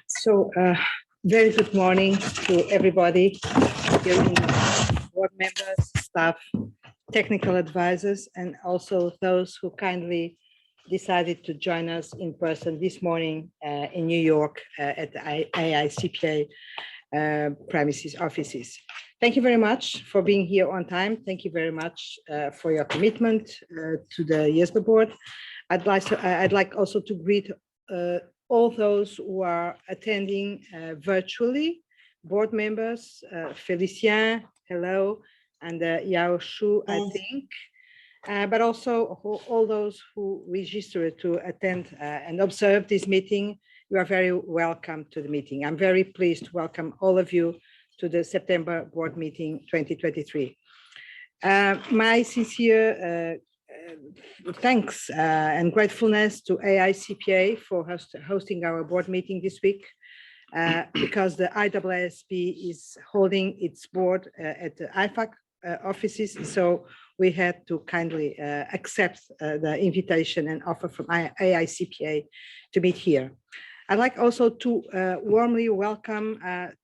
So, very good morning to everybody here in board members, staff, technical advisors, and also those who kindly decided to join us in person this morning in New York at the IESBA premises offices. Thank you very much for being here on time. Thank you very much for your commitment to the IESBA board. I'd like also to greet all those who are attending virtually, board members, Félicien, hello, and Yao Shu, I think, but also all those who registered to attend and observe this meeting. You are very welcome to the meeting. I'm very pleased to welcome all of you to the September board meeting 2023. My sincere thanks and gratefulness to IESBA for hosting our board meeting this week, because the IESBA is holding its board at the IFAC offices, so we had to kindly accept the invitation and offer from IESBA to meet here. I'd like also to warmly welcome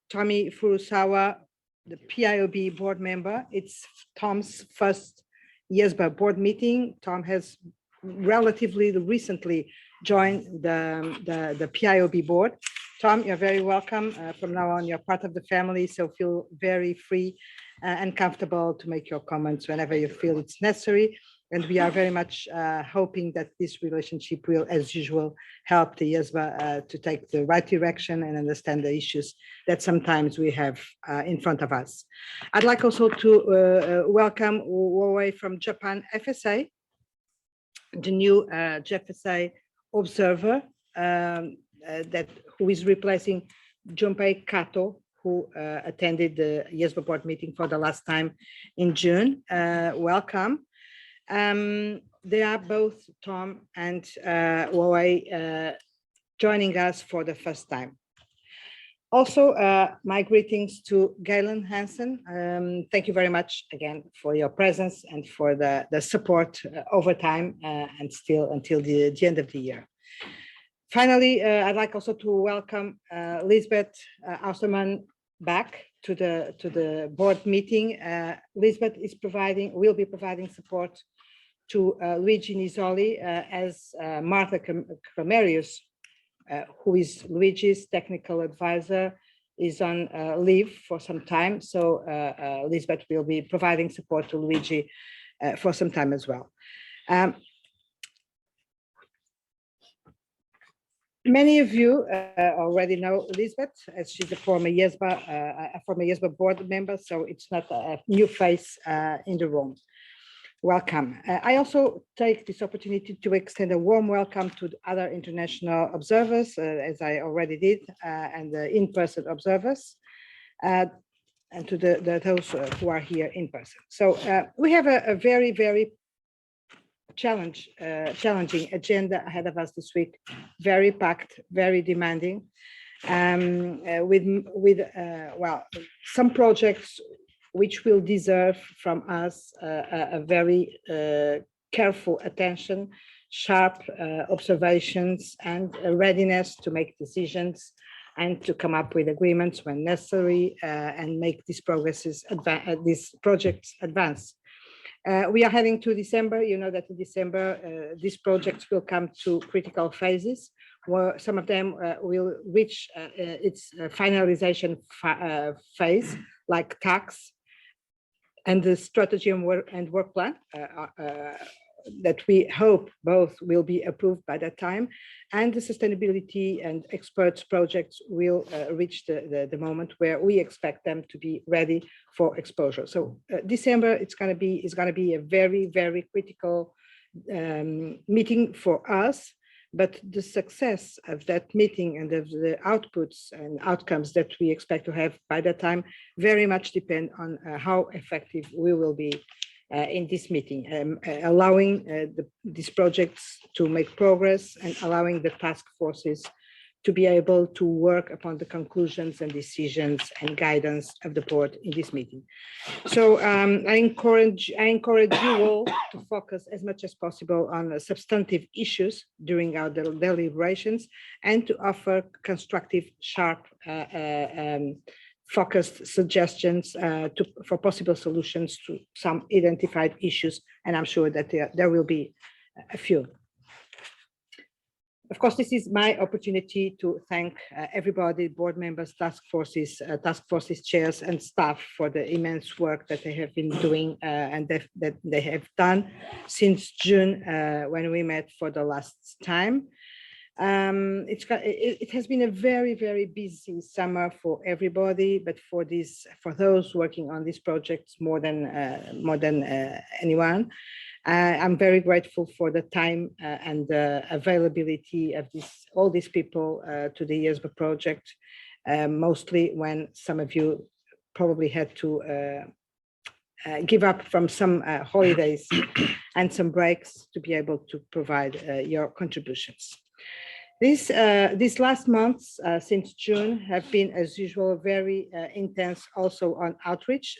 Tommy Furusawa, the PIOB board member. It's Tom's first IESBA board meeting. Tom has relatively recently joined the PIOB board. Tom, you're very welcome. From now on, you're part of the family, so feel very free and comfortable to make your comments whenever you feel it's necessary. And we are very much hoping that this relationship will, as usual, help the IESBA to take the right direction and understand the issues that sometimes we have in front of us. I'd like also to welcome Huawei from Japan FSA, the new JFSA observer who is replacing Junpei Kato, who attended the IESBA board meeting for the last time in June. Welcome. They are both, Tom and Huawei, joining us for the first time. Also, my greetings to Galen Hansen. Thank you very much again for your presence and for the support over time and still until the end of the year. Finally, I'd like also to welcome Lisbeth Austerman back to the board meeting. Lisbeth will be providing support to Luigi Nisoli as Martha Camerius, who is Luigi's technical advisor, is on leave for some time. So Lisbeth will be providing support to Luigi for some time as well. Many of you already know Lisbeth, as she's a former IESBA board member, so it's not a new face in the room. Welcome. I also take this opportunity to extend a warm welcome to the other international observers, as I already did, and the in-person observers, and to those who are here in person. So we have a very, very challenging agenda ahead of us this week, very packed, very demanding, with some projects which will deserve from us a very careful attention, sharp observations, and a readiness to make decisions and to come up with agreements when necessary and make these projects advance. We are heading to December. You know that in December, these projects will come to critical phases, where some of them will reach its finalization phase, like tax and the strategy and work plan that we hope both will be approved by that time, and the sustainability and experts projects will reach the moment where we expect them to be ready for exposure. So December, it's going to be a very, very critical meeting for us, but the success of that meeting and of the outputs and outcomes that we expect to have by that time very much depend on how effective we will be in this meeting, allowing these projects to make progress and allowing the task forces to be able to work upon the conclusions and decisions and guidance of the board in this meeting. So I encourage you all to focus as much as possible on substantive issues during our deliberations and to offer constructive, sharp, focused suggestions for possible solutions to some identified issues. And I'm sure that there will be a few. Of course, this is my opportunity to thank everybody, board members, task forces chairs and staff for the immense work that they have been doing and that they have done since June when we met for the last time. It has been a very, very busy summer for everybody, but for those working on these projects more than anyone. I'm very grateful for the time and the availability of all these people to the IESBA project, mostly when some of you probably had to give up from some holidays and some breaks to be able to provide your contributions. These last months since June have been, as usual, very intense also on outreach.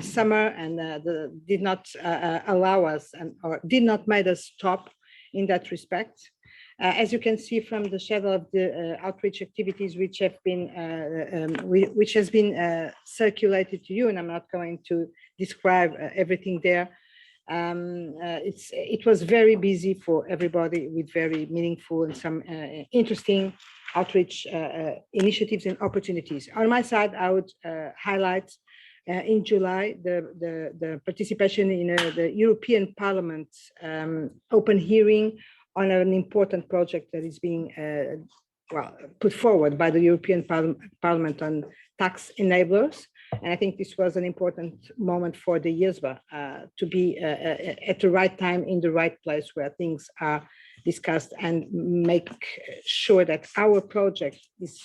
Summer and did not allow us or did not make us stop in that respect. As you can see from the schedule of the outreach activities which have been which has been circulated to you, and I'm not going to describe everything there. It was very busy for everybody with very meaningful and some interesting outreach initiatives and opportunities. On my side, I would highlight in July the participation in the European Parliament open hearing on an important project that is being put forward by the European Parliament on tax enablers. And I think this was an important moment for the IESBA to be at the right time in the right place where things are discussed and make sure that our project is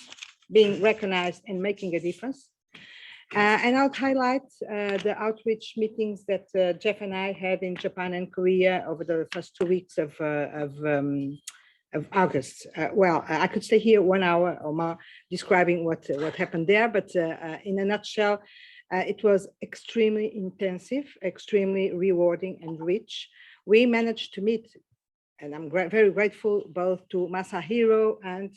being recognized and making a difference. And I'll highlight the outreach meetings that Jeff and I had in Japan and Korea over the first 2 weeks of August. I could stay here 1 hour or more describing what happened there, but in a nutshell, it was extremely intensive, extremely rewarding and rich. We managed to meet, and I'm very grateful both to Masahiro and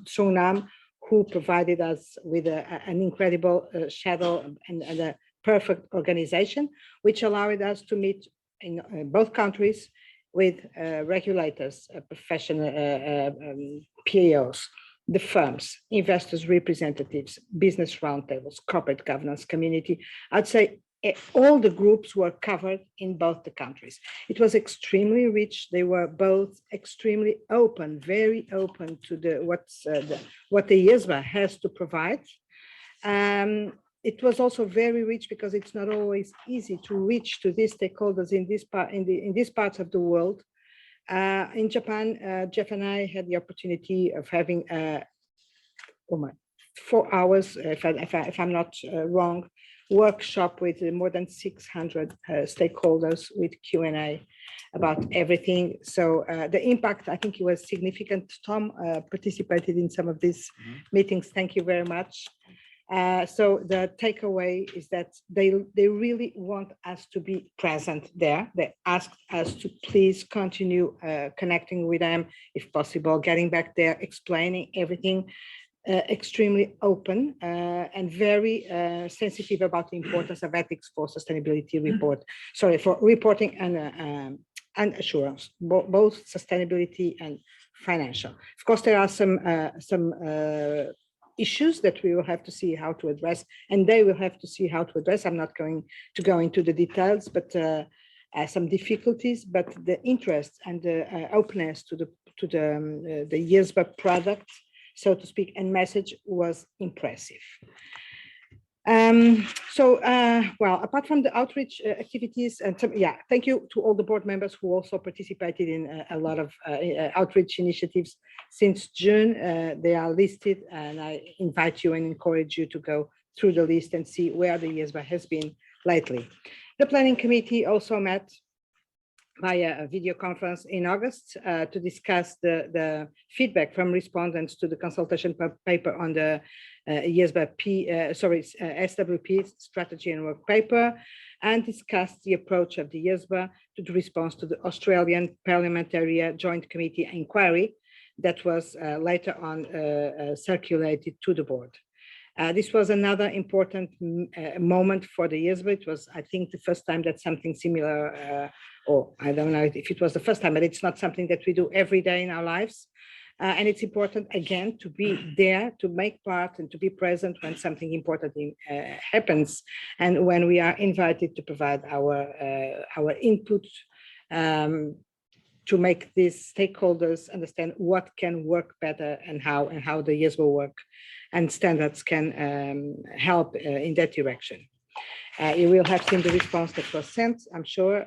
Songnam, who provided us with an incredible shadow and a perfect organization, which allowed us to meet in both countries with regulators, professional PAOs, the firms, investors, representatives, business roundtables, corporate governance community. I'd say all the groups were covered in both the countries. It was extremely rich. They were both extremely open, very open to what the IESBA has to provide. It was also very rich because it's not always easy to reach to these stakeholders in these parts of the world. In Japan, Jeff and I had the opportunity of having 4 hours, if I'm not wrong, workshop with more than 600 stakeholders with Q&A about everything. So the impact, I think it was significant. Tom participated in some of these meetings. Thank you very much. So the takeaway is that they really want us to be present there. They asked us to please continue connecting with them, if possible, getting back there, explaining everything, extremely open and very sensitive about the importance of ethics for sustainability for reporting and assurance, both sustainability and financial. Of course, there are some issues that we will have to see how to address, and they will have to see how to address. I'm not going to go into the details, but some difficulties, but the interest and the openness to the IESBA product, so to speak, and message was impressive. Apart from the outreach activities, and thank you to all the board members who also participated in a lot of outreach initiatives since June. They are listed, and I invite you and encourage you to go through the list and see where the IESBA has been lately. The planning committee also met via a video conference in August to discuss the feedback from respondents to the consultation paper on the IESBA SWP strategy and work paper, and discuss the approach of the IESBA to the response to the Australian Parliamentary Joint Committee inquiry that was later on circulated to the board. This was another important moment for the IESBA. It was, I think, the first time that something similar, or I don't know if it was the first time, but it's not something that we do every day in our lives. And it's important, again, to be there, to make part and to be present when something important happens, and when we are invited to provide our input to make these stakeholders understand what can work better and how the IESBA will work and standards can help in that direction. You will have seen the response that was sent, I'm sure.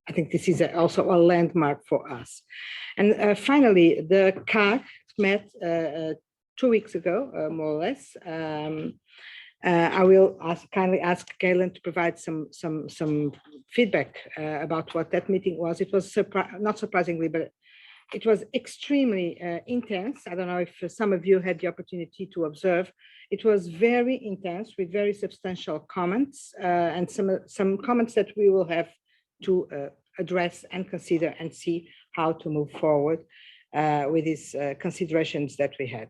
I think this is also a landmark for us. And finally, the CAG met 2 weeks ago, more or less. I will kindly ask Galen to provide some feedback about what that meeting was. It was not surprisingly, but it was extremely intense. I don't know if some of you had the opportunity to observe. It was very intense with very substantial comments and some comments that we will have to address and consider and see how to move forward with these considerations that we had.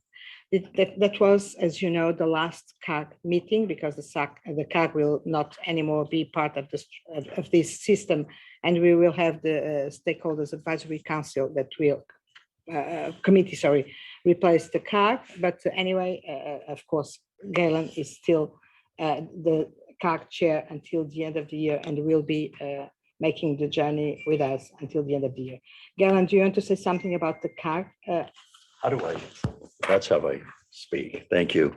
That was, as you know, the last CAG meeting, because the CAG will not anymore be part of this system, and we will have the Stakeholders Advisory Council that will, committee, replace the CAG. But anyway, of course, Galen is still the CAG chair until the end of the year, and will be making the journey with us until the end of the year. Galen, do you want to say something about the CAG? How do I? That's how I speak. Thank you.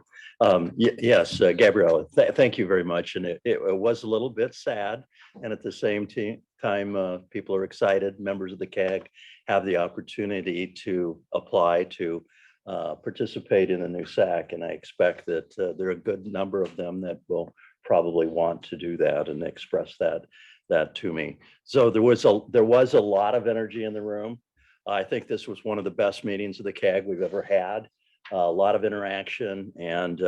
Yes, Gabriella, thank you very much. And it was a little bit sad. And at the same time, people are excited. Members of the CAG have the opportunity to apply to participate in the new SAC. And I expect that there are a good number of them that will probably want to do that and express that to me. So there was a lot of energy in the room. I think this was one of the best meetings of the CAG we've ever had. A lot of interaction, and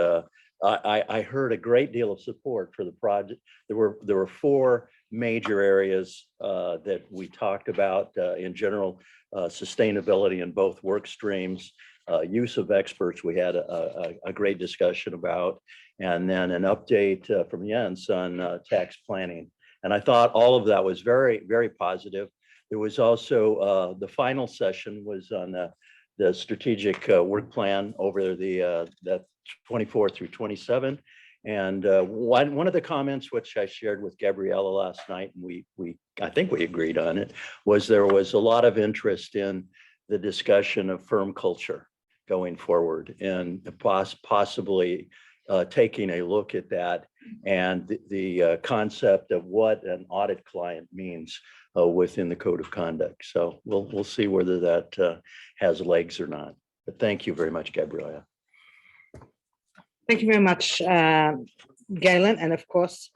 I heard a great deal of support for the project. There were 4 major areas that we talked about in general: sustainability in both work streams, use of experts. We had a great discussion about, and then an update from Jens on tax planning. And I thought all of that was very, very positive. There was also the final session was on the strategic work plan over the 24 through 27. And one of the comments which I shared with Gabriella last night, and I think we agreed on it, was there was a lot of interest in the discussion of firm culture going forward, and possibly taking a look at that and the concept of what an audit client means within the code of conduct. So we'll see whether that has legs or not. But thank you very much, Gabriella. Thank you very much, Galen. And of course,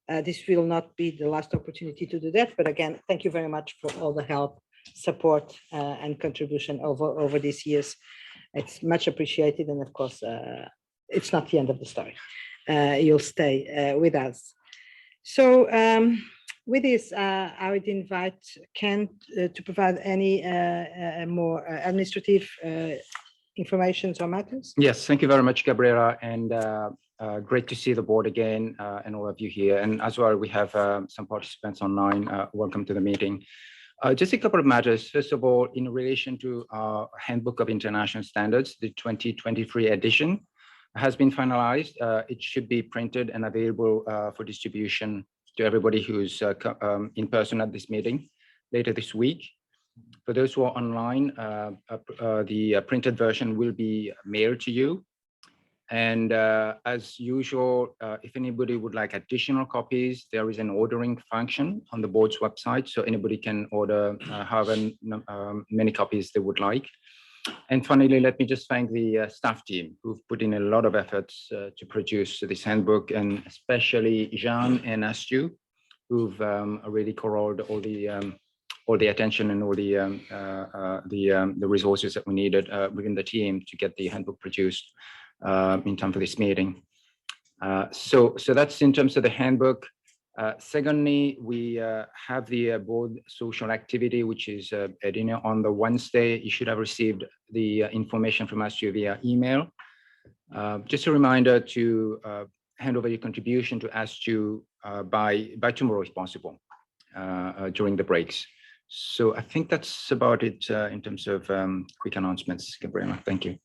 this will not be the last opportunity to do that. But again, thank you very much for all the help, support, and contribution over these years. It's much appreciated. And of course, it's not the end of the story. You'll stay with us. So with this, I would invite Ken to provide any more administrative information or matters. Yes, thank you very much, Gabriela, and great to see the board again and all of you here. And as well, we have some participants online. Welcome to the meeting. Just a couple of matters. First of all, in relation to our Handbook of International Standards, the 2023 edition has been finalized. It should be printed and available for distribution to everybody who's in person at this meeting later this week. For those who are online, the printed version will be mailed to you. And as usual, if anybody would like additional copies, there is an ordering function on the board's website, so anybody can order however many copies they would like. And finally, let me just thank the staff team who've put in a lot of efforts to produce this handbook, and especially Jean and Astu, who've really corralled all the attention and all the resources that we needed within the team to get the handbook produced in time for this meeting. So that's in terms of the handbook. Secondly, we have the board social activity, which is a dinner on the Wednesday. You should have received the information from us via email. Just a reminder to hand over your contribution to ASTU by tomorrow if possible, during the breaks. So I think that's about it in terms of quick announcements, Gabriela. Thank you.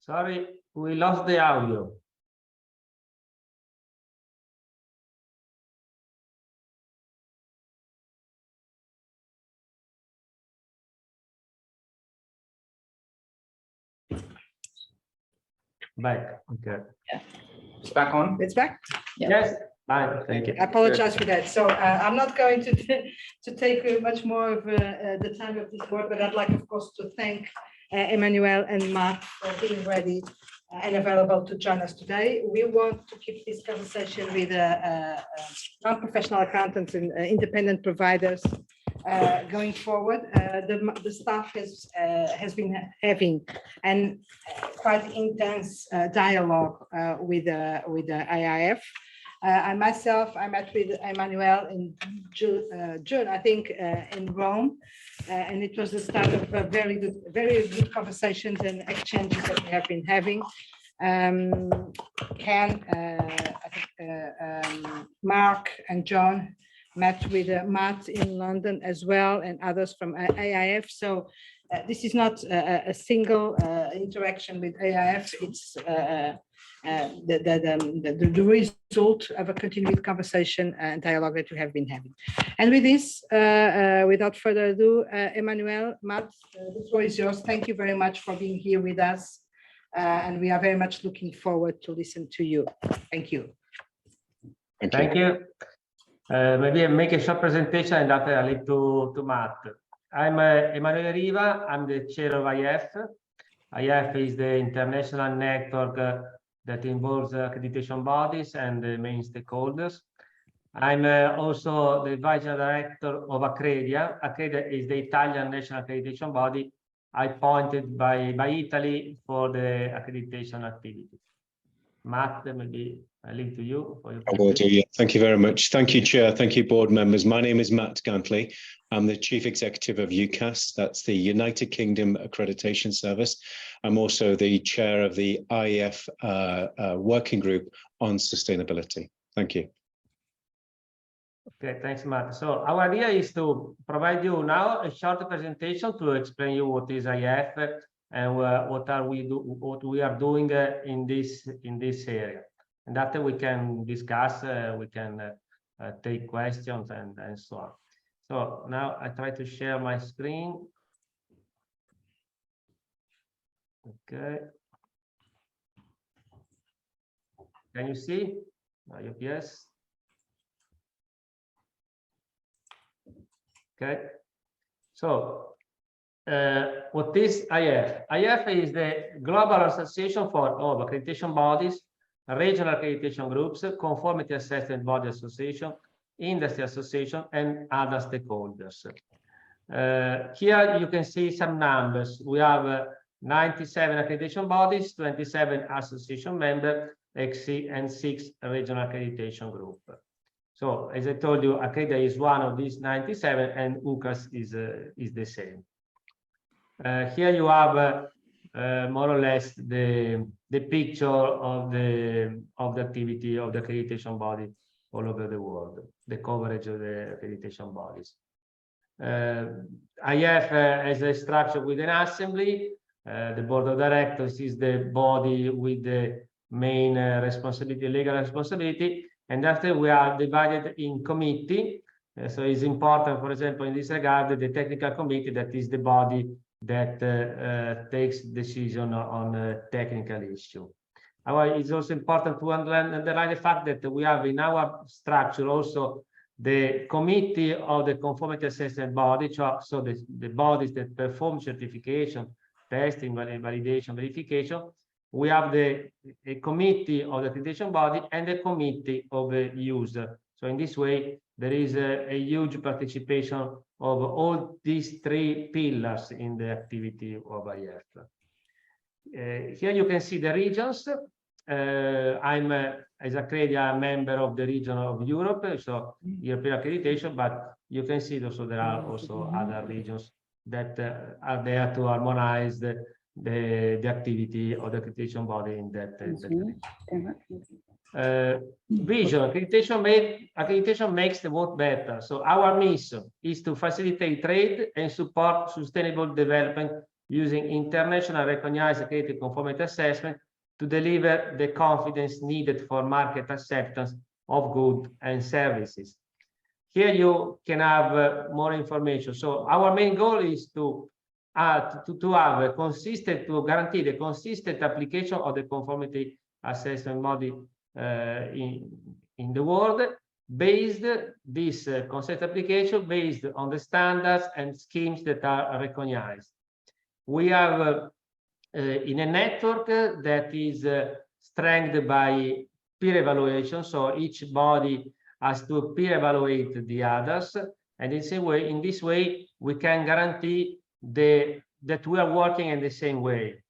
Sorry, we lost the audio. Back. Okay. It's back on. It's back. Yes. Fine. Thank you. I apologize for that. So I'm not going to take much more of the time of this board, but I'd like, of course, to thank Emmanuel and Mark for being ready and available to join us today. We want to keep this conversation with non-professional accountants and independent providers going forward. The staff has been having and quite intense dialogue with the IIF. I myself, I met with Emmanuel in June, I think, in Rome, and it was the start of a very good conversations and exchanges that we have been having. Ken, I think, Mark and John met with Matt in London as well, and others from AIF. So this is not a single interaction with AIF. It's the result of a continued conversation and dialogue that we have been having. And with this, without further ado, Emmanuel, Matt, the floor is yours. Thank you very much for being here with us. And we are very much looking forward to listen to you. Thank you. Thank you. Maybe I make a short presentation and after I leave to Matt. I'm Emanuele Riva. I'm the chair of IEF. IEF is the international network that involves accreditation bodies and the main stakeholders. I'm also the vice director of Accredia. Accredia is the Italian national accreditation body appointed by Italy for the accreditation activity. Matt, maybe I leave to you. For your I will do, yeah. Thank you very much. Thank you, Chair. Thank you, board members. My name is Matt Gantley. I'm the Chief Executive of UCAS. That's the United Kingdom Accreditation Service. I'm also the Chair of the IEF Working Group on Sustainability. Thank you. Okay, thanks, Matt. So our idea is to provide you now a short presentation to explain you what is IF and what we are doing in this area, and after we can discuss, we can take questions and so on. So now I try to share my screen. Okay. Can you see? I hope yes. Okay. So what is IF? IF is the Global Association for all accreditation bodies, regional accreditation groups, conformity assessment body association, industry association, and other stakeholders. Here you can see some numbers. We have 97 accreditation bodies, 27 association members, and 6 regional accreditation groups. So as I told you, Accredita is one of these 97, and UCAS is the same. Here you have more or less the picture of the activity of the accreditation body all over the world, the coverage of the accreditation bodies. IF has a structure with an assembly. The board of directors is the body with the main responsibility, legal responsibility, and after we are divided in committee. So it's important, for example, in this regard, the technical committee, that is the body that takes decision on a technical issue. However, it's also important to underline the fact that we have in our structure also the committee of the conformity assessment body, so the bodies that perform certification, testing, validation, verification. We have a committee of the accreditation body and a committee of the user. So in this way, there is a huge participation of all these 3 pillars in the activity of IF. Here you can see the regions. I'm, as Accredita, a member of the region of Europe, so European accreditation, but you can see also there are also other regions that are there to harmonize the activity of the accreditation body in that region. Vision, accreditation makes the world better. So our mission is to facilitate trade and support sustainable development using international recognized accredited conformity assessment to deliver the confidence needed for market acceptance of goods and services. Here you can have more information. So our main goal is to have a consistent, to guarantee the consistent application of the conformity assessment model in the world, based this consistent application based on the standards and schemes that are recognized. We have in a network that is strengthened by peer evaluation, so each body has to peer evaluate the others, and in this way we can guarantee that we are working in the same way.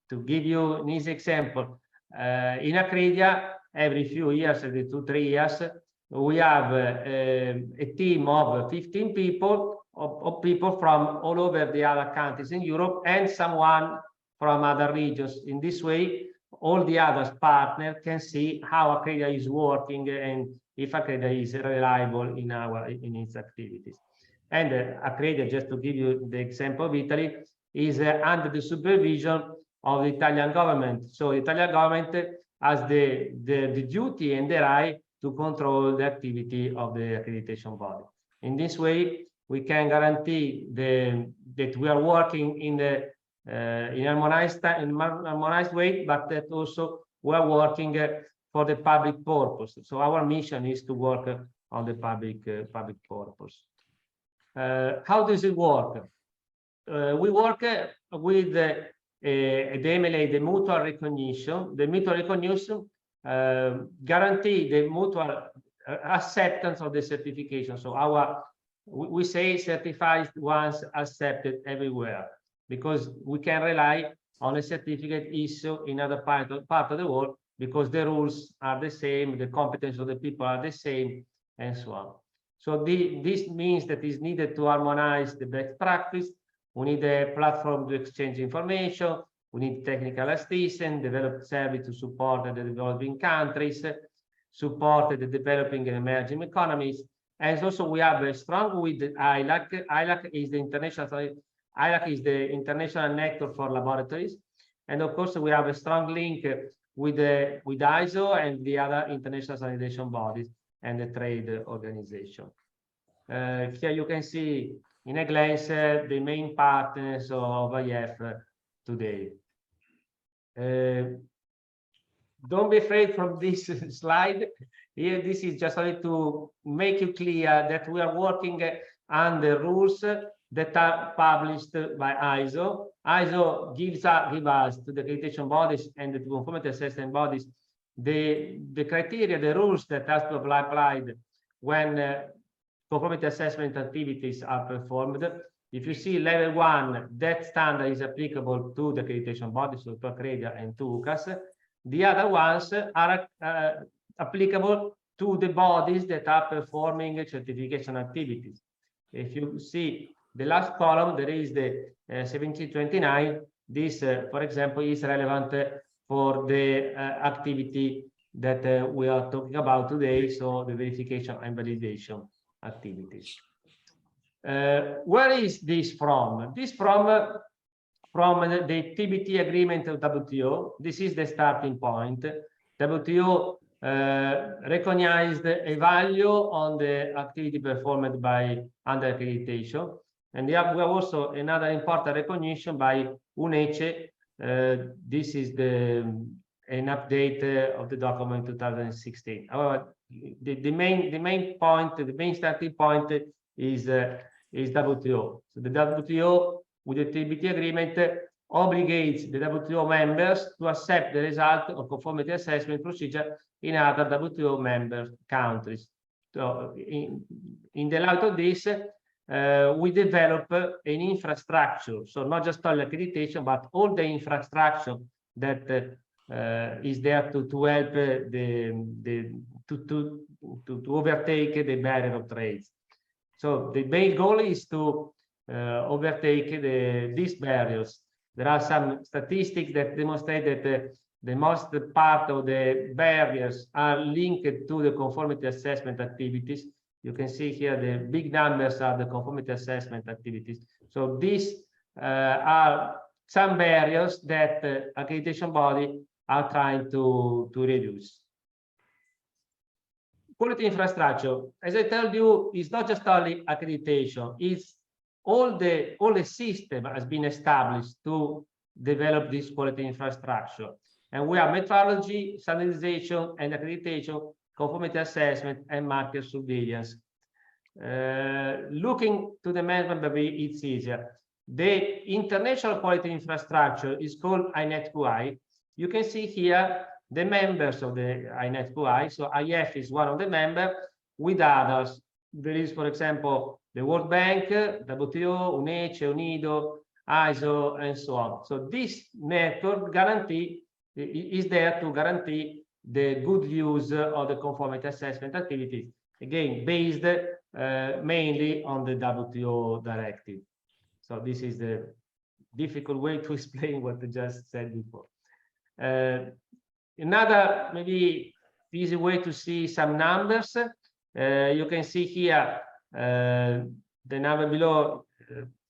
To give you an easy example, in Accredita, every few years, every 2-3 years, we have a team of 15 people, of people from all over the other countries in Europe, and someone from other regions. In this way, all the other partners can see how Accredita is working and if Accredita is reliable in its activities. And Accredita, just to give you the example of Italy, is under the supervision of the Italian government. So the Italian government has the duty and the right to control the activity of the accreditation body. In this way, we can guarantee that we are working in harmonized way, but that also we are working for the public purpose. So our mission is to work on the public purpose. How does it work? We work with the MLA, the mutual recognition. The mutual recognition guarantee the mutual acceptance of the certification. So we say certified once, accepted everywhere, because we can rely on a certificate issue in other part of the world, because the rules are the same, the competence of the people are the same, and so on. So this means that it's needed to harmonize the best practice. We need a platform to exchange information. We need technical assistance, develop service to support the developing countries. support the developing and emerging economies. And also we have a strong with ILAC. ILAC is the international network for laboratories. And of course, we have a strong link with ISO and the other international standardization bodies and the trade organization. Here you can see in a glance the main partners of IF today. Don't be afraid from this slide. Here, this is just only to make you clear that we are working under rules that are published by ISO. ISO gives us to the accreditation bodies and the conformity assessment bodies the criteria, the rules that has to be applied when conformity assessment activities are performed. If you see level 1, that standard is applicable to the accreditation bodies, so to Accredia and to UCAS. The other ones are applicable to the bodies that are performing certification activities. If you see the last column, there is the 1729. This, for example, is relevant for the activity that we are talking about today, so the verification and validation activities. Where is this from? This from the TBT agreement of WTO. This is the starting point. WTO recognized a value on the activity performed by under accreditation. And we have also another important recognition by UNECE. This is an update of the document 2016. However, the main point, the main starting point is WTO. So the WTO with the TBT agreement obligates the WTO members to accept the result of conformity assessment procedure in other WTO member countries. So in the light of this, we develop an infrastructure. So not just all accreditation, but all the infrastructure that is there to help to overtake the barrier of trade. So the main goal is to overtake these barriers. There are some statistics that demonstrate that the most part of the barriers are linked to the conformity assessment activities. You can see here the big numbers are the conformity assessment activities. So these are some barriers that accreditation body are trying to reduce. Quality infrastructure, as I told you, is not just only accreditation, it's all the system has been established to develop this quality infrastructure. And we have metrology, standardization, and accreditation, conformity assessment, and market surveillance. Looking to the management, maybe it's easier. The international quality infrastructure is called INET-QI. You can see here the members of the INET-QI. So IF is one of the members with others. There is, for example, the World Bank, WTO, UNECE, UNIDO, ISO, and so on. So this network is there to guarantee the good use of the conformity assessment activities, again, based mainly on the WTO directive. So this is the difficult way to explain what I just said before. Another maybe easy way to see some numbers. You can see here the number below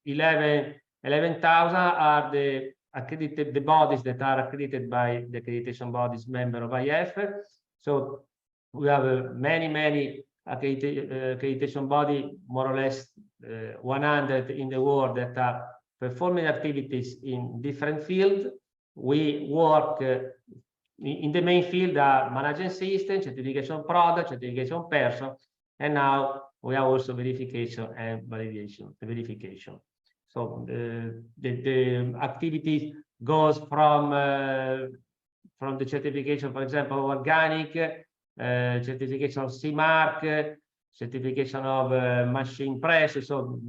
11,000 are the accredited, the bodies that are accredited by the accreditation bodies member of IF. So we have many accreditation body, more or less 100 in the world that are performing activities in different fields. We work in the main field are management system, certification product, certification person, and now we have also verification and validation, the verification. So the activity goes from the certification, for example, organic, certification of CMARC, certification of machine press, so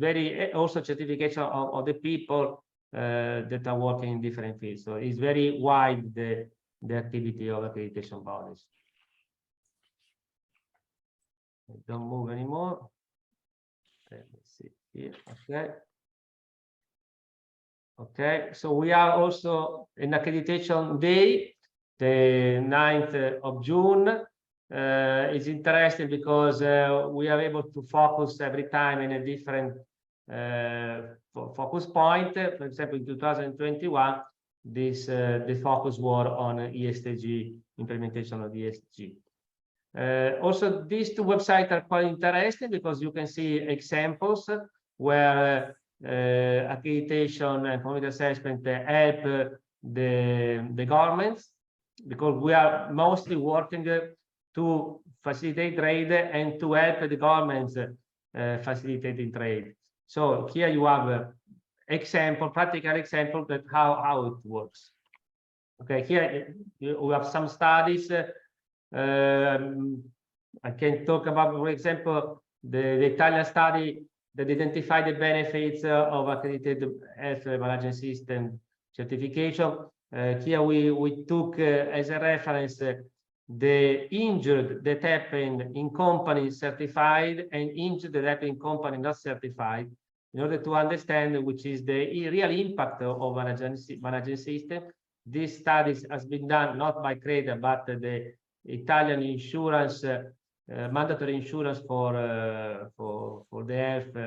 also certification of the people that are working in different fields. So it's very wide the activity of accreditation bodies. Don't move anymore. Let me see here. Okay. Okay, so we are also in accreditation day, the 9th of June. is interesting because we are able to focus every time in a different focus point. For example, in 2021, the focus was on ESG, implementation of ESG. Also, these two websites are quite interesting because you can see examples where accreditation and community assessment help the governments, because we are mostly working to facilitate trade and to help the governments facilitating trade. So here you have example, practical example that how it works. Okay, here we have some studies. I can talk about, for example, the Italian study that identified the benefits of accredited health management system certification. Here we took as a reference the injured that happened in companies certified and injured that happened in company not certified, in order to understand which is the real impact of management system. This study has been done not by CREDA, but the Italian insurance, mandatory insurance for the health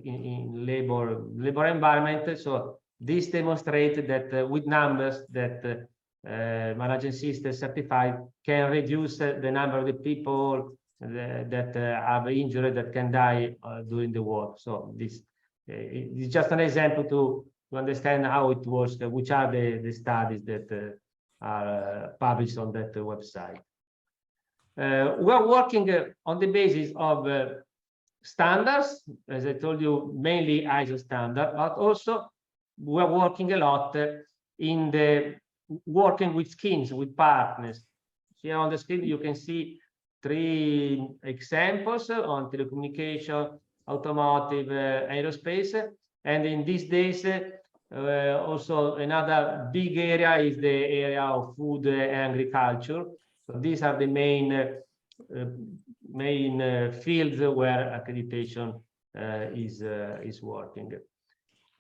in labor environment. So this demonstrates that with numbers that management system certified can reduce the number of the people that have injured that can die during the work. So this is just an example to understand how it works, which are the studies that are published on that website. We are working on the basis of standards, as I told you, mainly ISO standard, but also we are working a lot in the working with schemes, with partners. Here on the screen, you can see 3 examples on telecommunication, automotive, aerospace. And in these days, also another big area is the area of food and agriculture. So these are the main fields where accreditation is working.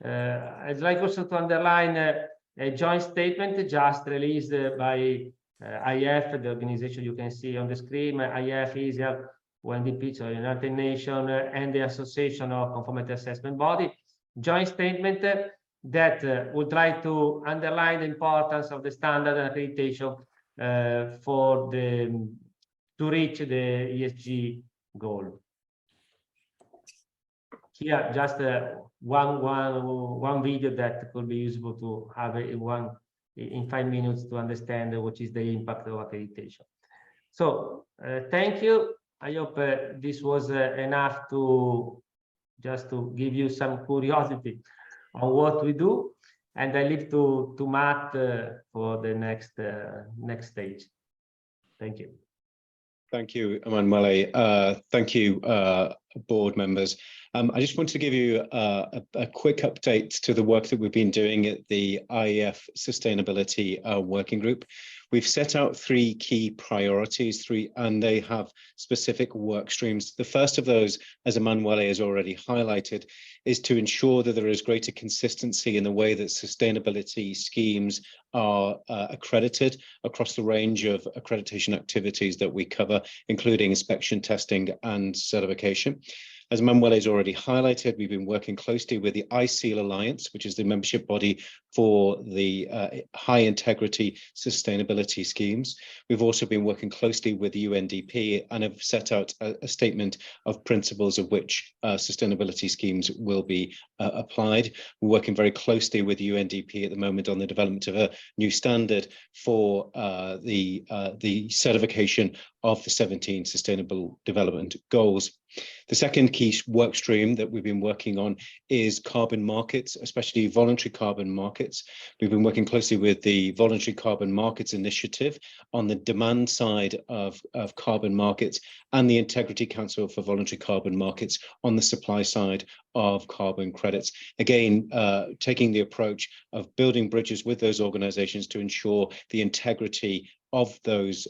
I'd like also to underline a joint statement just released by IEF, the organization you can see on the screen. IEF, ISEAL, UNDP, so United Nations, and the Association of Conformity Assessment Body. Joint statement that would try to underline the importance of the standard and accreditation to reach the ESG goal. Here, just one video that could be useful to have in 5 minutes to understand what is the impact of accreditation. So thank you. I hope this was enough to just to give you some curiosity on what we do, and I leave to Matt for the next stage. Thank you. Thank you, Emanuele. Thank you, board members. I just want to give you a quick update to the work that we've been doing at the IEF Sustainability Working Group. We've set out 3 key priorities, and they have specific work streams. The first of those, as Emanuele has already highlighted, is to ensure that there is greater consistency in the way that sustainability schemes are accredited across the range of accreditation activities that we cover, including inspection, testing, and certification. As Emanuele has already highlighted, we've been working closely with the ISEAL Alliance, which is the membership body for the high integrity sustainability schemes. We've also been working closely with the UNDP and have set out a statement of principles of which sustainability schemes will be applied. We're working very closely with the UNDP at the moment on the development of a new standard for the certification of the 17 Sustainable Development Goals. The second key work stream that we've been working on is carbon markets, especially voluntary carbon markets. We've been working closely with the Voluntary Carbon Markets Initiative on the demand side of carbon markets, and the Integrity Council for Voluntary Carbon Markets on the supply side of carbon credits. Again, taking the approach of building bridges with those organizations to ensure the integrity of those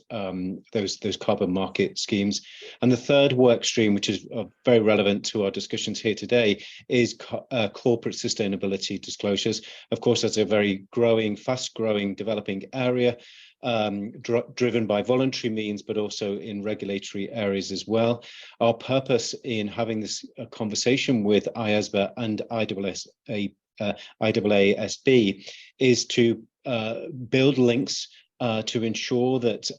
carbon market schemes. And the third work stream, which is very relevant to our discussions here today, is corporate sustainability disclosures. Of course, that's a very fast-growing, developing area, driven by voluntary means, but also in regulatory areas as well. Our purpose in having this conversation with IESBA and IAASB is to build links to ensure that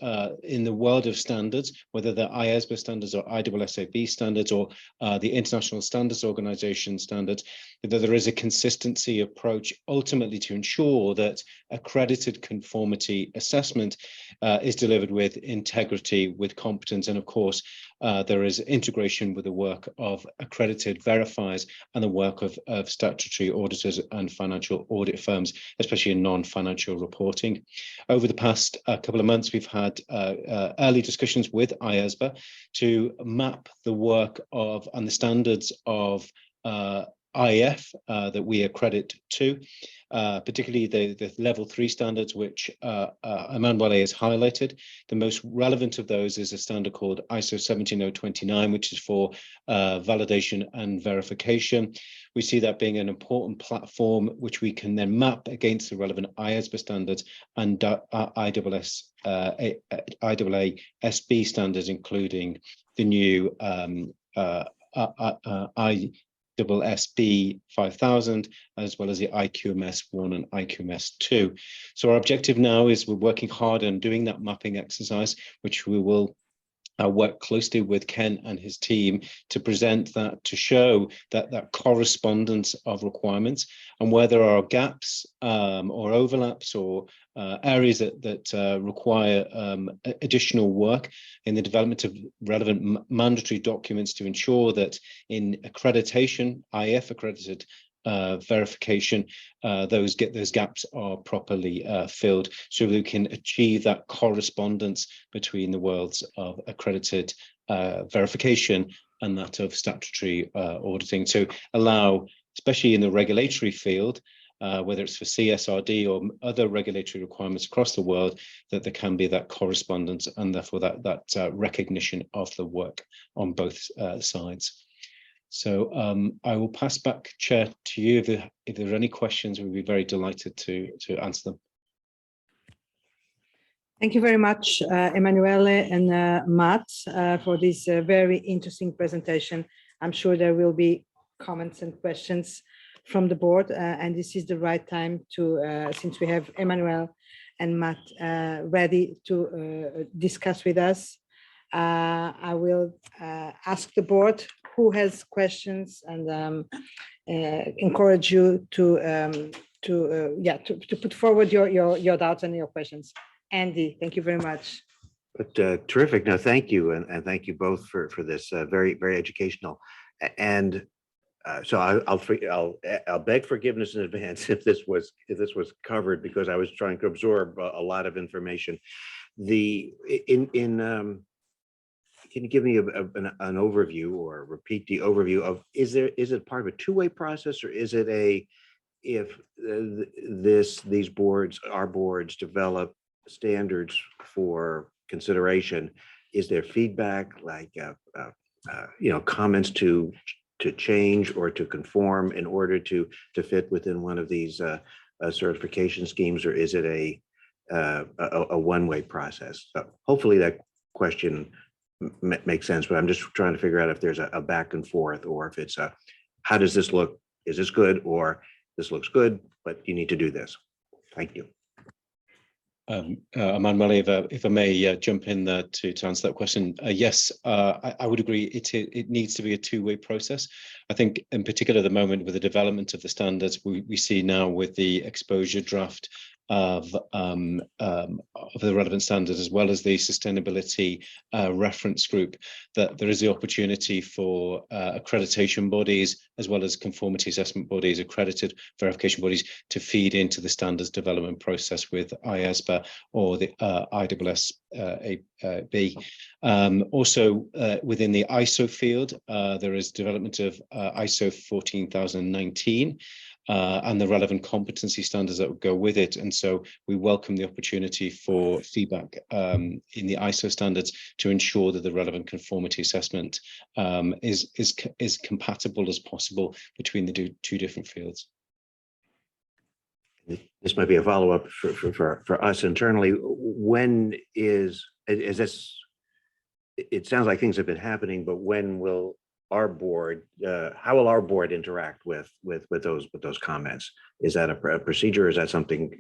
in the world of standards, whether they're IESBA standards or IAASB standards or the International Standards Organization standards, that there is a consistency approach ultimately to ensure that accredited conformity assessment is delivered with integrity, with competence, and of course, there is integration with the work of accredited verifiers and the work of statutory auditors and financial audit firms, especially in non-financial reporting. Over the past couple of months, we've had early discussions with IESBA to map the work of and the standards of IF that we accredit to, particularly the level 3 standards, which Emanuele has highlighted. The most relevant of those is a standard called ISO 17029, which is for validation and verification. We see that being an important platform which we can then map against the relevant IESBA standards and IAASB standards, including the new IEESB 5000, as well as the IQMS 1 and IQMS 2. So our objective now is we're working hard on doing that mapping exercise, which we will work closely with Ken and his team to present that, to show that correspondence of requirements, and where there are gaps or overlaps or areas that require additional work in the development of relevant mandatory documents to ensure that in accreditation, IF accredited verification, those gaps are properly filled, so we can achieve that correspondence between the worlds of accredited verification and that of statutory auditing, to allow, especially in the regulatory field, whether it's for CSRD or other regulatory requirements across the world, that there can be that correspondence and therefore that recognition of the work on both sides. So I will pass back, Chair, to you. If there are any questions, we'd be very delighted to answer them. Thank you very much, Emanuele and Matt, for this very interesting presentation. I'm sure there will be comments and questions from the board, and this is the right time to, since we have Emanuele and Matt ready to discuss with us. I will ask the board who has questions and encourage you to put forward your doubts and your questions. Andy, thank you very much. But terrific. No, thank you, and thank you both for this very educational. And so I'll beg forgiveness in advance if this was covered, because I was trying to absorb a lot of information. Can you give me an overview or repeat the overview of, is it part of a two-way process, or is it if our boards develop standards for consideration, is there feedback, like comments to change or to conform in order to fit within one of these certification schemes, or is it a one-way process? So hopefully that question makes sense, but I'm just trying to figure out if there's a back and forth, or if it's how does this look? Is this good, or this looks good, but you need to do this? Thank you. Emanuele, if I may jump in there to answer that question. Yes, I would agree. It needs to be a two-way process. I think in particular at the moment with the development of the standards, we see now with the exposure draft of the relevant standards, as well as the sustainability reference group, that there is the opportunity for accreditation bodies, as well as conformity assessment bodies, accredited verification bodies, to feed into the standards development process with IESBA or the IAASB. Also within the ISO field, there is development of ISO 14019, and the relevant competency standards that would go with it. And so we welcome the opportunity for feedback in the ISO standards to ensure that the relevant conformity assessment is compatible as possible between the two different fields. This might be a follow-up for us internally. When is this? It sounds like things have been happening, but when will our board, how will our board interact with those comments? Is that a procedure, or is that something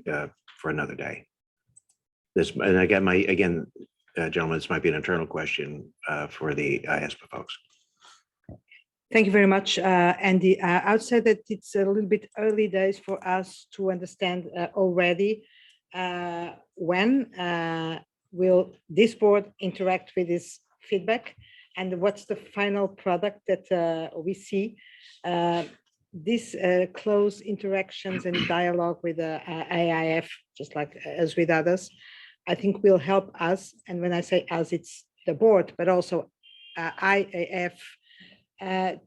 for another day? This, and again, gentlemen, this might be an internal question for the IESBA folks. Thank you very much, Andy. I would say that it's a little bit early days for us to understand already when will this board interact with this feedback and what's the final product that we see. These close interactions and dialogue with the AIF, just like as with others, I think will help us. And when I say us, it's the board, but also IAF,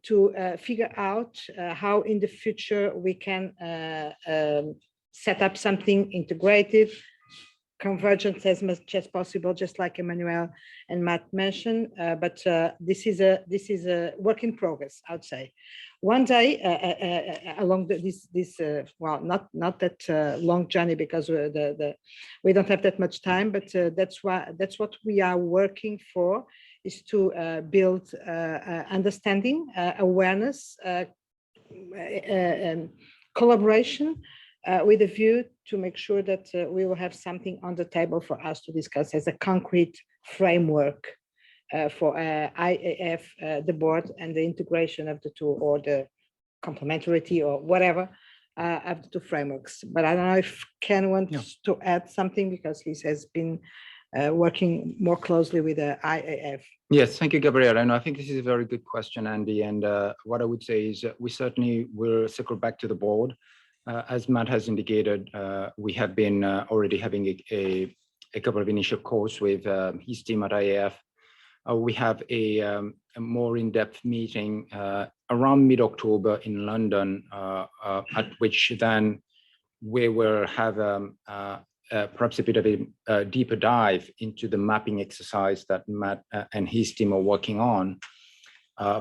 to figure out how in the future we can set up something integrative, convergent as much as possible, just like Emmanuel and Matt mentioned. But this is a work in progress, I would say. One day along this well, not that long journey, because we don't have that much time, but that's what we are working for, is to build understanding, awareness, collaboration, with a view to make sure that we will have something on the table for us to discuss as a concrete framework for IAF, the board, and the integration of the two, or the complementarity, or whatever, of the two frameworks. But I don't know if Ken wants to add something, because he has been working more closely with the IAF. Yes, thank you, Gabriela. And I think this is a very good question, Andy. And what I would say is we certainly will circle back to the board. As Matt has indicated, we have been already having a couple of initial calls with his team at IAF. We have a more in-depth meeting around mid-October in London, at which then we will have perhaps a bit of a deeper dive into the mapping exercise that Matt and his team are working on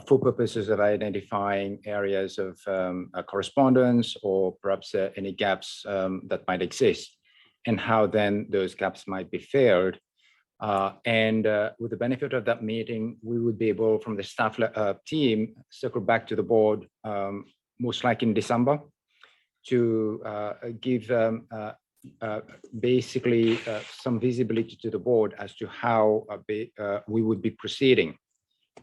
for purposes of identifying areas of correspondence, or perhaps any gaps that might exist, and how then those gaps might be filled. And with the benefit of that meeting, we would be able, from the staff team, circle back to the board, most likely in December, to give basically some visibility to the board as to how we would be proceeding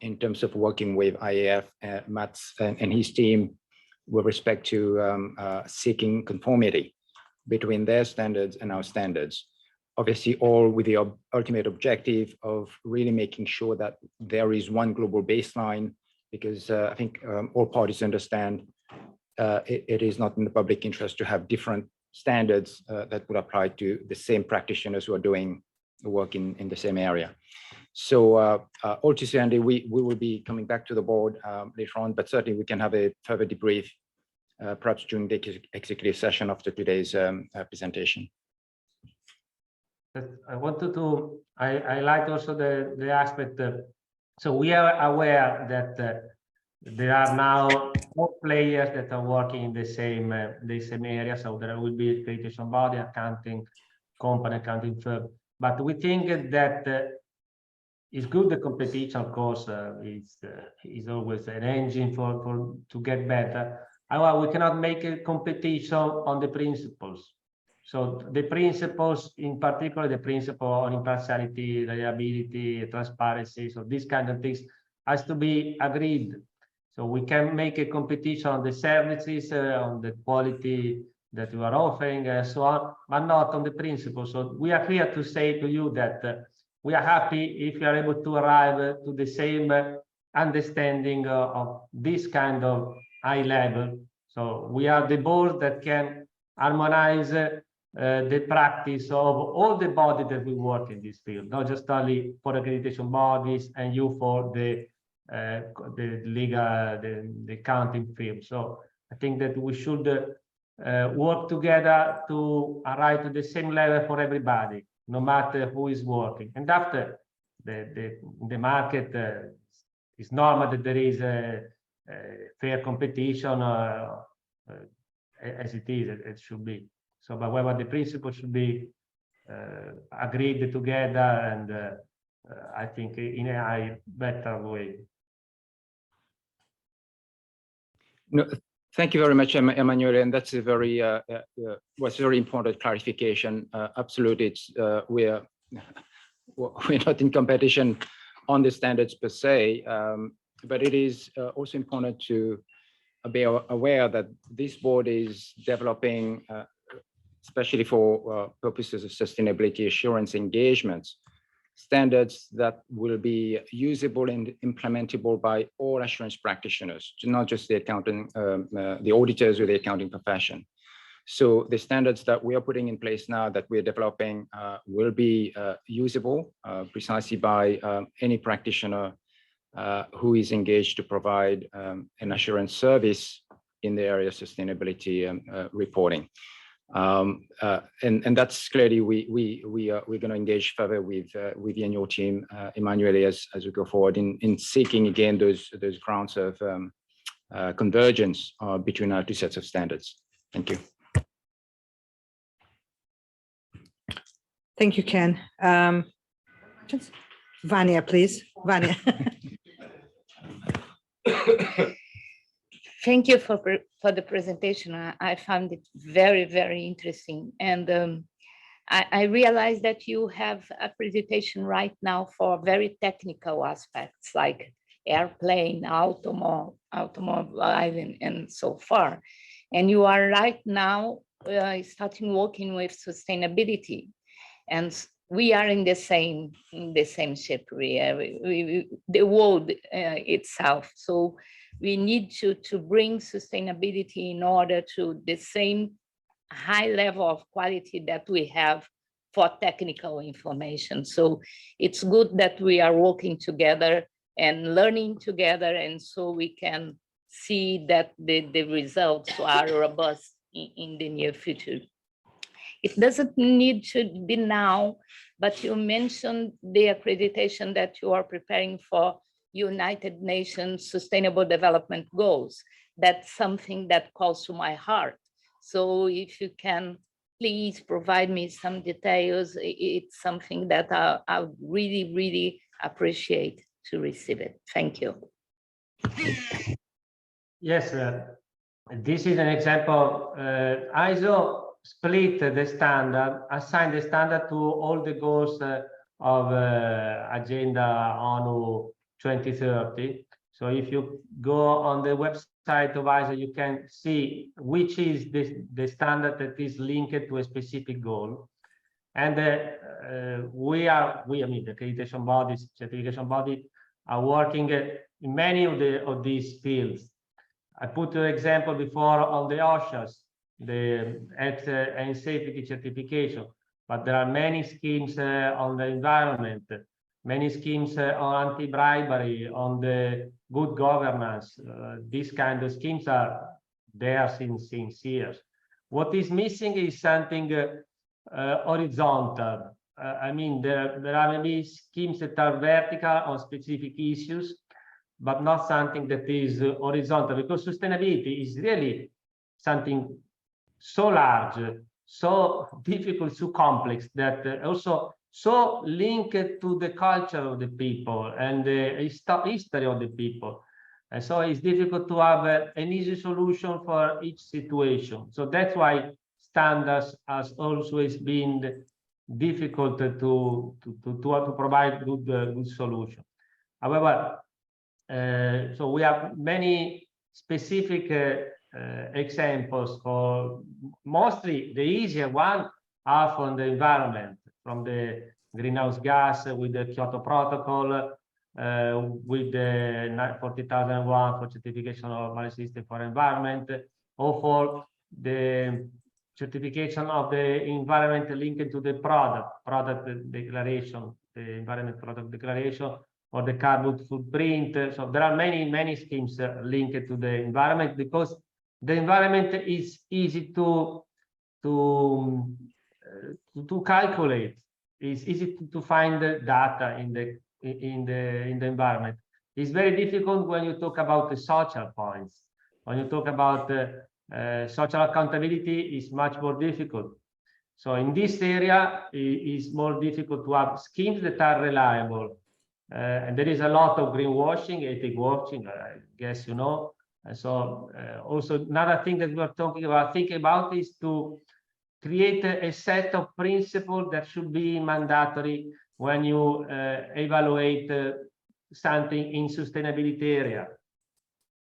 in terms of working with IAF, Matt and his team, with respect to seeking conformity between their standards and our standards. Obviously, all with the ultimate objective of really making sure that there is one global baseline, because I think all parties understand it is not in the public interest to have different standards that would apply to the same practitioners who are doing work in the same area. So all to say, Andy, we will be coming back to the board later on, but certainly we can have a further debrief, perhaps during the executive session after today's presentation. I wanted to highlight also the aspect. So we are aware that there are now more players that are working in the same area. So there will be accreditation body, accounting company, accounting firm. But we think that it's good, the competition, of course, is always an engine to get better. However, we cannot make a competition on the principles. So the principles, in particular, the principle on impartiality, reliability, transparency, so these kind of things has to be agreed. So we can make a competition on the services, on the quality that you are offering, and so on, but not on the principles. So we are here to say to you that we are happy if you are able to arrive to the same understanding of this kind of high level. So we are the board that can harmonize the practice of all the bodies that we work in this field, not just only for accreditation bodies and you for the legal, the accounting field. So I think that we should work together to arrive to the same level for everybody, no matter who is working. And after the market, it's normal that there is a fair competition as it is, it should be. So, but whether the principle should be agreed together, and I think in a better way. No, thank you very much, Emanuele, and that's a very was very important clarification. Absolutely, it's we're not in competition on the standards per se, but it is also important to be aware that this board is developing, especially for purposes of sustainability assurance engagements, standards that will be usable and implementable by all assurance practitioners, not just the accounting, the auditors or the accounting profession. So the standards that we are putting in place now that we're developing will be usable precisely by any practitioner who is engaged to provide an assurance service in the area of sustainability reporting. And that's clearly we're going to engage further with you and your team, Emanuele, as we go forward in seeking again those grounds of convergence between our two sets of standards. Thank you. Thank you, Ken. Vania, please. Vania. Thank you for the presentation. I found it very, very interesting. And I realized that you have accreditation right now for very technical aspects like airplane, automobile, and so far. And you are right now starting working with sustainability. And we are in the same ship, the world itself. So we need to bring sustainability in order to the same high level of quality that we have for technical information. So it's good that we are working together and learning together, and so we can see that the results are robust in the near future. It doesn't need to be now, but you mentioned the accreditation that you are preparing for United Nations Sustainable Development Goals. That's something that calls to my heart. So if you can please provide me some details, it's something that I would really, really appreciate to receive it. Thank you. Yes, this is an example. ISO split the standard, assigned the standard to all the goals of Agenda ONU 2030. So if you go on the website of ISO, you can see which is the standard that is linked to a specific goal. And I mean, the accreditation bodies, certification body are working in many of these fields. I put an example before on the OSHAs, the health and safety certification, but there are many schemes on the environment, many schemes on anti-bribery, on the good governance. These kind of schemes are there since years. What is missing is something horizontal. I mean, there are maybe schemes that are vertical on specific issues, but not something that is horizontal, because sustainability is really something so large, so difficult, so complex, that also so linked to the culture of the people and the history of the people. And so it's difficult to have an easy solution for each situation. So that's why standards has always been difficult to provide good solution. However, so we have many specific examples. For mostly the easier one are from the environment, from the greenhouse gas with the Kyoto Protocol, with the 40,001 for certification of marine system for environment, or for the certification of the environment linked to the product declaration, the environment product declaration, or the carbon footprint. So there are many schemes linked to the environment, because the environment is easy to calculate. It's easy to find the data in the environment. It's very difficult when you talk about the social points. When you talk about social accountability, is much more difficult. So in this area, it is more difficult to have schemes that are reliable. And there is a lot of greenwashing, ethic washing, I guess you know. And so also another thing that we are thinking about is to create a set of principles that should be mandatory when you evaluate something in sustainability area.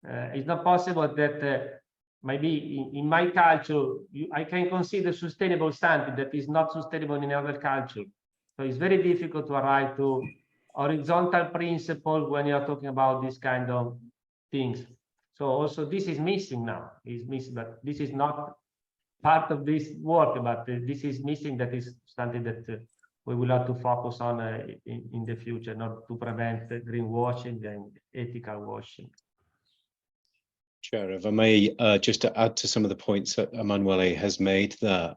It's not possible that maybe in my culture, I can consider sustainable something that is not sustainable in another culture. So it's very difficult to arrive to horizontal principles when you're talking about this kind of things. So also this is missing now, but this is not part of this work, but this is missing. That is something that we will have to focus on in the future, not to prevent greenwashing and ethical washing. Chair, if I may, just to add to some of the points that Emanuele has made there.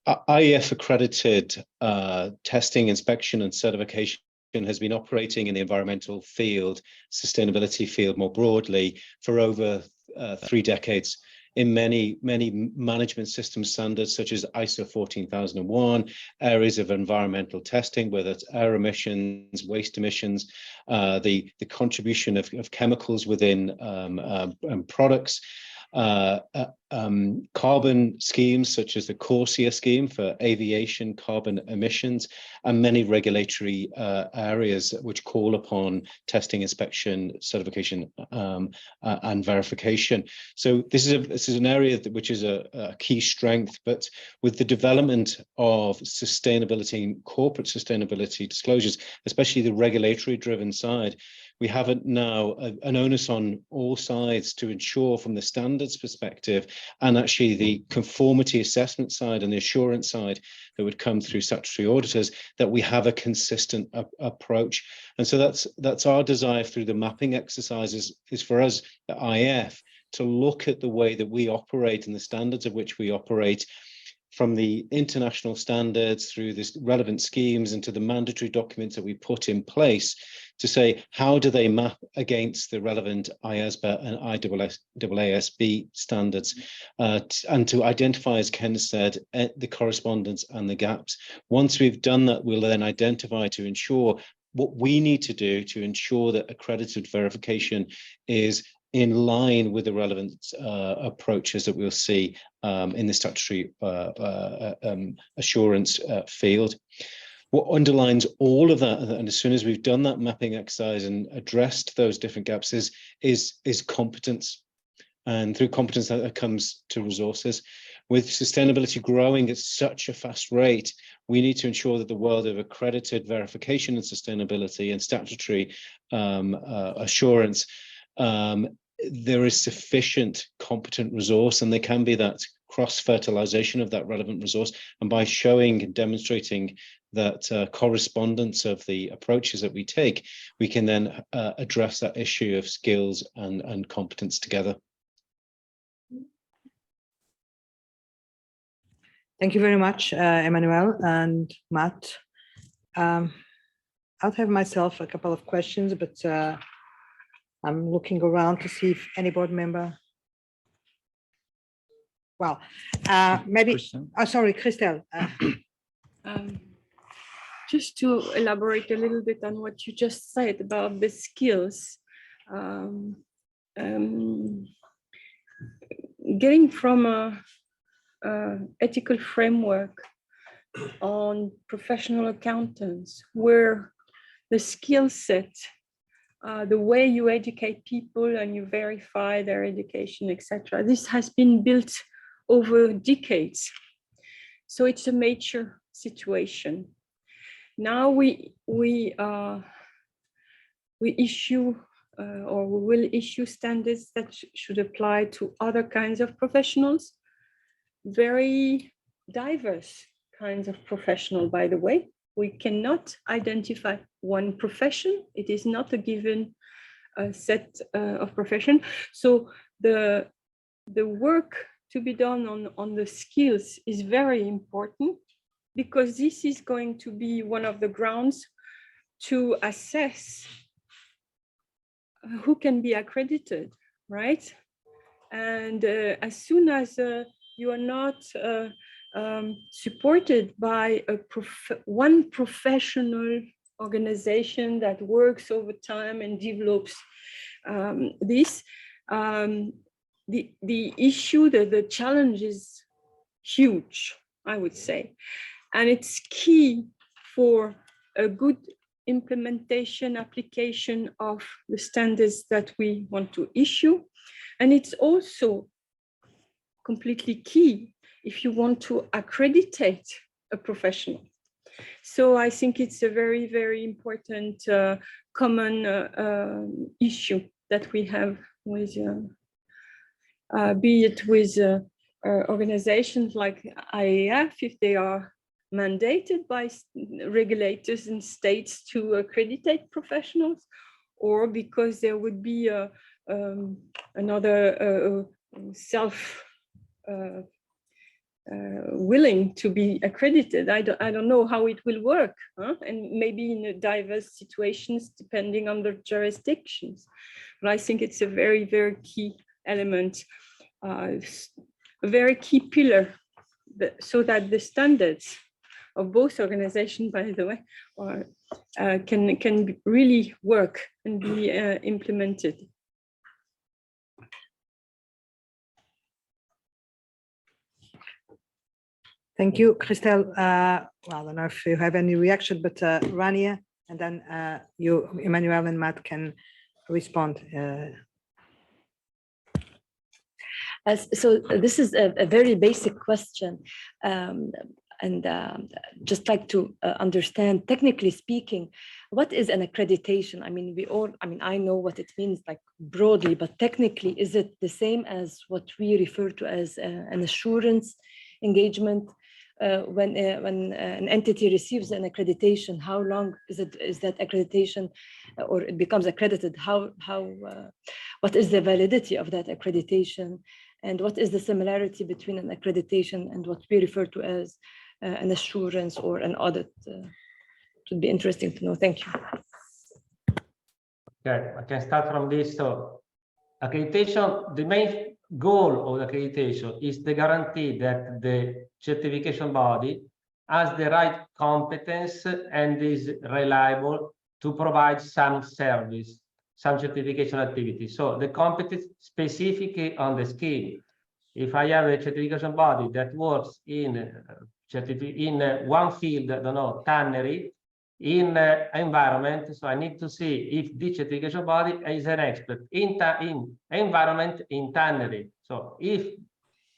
IEF accredited testing, inspection and certification has been operating in the environmental field, sustainability field more broadly for over 3 decades in many management system standards such as ISO 14001, areas of environmental testing, whether it's air emissions, waste emissions, the contribution of chemicals within products, carbon schemes such as the CORSIA scheme for aviation carbon emissions, and many regulatory areas which call upon testing, inspection, certification, and verification. So this is an area which is a key strength, but with the development of sustainability and corporate sustainability disclosures, especially the regulatory driven side, we have now an onus on all sides to ensure from the standards perspective and actually the conformity assessment side and the assurance side that would come through statutory auditors that we have a consistent approach. And so that's our desire through the mapping exercises is for us at IF to look at the way that we operate and the standards of which we operate from the international standards through this relevant schemes and to the mandatory documents that we put in place to say, how do they map against the relevant IESBA and IASB standards, and to identify, as Ken said, the correspondence and the gaps. Once we've done that, we'll then identify to ensure what we need to do to ensure that accredited verification is in line with the relevant approaches that we'll see in the statutory assurance field. What underlines all of that, and as soon as we've done that mapping exercise and addressed those different gaps, is competence. And through competence, that comes to resources. With sustainability growing at such a fast rate, we need to ensure that the world of accredited verification and sustainability and statutory assurance, there is sufficient competent resource, and there can be that cross-fertilization of that relevant resource. And by showing and demonstrating that correspondence of the approaches that we take, we can then address that issue of skills and competence together. Thank you very much, Emmanuel and Matt. I'll have myself a couple of questions, but I'm looking around to see if any board member. Well, maybe, oh, sorry, Christelle. Just to elaborate a little bit on what you just said about the skills, getting from a ethical framework on professional accountants, where the skill set, the way you educate people and you verify their education, etc. This has been built over decades. So it's a mature situation. Now we issue or we will issue standards that should apply to other kinds of professionals, very diverse kinds of professional, by the way. We cannot identify one profession. It is not a given set of profession. So the work to be done on the skills is very important, because this is going to be one of the grounds to assess who can be accredited, right? And as soon as you are not supported by one professional organization that works over time and develops this, the issue, the challenge is huge, I would say. And it's key for a good implementation, application of the standards that we want to issue. And it's also completely key if you want to accreditate a professional. So I think it's a very, very important common issue that we have with, be it with organizations like IEF, if they are mandated by regulators and states to accreditate professionals, or because there would be another self willing to be accredited. I don't know how it will work, huh? And maybe in diverse situations depending on the jurisdictions. But I think it's a very, very key element, a very key pillar, so that the standards of both organizations, by the way, can really work and be implemented. Thank you, Christelle. Well, I don't know if you have any reaction, but Rania, and then you, Emmanuel and Matt, can respond. So this is a very basic question. And just like to understand, technically speaking, what is an accreditation? I mean, I know what it means, like broadly, but technically, is it the same as what we refer to as an assurance engagement? When an entity receives an accreditation, how long is that accreditation, or it becomes accredited? What is the validity of that accreditation? And what is the similarity between an accreditation and what we refer to as an assurance or an audit? It would be interesting to know. Thank you. Okay, I can start from this. So accreditation, the main goal of accreditation is the guarantee that the certification body has the right competence and is reliable to provide some service, some certification activity. So the competence specifically on the scheme. If I have a certification body that works in one field, I don't know, tannery, in environment, so I need to see if this certification body is an expert in environment, in tannery. So if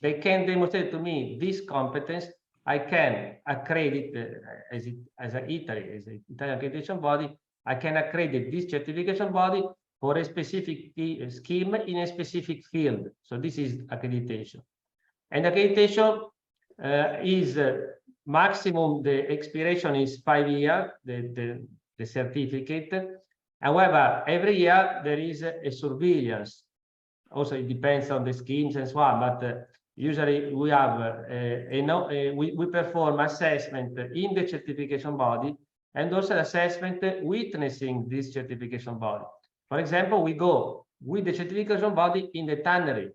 they can demonstrate to me this competence, I can accredit as an Italian accreditation body, I can accredit this certification body for a specific scheme in a specific field. So this is accreditation. And accreditation is maximum, the expiration is 5 years, the certificate. However, every year there is a surveillance. Also, it depends on the schemes and so on, but usually we have we perform assessment in the certification body and also assessment witnessing this certification body. For example, we go with the certification body in the tannery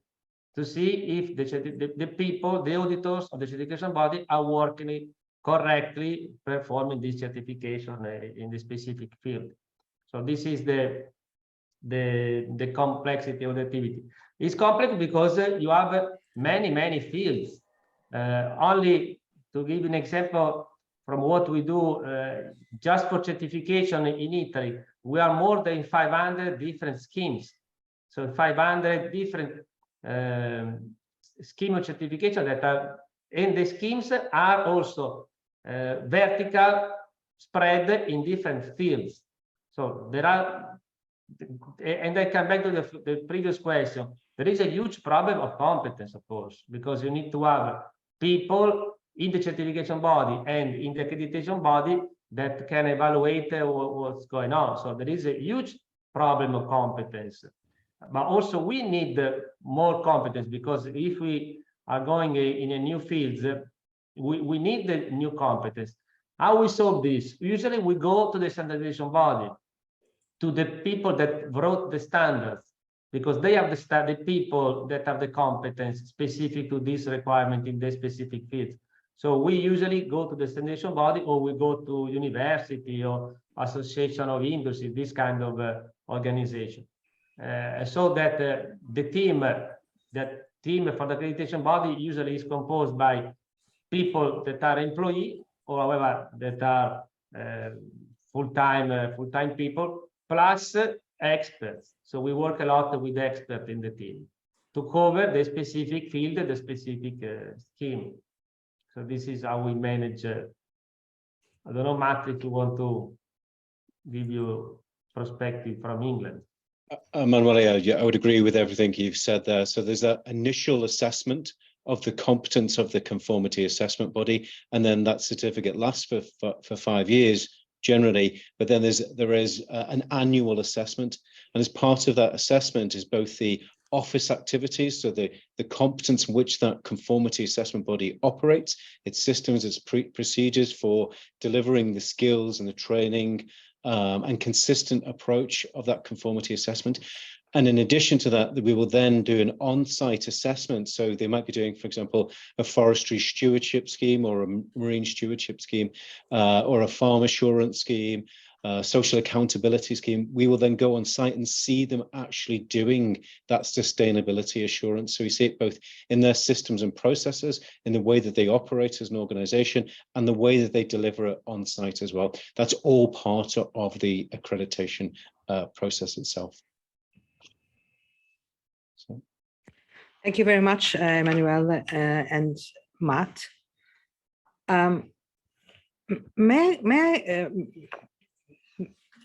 to see if the people, the auditors of the certification body are working correctly, performing this certification in the specific field. So this is the complexity of the activity. It's complex because you have many fields. Only to give an example from what we do, just for certification in Italy, we are more than 500 different schemes. So 500 different scheme of certification that are, and the schemes are also vertical spread in different fields. So there are, and I come back to the previous question, there is a huge problem of competence, of course, because you need to have people in the certification body and in the accreditation body that can evaluate what's going on. So there is a huge problem of competence. But also we need more competence, because if we are going in a new field, we need the new competence. How we solve this? Usually we go to the standardization body, to the people that wrote the standards, because they have the people that have the competence specific to this requirement in the specific field. So we usually go to the standardization body, or we go to university or association of industry, this kind of organization. So that the team for the accreditation body usually is composed by people that are employee, or however that are full-time people, plus experts. So we work a lot with experts in the team to cover the specific field, the specific scheme. So this is how we manage. I don't know, Matt, if you want to give you perspective from England. Emanuele, I would agree with everything you've said there. So there's that initial assessment of the competence of the conformity assessment body, and then that certificate lasts for 5 years generally. But then there is an annual assessment, and as part of that assessment is both the office activities, so the competence in which that conformity assessment body operates, its systems, its procedures for delivering the skills and the training and consistent approach of that conformity assessment. And in addition to that, we will then do an on-site assessment. So they might be doing, for example, a forestry stewardship scheme, or a marine stewardship scheme, or a farm assurance scheme, social accountability scheme. We will then go on site and see them actually doing that sustainability assurance. So we see it both in their systems and processes, in the way that they operate as an organization, and the way that they deliver it on site as well. That's all part of the accreditation process itself. So. Thank you very much, Emanuele and Matt.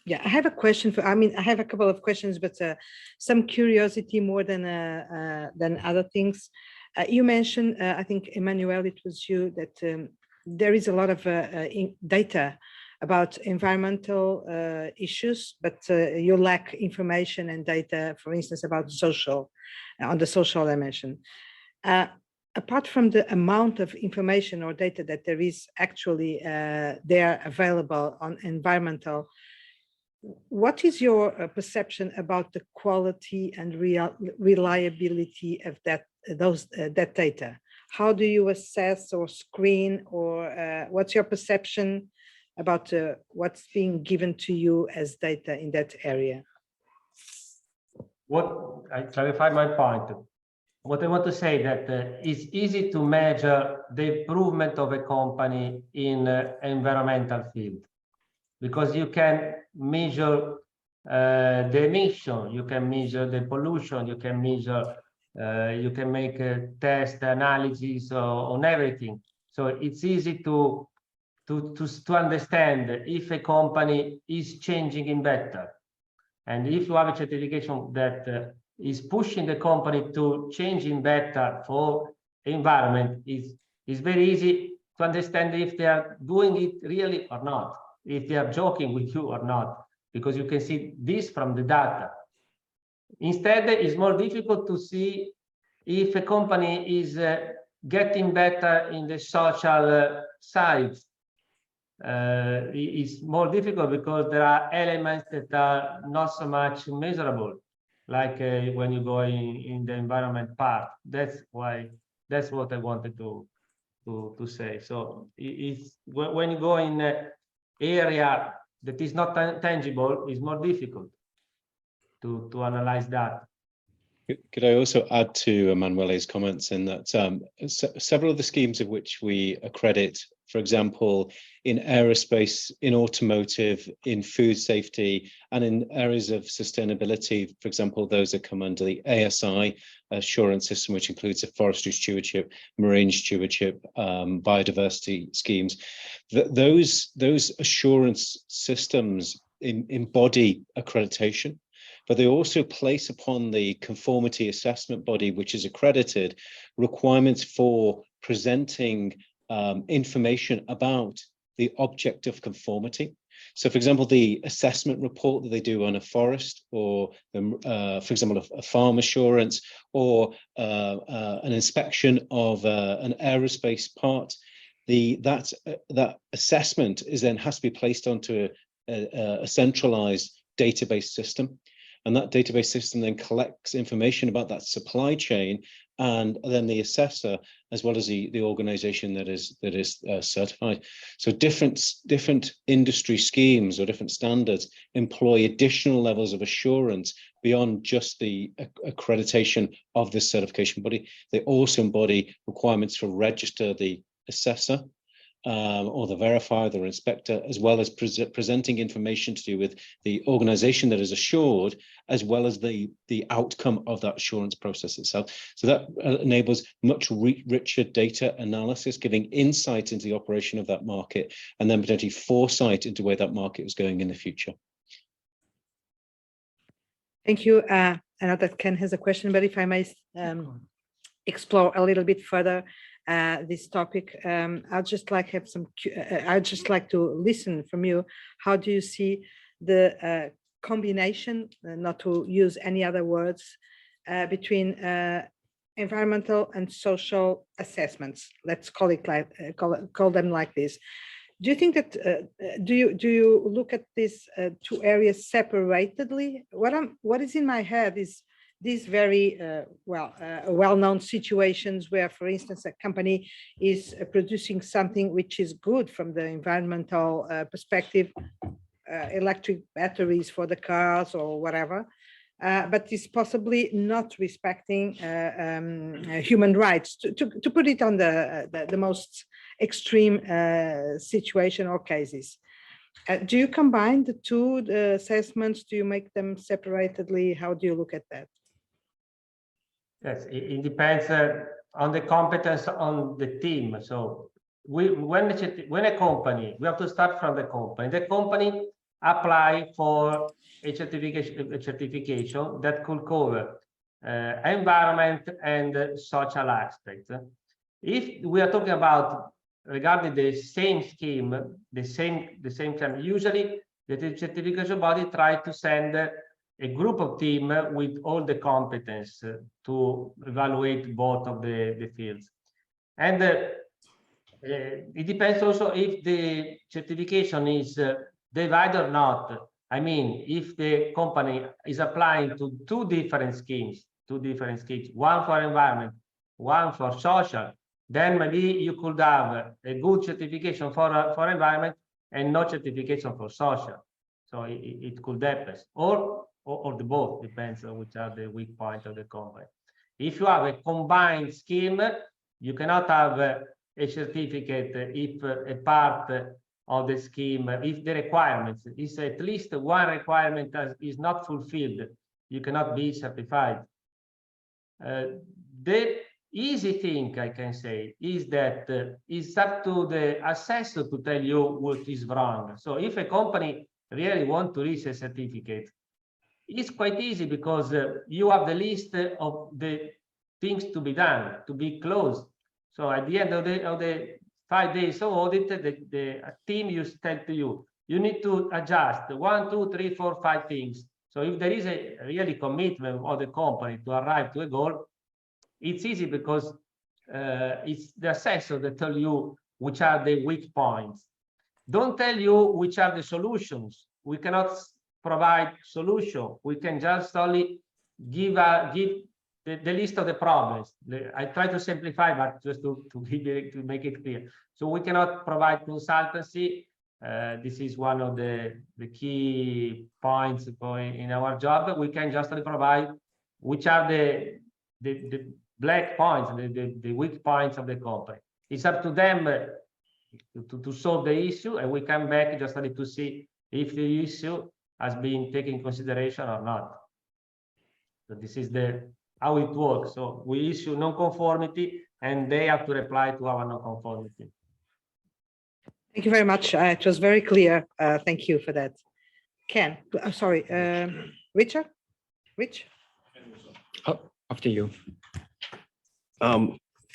Yeah, I have a question I have a couple of questions, but some curiosity more than other things. You mentioned, I think, Emanuele, it was you, that there is a lot of data about environmental issues, but you lack information and data, for instance, about social, on the social dimension. Apart from the amount of information or data that there is actually there available on environmental, what is your perception about the quality and reliability of that data? How do you assess or screen, or what's your perception about what's being given to you as data in that area? What I clarify my point. What I want to say that it's easy to measure the improvement of a company in environmental field, because you can measure the emission, you can measure the pollution, you can measure, you can make a test analysis on everything. So it's easy to understand if a company is changing in better. And if you have a certification that is pushing the company to change in better for environment, is very easy to understand if they are doing it really or not, if they are joking with you or not, because you can see this from the data. Instead, it's more difficult to see if a company is getting better in the social side. It's more difficult because there are elements that are not so much measurable, like when you go in the environment part. That's what I wanted to say. So it's when you go in an area that is not tangible, it's more difficult to analyze that. Could I also add to Emanuele's comments in that several of the schemes of which we accredit, for example, in aerospace, in automotive, in food safety, and in areas of sustainability, for example, those that come under the ASI assurance system, which includes the forestry stewardship, marine stewardship, biodiversity schemes, those assurance systems embody accreditation. But they also place upon the conformity assessment body, which is accredited, requirements for presenting information about the objective conformity. So, for example, the assessment report that they do on a forest, or for example, a farm assurance, or an inspection of an aerospace part, that assessment has to be placed onto a centralized database system. And that database system then collects information about that supply chain, and then the assessor, as well as the organization that is certified. So different industry schemes or different standards employ additional levels of assurance beyond just the accreditation of this certification body. They also embody requirements for register the assessor, or the verifier, the inspector, as well as presenting information to do with the organization that is assured, as well as the outcome of that assurance process itself. So that enables much richer data analysis, giving insight into the operation of that market, and then potentially foresight into where that market is going in the future. Thank you. I know that Ken has a question, but if I may explore a little bit further this topic, I'd just like to listen from you. How do you see the combination, not to use any other words, between environmental and social assessments? Let's call it call them like this. Do you think that do you look at these two areas separately? What is in my head is these very well-known situations where, for instance, a company is producing something which is good from the environmental perspective, electric batteries for the cars or whatever, but is possibly not respecting human rights, to put it on the most extreme situation or cases. Do you combine the two assessments? Do you make them separately? How do you look at that? Yes, it depends on the competence on the team. So when a company, we have to start from the company. The company apply for a certification that could cover environment and social aspects. If we are talking about regarding the same scheme, the same time, usually the certification body try to send a group of team with all the competence to evaluate both of the fields. And it depends also if the certification is divided or not. I mean, if the company is applying to two different schemes, one for environment, one for social, then maybe you could have a good certification for environment and no certification for social. So it could happen, or the both, depends on which are the weak points of the company. If you have a combined scheme, you cannot have a certificate if a part of the scheme, if the requirements is at least one requirement that is not fulfilled, you cannot be certified. The easy thing I can say is that it's up to the assessor to tell you what is wrong. So if a company really want to reach a certificate, it's quite easy because you have the list of the things to be done, to be closed. So at the end of the 5 days of audit, the team used to tell to you, you need to adjust 1, 2, 3, 4, 5 things. So if there is a really commitment of the company to arrive to a goal, it's easy because it's the assessor that tell you which are the weak points. Don't tell you which are the solutions. We cannot provide solution. We can just only give the list of the problems. I try to simplify, but just to make it clear. So we cannot provide consultancy. This is one of the key points in our job. We can just provide which are the black points, the weak points of the company. It's up to them to solve the issue, and we come back just to see if the issue has been taken in consideration or not. So this is how it works. So we issue non-conformity, and they have to reply to our non-conformity. Thank you very much. It was very clear. Thank you for that. Ken, sorry, Richard? Rich? Oh, after you.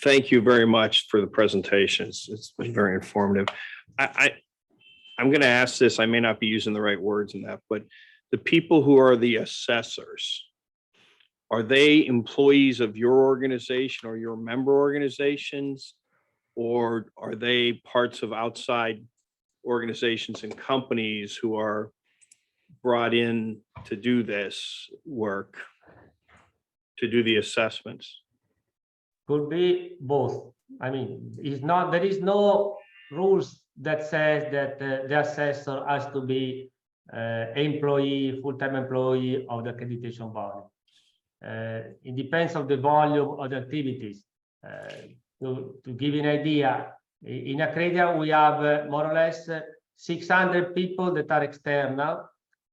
Thank you very much for the presentations. It's been very informative. I'm going to ask this, I may not be using the right words in that, but the people who are the assessors, are they employees of your organization or your member organizations? Or are they parts of outside organizations and companies who are brought in to do this work, to do the assessments? Could be both. I mean, it's not, there is no rules that says that the assessor has to be employee, full-time employee of the accreditation body. It depends on the volume of the activities. To give you an idea, in Accredia, we have more or less 600 people that are external,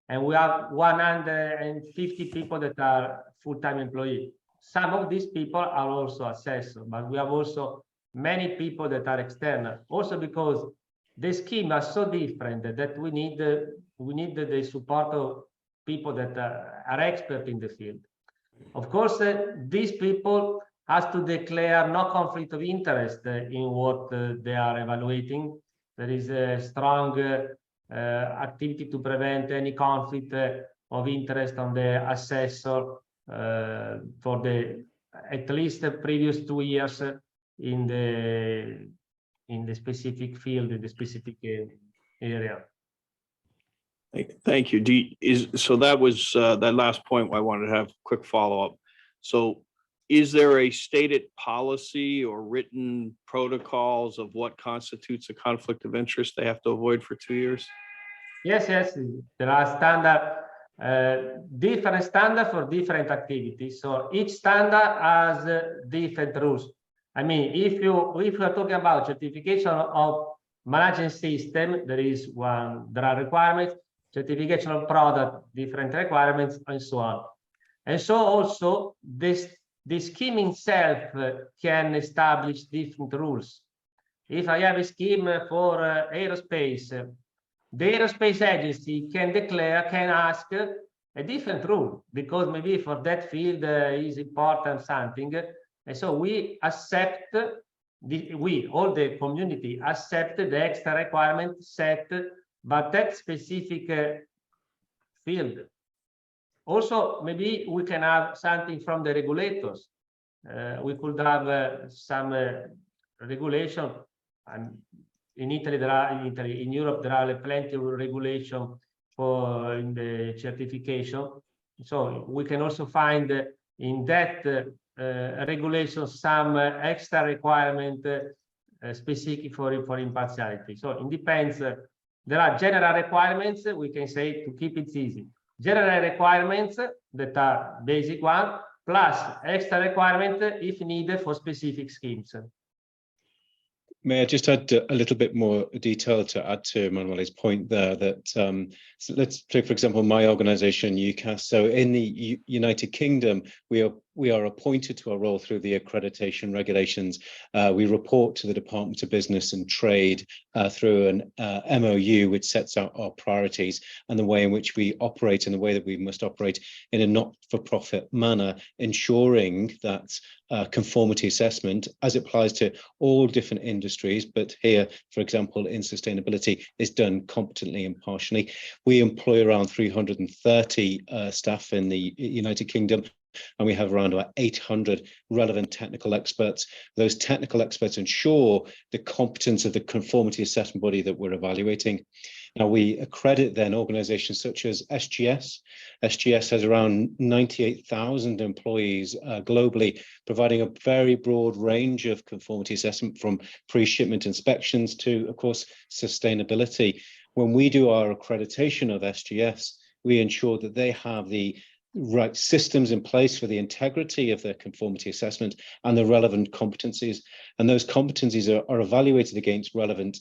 and we have 150 people that are full-time employees. Some of these people are also assessors, but we have also many people that are external, also because the scheme are so different that we need the support of people that are expert in the field. Of course, these people has to declare no conflict of interest in what they are evaluating. There is a strong activity to prevent any conflict of interest on the assessor for the at least the previous 2 years in the specific field, in the specific area. Thank you. So that was that last point I wanted to have a quick follow-up. So is there a stated policy or written protocols of what constitutes a conflict of interest they have to avoid for 2 years? Yes, there are different standards for different activities. So each standard has different rules. I mean, if you are talking about certification of management system, there are requirements. Certification of product, different requirements, and so on. And so also the scheme itself can establish different rules. If I have a scheme for aerospace, the aerospace agency can ask a different rule, because maybe for that field is important something. And so we accept, all the community accept the extra requirement set but that specific field. Also, maybe we can have something from the regulators. We could have some regulation. And in Italy, in Europe, there are plenty of regulation for in the certification. So we can also find in that regulation some extra requirement specific for impartiality. So it depends. There are general requirements, we can say, to keep it easy. General requirements that are basic one, plus extra requirement if needed for specific schemes. May I just add a little bit more detail to add to Manuele's point there that so let's take, for example, my organization, UCAS. So in the United Kingdom, we are appointed to our role through the accreditation regulations. We report to the Department of Business and Trade through an MOU, which sets out our priorities and the way in which we operate and the way that we must operate in a not-for-profit manner, ensuring that conformity assessment, as it applies to all different industries, but here, for example, in sustainability, is done competently and impartially. We employ around 330 staff in the United Kingdom, and we have around about 800 relevant technical experts. Those technical experts ensure the competence of the conformity assessment body that we're evaluating. Now, we accredit then organizations such as SGS. SGS has around 98,000 employees globally, providing a very broad range of conformity assessment from pre-shipment inspections to, of course, sustainability. When we do our accreditation of SGS, we ensure that they have the right systems in place for the integrity of their conformity assessment and the relevant competencies. And those competencies are evaluated against relevant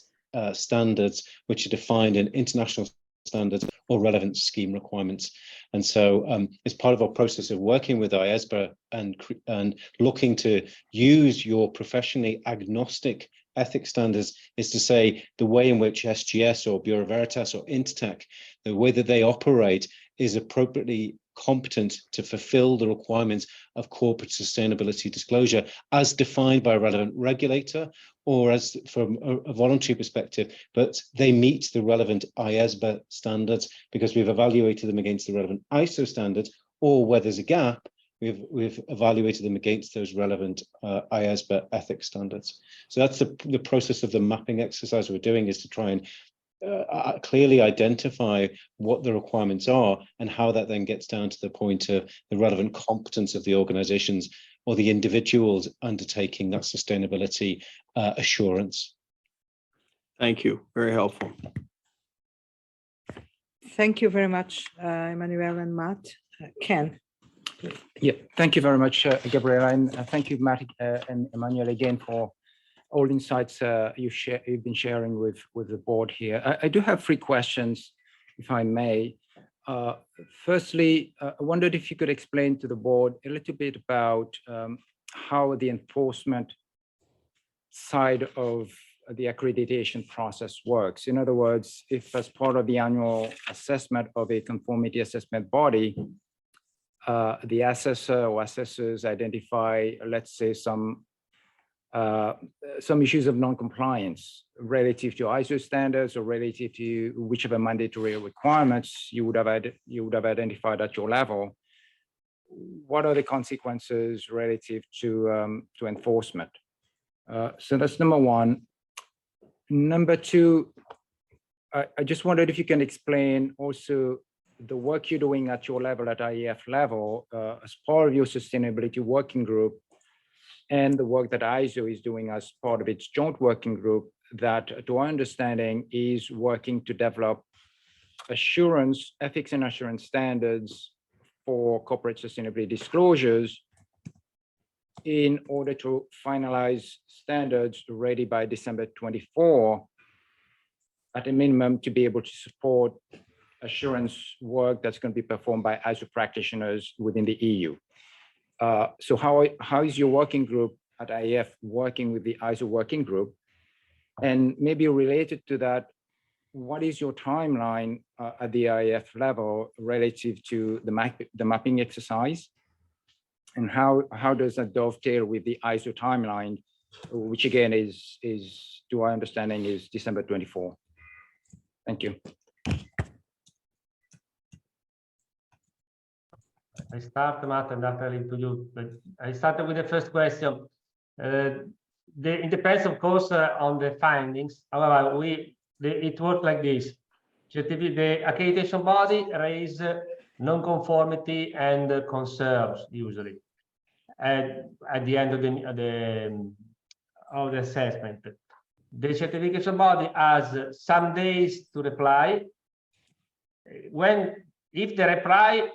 standards, which are defined in international standards or relevant scheme requirements. And so as part of our process of working with IESBA and looking to use your professionally agnostic ethics standards is to say the way in which SGS or Bureau Veritas or Intertek, the way that they operate is appropriately competent to fulfill the requirements of corporate sustainability disclosure as defined by a relevant regulator or as from a voluntary perspective, but they meet the relevant IESBA standards because we've evaluated them against the relevant ISO standards, or where there's a gap, we've evaluated them against those relevant IESBA ethics standards. So that's the process of the mapping exercise we're doing, is to try and clearly identify what the requirements are and how that then gets down to the point of the relevant competence of the organizations or the individuals undertaking that sustainability assurance. Thank you. Very helpful. Thank you very much, Emmanuel and Matt. Ken. Yeah, thank you very much, Gabriela, and thank you, Matt and Emmanuel, again for all the insights you've been sharing with the board here. I do have 3 questions, if I may. Firstly, I wondered if you could explain to the board a little bit about how the enforcement side of the accreditation process works. In other words, if as part of the annual assessment of a conformity assessment body, the assessor or assessors identify, let's say, some issues of non-compliance relative to ISO standards or relative to whichever mandatory requirements you would have identified at your level. What are the consequences relative to enforcement? So that's number 1. Number 2, I just wondered if you can explain also the work you're doing at your level, at IEF level, as part of your sustainability working group, and the work that ISO is doing as part of its joint working group that, to our understanding, is working to develop ethics and assurance standards for corporate sustainability disclosures in order to finalize standards ready by December 24, at a minimum, to be able to support assurance work that's going to be performed by ISO practitioners within the EU. So how is your working group at IEF working with the ISO working group? And maybe related to that, what is your timeline at the IEF level relative to the mapping exercise? And how does that dovetail with the ISO timeline, which again is to our understanding, is December 24? Thank you. I start, Matt, and after I leave to you. But I started with the first question. It depends, of course, on the findings. However, it worked like this. The accreditation body raise non-conformity and concerns usually at the end of the assessment. The certification body has some days to reply. If they reply,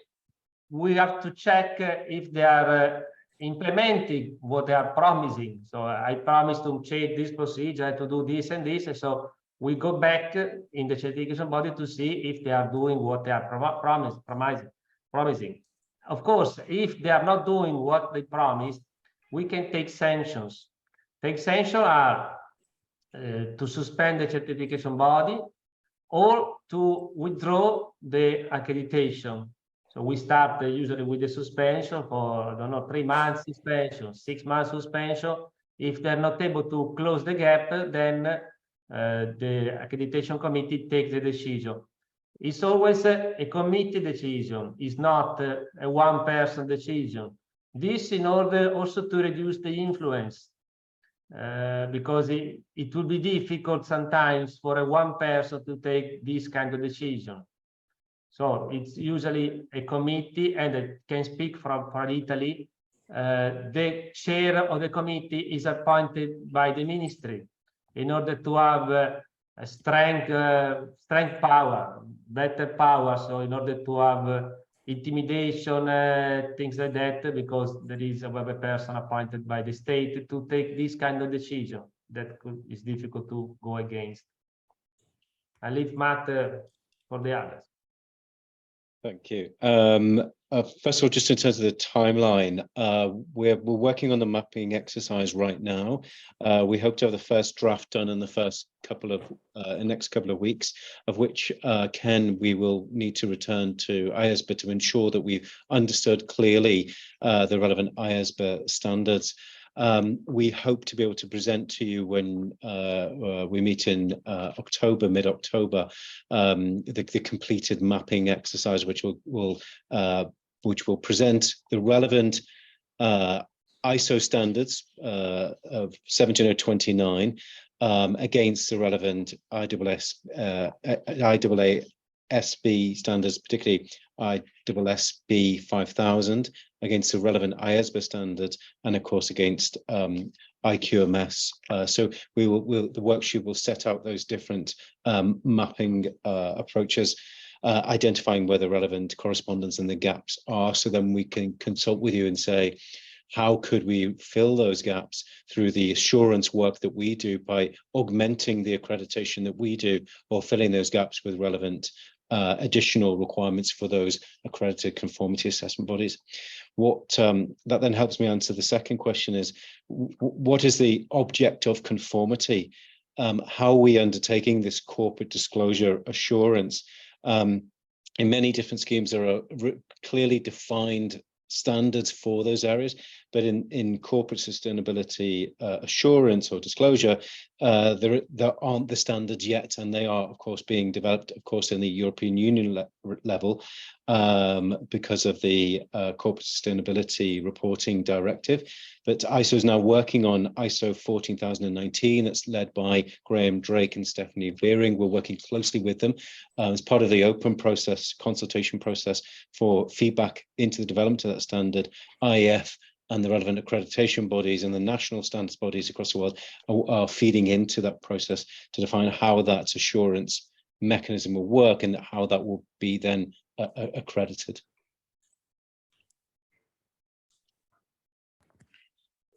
we have to check if they are implementing what they are promising. So I promised to change this procedure, to do this and this. And so we go back in the certification body to see if they are doing what they are promising. Of course, if they are not doing what they promised, we can take sanctions. Sanctions are to suspend the certification body or to withdraw the accreditation. So we start usually with the suspension for, I don't know, 3 months suspension, 6 months suspension. If they're not able to close the gap, then the accreditation committee takes the decision. It's always a committee decision. It's not a one-person decision. This in order also to reduce the influence, because it will be difficult sometimes for a one person to take this kind of decision. So it's usually a committee, and I can speak for Italy. The chair of the committee is appointed by the ministry in order to have a strength power, better power. So in order to have intimidation, things like that, because there is a person appointed by the state to take this kind of decision that is difficult to go against. I leave Matt for the others. Thank you. First of all, just in terms of the timeline, we're working on the mapping exercise right now. We hope to have the first draft done in the next couple of weeks, of which we will need to return to IESBA to ensure that we've understood clearly the relevant IESBA standards. We hope to be able to present to you when we meet in October, mid-October, the completed mapping exercise, which will present the relevant ISO standards of 17029 against the relevant IAASB standards, particularly IAASB 5000, against the relevant IESBA standards, and of course against IQMS. So the worksheet will set out those different mapping approaches, identifying where the relevant correspondence and the gaps are, so then we can consult with you and say, how could we fill those gaps through the assurance work that we do by augmenting the accreditation that we do, or filling those gaps with relevant additional requirements for those accredited conformity assessment bodies. That then helps me answer the second question is, what is the object of conformity? How are we undertaking this corporate disclosure assurance? In many different schemes, there are clearly defined standards for those areas, but in corporate sustainability assurance or disclosure, there aren't the standards yet, and they are of course being developed, of course, in the European Union level because of the corporate sustainability reporting directive. But ISO is now working on ISO 14019 that's led by Graham Drake and Stephanie Veering. We're working closely with them as part of the open process, consultation process for feedback into the development of that standard. IEF and the relevant accreditation bodies and the national standards bodies across the world are feeding into that process to define how that assurance mechanism will work and how that will be then accredited.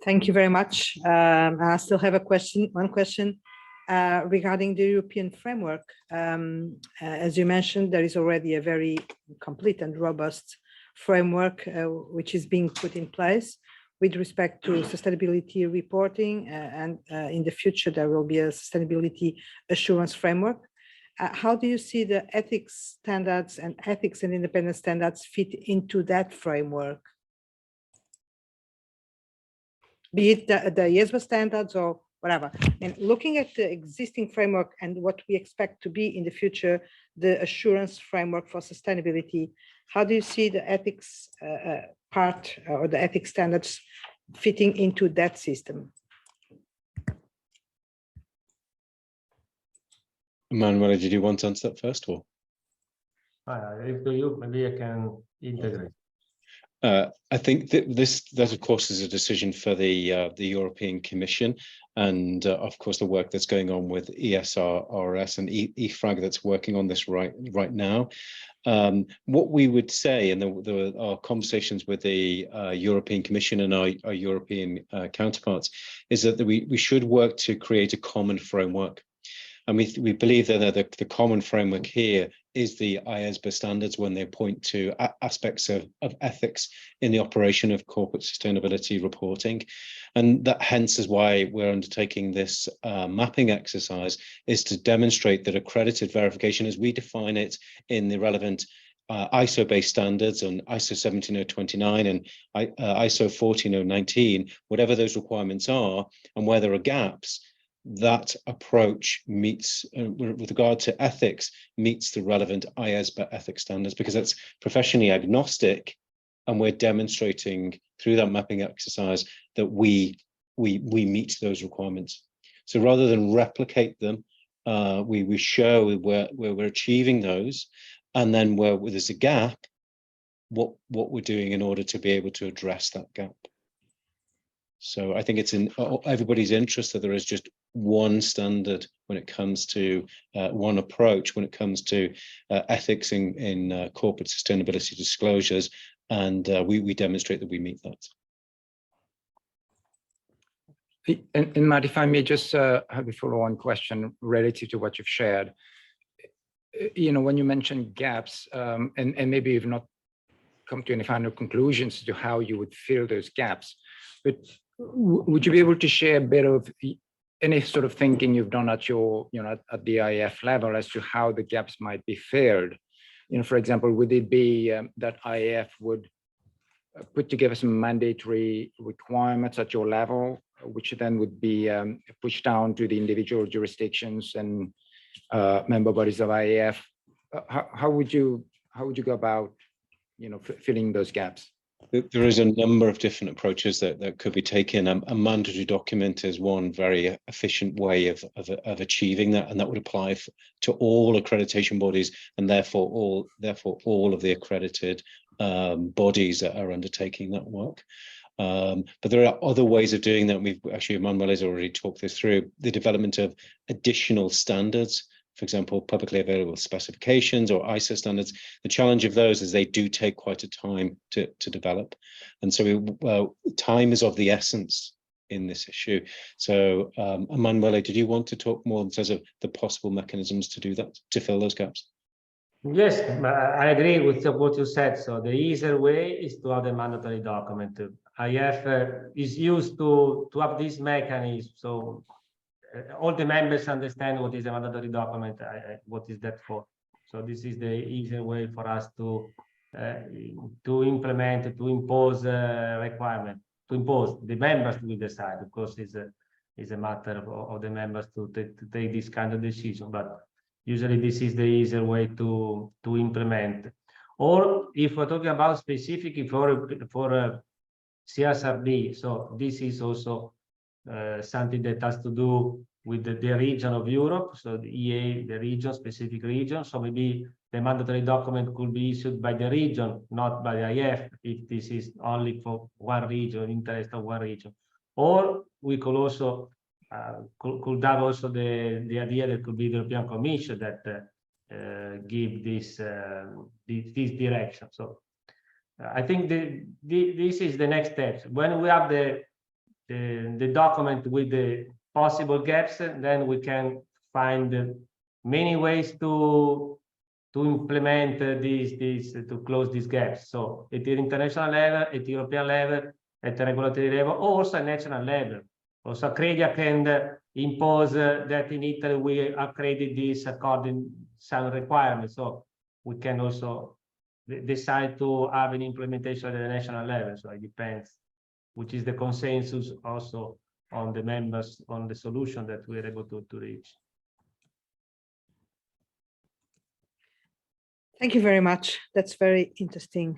Thank you very much. I still have one question regarding the European framework. As you mentioned, there is already a very complete and robust framework which is being put in place with respect to sustainability reporting, and in the future there will be a sustainability assurance framework. How do you see the ethics standards and ethics and independent standards fit into that framework? Be it the IESBA standards or whatever. And looking at the existing framework and what we expect to be in the future, the assurance framework for sustainability, how do you see the ethics part or the ethics standards fitting into that system? Manuela, did you want to answer that first, or? If you, maybe I can integrate. I think that of course is a decision for the European Commission, and of course the work that's going on with ESRS and EFRAG that's working on this right now. What we would say, and there are conversations with the European Commission and our European counterparts, is that we should work to create a common framework. And we believe that the common framework here is the IESBA standards when they point to aspects of ethics in the operation of corporate sustainability reporting. And that hence is why we're undertaking this mapping exercise, is to demonstrate that accredited verification as we define it in the relevant ISO-based standards and ISO 17029 and ISO 14019, whatever those requirements are, and where there are gaps, that approach meets, with regard to ethics, meets the relevant IESBA ethics standards, because it's professionally agnostic, and we're demonstrating through that mapping exercise that we meet those requirements. So rather than replicate them, we show where we're achieving those, and then where there's a gap, what we're doing in order to be able to address that gap. So I think it's in everybody's interest that there is just one standard when it comes to one approach when it comes to ethics in corporate sustainability disclosures, and we demonstrate that we meet that. And Matt, if I may just have a follow-on question related to what you've shared. You know, when you mention gaps, and maybe you've not come to any final conclusions to how you would fill those gaps. But would you be able to share a bit of any sort of thinking you've done at your, at the IEF level as to how the gaps might be filled? For example, would it be that IEF would put together some mandatory requirements at your level, which then would be pushed down to the individual jurisdictions and member bodies of IEF? How would you go about, filling those gaps? There is a number of different approaches that could be taken. A mandatory document is one very efficient way of achieving that, and that would apply to all accreditation bodies, and therefore all of the accredited bodies that are undertaking that work. But there are other ways of doing that. We've actually, Manuel has already talked this through, the development of additional standards. For example, publicly available specifications or ISO standards. The challenge of those is they do take quite a time to develop. And so time is of the essence in this issue. So Emanuele, did you want to talk more in terms of the possible mechanisms to do that, to fill those gaps? Yes, I agree with what you said. So the easier way is to have the mandatory document. IF is used to have this mechanism. So all the members understand what is a mandatory document, what is that for. So this is the easier way for us to implement, to impose requirement, to impose. The members will decide. Of course, it's a matter of the members to take this kind of decision. But usually this is the easier way to implement. Or if we're talking about specifically for CSRD, so this is also something that has to do with the region of Europe, so the EA, the region, specific region. So maybe the mandatory document could be issued by the region, not by the IF, if this is only for one region, interest of one region. Or we could also could have also the idea that could be the European Commission that give this direction. So I think this is the next step. When we have the document with the possible gaps, then we can find many ways to implement to close these gaps. So at the international level, at the European level, at the regulatory level, or also at national level. Also, Accredia can impose that in Italy we accredit this according to some requirements. So we can also decide to have an implementation at the national level. So it depends, which is the consensus also on the members on the solution that we're able to reach. Thank you very much. That's very interesting.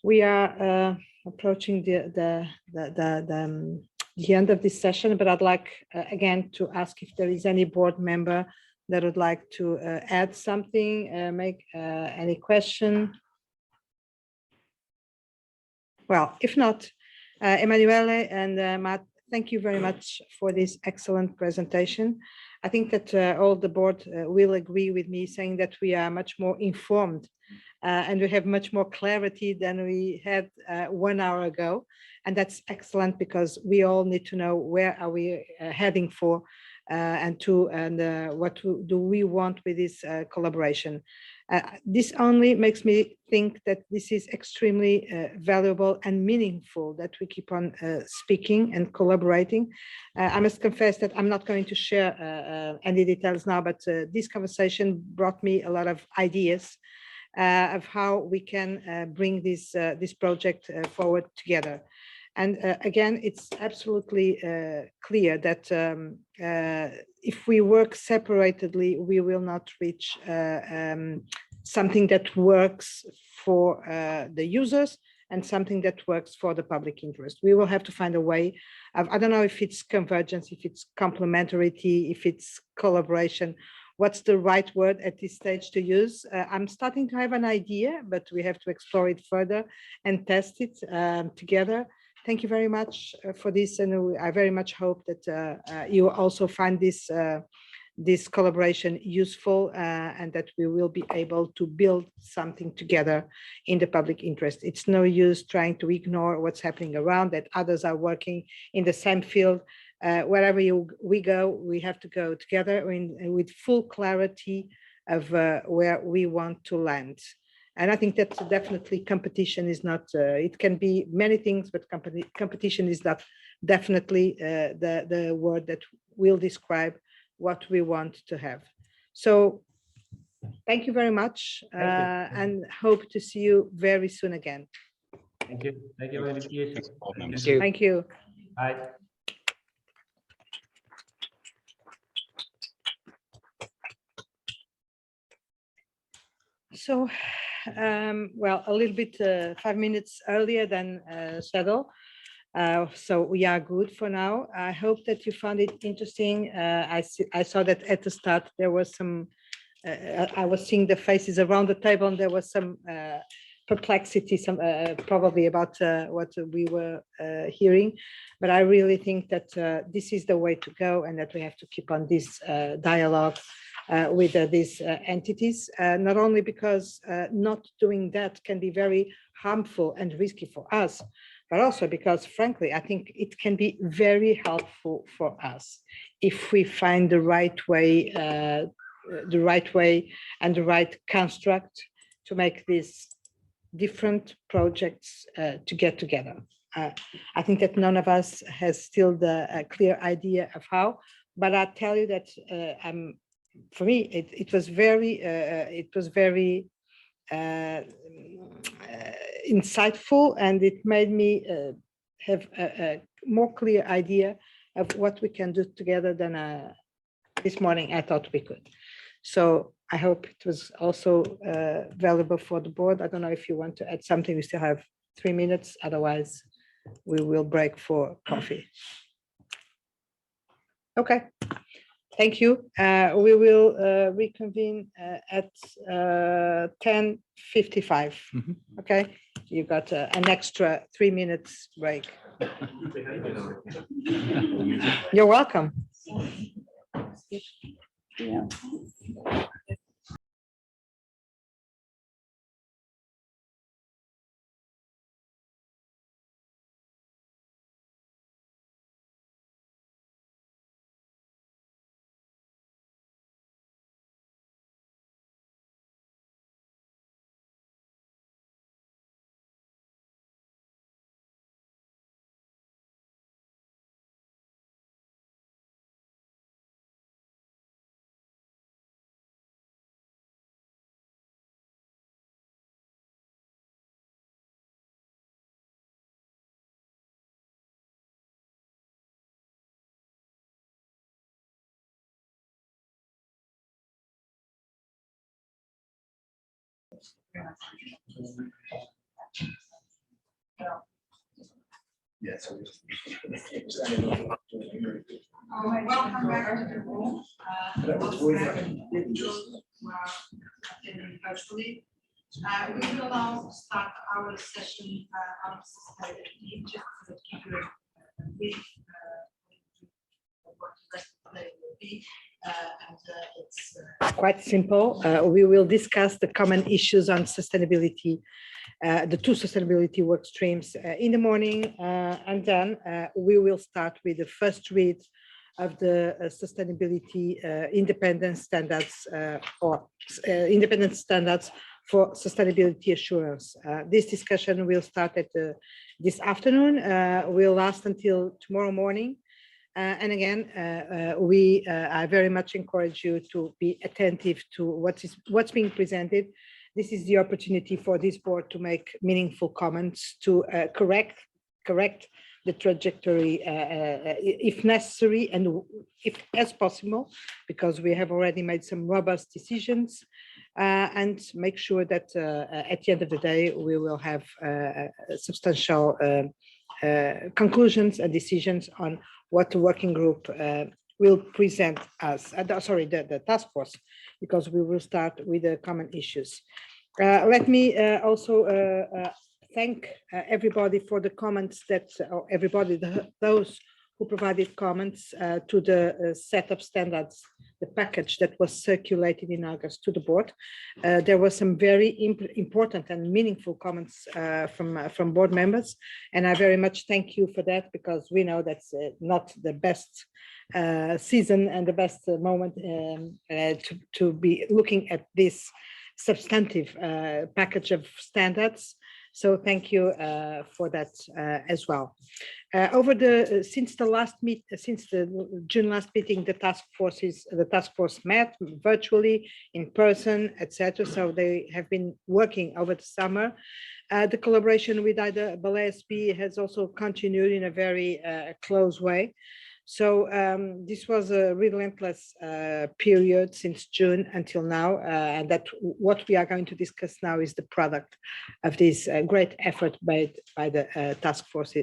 We are approaching the end of this session, but I'd like again to ask if there is any board member that would like to add something, make any question. Well, if not, Emanuele and Matt, thank you very much for this excellent presentation. I think that all the board will agree with me saying that we are much more informed and we have much more clarity than we had 1 hour ago. And that's excellent because we all need to know where are we heading for and what do we want with this collaboration. This only makes me think that this is extremely valuable and meaningful that we keep on speaking and collaborating. I must confess that I'm not going to share any details now, but this conversation brought me a lot of ideas of how we can bring this project forward together. And again, it's absolutely clear that if we work separately, we will not reach something that works for the users and something that works for the public interest. We will have to find a way of, I don't know if it's convergence, if it's complementarity, if it's collaboration. What's the right word at this stage to use? I'm starting to have an idea, but we have to explore it further and test it together. Thank you very much for this, and I very much hope that you also find this collaboration useful and that we will be able to build something together in the public interest. It's no use trying to ignore what's happening around, that others are working in the same field. Wherever we go, we have to go together with full clarity of where we want to land. And I think that definitely competition is not, it can be many things, but competition is not definitely the word that will describe what we want to have. So thank you very much and hope to see you very soon again. Thank you. Thank you for the invitation. Thanks, board members. Thank you. Thank you. Bye. So, well, a little bit 5 minutes earlier than schedule. So we are good for now. I hope that you found it interesting. I saw that at the start there was some, I was seeing the faces around the table and there was some perplexity, some probably about what we were hearing. But I really think that this is the way to go and that we have to keep on this dialogue with these entities, not only because not doing that can be very harmful and risky for us, but also because, frankly, I think it can be very helpful for us if we find the right way and the right construct to make these different projects to get together. I think that none of us has still the clear idea of how, but I tell you that for me, it was very insightful, and it made me have a more clear idea of what we can do together than this morning I thought we could. So I hope it was also valuable for the board. I don't know if you want to add something. We still have 3 minutes. Otherwise, we will break for coffee. Okay. Thank you. We will reconvene at 10:55. Okay. You got an extra 3 minutes break. You're welcome. Yeah. Yes. Welcome back to the room. Virtually. We will now start our session on sustainability, just to keep you with what the rest of the day will be. And it's quite simple. We will discuss the common issues on sustainability, the 2 sustainability work streams in the morning, and then we will start with the first read of the sustainability independent standards or independent standards for sustainability assurance. This discussion will start at this afternoon, will last until tomorrow morning. And again, I very much encourage you to be attentive to what's being presented. This is the opportunity for this board to make meaningful comments, to correct the trajectory if necessary and if as possible, because we have already made some robust decisions, and make sure that at the end of the day, we will have substantial conclusions and decisions on what the working group will present us, the task force, because we will start with the common issues. Let me also thank everybody for the comments that, or everybody, those who provided comments to the set of standards, the package that was circulated in August to the board. There were some very important and meaningful comments from board members, and I very much thank you for that, because we know that's not the best season and the best moment to be looking at this substantive package of standards. So thank you for that as well. Since the June last meeting, the task force met virtually, in person, etc. So they have been working over the summer. The collaboration with IESBA has also continued in a very close way. So this was a relentless period since June until now, and that what we are going to discuss now is the product of this great effort made by the task force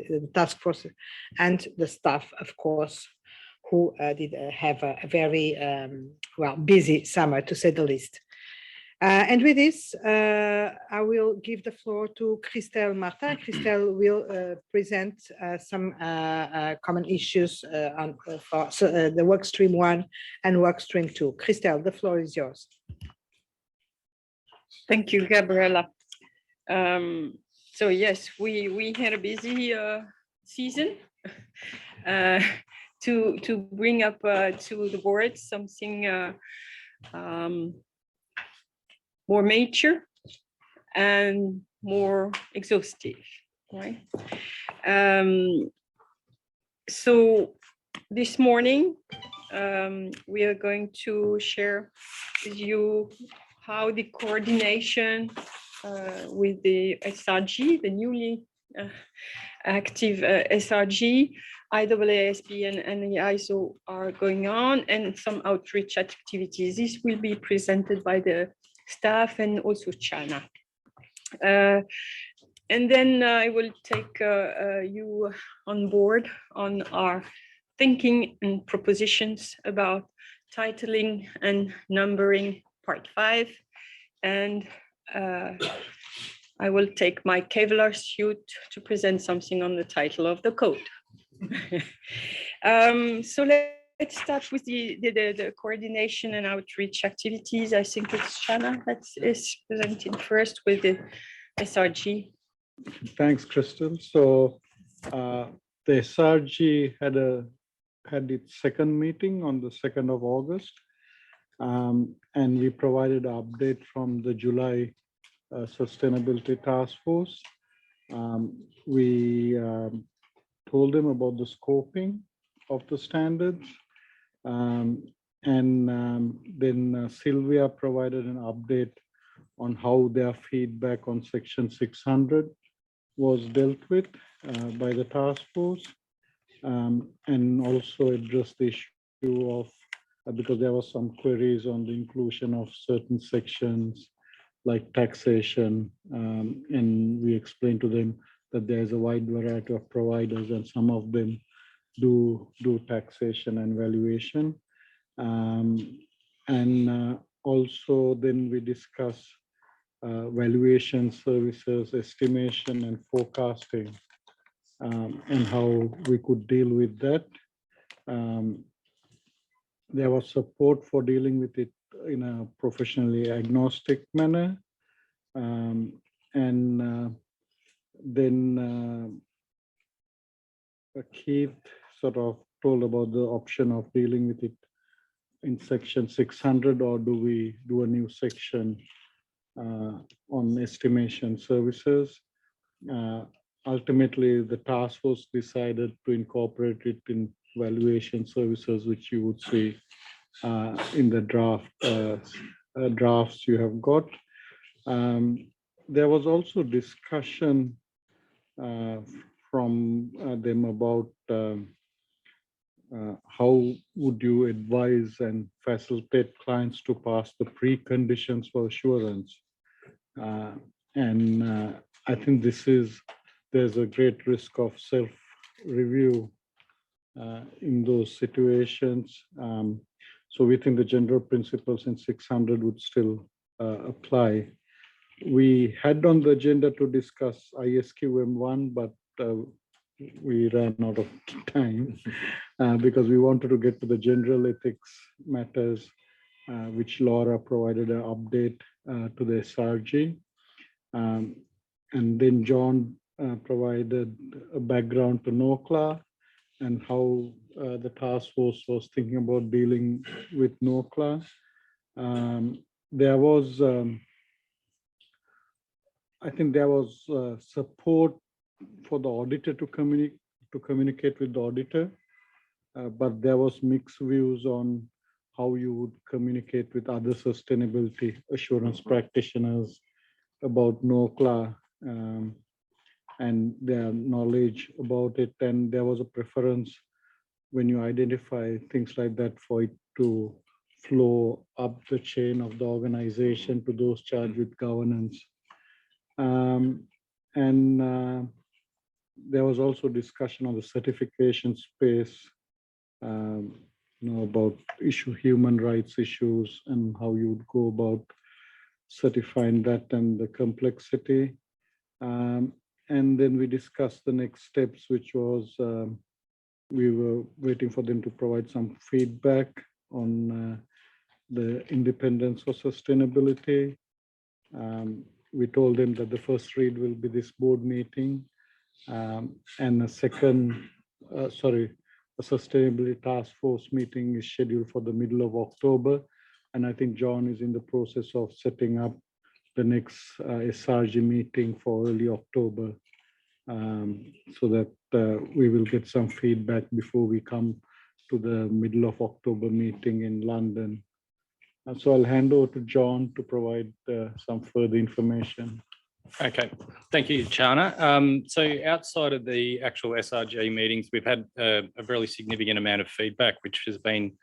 and the staff, of course, who did have a very busy summer, to say the least. And with this, I will give the floor to Christelle Martin. Christelle will present some common issues for the work stream 1 and work stream 2. Christelle, the floor is yours. Thank you, Gabriela. So yes, we had a busy season to bring up to the board something more mature and more exhaustive, right? So this morning, we are going to share with you how the coordination with the SRG, the newly active SRG, IEESB and the ISO are going on, and some outreach activities. This will be presented by the staff and also China. And then I will take you on board on our thinking and propositions about titling and numbering part 5. And I will take my Kevlar suit to present something on the title of the code. So let's start with the coordination and outreach activities. I think it's Shana that is presenting first with the SRG. Thanks, Crystal. So the SRG had its second meeting on the 2nd of August, and we provided an update from the July Sustainability Task Force. We told them about the scoping of the standards. Then Sylvia provided an update on how their feedback on section 600 was dealt with by the task force, and also addressed the issue of, because there was some queries on the inclusion of certain sections like taxation, and we explained to them that there's a wide variety of providers and some of them do taxation and valuation. Also then we discuss valuation services, estimation and forecasting, and how we could deal with that. There was support for dealing with it in a professionally agnostic manner. Then Keith sort of told about the option of dealing with it in section 600, or do we do a new section on estimation services. Ultimately, the task force decided to incorporate it in valuation services, which you would see in the drafts you have got. There was also discussion from them about how would you advise and facilitate clients to pass the preconditions for assurance. I think there's a great risk of self-review in those situations. So we think the general principles in 600 would still apply. We had on the agenda to discuss ISQM1, but we ran out of time because we wanted to get to the general ethics matters, which Laura provided an update to the SRG. And then John provided a background to NOCLA and how the task force was thinking about dealing with NOCLA. There was I think there was support for the auditor to communicate with the auditor, but there was mixed views on how you would communicate with other sustainability assurance practitioners about NOCLA and their knowledge about it. And there was a preference when you identify things like that for it to flow up the chain of the organization to those charged with governance. There was also discussion on the certification space, about human rights issues and how you would go about certifying that and the complexity. And then we discussed the next steps, which was we were waiting for them to provide some feedback on the independence for sustainability. We told them that the first read will be this board meeting, and a sustainability task force meeting is scheduled for the middle of October. And I think John is in the process of setting up the next SRG meeting for early October, so that we will get some feedback before we come to the middle of October meeting in London. So I'll hand over to John to provide some further information. Okay, thank you, Chana. So outside of the actual SRG meetings, we've had a really significant amount of feedback, which has been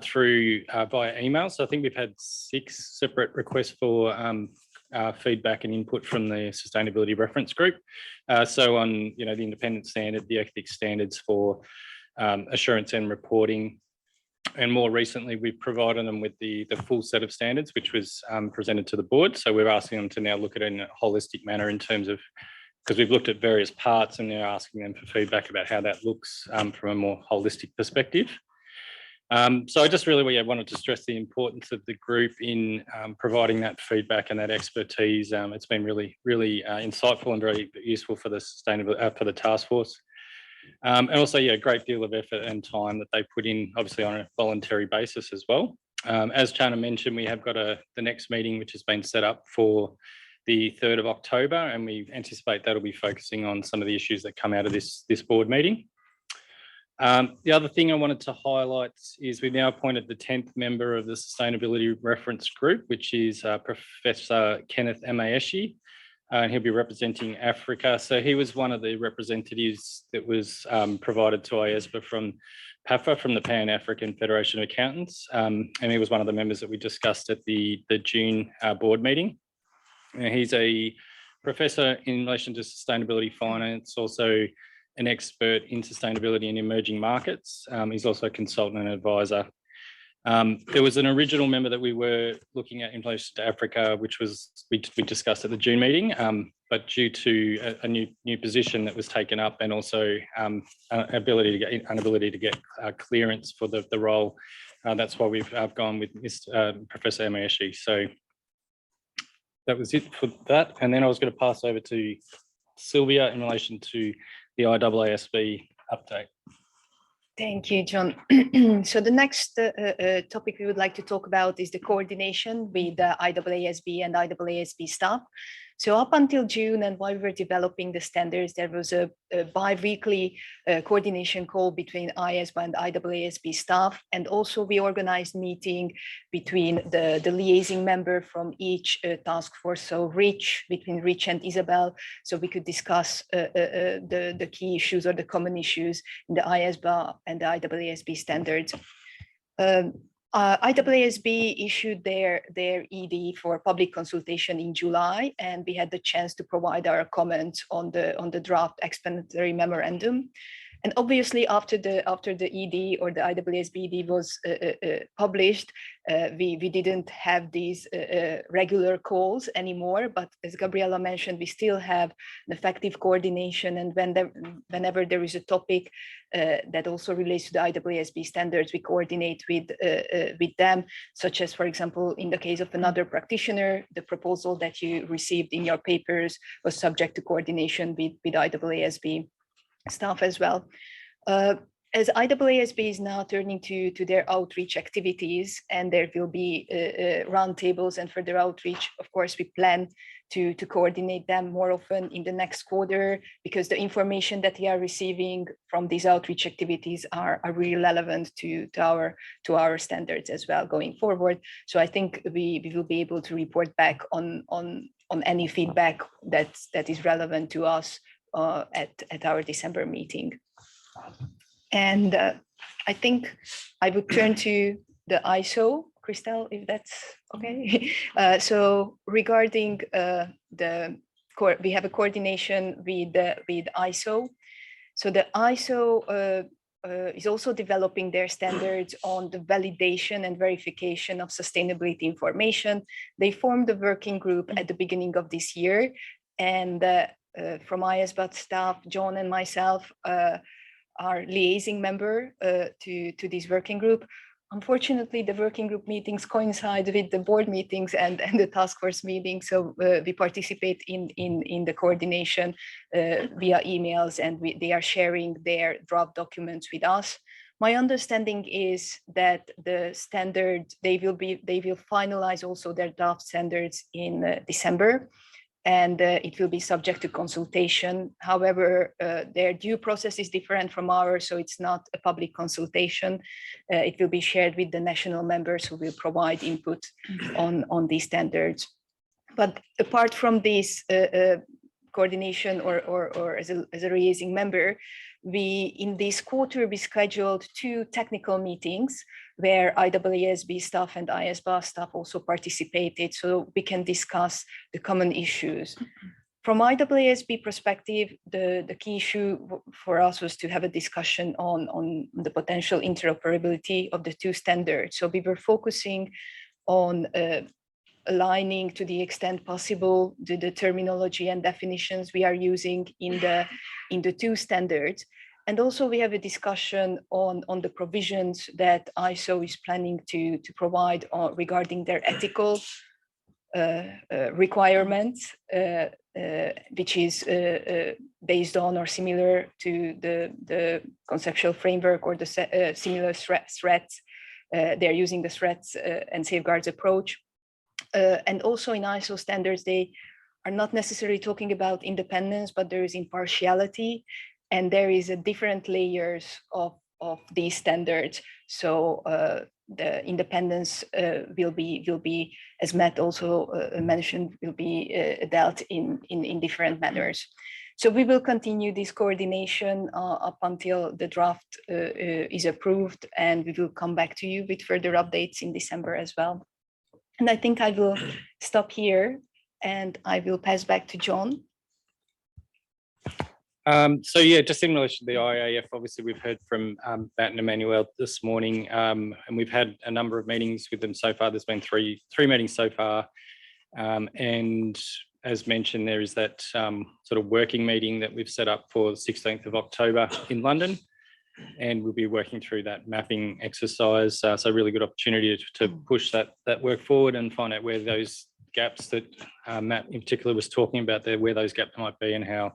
through via email. So I think we've had 6 separate requests for feedback and input from the Sustainability Reference Group. So on, the independent standard, the ethics standards for assurance and reporting. And more recently, we've provided them with the full set of standards, which was presented to the board. So we're asking them to now look at it in a holistic manner in terms of, because we've looked at various parts and they're asking them for feedback about how that looks from a more holistic perspective. So I just really wanted to stress the importance of the group in providing that feedback and that expertise. It's been really insightful and very useful for the for the task force. And also, a great deal of effort and time that they put in, obviously on a voluntary basis as well. As Chana mentioned, we have got the next meeting, which has been set up for the 3rd of October, and we anticipate that'll be focusing on some of the issues that come out of this board meeting. The other thing I wanted to highlight is we've now appointed the 10th member of the Sustainability Reference Group, which is Professor Kenneth Amaeshi. And he'll be representing Africa. So he was one of the representatives that was provided to IESBA from PAFA, from the Pan-African Federation of Accountants. And he was one of the members that we discussed at the June board meeting. And he's a professor in relation to sustainability finance, also an expert in sustainability in emerging markets. He's also a consultant and advisor. There was an original member that we were looking at in relation to Africa, which was we discussed at the June meeting, but due to a new position that was taken up and also inability to get clearance for the role, that's why we've gone with Professor Amaeshi. So that was it for that. And then I was going to pass over to Sylvia in relation to the IESB update. Thank you, John. So the next topic we would like to talk about is the coordination with the IESB and IESB staff. So up until June, and while we were developing the standards, there was a bi-weekly coordination call between IESBA and IESB staff. And also we organized meeting between the liaising member from each task force, so between Rich and Isabel, so we could discuss the key issues or the common issues in the IESBA and the IESB standards. IESB issued their ED for public consultation in July, and we had the chance to provide our comments on the draft explanatory memorandum. And obviously, after the ED or the IESB ED was published, we didn't have these regular calls anymore. But as Gabriela mentioned, we still have an effective coordination. And whenever there is a topic that also relates to the IESB standards, we coordinate with them, such as, for example, in the case of another practitioner, the proposal that you received in your papers was subject to coordination with IESB staff as well. as IEESB is now turning to their outreach activities, and there will be roundtables and further outreach, of course, we plan to coordinate them more often in the next quarter, because the information that we are receiving from these outreach activities are really relevant to our standards as well going forward. So I think we will be able to report back on any feedback that is relevant to us at our December meeting. And I think I would turn to the ISO, Christelle, if that's okay. So regarding we have a coordination with ISO. So the ISO is also developing their standards on the validation and verification of sustainability information. They formed a working group at the beginning of this year, and from IESBA staff, John and myself are liaising member to this working group. Unfortunately, the working group meetings coincide with the board meetings and the task force meetings. So we participate in the coordination via emails, and they are sharing their draft documents with us. My understanding is that the standard, they will finalize also their draft standards in December. And it will be subject to consultation. However, their due process is different from ours, so it's not a public consultation. It will be shared with the national members who will provide input on these standards. But apart from this coordination or as a liaising member, in this quarter, we scheduled 2 technical meetings where IEESB staff and IESBA staff also participated, so we can discuss the common issues. From IEESB perspective, the key issue for us was to have a discussion on the potential interoperability of the 2 standards. So we were focusing on aligning to the extent possible the terminology and definitions we are using in the 2 standards. And also we have a discussion on the provisions that ISO is planning to provide regarding their ethical requirements, which is based on or similar to the conceptual framework or the similar threats. They're using the threats and safeguards approach. And also in ISO standards, they are not necessarily talking about independence, but there is impartiality, and there is a different layers of these standards. So the independence will be, as Matt also mentioned, will be dealt in different manners. So we will continue this coordination up until the draft is approved, and we will come back to you with further updates in December as well. And I think I will stop here, and I will pass back to John. So yeah, just in relation to the IAF, obviously we've heard from Matt and Emmanuel this morning, and we've had a number of meetings with them so far. There's been three meetings so far, and as mentioned, there is that sort of working meeting that we've set up for the 16th of October in London, and we'll be working through that mapping exercise. So really good opportunity to push that work forward and find out where those gaps that Matt in particular was talking about there, where those gaps might be and how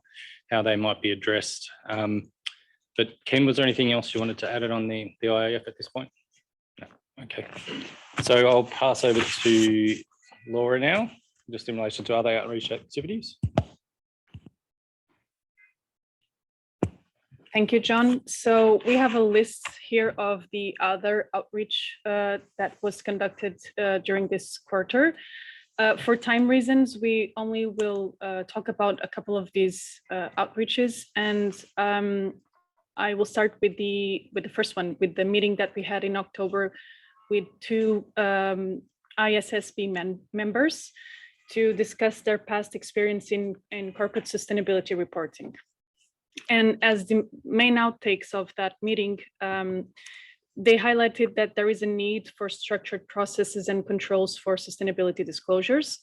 they might be addressed. But Ken, was there anything else you wanted to add on the IAF at this point? No. Okay. So I'll pass over to Laura now, just in relation to other outreach activities. Thank you, John. So we have a list here of the other outreach that was conducted during this quarter. For time reasons, we only will talk about a couple of these outreaches, and I will start with the first one, with the meeting that we had in October with 2 IESBA members to discuss their past experience in corporate sustainability reporting. And as the main outtakes of that meeting, they highlighted that there is a need for structured processes and controls for sustainability disclosures.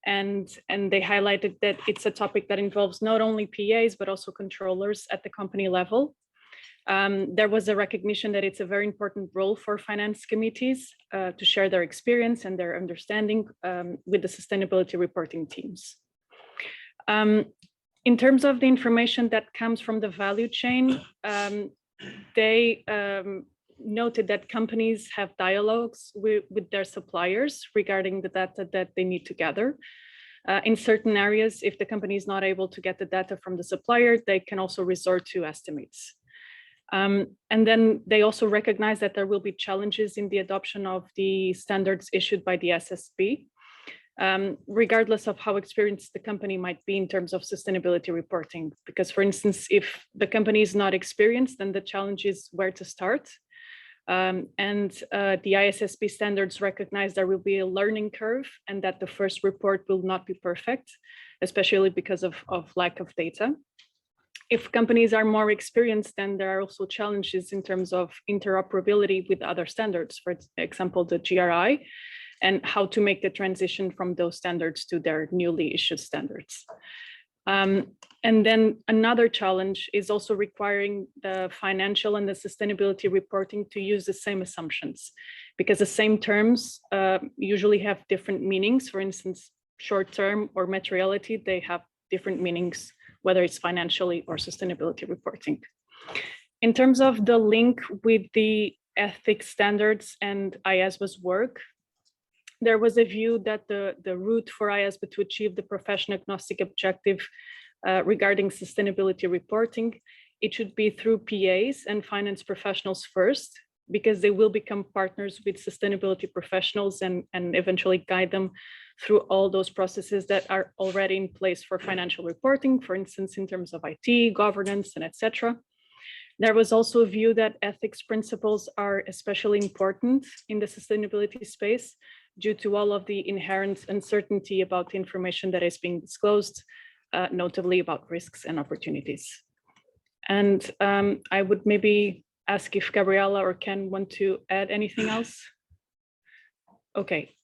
And they highlighted that it's a topic that involves not only PAs, but also controllers at the company level. There was a recognition that it's a very important role for finance committees to share their experience and their understanding with the sustainability reporting teams. In terms of the information that comes from the value chain, they noted that companies have dialogues with their suppliers regarding the data that they need to gather. In certain areas, if the company is not able to get the data from the supplier, they can also resort to estimates. And then they also recognize that there will be challenges in the adoption of the standards issued by the IESBA, regardless of how experienced the company might be in terms of sustainability reporting. Because, for instance, if the company is not experienced, then the challenge is where to start. The IESBA standards recognize there will be a learning curve and that the first report will not be perfect, especially because of lack of data. If companies are more experienced, then there are also challenges in terms of interoperability with other standards, for example, the GRI, and how to make the transition from those standards to their newly issued standards. And then another challenge is also requiring the financial and the sustainability reporting to use the same assumptions, because the same terms usually have different meanings. For instance, short-term or materiality, they have different meanings, whether it's financially or sustainability reporting. In terms of the link with the ethics standards and IESBA's work, there was a view that the route for IESBA to achieve the profession agnostic objective regarding sustainability reporting, it should be through PAs and finance professionals first, because they will become partners with sustainability professionals and eventually guide them through all those processes that are already in place for financial reporting, for instance, in terms of IT, governance, and etc. There was also a view that ethics principles are especially important in the sustainability space due to all of the inherent uncertainty about the information that is being disclosed, notably about risks and opportunities. And I would maybe ask if Gabriela or Ken want to add anything else. Okay,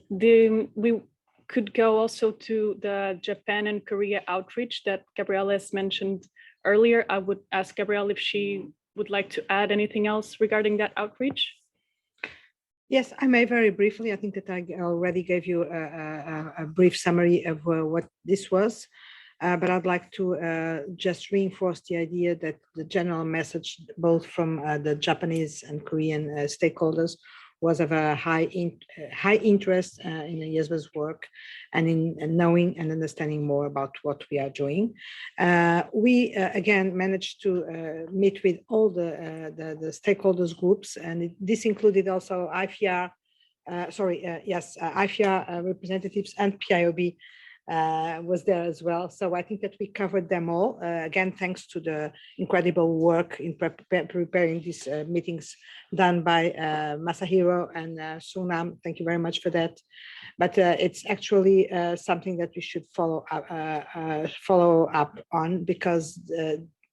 we could go also to the Japan and Korea outreach that Gabriela has mentioned earlier. I would ask Gabriela if she would like to add anything else regarding that outreach. Yes, I may very briefly. I think that I already gave you a brief summary of what this was, but I'd like to just reinforce the idea that the general message, both from the Japanese and Korean stakeholders, was of a high interest in IESBA's work and in knowing and understanding more about what we are doing. We again managed to meet with all the stakeholders groups, and this included also IFIA, IFIA representatives, and PIOB was there as well. So I think that we covered them all. Again, thanks to the incredible work in preparing these meetings done by Masahiro and Sunam. Thank you very much for that. But it's actually something that we should follow up on, because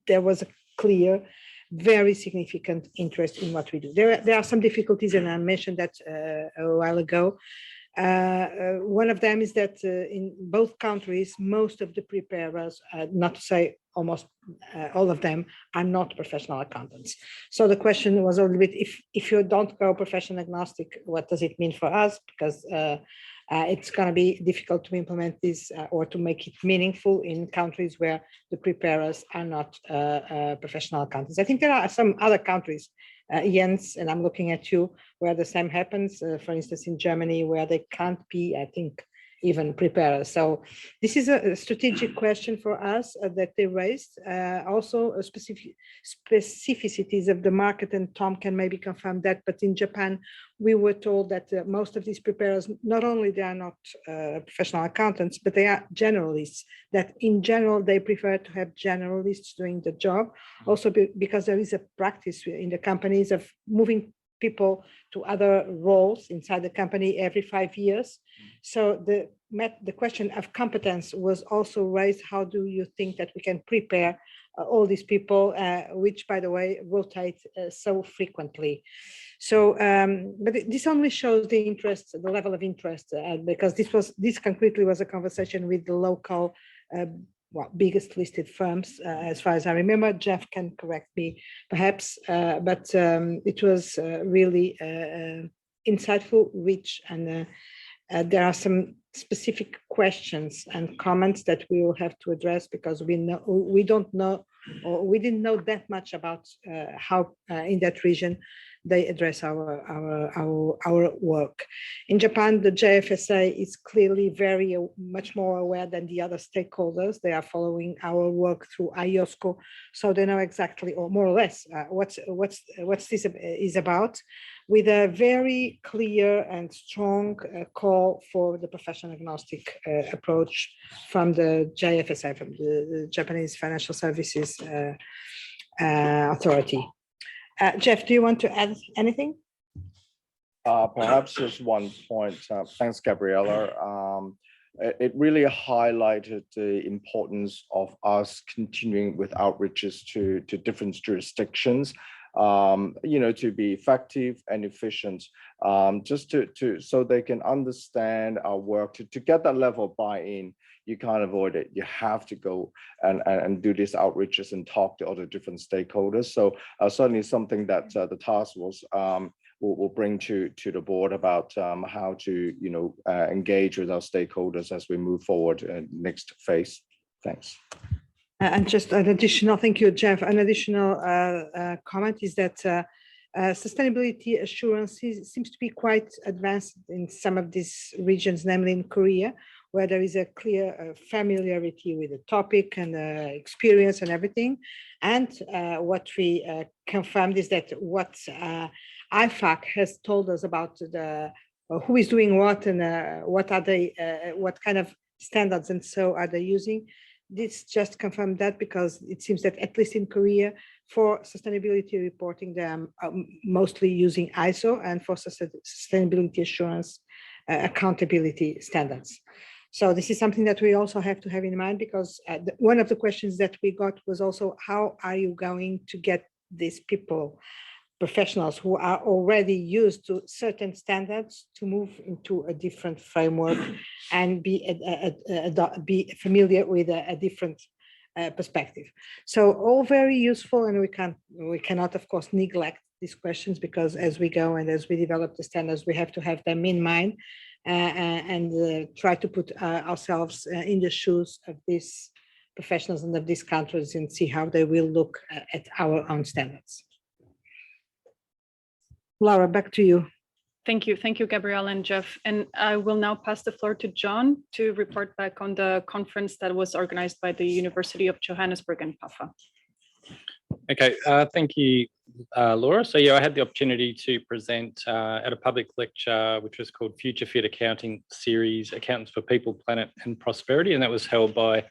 there was a clear, very significant interest in what we do. There are some difficulties, and I mentioned that a while ago. One of them is that in both countries, most of the preparers, not to say almost all of them, are not professional accountants. So the question was a little bit, if you don't go profession agnostic, what does it mean for us? Because it's going to be difficult to implement this or to make it meaningful in countries where the preparers are not professional accountants. I think there are some other countries, Jens, and I'm looking at you, where the same happens. For instance, in Germany, where they can't be, I think, even preparers. So this is a strategic question for us that they raised. Also, specificities of the market, and Tom can maybe confirm that. But in Japan, we were told that most of these preparers, not only they are not professional accountants, but they are generalists. That in general, they prefer to have generalists doing the job. Also, because there is a practice in the companies of moving people to other roles inside the company every 5 years. So the question of competence was also raised. How do you think that we can prepare all these people, which, by the way, rotate so frequently? So, but this only shows the interest, the level of interest, because this concretely was a conversation with the local biggest listed firms, as far as I remember. Jeff can correct me, perhaps, but it was really insightful, rich, and there are some specific questions and comments that we will have to address, because we don't know or we didn't know that much about how in that region they address our work. In Japan, the JFSA is clearly very much more aware than the other stakeholders. They are following our work through IESBA, so they know exactly, or more or less, what's this is about, with a very clear and strong call for the professional agnostic approach from the JFSA, from the Japanese Financial Services Authority. Jeff, do you want to add anything? Perhaps just one point. Thanks, Gabriella. It really highlighted the importance of us continuing with outreaches to different jurisdictions, to be effective and efficient, just so they can understand our work, to get that level of buy-in. You can't avoid it. You have to go and do these outreaches and talk to other different stakeholders. So certainly something that the task force will bring to the board about how to engage with our stakeholders as we move forward next phase. Thanks. And just an additional, thank you, Jeff. An additional comment is that sustainability assurance seems to be quite advanced in some of these regions, namely in Korea, where there is a clear familiarity with the topic and experience and everything. And what we confirmed is that what IFAC has told us about who is doing what and what are they, what kind of standards and so are they using. This just confirmed that, because it seems that at least in Korea, for sustainability reporting, they are mostly using ISO, and for sustainability assurance, accountability standards. So this is something that we also have to have in mind, because one of the questions that we got was also, how are you going to get these people, professionals who are already used to certain standards, to move into a different framework and be familiar with a different perspective. So all very useful, and we cannot of course neglect these questions, because as we go and as we develop the standards, we have to have them in mind and try to put ourselves in the shoes of these professionals and of these countries and see how they will look at our own standards. Laura, back to you. Thank you, Gabrielle and Jeff. And I will now pass the floor to John to report back on the conference that was organized by the University of Johannesburg and PAFA. Okay, thank you, Laura. So yeah, I had the opportunity to present at a public lecture, which was called Future Fit Accounting Series, Accountants for People, Planet and Prosperity. And that was held by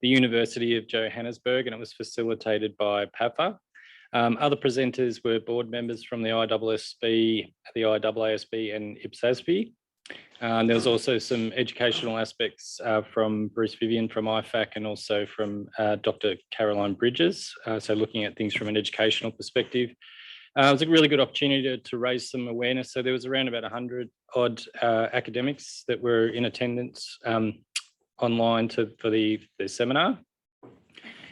the University of Johannesburg, and it was facilitated by PAFA. Other presenters were board members from the IESBA, the IASB and IESBA. There was also some educational aspects from Bruce Vivian from IFAC, and also from Dr. Caroline Bridges. So looking at things from an educational perspective. It was a really good opportunity to raise some awareness. So there was around about 100 odd academics that were in attendance online for the seminar.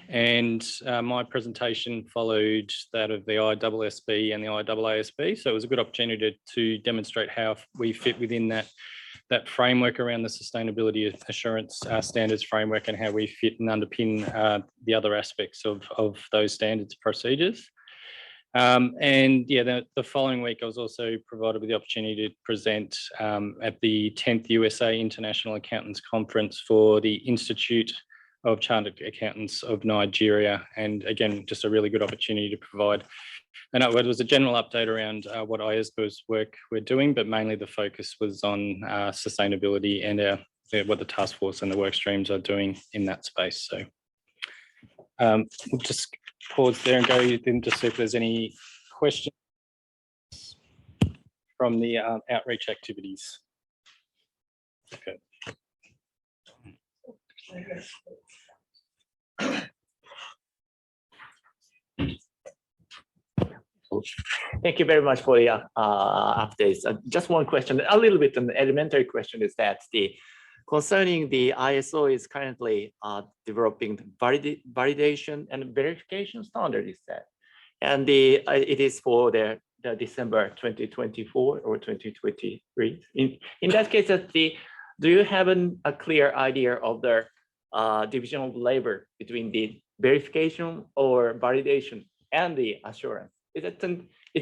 And my presentation followed that of the IESBA and the IASB. So it was a good opportunity to demonstrate how we fit within that framework around the sustainability assurance standards framework, and how we fit and underpin the other aspects of those standards procedures. And yeah, the following week, I was also provided with the opportunity to present at the 10th USA International Accountants Conference for the Institute of Chartered Accountants of Nigeria. And again, just a really good opportunity to provide. And it was a general update around what IESBA's work we're doing, but mainly the focus was on sustainability and what the task force and the work streams are doing in that space. So we'll just pause there and go in to see if there's any questions from the outreach activities. Okay. Thank you very much for the updates. Just one question, a little bit an elementary question, is that concerning the ISO is currently developing validation and verification standard, is that, and it is for the December 2024 or 2023. In that case, do you have a clear idea of the division of labor between the verification or validation and the assurance? Is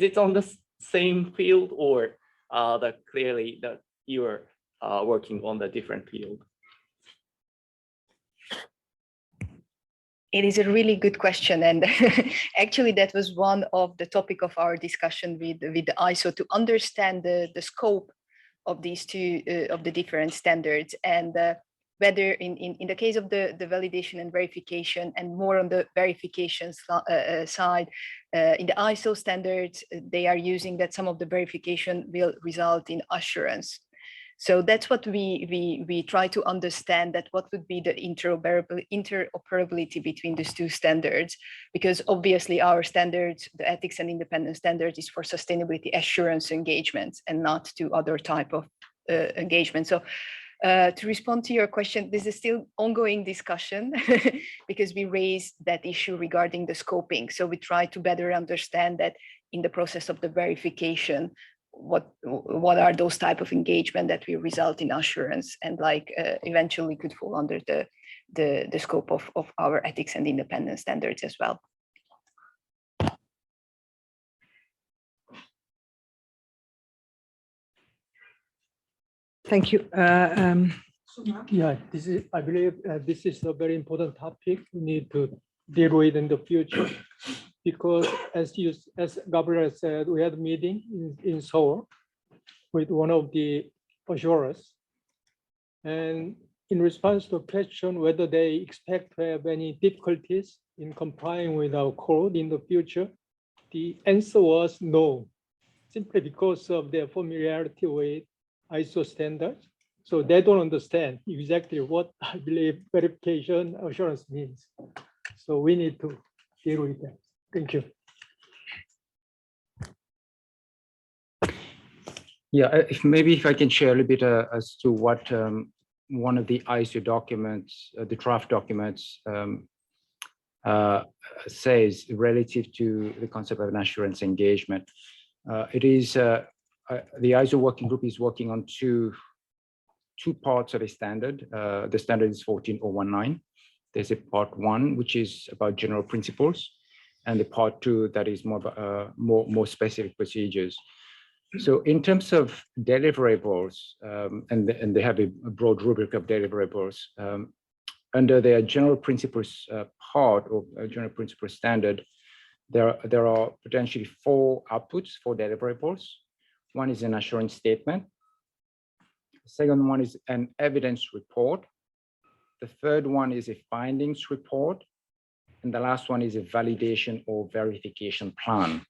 it on the same field, or that clearly that you are working on the different field? It is a really good question, and actually that was one of the topic of our discussion with the ISO, to understand the scope of these two of the different standards, and whether in the case of the validation and verification, and more on the verification side, in the ISO standards, they are using that some of the verification will result in assurance. So that's what we try to understand, that what would be the interoperability between these two standards, because obviously our standards, the ethics and independence standards, is for sustainability assurance engagements and not to other type of engagement. So to respond to your question, this is still ongoing discussion because we raised that issue regarding the scoping. So we try to better understand that in the process of the verification, what are those type of engagement that will result in assurance, and like eventually could fall under the scope of our ethics and independence standards as well. Thank you. Yeah, I believe this is a very important topic we need to deal with in the future, because as Gabriel said, we had a meeting in Seoul with one of the assurers, and in response to a question whether they expect to have any difficulties in complying with our code in the future, the answer was no, simply because of their familiarity with ISO standards. So they don't understand exactly what I believe verification assurance means. So we need to deal with that. Thank you. Yeah, if I can share a little bit as to what one of the ISO documents, the draft documents, says relative to the concept of an assurance engagement. It is the ISO working group is working on two parts of the standard. The standard is 14019. There's a part 1, which is about general principles, and the part 2 that is more specific procedures. So in terms of deliverables, and they have a broad rubric of deliverables, under their general principles part or general principles standard, there are potentially 4 outputs for deliverables. One is an assurance statement. The second one is an evidence report. The third one is a findings report. And the last one is a validation or verification plan.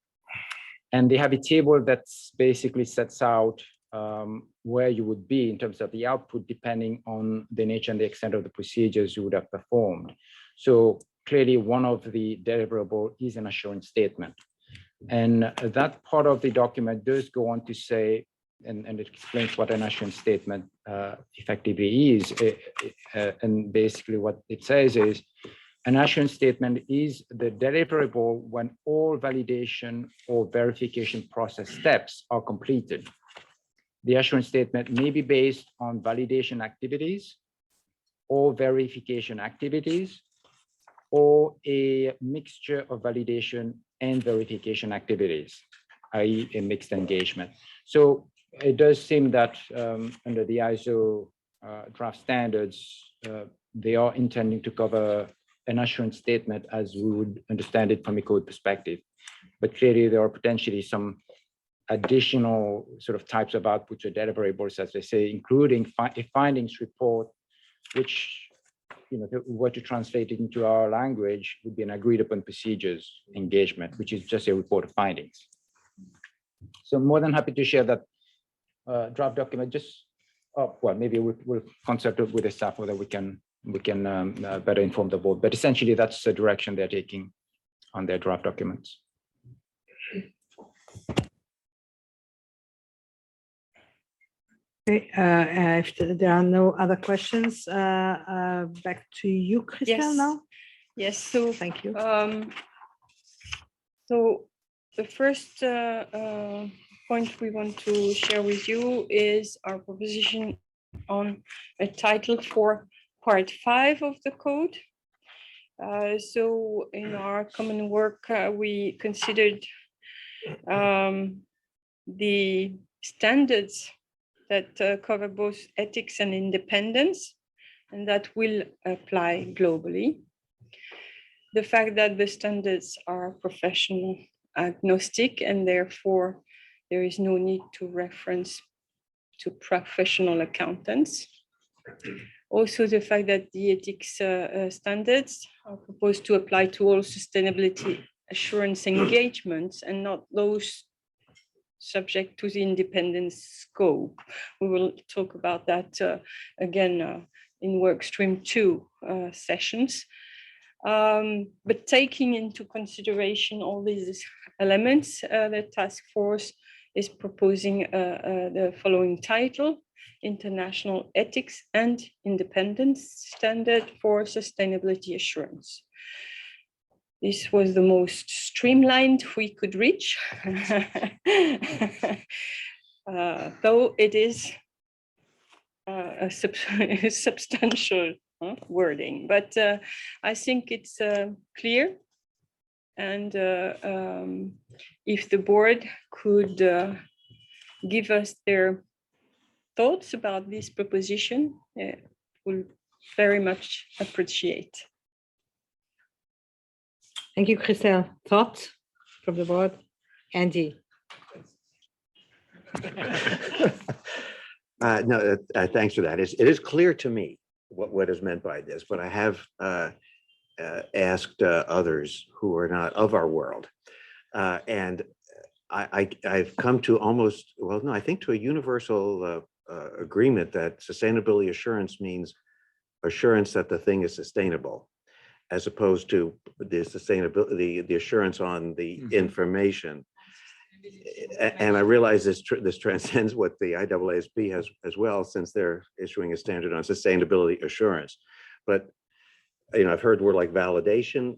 And they have a table that basically sets out where you would be in terms of the output, depending on the nature and the extent of the procedures you would have performed. So clearly one of the deliverable is an assurance statement. And that part of the document does go on to say, and it explains what an assurance statement effectively is. And basically what it says is, an assurance statement is the deliverable when all validation or verification process steps are completed. The assurance statement may be based on validation activities or verification activities, or a mixture of validation and verification activities, i.e. a mixed engagement. So it does seem that under the ISO draft standards, they are intending to cover an assurance statement as we would understand it from a code perspective. But clearly there are potentially some additional sort of types of outputs or deliverables, as they say, including a findings report, which, you know, if we were to translate it into our language, would be an agreed upon procedures engagement, which is just a report of findings. So I'm more than happy to share that draft document. Just, well, maybe we'll consult it with the staff whether we can better inform the board. But essentially, that's the direction they're taking on their draft documents. Okay, if there are no other questions, back to you, Christian, Yes. now. Yes, so Thank you. So the first point we want to share with you is our proposition on a title for part 5 of the code. So in our common work, we considered the standards that cover both ethics and independence, and that will apply globally. The fact that the standards are professional agnostic, and therefore there is no need to reference to professional accountants. Also, the fact that the ethics standards are proposed to apply to all sustainability assurance engagements and not those subject to the independence scope. We will talk about that again in work stream 2 sessions. But taking into consideration all these elements, the task force is proposing the following title: International Ethics and Independence Standard for Sustainability Assurance. This was the most streamlined we could reach, though it is a substantial wording, but I think it's clear. And if the board could give us their thoughts about this proposition, we'll very much appreciate. Thank you, Christelle. Thoughts from the board? Andy? No, thanks for that. It is clear to me what is meant by this, but I have asked others who are not of our world, and I've come to almost, well, no, I think to a universal agreement that sustainability assurance means assurance that the thing is sustainable, as opposed to the sustainability, the assurance on the information. And I realize this transcends what the IESB has as well, since they're issuing a standard on sustainability assurance. But I've heard word like validation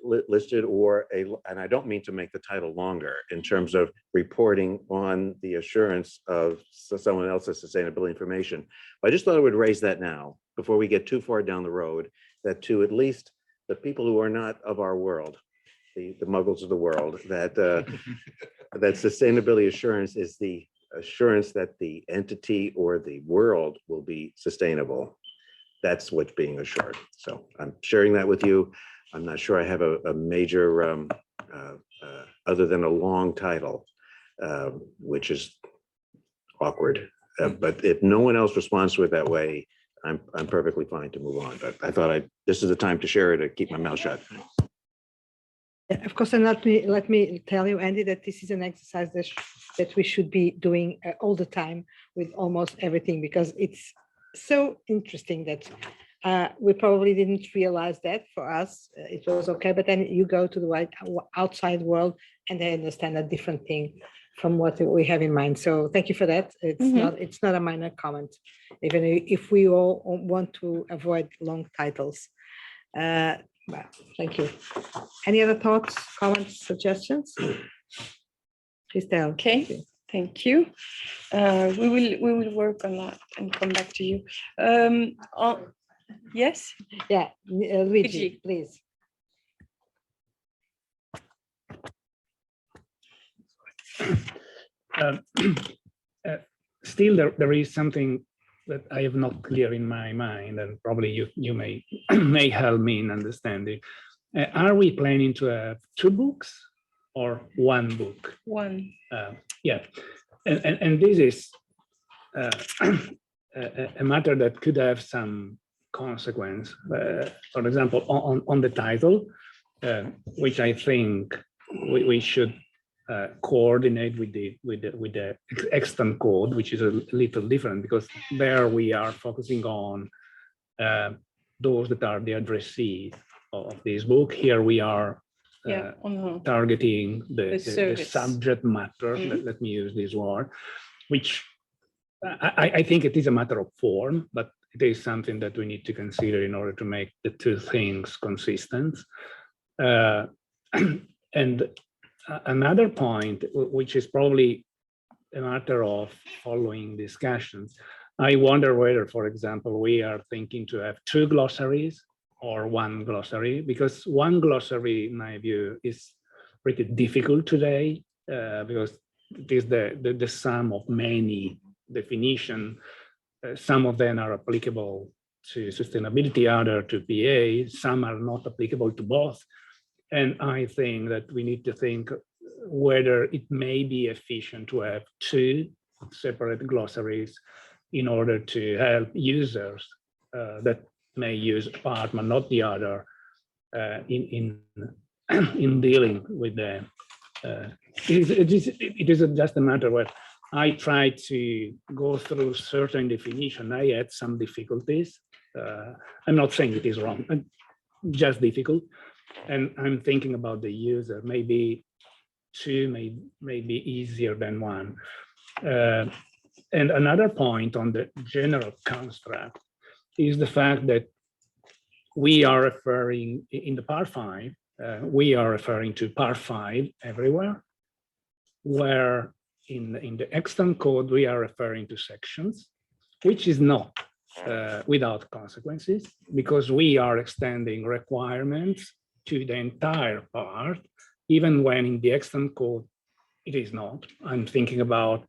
listed, and I don't mean to make the title longer in terms of reporting on the assurance of someone else's sustainability information. But I just thought I would raise that now before we get too far down the road, that to at least the people who are not of our world, the muggles of the world, that that sustainability assurance is the assurance that the entity or the world will be sustainable. That's what's being assured. So I'm sharing that with you. I'm not sure I have a major, other than a long title, which is awkward. But if no one else responds to it that way, I'm perfectly fine to move on. But I thought this is the time to share it, to keep my mouth shut. Of course, and let me tell you, Andy, that this is an exercise that we should be doing all the time with almost everything, because it's so interesting that we probably didn't realize that for us. It was okay, but then you go to the outside world and they understand a different thing from what we have in mind. So thank you for that. It's not a minor comment, even if we all want to avoid long titles. Well, thank you. Any other thoughts, comments, suggestions? Christelle. Okay, thank you. We will work on that and come back to you. Yes? Yeah, Luigi, please. Still, there is something that I have not clear in my mind, and probably you may may help me in understanding. Are we planning to have 2 books or 1 book? One. Yeah, and this is a matter that could have some consequence. For example, on the title, which I think we should coordinate with the extant code, which is a little different, because there we are focusing on those that are the addressees of this book. Here we are targeting the subject matter. Let me use this word, which I think it is a matter of form, but it is something that we need to consider in order to make the 2 things consistent. And another point, which is probably a matter of following discussions, I wonder whether, for example, we are thinking to have 2 glossaries or 1 glossary, because 1 glossary, in my view, is pretty difficult today because it is the sum of many definitions. Some of them are applicable to sustainability, other to PA, some are not applicable to both. And I think that we need to think whether it may be efficient to have 2 separate glossaries in order to help users that may use part but not the other in dealing with the. It is just a matter where I try to go through certain definition. I had some difficulties. I'm not saying it is wrong, just difficult. And I'm thinking about the user. Maybe 2 may be easier than 1. And another point on the general construct is the fact that we are referring in the part 5, we are referring to part 5 everywhere, where in the extant code, we are referring to sections, which is not without consequences, because we are extending requirements to the entire part, even when in the extant code, it is not. I'm thinking about,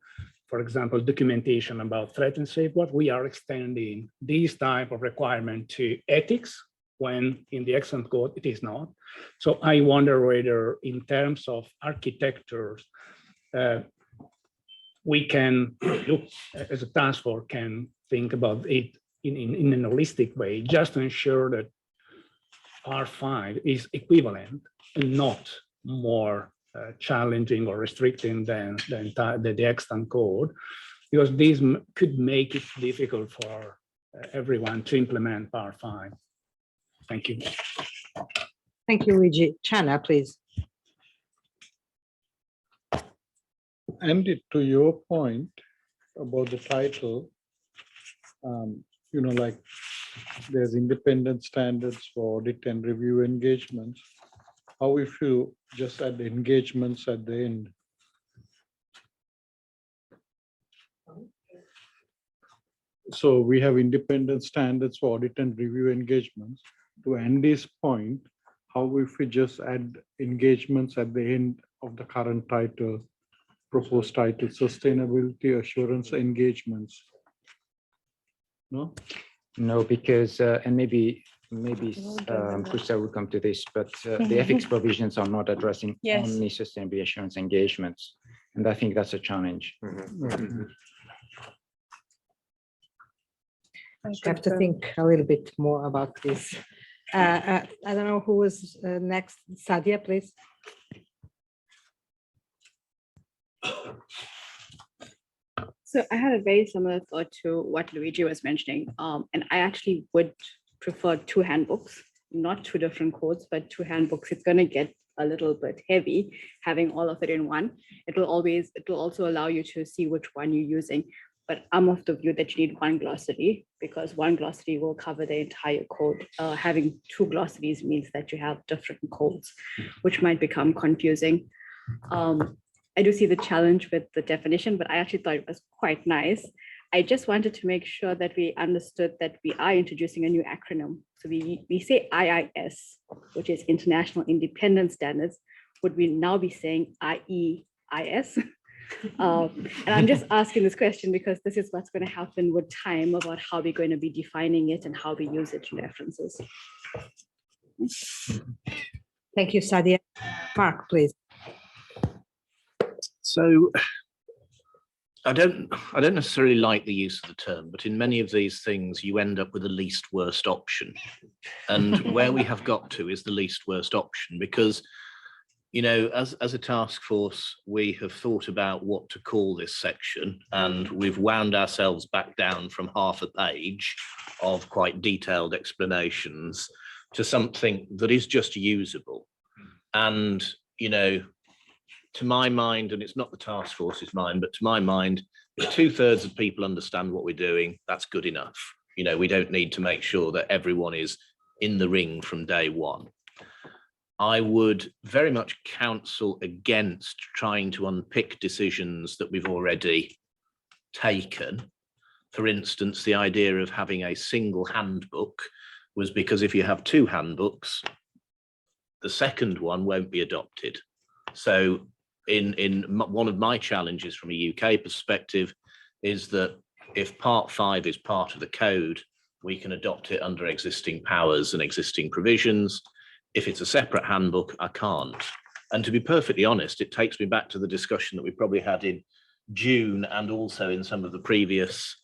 for example, documentation about threat and safeguard. We are extending this type of requirement to ethics, when in the extant code, it is not. So I wonder whether in terms of architectures, we can look as a task force can think about it in an holistic way, just to ensure that R5 is equivalent and not more challenging or restricting than the extant code, because these could make it difficult for everyone to implement R5. Thank you. Thank you, Luigi. Chana, please. Andy, to your point about the title, you know, like there's independent standards for audit and review engagements. How if you just add the engagements at the end? So we have independent standards for audit and review engagements. To Andy's point, how if we just add engagements at the end of the current title, proposed title, sustainability assurance engagements? No? No, because, and maybe Krista will come to this, but the ethics provisions are not addressing only sustainability assurance engagements. And I think that's a challenge. I have to think a little bit more about this. I don't know who was next. Sadia, please. So I had a very similar thought to what Luigi was mentioning. And I actually would prefer 2 handbooks, not 2 different codes, but 2 handbooks. It's going to get a little bit heavy having all of it in one. It will also allow you to see which one you're using. But I'm of the view that you need 1 glossary, because 1 glossary will cover the entire code. Having 2 glossaries means that you have different codes, which might become confusing. I do see the challenge with the definition, but I actually thought it was quite nice. I just wanted to make sure that we understood that we are introducing a new acronym. So we say IIS, which is International Independent Standards. Would we now be saying IEIS? And I'm just asking this question because this is what's going to happen with time about how we're going to be defining it and how we use it in references. Thank you, Sadia. Mark, please. So I don't necessarily like the use of the term, but in many of these things, you end up with the least worst option. And where we have got to is the least worst option, because, you know, as a task force, we have thought about what to call this section, and we've wound ourselves back down from half a page of quite detailed explanations to something that is just usable. And, you know, to my mind, and it's not the task force's mind, but to my mind, if 2/3 of people understand what we're doing, that's good enough. You know, we don't need to make sure that everyone is in the ring from day one. I would very much counsel against trying to unpick decisions that we've already taken for instance, the idea of having a single handbook was because if you have two handbooks, the second one won't be adopted. So one of my challenges from a UK perspective is that if part 5 is part of the code, we can adopt it under existing powers and existing provisions. If it's a separate handbook, I can't. And to be perfectly honest, it takes me back to the discussion that we probably had in June and also in some of the previous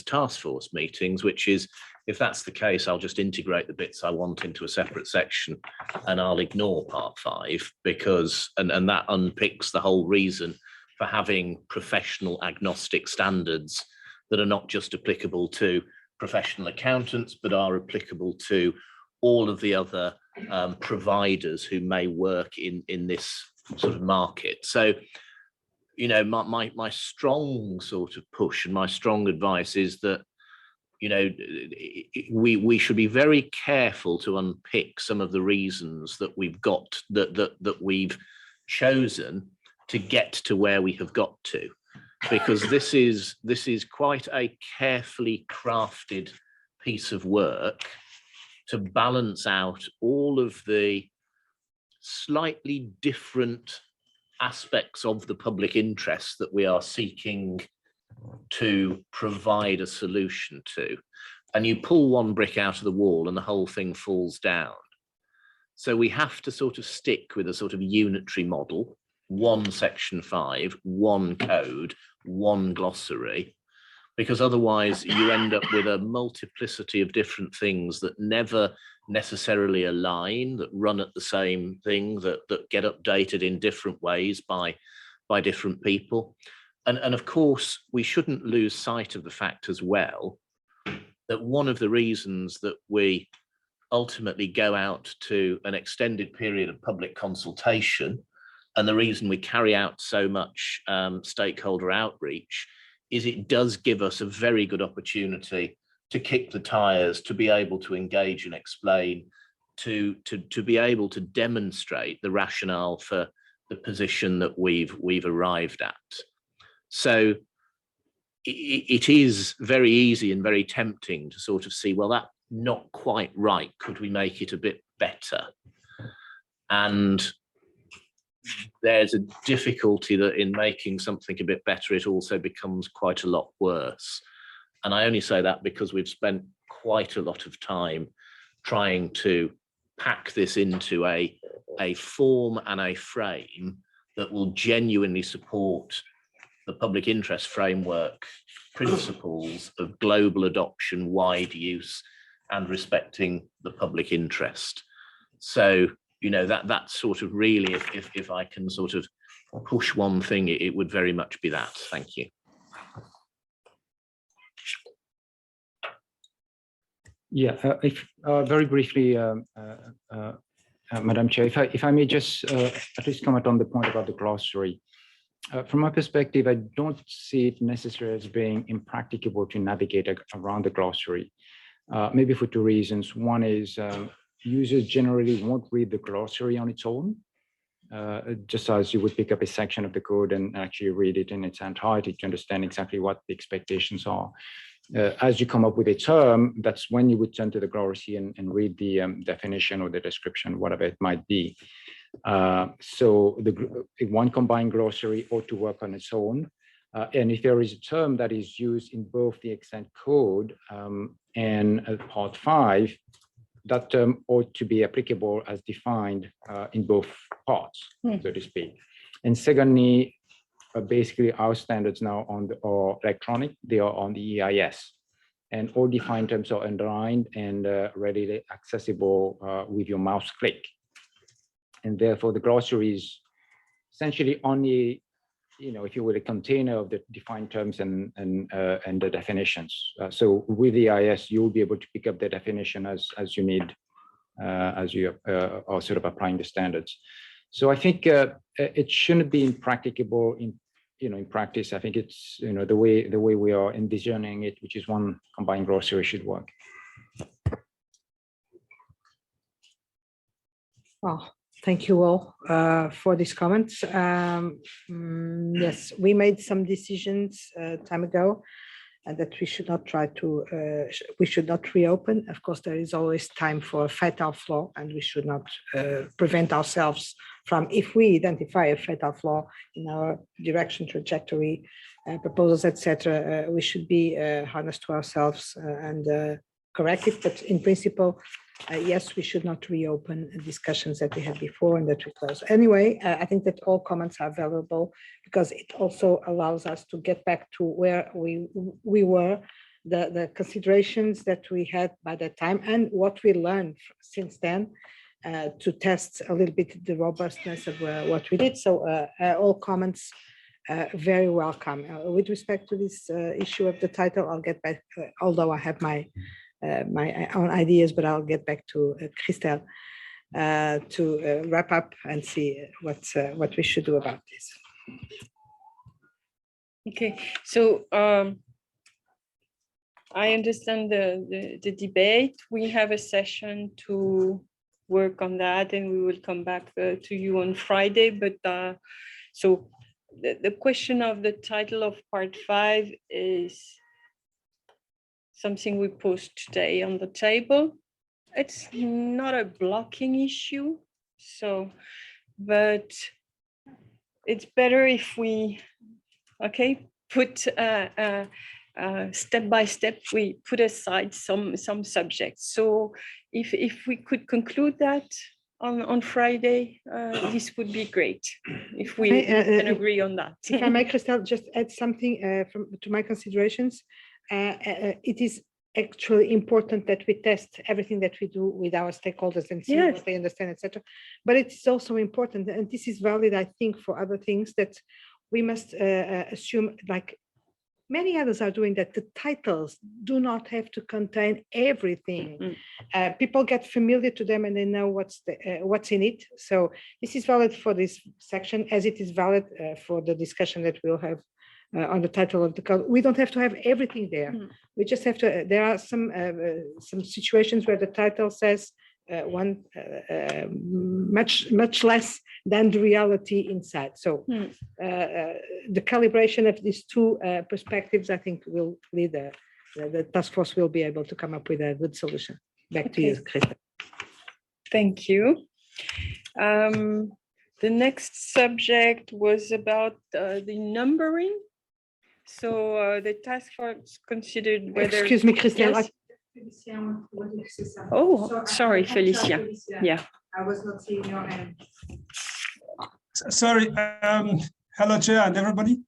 task force meetings, which is, if that's the case, I'll just integrate the bits I want into a separate section and I'll ignore part 5 because, and that unpicks the whole reason for having professional agnostic standards that are not just applicable to professional accountants, but are applicable to all of the other providers who may work in this sort of market. So, you know, my strong sort of push and my strong advice is that, you know, we should be very careful to unpick some of the reasons that we've got, that we've chosen to get to where we have got to, because this is quite a carefully crafted piece of work to balance out all of the slightly different aspects of the public interest that we are seeking to provide a solution to. And you pull one brick out of the wall and the whole thing falls down. So we have to sort of stick with a sort of unitary model, one section 5, one code, one glossary, because otherwise you end up with a multiplicity of different things that never necessarily align, that run at the same thing, that get updated in different ways by different people. And of course, we shouldn't lose sight of the fact as well that one of the reasons that we ultimately go out to an extended period of public consultation, and the reason we carry out so much stakeholder outreach, is it does give us a very good opportunity to kick the tires, to be able to engage and explain, to be able to demonstrate the rationale for the position that we've arrived at. So it is very easy and very tempting to sort of see, well, that's not quite right. Could we make it a bit better? And there's a difficulty that in making something a bit better, it also becomes quite a lot worse. And I only say that because we've spent quite a lot of time trying to pack this into a form and a frame that will genuinely support the public interest framework principles of global adoption, wide use, and respecting the public interest. So, you know, that's sort of really, if I can sort of push one thing, it would very much be that. Thank you. Yeah, very briefly, Madam Chair, if I may just at least comment on the point about the glossary. From my perspective, I don't see it necessarily as being impracticable to navigate around the glossary, maybe for two reasons. One is users generally won't read the glossary on its own, just as you would pick up a section of the code and actually read it in its entirety to understand exactly what the expectations are. As you come up with a term, that's when you would turn to the glossary and read the definition or the description, whatever it might be. So one combined glossary ought to work on its own. And if there is a term that is used in both the extent code and part 5, that term ought to be applicable as defined in both parts, so to speak. And secondly, basically our standards now are electronic, they are on the EIS. And all defined terms are underlined and readily accessible with your mouse click. And therefore the glossary is essentially only, you know, if you will, a container of the defined terms and the definitions. So with the EIS, you'll be able to pick up the definition as you need, as you are sort of applying the standards. So I think it shouldn't be impracticable in practice. I think it's, you know, the way we are envisioning it, which is one combined glossary, should work. Oh, Thank you all for these comments. Yes, we made some decisions time ago and that we should not try to, we should not reopen. Of course, there is always time for a fatal flaw and we should not prevent ourselves from, if we identify a fatal flaw in our direction, trajectory, proposals, etc., we should be honest to ourselves and correct it. But in principle, yes, we should not reopen discussions that we had before and that we close. Anyway, I think that all comments are valuable because it also allows us to get back to where we were, the considerations that we had by that time and what we learned since then to test a little bit the robustness of what we did. So all comments very welcome. With respect to this issue of the title, I'll get back, although I have my own ideas, but I'll get back to Christelle to wrap up and see what we should do about this. Okay, so I understand the debate. We have a session to work on that and we will come back to you on Friday. But so the question of the title of part 5 is something we post today on the table. It's not a blocking issue, so, but it's better if we, okay, put step by step, we put aside some subjects. So if we could conclude that on Friday, this would be great, if we can agree on that. If I may, Christelle, just add something to my considerations. It is actually important that we test everything that we do with our stakeholders and see what they understand, etc. But it's also important, and this is valid, I think, for other things, that we must assume, like many others are doing, that the titles do not have to contain everything. People get familiar to them and they know what's in it. So this is valid for this section, as it is valid for the discussion that we'll have on the title of the code. We don't have to have everything there. We just have to, there are some situations where the title says much less than the reality inside. So the calibration of these two perspectives, I think, will lead the task force will be able to come up with a good solution. Back to you, Christa. Thank you. The next subject was about the numbering. So the task force considered whether... Excuse me, Christelle. Yes. Oh, sorry, Felicia. Yeah. I was not seeing your hand. Sorry. Hello, Chair and everybody.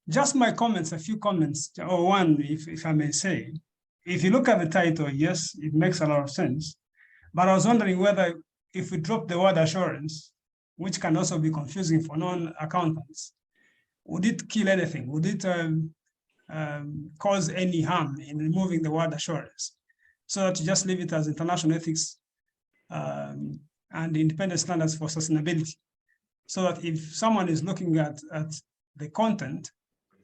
Just my comments, a few comments, or one, if I may say. If you look at the title, yes, it makes a lot of sense. But I was wondering whether if we drop the word assurance, which can also be confusing for non-accountants, would it kill anything? Would it cause any harm in removing the word assurance? So that you just leave it as international ethics and independent standards for sustainability. So that if someone is looking at the content,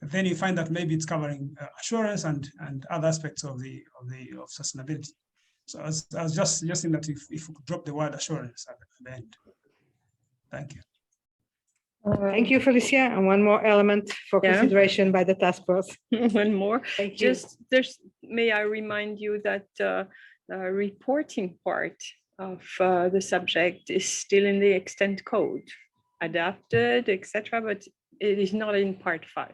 then you find that maybe it's covering assurance and other aspects of sustainability. So I was just suggesting that if we could drop the word assurance at the end. Thank you. Thank you, Felicia. And one more element for consideration by the task force. One more. Thank you. May I remind you that the reporting part of the subject is still in the extent code, adapted, etc., but it is not in part 5.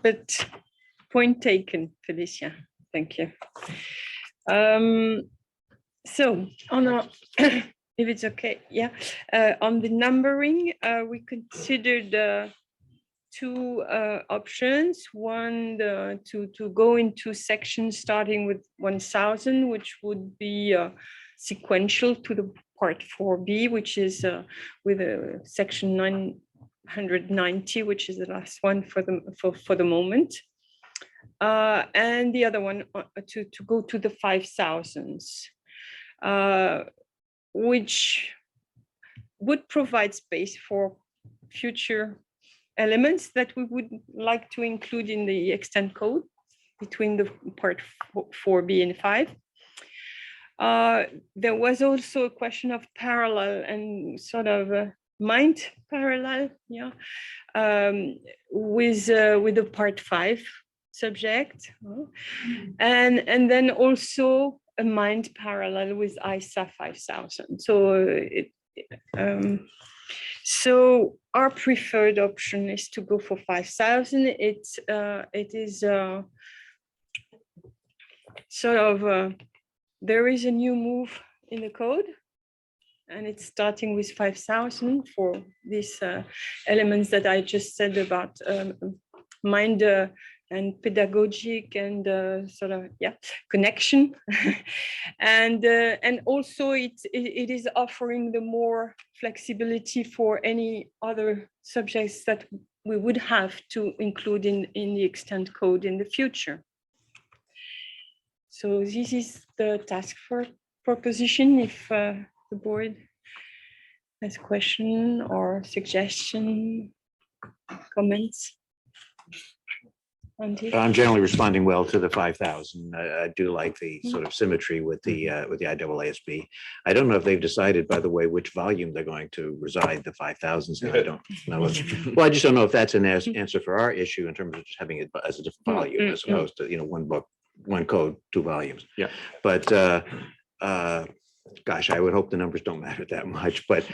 But point taken, Felicia. Thank you. So on our if it's okay, on the numbering, we considered 2 options. One, to go into sections starting with 1000, which would be sequential to the part 4B, which is with section 990, which is the last one for the moment. And the other one to go to the 5000s. Which would provide space for future elements that we would like to include in the extent code between the part 4B and 5. There was also a question of parallel and sort of mind parallel, yeah, with the part 5 subject, and then also a mind parallel with IESA 5000. So our preferred option is to go for 5000. It is sort of there is a new move in the code, and it's starting with 5000 for these elements that I just said about mind and pedagogic and sort of connection, and also it is offering the more flexibility for any other subjects that we would have to include in the extant code in the future. So this is the task for proposition. If the board has question or suggestion, comments. I'm generally responding well to the 5,000. I do like the sort of symmetry with the IEESB. I don't know if they've decided, by the way, which volume they're going to reside the 5,000s in. I don't know. Well, I just don't know if that's an answer for our issue in terms of just having it as a different volume as opposed to, one book, one code, 2 volumes. Yeah. But gosh, I would hope the numbers don't matter that much, but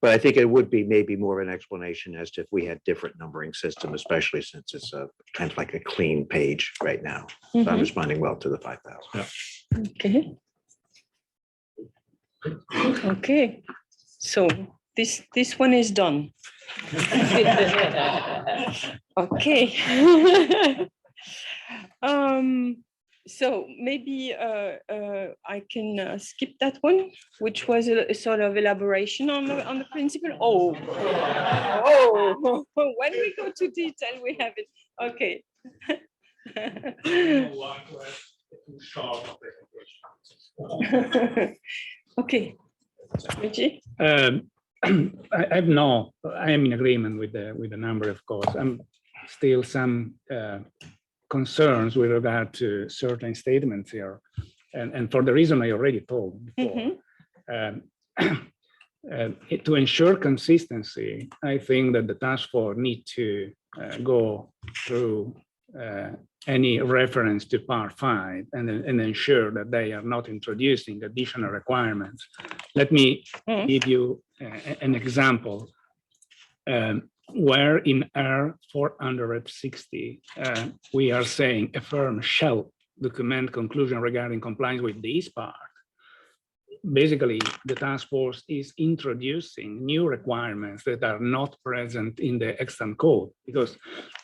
I think it would be maybe more of an explanation as to if we had different numbering system, especially since it's a kind of like a clean page right now. So I'm responding well to the 5,000. Okay. Okay. So this one is done. Okay. So maybe I can skip that one, which was a sort of elaboration on the principle. Oh, when we go to detail, we have it. Okay. Okay. Reggie? I am in agreement with the number, of course. I'm still some concerns with regard to certain statements here, and for the reason I already told before. To ensure consistency, I think that the task force need to go through any reference to part 5 and ensure that they are not introducing additional requirements. Let me give you an example. Where in R460 we are saying a firm shall document conclusion regarding compliance with this part. Basically, the task force is introducing new requirements that are not present in the extant code, because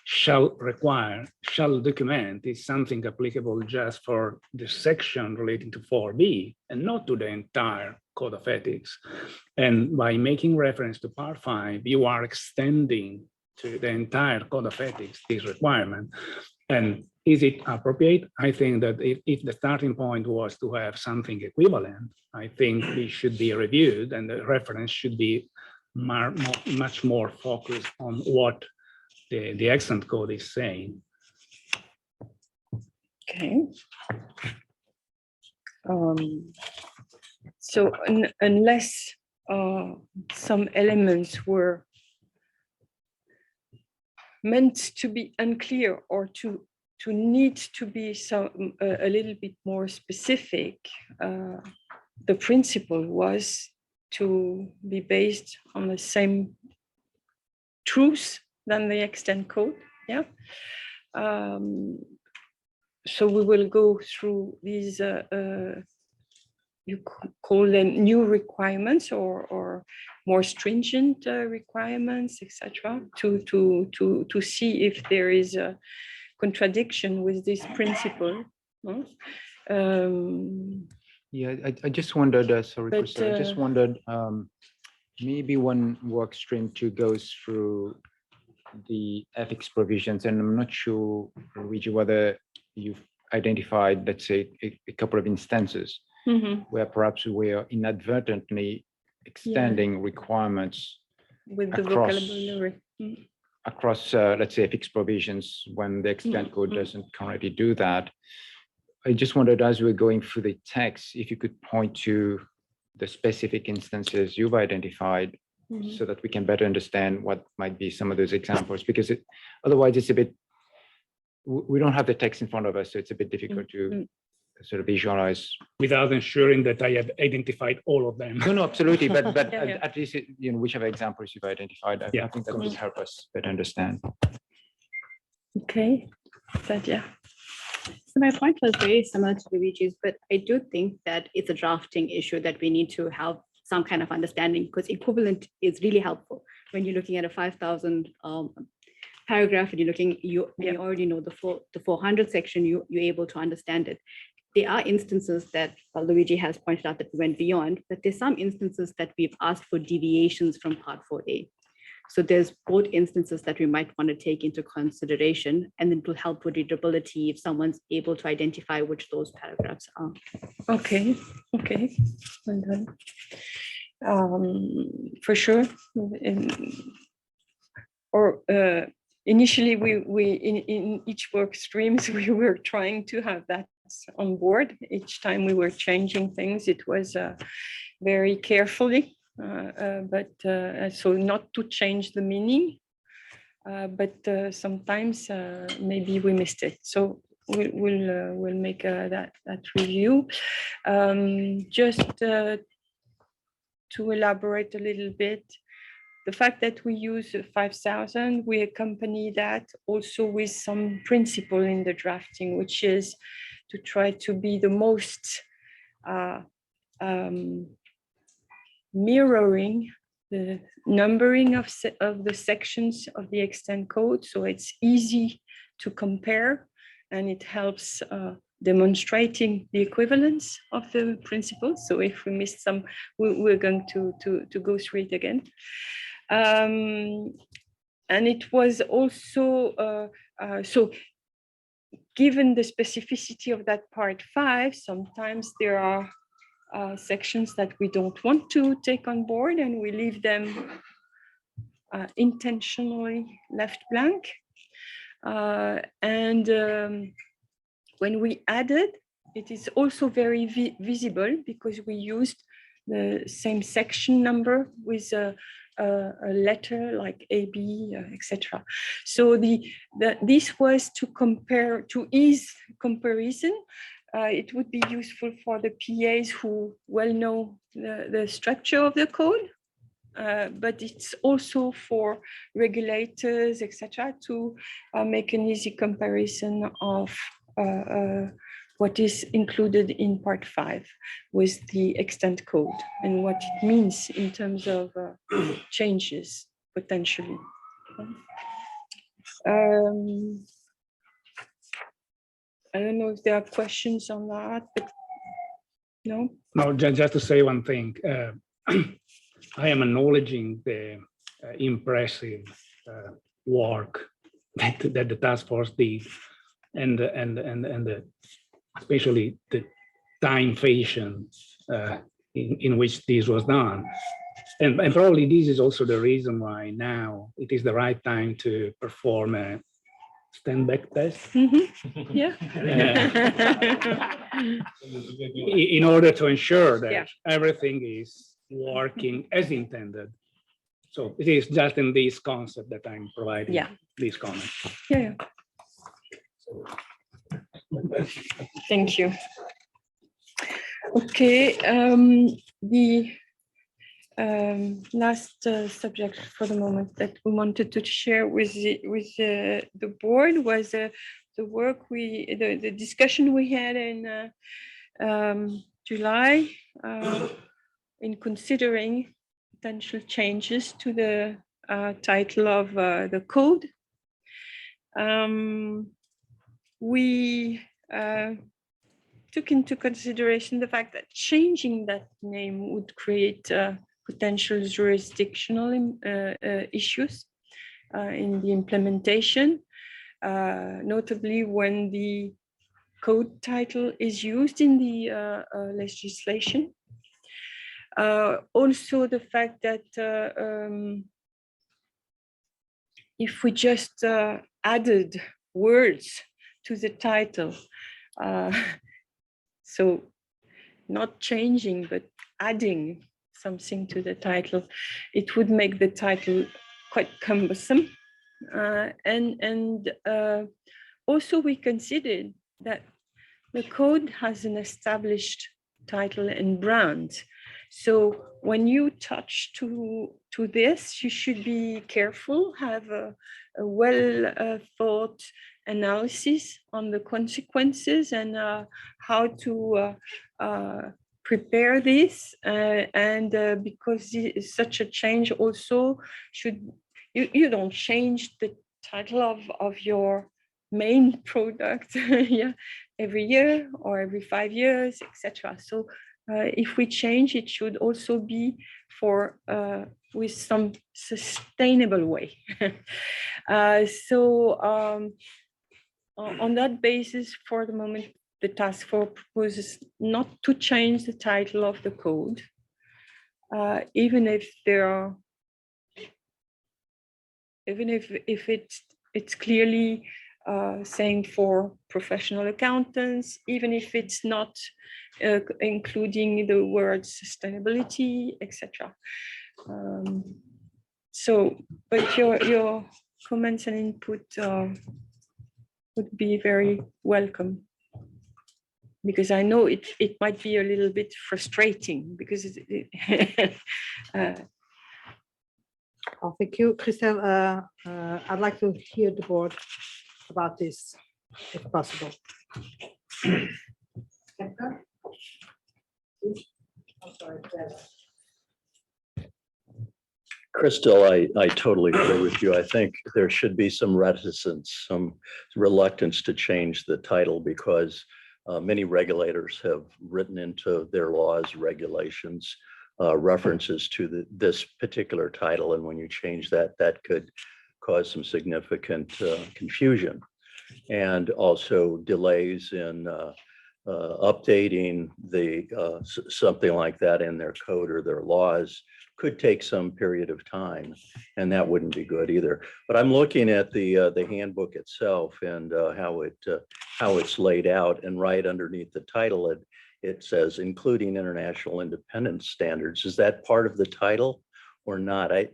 shall document is something applicable just for the section relating to 4B and not to the entire code of ethics. And by making reference to part 5, you are extending to the entire code of ethics this requirement. And is it appropriate? I think that if the starting point was to have something equivalent, I think it should be reviewed and the reference should be much more focused on what the extant code is saying. Okay. So unless some elements were meant to be unclear or to need to be a little bit more specific, the principle was to be based on the same truth than the extant code. Yeah. So we will go through these you call them new requirements or more stringent requirements, etc., to see if there is a contradiction with this principle. Yeah, I just wondered, sorry, Priscilla, I just wondered, maybe one work stream 2 goes through the ethics provisions, and I'm not sure, Luigi, whether you've identified, let's say, a couple of instances where perhaps we are inadvertently extending requirements with the vocabulary across, let's say, ethics provisions when the extant code doesn't currently do that. I just wondered, as we're going through the text, if you could point to the specific instances you've identified so that we can better understand what might be some of those examples, because otherwise it's a bit, we don't have the text in front of us, so it's a bit difficult to sort of visualize. Without ensuring that I have identified all of them. No, absolutely, but Yeah. at least, whichever examples you've identified, I think that would help us better understand. Okay, but yeah. So my point was very similar to Luigi's, but I do think that it's a drafting issue that we need to have some kind of understanding, because equivalent is really helpful when you're looking at a 5,000 paragraph and you're looking, you already know the 400 section, you're able to understand it. There are instances that Luigi has pointed out that we went beyond, but there's some instances that we've asked for deviations from Part 4A. So there's both instances that we might want to take into consideration, and then it will help with readability if someone's able to identify which those paragraphs are. Okay, well done. For sure. Initially, we in each work streams, we were trying to have that on board. Each time we were changing things, it was very carefully. So not to change the meaning, but sometimes maybe we missed it. So we'll make that review. Just to elaborate a little bit, the fact that we use 5,000, we accompany that also with some principle in the drafting, which is to try to be the most mirroring the numbering of the sections of the extant code, so it's easy to compare, and it helps demonstrating the equivalence of the principles. So if we missed some, we're going to go through it again. And it was also so given the specificity of that part 5, sometimes there are sections that we don't want to take on board, and we leave them intentionally left blank. When we added, it is also very visible because we used the same section number with a letter like AB, etc. So this was to compare, to ease comparison. It would be useful for the PAs who well know the structure of the code, but it's also for regulators, etc., to make an easy comparison of what is included in Part 5 with the extant code and what it means in terms of changes potentially. I don't know if there are questions on that, but no? No, just to say one thing. I am acknowledging the impressive work that the task force did, and especially the time fashion in which this was done. And probably this is also the reason why now it is the right time to perform a stand back test. Yeah. In order to ensure that everything is working as intended. So it is just in this concept that I'm providing these comments. Yeah. Thank you. Okay, the last subject for the moment that we wanted to share with the board was the work the discussion we had in July in considering potential changes to the title of the code. We took into consideration the fact that changing that name would create potential jurisdictional issues in the implementation, notably when the code title is used in the legislation. Also the fact that if we just added words to the title, So not changing, but adding something to the title, it would make the title quite cumbersome. Also we considered that the code has an established title and brand. So when you touch to this, you should be careful, have a well thought analysis on the consequences and how to prepare this. Because such a change also you don't change the title of your main product yeah, every year or every 5 years, etc. So if we change, it should also be for with some sustainable way. On that basis, for the moment, the task force proposes not to change the title of the code, even if there are, even if it's clearly saying for professional accountants, even if it's not including the word sustainability, etc. But your comments and input would be very welcome, because I know it might be a little bit frustrating because Oh, thank you, Christelle. I'd like to hear the board about this, if possible. Christelle, I totally agree with you. I think there should be some reticence, some reluctance to change the title, because many regulators have written into their laws, regulations, references to this particular title. And when you change that, that could cause some significant confusion, and also delays in updating something like that in their code or their laws could take some period of time, and that wouldn't be good either. But I'm looking at the handbook itself and how it's laid out, and right underneath the title it says including international independence standards. Is that part of the title or not? I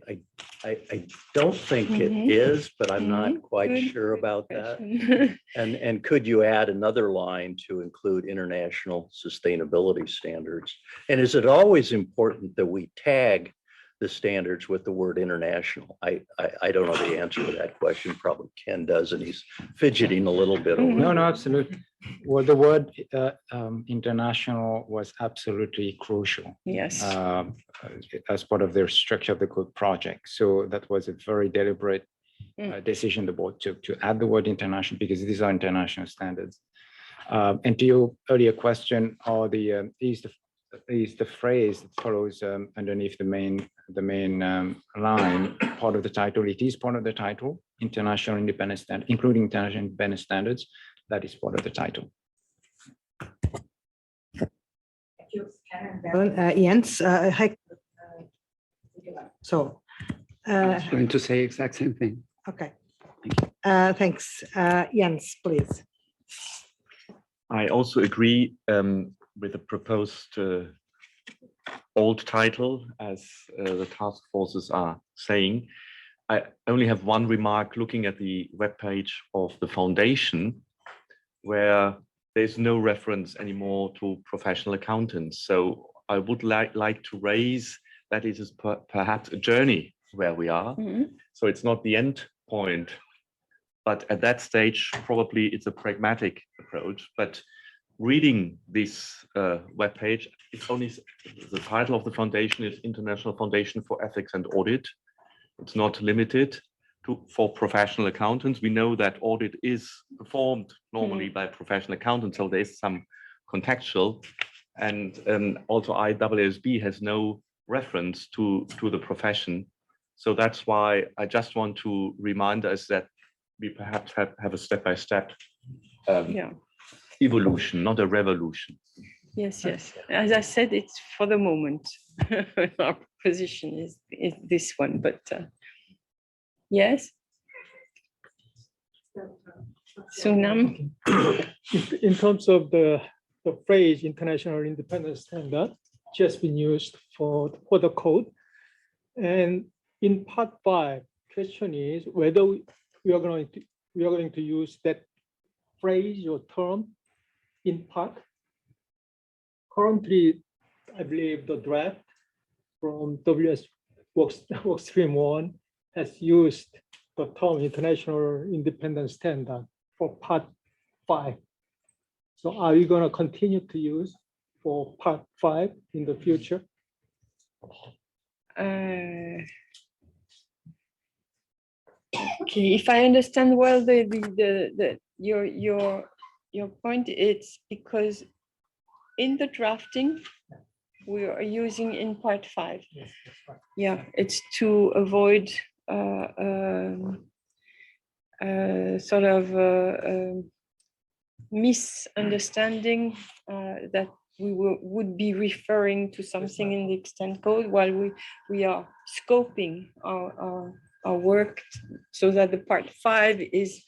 don't think it is, but I'm not quite sure about that. And could you add another line to include international sustainability standards? And is it always important that we tag the standards with the word international? I don't know the answer to that question. Probably Ken does, and he's fidgeting a little bit over No, there. no, absolutely. Well, the word international was absolutely crucial. Yes. As part of their structure of the code project. So that was a very deliberate decision the board took to add the word international, because these are international standards. And to your earlier question, or is the phrase that follows underneath the main line part of the title? It is part of the title, international independent standard, including international independent standards. That is part of the title. Thank you, Jens. So I was going to say exact same thing. Okay. Thanks. Jens, please. I also agree with the proposed old title, as the task forces are saying. I only have one remark looking at the webpage of the foundation, where there's no reference anymore to professional accountants. So I would like to raise that it is perhaps a journey where we are. So it's not the end point, but at that stage, probably it's a pragmatic approach. But reading this webpage, it's only the title of the foundation is International Foundation for Ethics and Audit. It's not limited for professional accountants. We know that audit is performed normally by professional accountants, so there's some contextual. And also IESBA has no reference to the profession. So that's why I just want to remind us that we perhaps have a step-by-step evolution, not a revolution. Yes, yes. As I said, it's for the moment. Our position is this one, but yes. Sunam. In terms of the the phrase international independent standard just been used for the code. And in part 5, question is whether we are going to use that phrase or term in part. Currently, I believe the draft from WS Workstream 1 has used the term international independent standard for part 5. So are we going to continue to use for part 5 in the future? Okay, if I understand well your point, it's because in the drafting we are using in part 5. Yes, that's right. Yeah, it's to avoid sort of misunderstanding that we would be referring to something in the extent code while we are scoping our work, so that the part 5 is,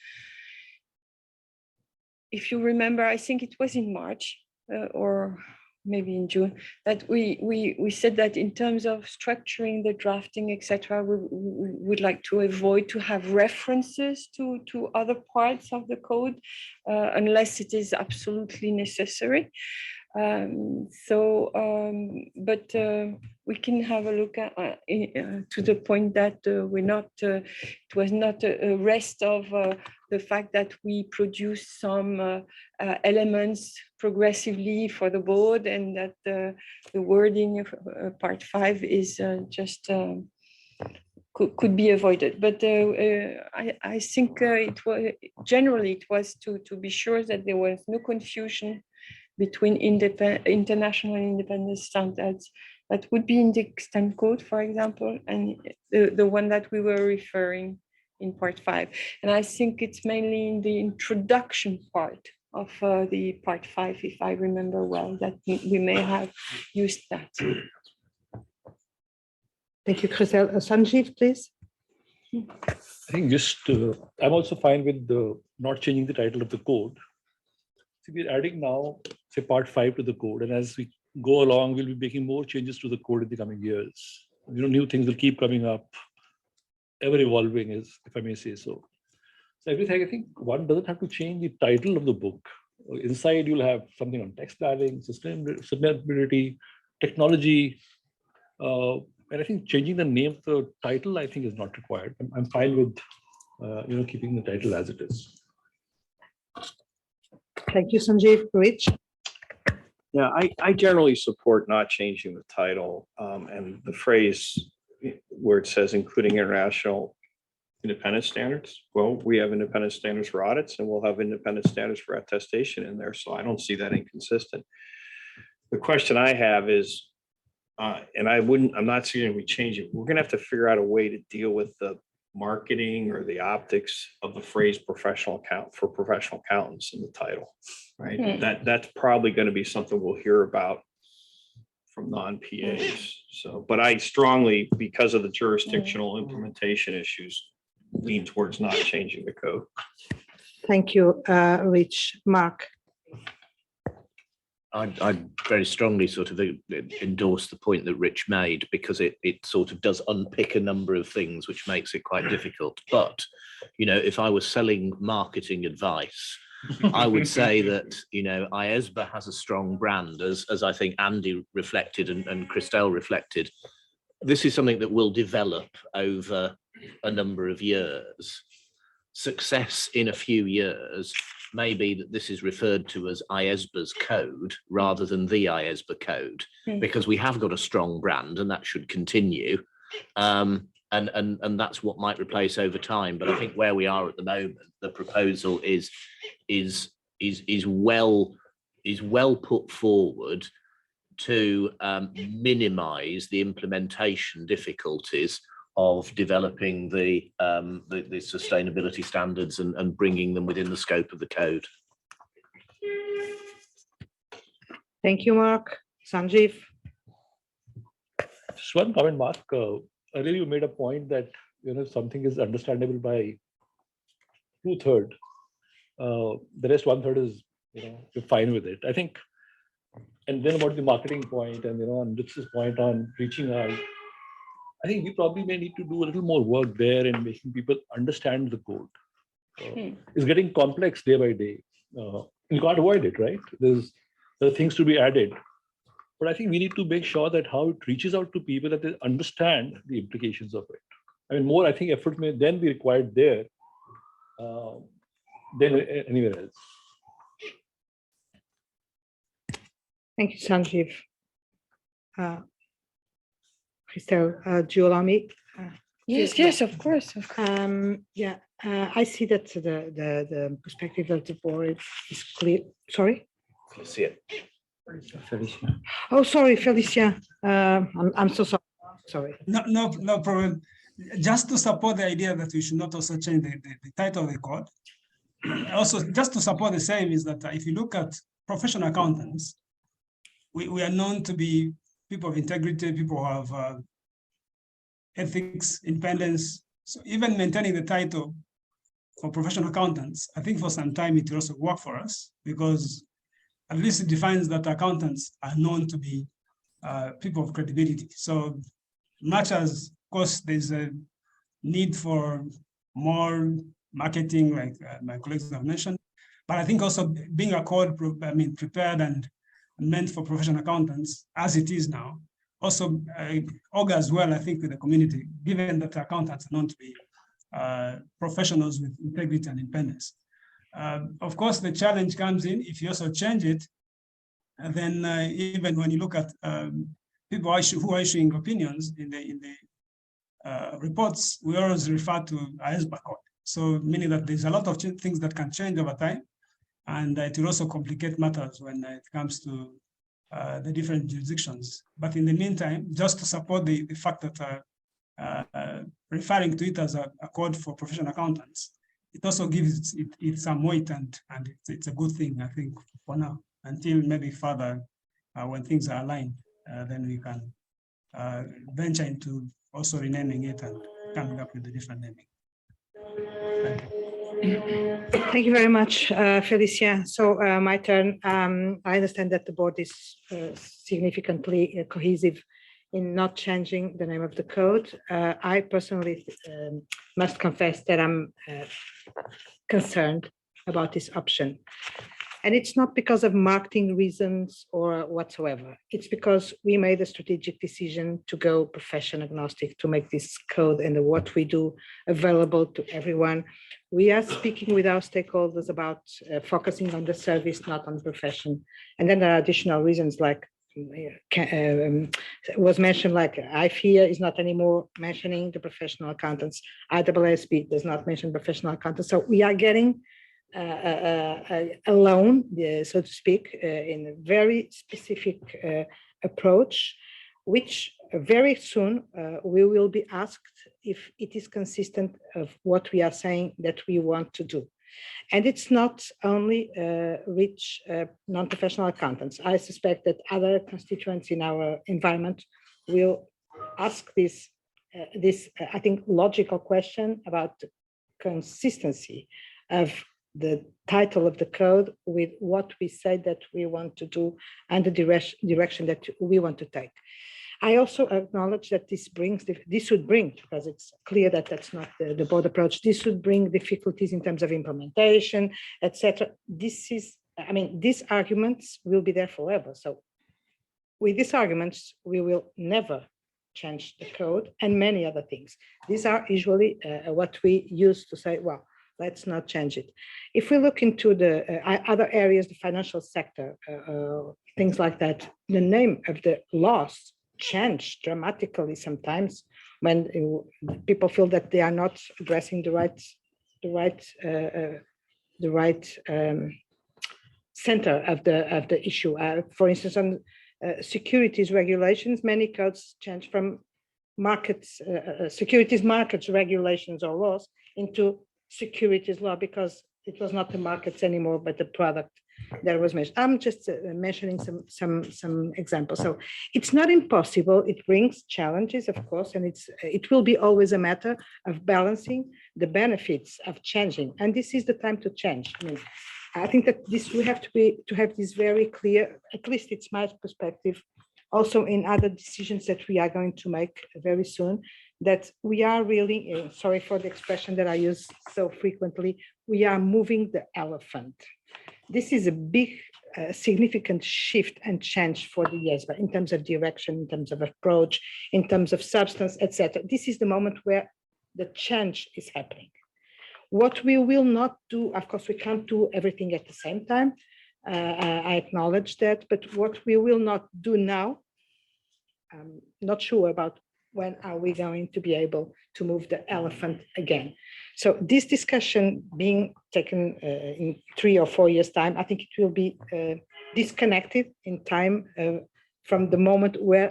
if you remember, I think it was in March or maybe in June, that we said that in terms of structuring the drafting, etc., we would like to avoid to have references to other parts of the code unless it is absolutely necessary. But we can have a look at to the point that we're not. It was not a rest of the fact that we produce some elements progressively for the board, and that the wording of part 5 is just could be avoided. But I think it was generally it was to be sure that there was no confusion between international independent standards that would be in the extent code, for example, and the one that we were referring in part 5. And I think it's mainly in the introduction part of the part 5, if I remember well, that we may have used that. Thank you, Chriselle. Sanjeev, please. I think just, I'm also fine with not changing the title of the code. So we're adding now, say, part 5 to the code. And as we go along, we'll be making more changes to the code in the coming years. New things will keep coming up, ever evolving, if I may say so. So everything, I think one doesn't have to change the title of the book. Inside, you'll have something on text planning, sustainability, technology. And I think changing the name of the title, I think, is not required. I'm fine with keeping the title as it is. Thank you, Sanjeev. Rich? Yeah, I generally support not changing the title and the phrase where it says including international independent standards. Well, we have independent standards for audits and we'll have independent standards for attestation in there. So I don't see that inconsistent. The question I have is, and I'm not saying we change it. We're going to have to figure out a way to deal with the marketing or the optics of the phrase professional accountants in the title, right? That's probably going to be something we'll hear about from non-PAs. So, but I strongly, because of the jurisdictional implementation issues, lean towards not changing the code. Thank you, Rich. Mark? I'd very strongly sort of endorse the point that Rich made, because it sort of does unpick a number of things, which makes it quite difficult. But, if I was selling marketing advice, I would say that, IESBA has a strong brand, as I think Andy reflected and Christelle reflected. This is something that will develop over a number of years. Success in a few years may be that this is referred to as IESBA's code rather than the IESBA code, because we have got a strong brand and that should continue. And that's what might replace over time. But I think where we are at the moment, the proposal is well put forward to minimize the implementation difficulties of developing the sustainability standards and bringing them within the scope of the code. Thank you, Mark. Sanjeev? Just one comment, Mark. Earlier you made a point that something is understandable by 2/3. The rest 1/3 is you're fine with it. I think And then about the marketing point and, on Ritz's point on reaching out, I think we probably may need to do a little more work there in making people understand the code. It's getting complex day by day. You can't avoid it, right? There are things to be added. But I think we need to make sure that how it reaches out to people, that they understand the implications of it. I mean, more, I think, effort may then be required there than anywhere else. Thank you, Sanjeev. Christelle, do you allow me? Yes, of course. Yeah, I see that the perspective of the board is clear. Sorry? Felicia. Felicia. Oh, sorry, Felicia. I'm so sorry. Sorry. No problem. Just to support the idea that we should not also change the title of the code. Also, just to support the same is that if you look at professional accountants, we are known to be people of integrity, people who have ethics, independence. So even maintaining the title for professional accountants, I think for some time it will also work for us, because at least it defines that accountants are known to be people of credibility. So much as, of course, there's a need for more marketing, like my colleagues have mentioned, but I think also being a code, prepared and meant for professional accountants, as it is now, also augurs well, I think, with the community, given that accountants are known to be professionals with integrity and independence. Of course, the challenge comes in if you also change it, and then even when you look at people who are issuing opinions in the reports, we always refer to IESBA code. So meaning that there's a lot of things that can change over time, and it will also complicate matters when it comes to the different jurisdictions. But in the meantime, just to support the fact that referring to it as a code for professional accountants, it also gives it some weight, and it's a good thing, I think, for now, until maybe further when things are aligned, then we can venture into also renaming it and coming up with a different naming. Thank you. Thank you very much, Felicia. So my turn. I understand that the board is significantly cohesive in not changing the name of the code. I personally must confess that I'm concerned about this option. And it's not because of marketing reasons or whatsoever. It's because we made a strategic decision to go profession agnostic, to make this code and what we do available to everyone. We are speaking with our stakeholders about focusing on the service, not on profession. And then there are additional reasons, like was mentioned, like IFEA is not anymore mentioning the professional accountants. IESBA does not mention professional accountants. So we are getting alone, so to speak, in a very specific approach, which very soon we will be asked if it is consistent of what we are saying that we want to do. And it's not only rich non-professional accountants. I suspect that other constituents in our environment will ask this, I think, logical question about the consistency of the title of the code with what we say that we want to do and the direction that we want to take. I also acknowledge that this would bring, because it's clear that that's not the board approach, this would bring difficulties in terms of implementation, etc. These arguments will be there forever. So with these arguments, we will never change the code and many other things. These are usually what we use to say, well, let's not change it. If we look into the other areas, the financial sector, things like that, the name of the laws change dramatically sometimes when people feel that they are not addressing the right center of the issue. For instance, on securities regulations, many codes change from securities markets regulations or laws into securities law, because it was not the markets anymore, but the product that was mentioned. I'm just mentioning some examples. So it's not impossible. It brings challenges, of course, and it will be always a matter of balancing the benefits of changing. And this is the time to change. I mean, I think that this we have to have this very clear, at least it's my perspective, also in other decisions that we are going to make very soon, that we are really, sorry for the expression that I use so frequently, we are moving the elephant. This is a big, significant shift and change for the IESBA in terms of direction, in terms of approach, in terms of substance, etc. This is the moment where the change is happening. What we will not do, of course, we can't do everything at the same time. I acknowledge that, but what we will not do now, I'm not sure about when are we going to be able to move the elephant again. So this discussion being taken in 3 or 4 years' time, I think it will be disconnected in time from the moment where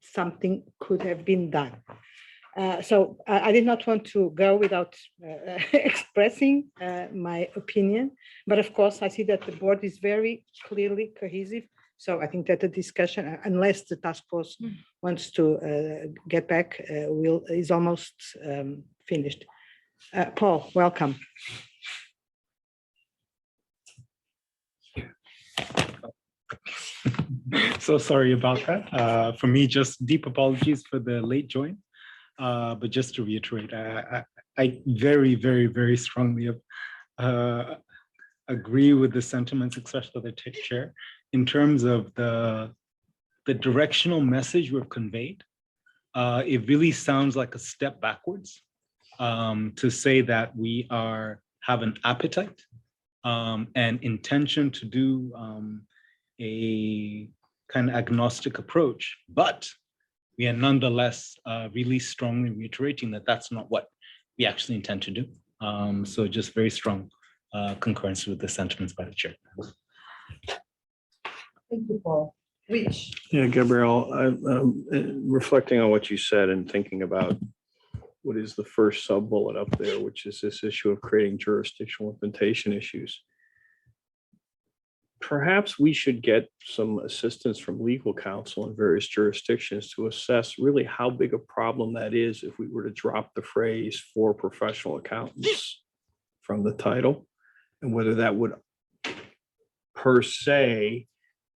something could have been done. So I did not want to go without expressing my opinion, but of course I see that the board is very clearly cohesive. So I think that the discussion, unless the task force wants to get back, is almost finished. Paul, welcome. So sorry about that. For me, just deep apologies for the late join. But just to reiterate, I very, very, very strongly agree with the sentiments expressed by the chair in terms of the directional message we've conveyed. It really sounds like a step backwards to say that we have an appetite and intention to do a kind of agnostic approach, but we are nonetheless really strongly reiterating that that's not what we actually intend to do. So just very strong concurrence with the sentiments by the chair. Thank you, Paul. Rich. Yeah, Gabrielle, I'm reflecting on what you said and thinking about what is the first sub bullet up there, which is this issue of creating jurisdictional implementation issues. Perhaps we should get some assistance from legal counsel in various jurisdictions to assess really how big a problem that is if we were to drop the phrase for professional accountants from the title, and whether that would per se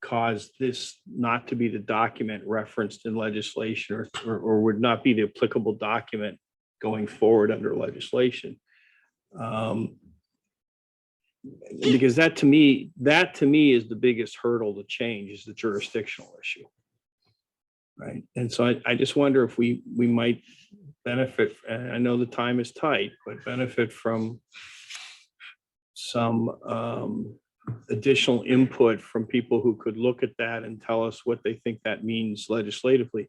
cause this not to be the document referenced in legislation or would not be the applicable document going forward under legislation. Because that to me is the biggest hurdle to change, is the jurisdictional issue. Right. And so I just wonder if we might benefit, and I know the time is tight, but benefit from some additional input from people who could look at that and tell us what they think that means legislatively.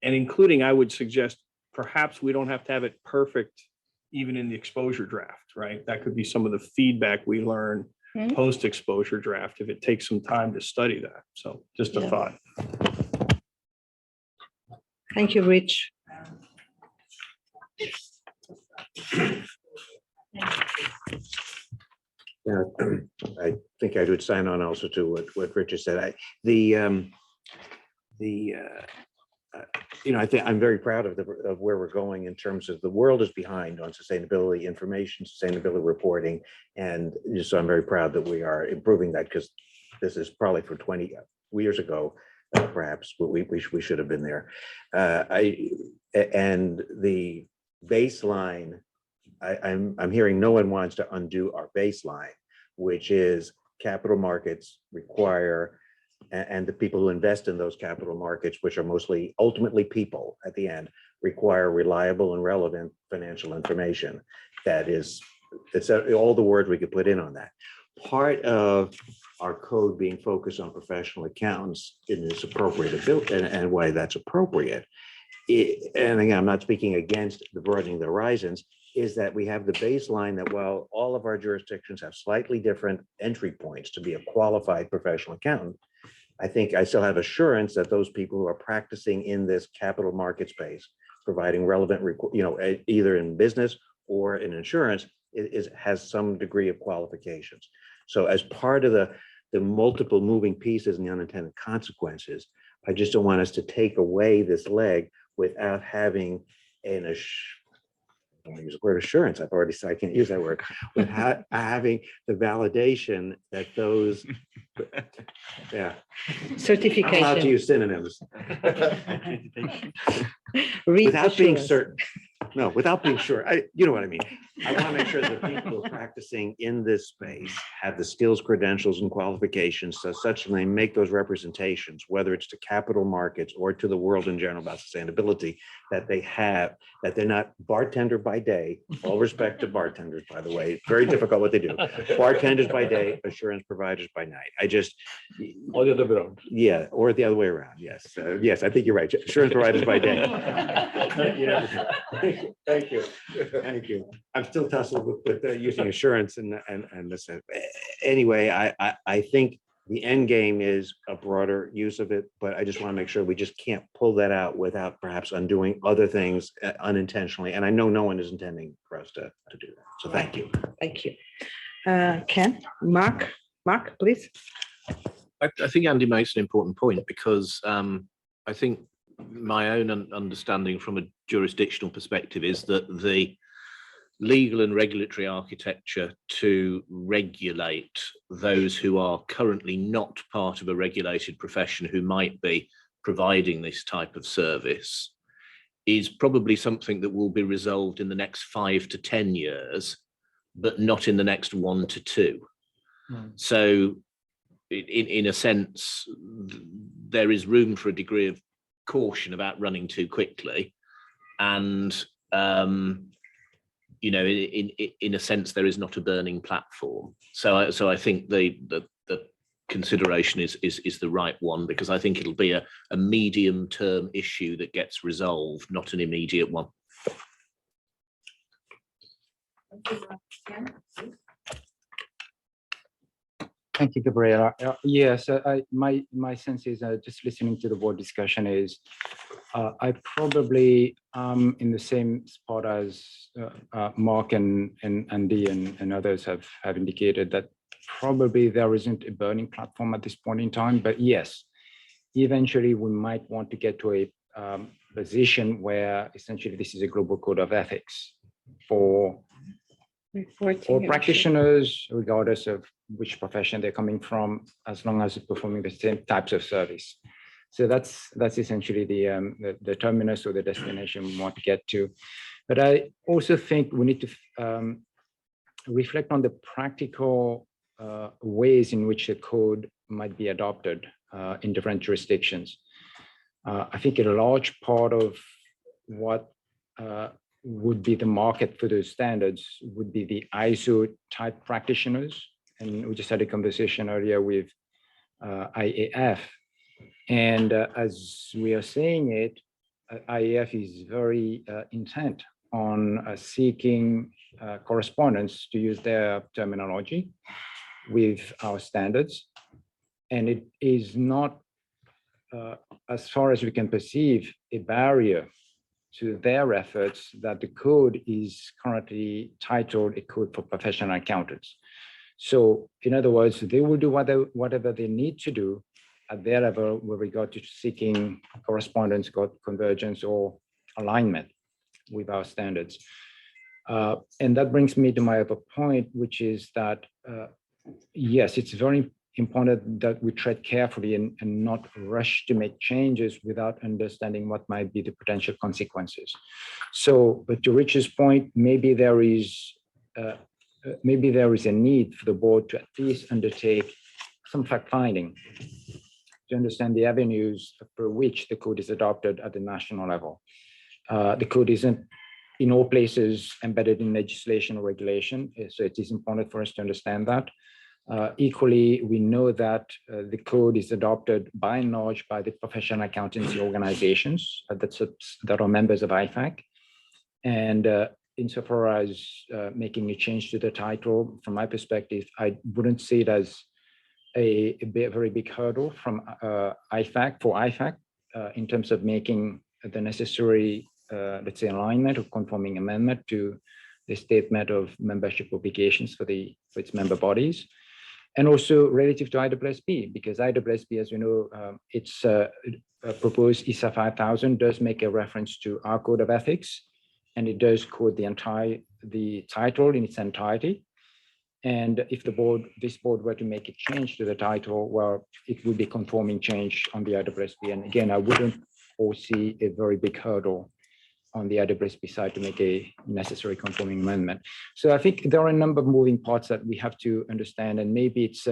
And including, I would suggest, perhaps we don't have to have it perfect even in the exposure draft, right? That could be some of the feedback we learn post-exposure draft if it takes some time to study that. So just a thought. Thank you, Rich. Yeah, I think I would sign on also to what Richard said. I think I'm very proud of where we're going in terms of the world is behind on sustainability information, sustainability reporting, and so I'm very proud that we are improving that, because this is probably for 20 years ago, perhaps we should have been there. And the baseline, I'm hearing no one wants to undo our baseline, which is capital markets require, and the people who invest in those capital markets, which are mostly ultimately people at the end, require reliable and relevant financial information. It's all the words we could put in on that. Part of our code being focused on professional accountants in its appropriate and why that's appropriate. And again, I'm not speaking against the broadening the horizons, is that we have the baseline that while all of our jurisdictions have slightly different entry points to be a qualified professional accountant, I think I still have assurance that those people who are practicing in this capital market space, providing relevant, either in business or in insurance, has some degree of qualifications. So as part of the multiple moving pieces and the unintended consequences, I just don't want us to take away this leg without having I don't want to use the word assurance. I've already said I can't use that word. Without having the validation that those, yeah. Certification. I'm allowed to use synonyms. Without being certain. No, without being sure. You know what I mean. I want to make sure that people who are practicing in this space have the skills, credentials, and qualifications such that they make those representations, whether it's to capital markets or to the world in general about sustainability, that they have, that they're not bartender by day. All respect to bartenders, by the way. Very difficult what they do. Bartenders by day, assurance providers by night. Or the other way around. Yeah, or the other way around. Yes. Yes, I think you're right. Assurance providers by day. Yeah. Thank you. Thank you. I'm still tussling with using assurance and this. Anyway, I think the end game is a broader use of it, but I just want to make sure we just can't pull that out without perhaps undoing other things unintentionally. And I know no one is intending for us to do that. So thank you. Thank you. Ken, Mark, please. I think Andy makes an important point because I think my own understanding from a jurisdictional perspective is that the legal and regulatory architecture to regulate those who are currently not part of a regulated profession who might be providing this type of service is probably something that will be resolved in the next 5 to 10 years, but not in the next 1 to 2. So in a sense, there is room for a degree of caution about running too quickly. And, you know, in a sense, there is not a burning platform. So I think the consideration is the right one, because I think it'll be a medium-term issue that gets resolved, not an immediate one. Thank you, Gabriela. Yes, my sense is just listening to the board discussion is I probably am in the same spot as Mark and Andy and others have indicated, that probably there isn't a burning platform at this point in time. But yes, eventually we might want to get to a position where essentially this is a global code of ethics for practitioners, regardless of which profession they're coming from, as long as it's performing the same types of service. So that's essentially the terminus or the destination we want to get to. But I also think we need to reflect on the practical ways in which the code might be adopted in different jurisdictions. I think a large part of what would be the market for those standards would be the ISO type practitioners. And we just had a conversation earlier with IAF. And as we are saying it, IAF is very intent on seeking correspondence, to use their terminology, with our standards. And it is not, as far as we can perceive, a barrier to their efforts that the code is currently titled a code for professional accountants. So in other words, they will do whatever they need to do at their level with regard to seeking correspondence, convergence, or alignment with our standards. And that brings me to my other point, which is that, yes, it's very important that we tread carefully and not rush to make changes without understanding what might be the potential consequences. So, but to Rich's point, maybe there is a need for the board to at least undertake some fact-finding to understand the avenues for which the code is adopted at the national level. The code isn't in all places embedded in legislation or regulation, so it is important for us to understand that. Equally, we know that the code is adopted by and large by the professional accountancy organizations that are members of IFAC. And insofar as making a change to the title, from my perspective, I wouldn't see it as a very big hurdle from IFAC in terms of making the necessary, let's say, alignment or conforming amendment to the statement of membership obligations for its member bodies. And also relative to IESBA, because IESBA, as you know, its proposed ISA 5000 does make a reference to our code of ethics. and it does code the title in its entirety. And if this board were to make a change to the title, well, it would be conforming change on the IESBA. And again, I wouldn't foresee a very big hurdle on the IESBA side to make a necessary conforming amendment. So I think there are a number of moving parts that we have to understand, and maybe it's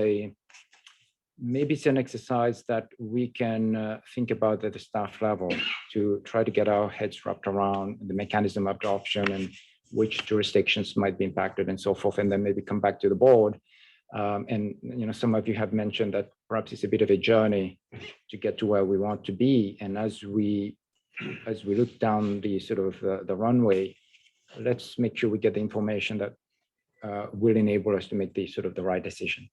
an exercise that we can think about at the staff level to try to get our heads wrapped around the mechanism of adoption and which jurisdictions might be impacted and so forth, and then maybe come back to the board. And some of you have mentioned that perhaps it's a bit of a journey to get to where we want to be. And as we look down the sort of the runway, let's make sure we get the information that will enable us to make the right decision.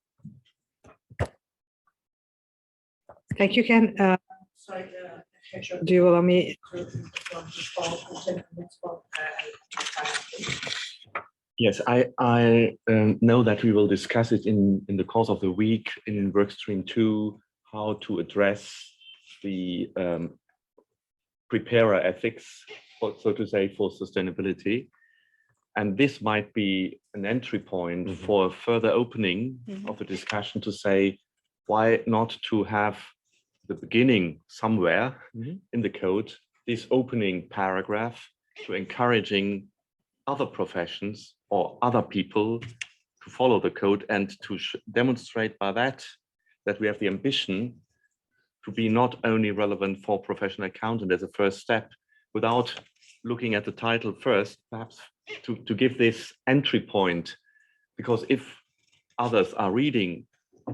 Thank you, Ken. Do you allow me? Yes, I know that we will discuss it in the course of the week in work stream 2, how to address the preparer ethics, so to say, for sustainability. And this might be an entry point for a further opening of the discussion to say, why not to have the beginning somewhere in the code, this opening paragraph to encouraging other professions or other people to follow the code and to demonstrate by that we have the ambition to be not only relevant for professional accountant as a first step, without looking at the title first, perhaps to give this entry point, because if others are reading,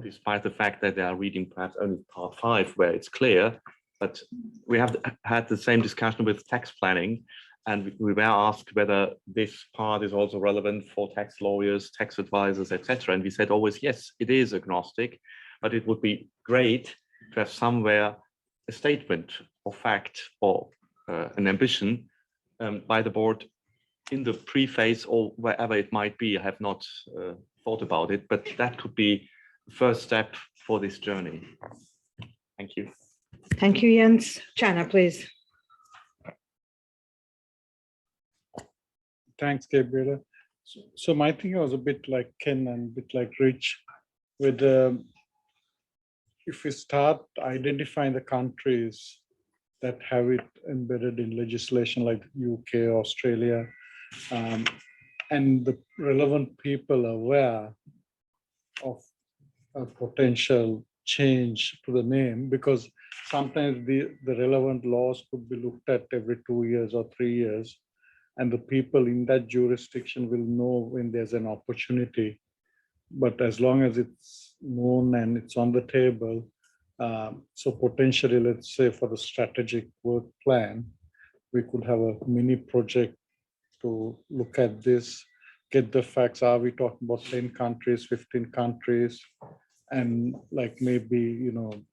despite the fact that they are reading perhaps only part 5 where it's clear, but we have had the same discussion with tax planning, and we were asked whether this part is also relevant for tax lawyers, tax advisors, etc. And we said always, yes, it is agnostic, but it would be great to have somewhere a statement of fact or an ambition by the board in the preface or wherever it might be. I have not thought about it, but that could be the first step for this journey. Thank you. Thank you, Jens. Chana, please. Thanks, Gabriela. So my thinking was a bit like Ken and a bit like Rich, with if we start identifying the countries that have it embedded in legislation like UK, Australia, and the relevant people are aware of a potential change to the name, because sometimes the relevant laws could be looked at every 2 years or 3 years, and the people in that jurisdiction will know when there's an opportunity. But as long as it's known and it's on the table, so potentially, let's say for the strategic work plan, we could have a mini project to look at this, get the facts. Are we talking about 10 countries, 15 countries? And like maybe,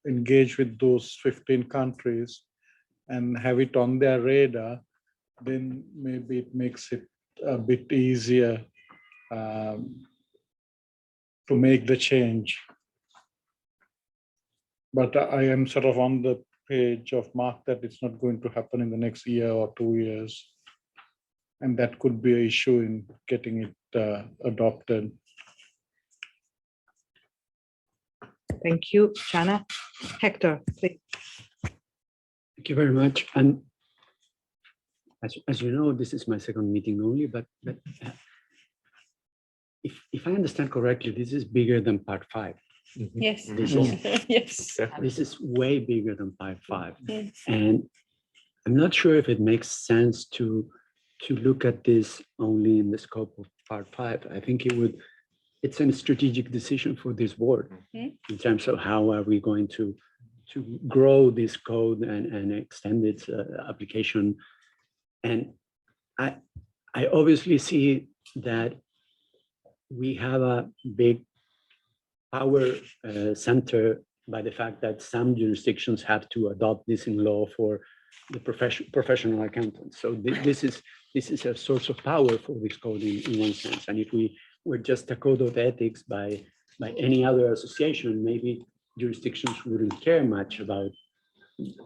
engage with those 15 countries and have it on their radar, then maybe it makes it a bit easier to make the change. But I am sort of on the page of Mark that it's not going to happen in the next year or 2 years. And that could be an issue in getting it adopted. Thank you, Chana. Hector, please. Thank you very much. And as you know, this is my second meeting only, but if I understand correctly, this is bigger than part 5. Yes. This is, Yes. this is way bigger than part 5. Yes. And I'm not sure if it makes sense to look at this only in the scope of part 5. I think it's a strategic decision for this board in terms of how are we going to grow this code and extend its application. And I obviously see that we have a big power center by the fact that some jurisdictions have to adopt this in law for the professional accountants. So this is a source of power for this code in one sense. And if we were just a code of ethics by any other association, maybe jurisdictions wouldn't care much about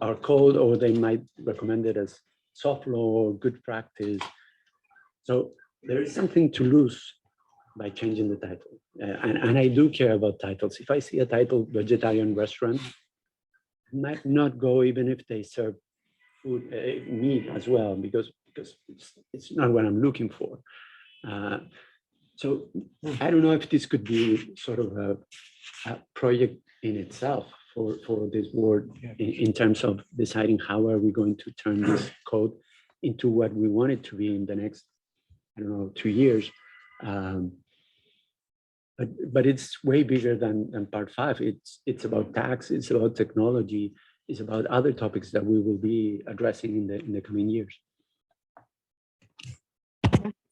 our code, or they might recommend it as soft law or good practice. So there is something to lose by changing the title. And I do care about titles. If I see a title, vegetarian restaurant, I might not go even if they serve food, meat as well, because it's not what I'm looking for. So I don't know if this could be sort of a project in itself for this board in terms of deciding how are we going to turn this code into what we want it to be in the next, I don't know, 2 years. But it's way bigger than part 5. It's about tax, it's about technology, it's about other topics that we will be addressing in the coming years.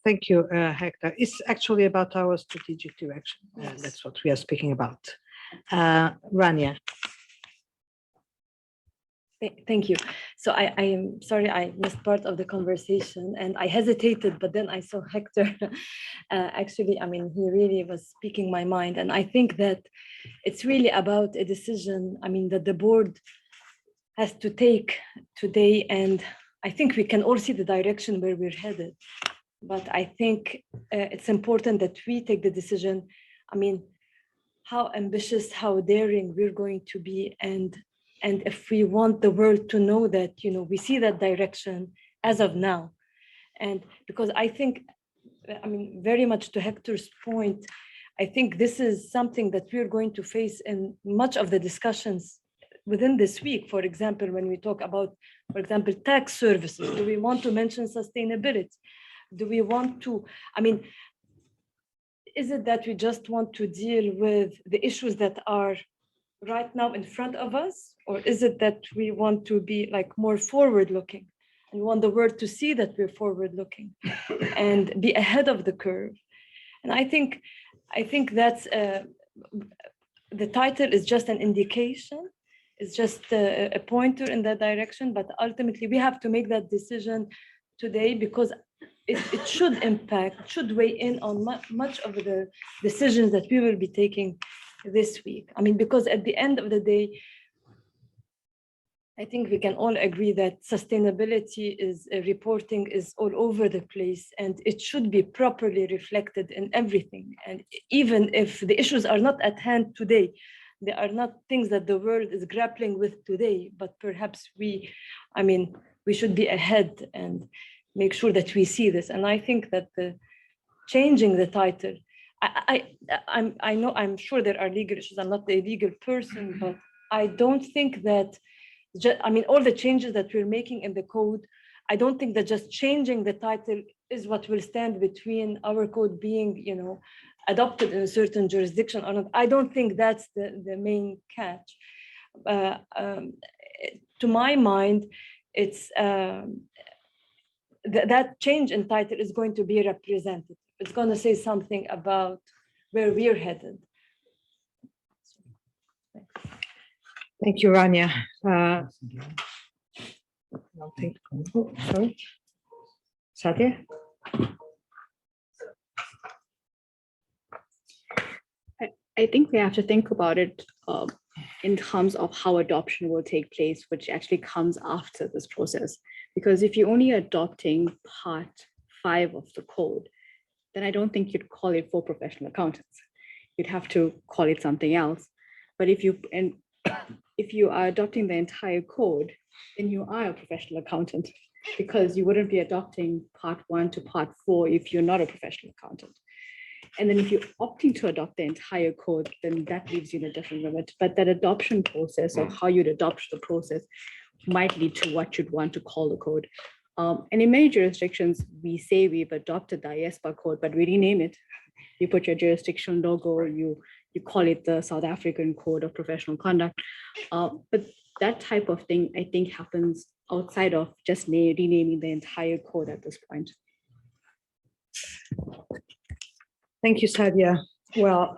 Thank you, Hector. It's actually about our strategic direction. That's what we are speaking about. Rania. Thank you. So I am sorry I missed part of the conversation and I hesitated, but then I saw Hector. Actually, I mean, he really was speaking my mind. And I think that it's really about a decision, I mean, that the board has to take today. And I think we can all see the direction where we're headed. But I think it's important that we take the decision. I mean, how ambitious, how daring we're going to be. And if we want the world to know that, you know, we see that direction as of now. And because I think, I mean, very much to Hector's point, I think this is something that we're going to face in much of the discussions within this week. For example, when we talk about, for example, tax services, do we want to mention sustainability? Do we want to, I mean, is it that we just want to deal with the issues that are right now in front of us? Or is it that we want to be like more forward looking and want the world to see that we're forward looking and be ahead of the curve? And I think that's the title is just an indication. It's just a pointer in that direction, but ultimately we have to make that decision today because it should impact, should weigh in on much of the decisions that we will be taking this week. I mean, because at the end of the day, I think we can all agree that sustainability is reporting is all over the place and it should be properly reflected in everything. And even if the issues are not at hand today, they are not things that the world is grappling with today, but perhaps we should be ahead and make sure that we see this. And I think that changing the title, I'm sure there are legal issues. I'm not a legal person, but I don't think that, all the changes that we're making in the code, I don't think that just changing the title is what will stand between our code being, you know, adopted in a certain jurisdiction or not. I don't think that's the main catch. To my mind, it's that change in title is going to be representative. It's going to say something about where we're headed. Thank you, Rania. Sorry, Sadia? I think we have to think about it in terms of how adoption will take place, which actually comes after this process. Because if you're only adopting part 5 of the code, then I don't think you'd call it for professional accountants. You'd have to call it something else. But if you are adopting the entire code, then you are a professional accountant because you wouldn't be adopting part 1 to part 4 if you're not a professional accountant. And then if you're opting to adopt the entire code, then that leaves you in a different limit. But that adoption process of how you'd adopt the process might lead to what you'd want to call the code. And in many jurisdictions, we say we've adopted the IESBA code, but we rename it. You put your jurisdiction logo, you call it the South African Code of Professional Conduct. But that type of thing, I think, happens outside of just renaming the entire code at this point. Thank you, Sadia. Well,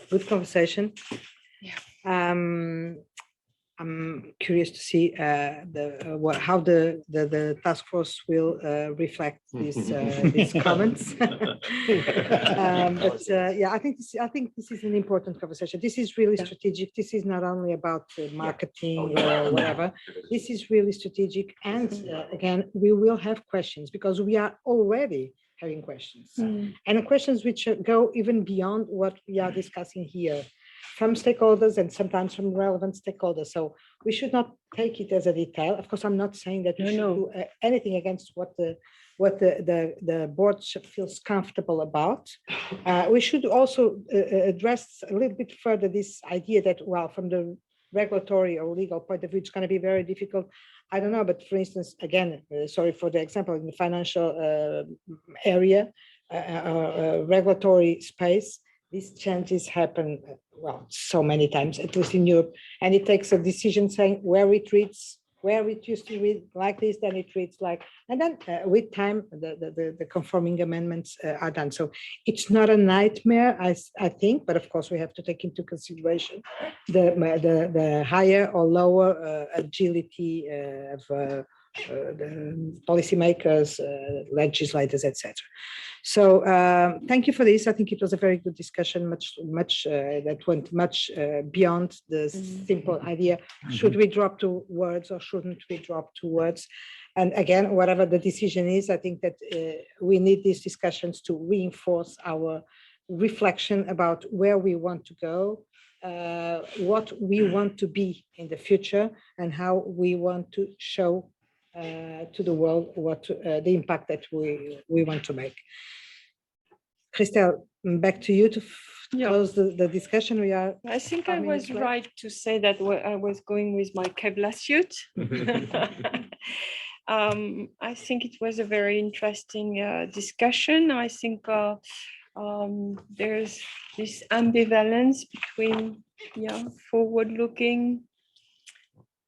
good conversation. I'm curious to see how the task force will reflect these comments. Yeah, I think this is an important conversation. This is really strategic. This is not only about marketing or whatever. This is really strategic. And again, we will have questions because we are already having questions, and questions which go even beyond what we are discussing here, from stakeholders and sometimes from relevant stakeholders. So we should not take it as a detail. Of course, I'm not saying that we should do anything against what the board feels comfortable about. We should also address a little bit further this idea that, well, from the regulatory or legal point of view, it's going to be very difficult. I don't know, but for instance, again, sorry for the example, in the financial area, regulatory space, these changes happen, well, so many times, at least in Europe, and it takes a decision saying where it used to read like this, then it reads like, and then with time, the conforming amendments are done. So it's not a nightmare, I think, but of course we have to take into consideration the higher or lower agility of the policymakers, legislators, etc. So thank you for this. I think it was a very good discussion, that went much beyond the simple idea. Should we drop 2 words or shouldn't we drop 2 words? And again, whatever the decision is, I think that we need these discussions to reinforce our reflection about where we want to go, what we want to be in the future, and how we want to show to the world what the impact that we want to make. Christelle, back to you to close the discussion. I think I was right to say that I was going with my Kevlar suit. I think it was a very interesting discussion. I think there's this ambivalence between forward-looking,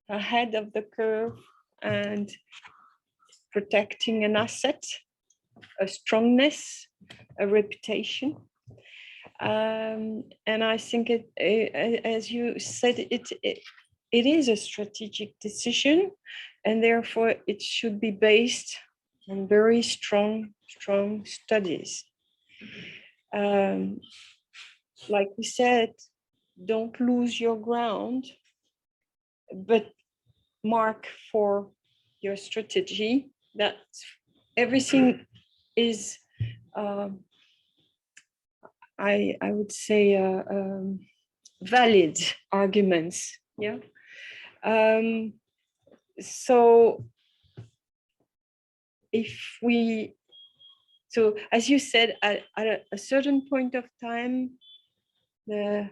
ahead of the curve, and protecting an asset, a strongness, a reputation. And I think as you said, it is a strategic decision, and therefore it should be based on very strong studies. Like we said, don't lose your ground, but mark for your strategy that everything is, I would say, valid arguments. Yeah. So as you said, at a certain point of time, the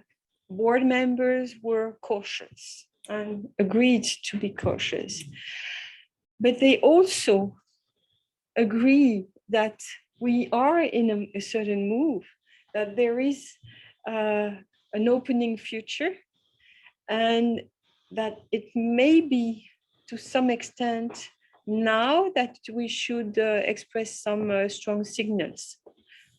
board members were cautious and agreed to be cautious. But they also agree that we are in a certain move, that there is an opening future, and that it may be to some extent now that we should express some strong signals.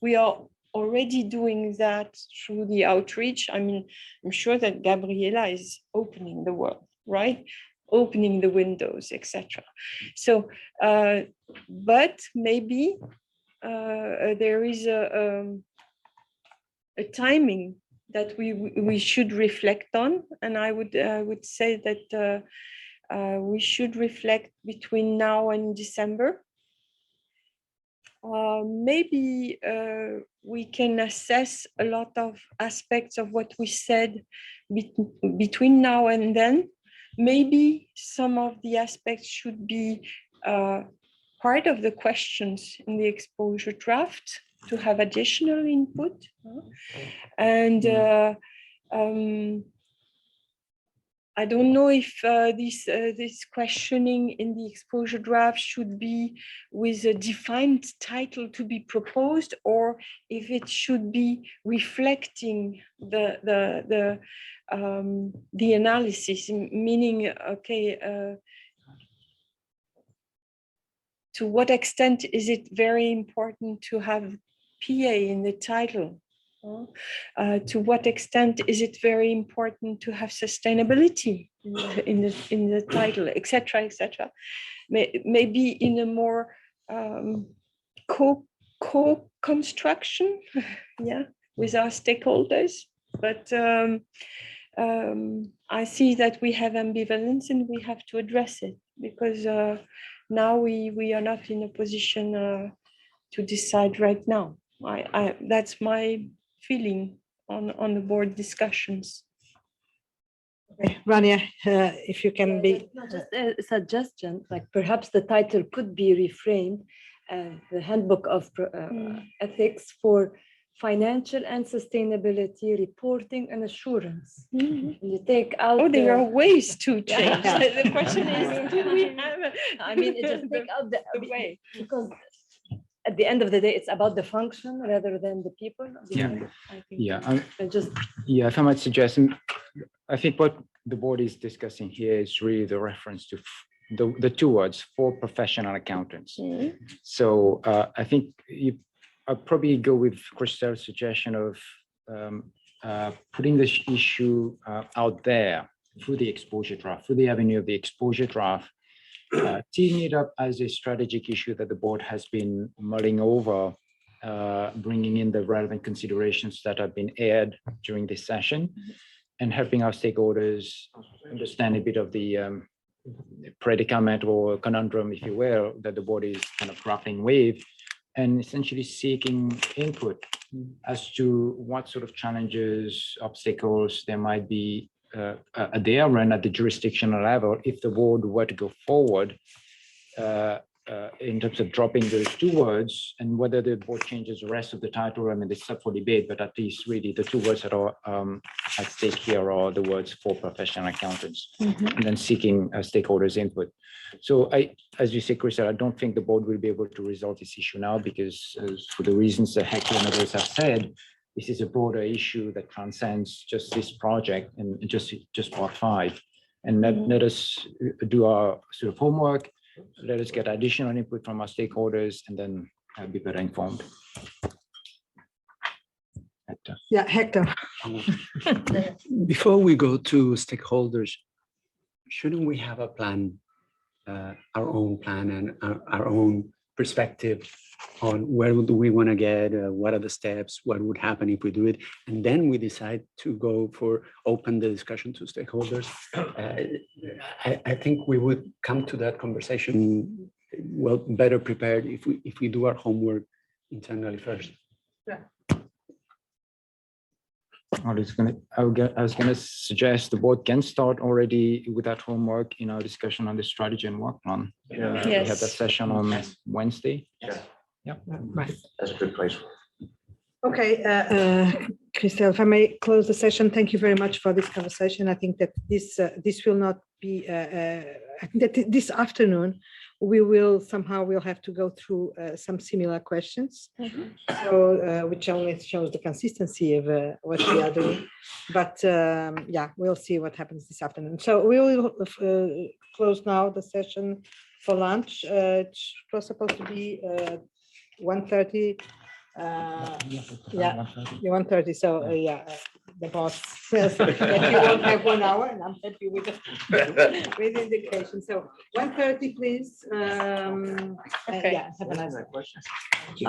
We are already doing that through the outreach. I mean, I'm sure that Gabriela is opening the world, right? Opening the windows, etc. So, but maybe there is a timing that we should reflect on, and I would say that we should reflect between now and December. Maybe we can assess a lot of aspects of what we said between now and then. Maybe some of the aspects should be part of the questions in the exposure draft to have additional input. And I don't know if this questioning in the exposure draft should be with a defined title to be proposed, or if it should be reflecting the analysis, meaning, okay, to what extent is it very important to have PA in the title, To what extent is it very important to have sustainability in the title, etc., etc. Maybe in a more co-construction, yeah, with our stakeholders. But I see that we have ambivalence and we have to address it, because now we are not in a position to decide right now. That's my feeling on the board discussions. Okay, Rania, if you can be. No, just a suggestion, like perhaps the title could be reframed as the Handbook of Ethics for Financial and Sustainability Reporting and Assurance. And you take out. Oh, there are ways to change. Yeah. The question is, do we have? I mean, it just take out the way, because at the end of the day, it's about the function rather than the people. Yeah. I think Yeah. just Yeah, if I might suggest, I think what the board is discussing here is really the reference to the two words for professional accountants. So I think I'll probably go with Christelle's suggestion of putting this issue out there through the exposure draft, through the avenue of the exposure draft, teeing it up as a strategic issue that the board has been mulling over, bringing in the relevant considerations that have been aired during this session, and helping our stakeholders understand a bit of the predicament or conundrum, if you will, that the board is kind of grappling with, and essentially seeking input as to what sort of challenges, obstacles there might be at their end at the jurisdictional level if the board were to go forward in terms of dropping those two words, and whether the board changes the rest of the title. I mean, it's up for debate, but at least really the two words that are at stake here are the words for professional accountants, and then seeking stakeholders' input. So as you say, Crystal, I don't think the board will be able to resolve this issue now, because for the reasons that Hector and others have said, this is a broader issue that transcends just this project and just part 5. And let us do our sort of homework. Let us get additional input from our stakeholders, and then be better informed. Hector. Yeah, Hector. Before we go to stakeholders, shouldn't we have a plan, our own plan and our own perspective on where do we want to get, what are the steps, what would happen if we do it, and then we decide to go for open the discussion to stakeholders. I think we would come to that conversation well better prepared if we do our homework internally first. Yeah. I was going to suggest the board can start already with that homework in our discussion on the strategy and work plan. We have that session on Wednesday. Yeah, right. That's a good place. Okay, Christelle, if I may close the session, thank you very much for this conversation. I think that this will not be, I think that this afternoon, we'll have to go through some similar questions. So, which only shows the consistency of what we are doing. But yeah, we'll see what happens this afternoon. So we will close now the session for lunch. It was supposed to be 1:30. Yeah, 1:30. So yeah, the boss says that you won't have 1 hour, and I'm happy with the indication. So 1:30, please. Okay. Yeah, have a nice day.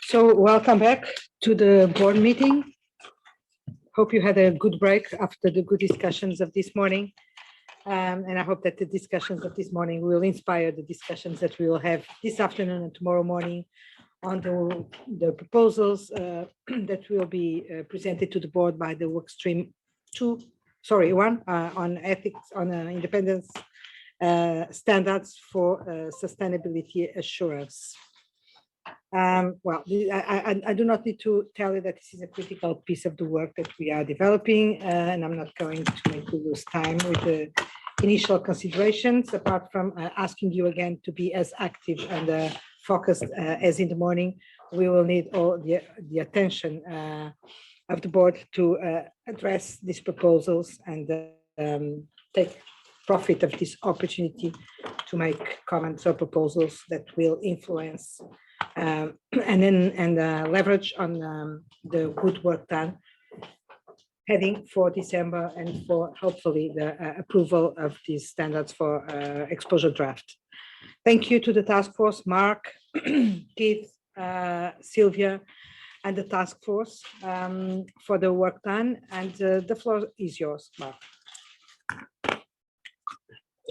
So welcome back to the board meeting. Hope you had a good break after the good discussions of this morning. And I hope that the discussions of this morning will inspire the discussions that we will have this afternoon and tomorrow morning on the proposals that will be presented to the board by the work stream one on ethics, on independence standards for sustainability assurance. Well, I do not need to tell you that this is a critical piece of the work that we are developing, and I'm not going to make you lose time with the initial considerations, apart from asking you again to be as active and focused as in the morning. We will need all the attention of the board to address these proposals and take profit of this opportunity to make comments or proposals that will influence and leverage on the good work done heading for December and for hopefully the approval of these standards for exposure draft. Thank you to the task force, Mark, Keith, Sylvia, and the task force for the work done. And the floor is yours, Mark.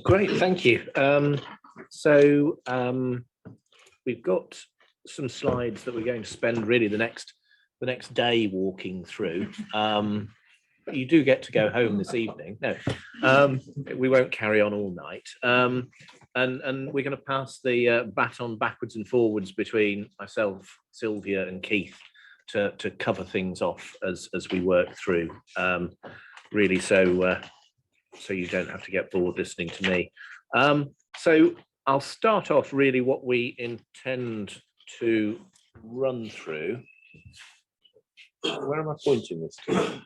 Great, thank you. We've got some slides that we're going to spend really the next day walking through. But you do get to go home this evening. No, we won't carry on all night. And we're going to pass the baton backwards and forwards between myself, Sylvia, and Keith to cover things off as we work through. Really, so you don't have to get bored listening to me. So I'll start off really what we intend to run through. Where am I pointing this to?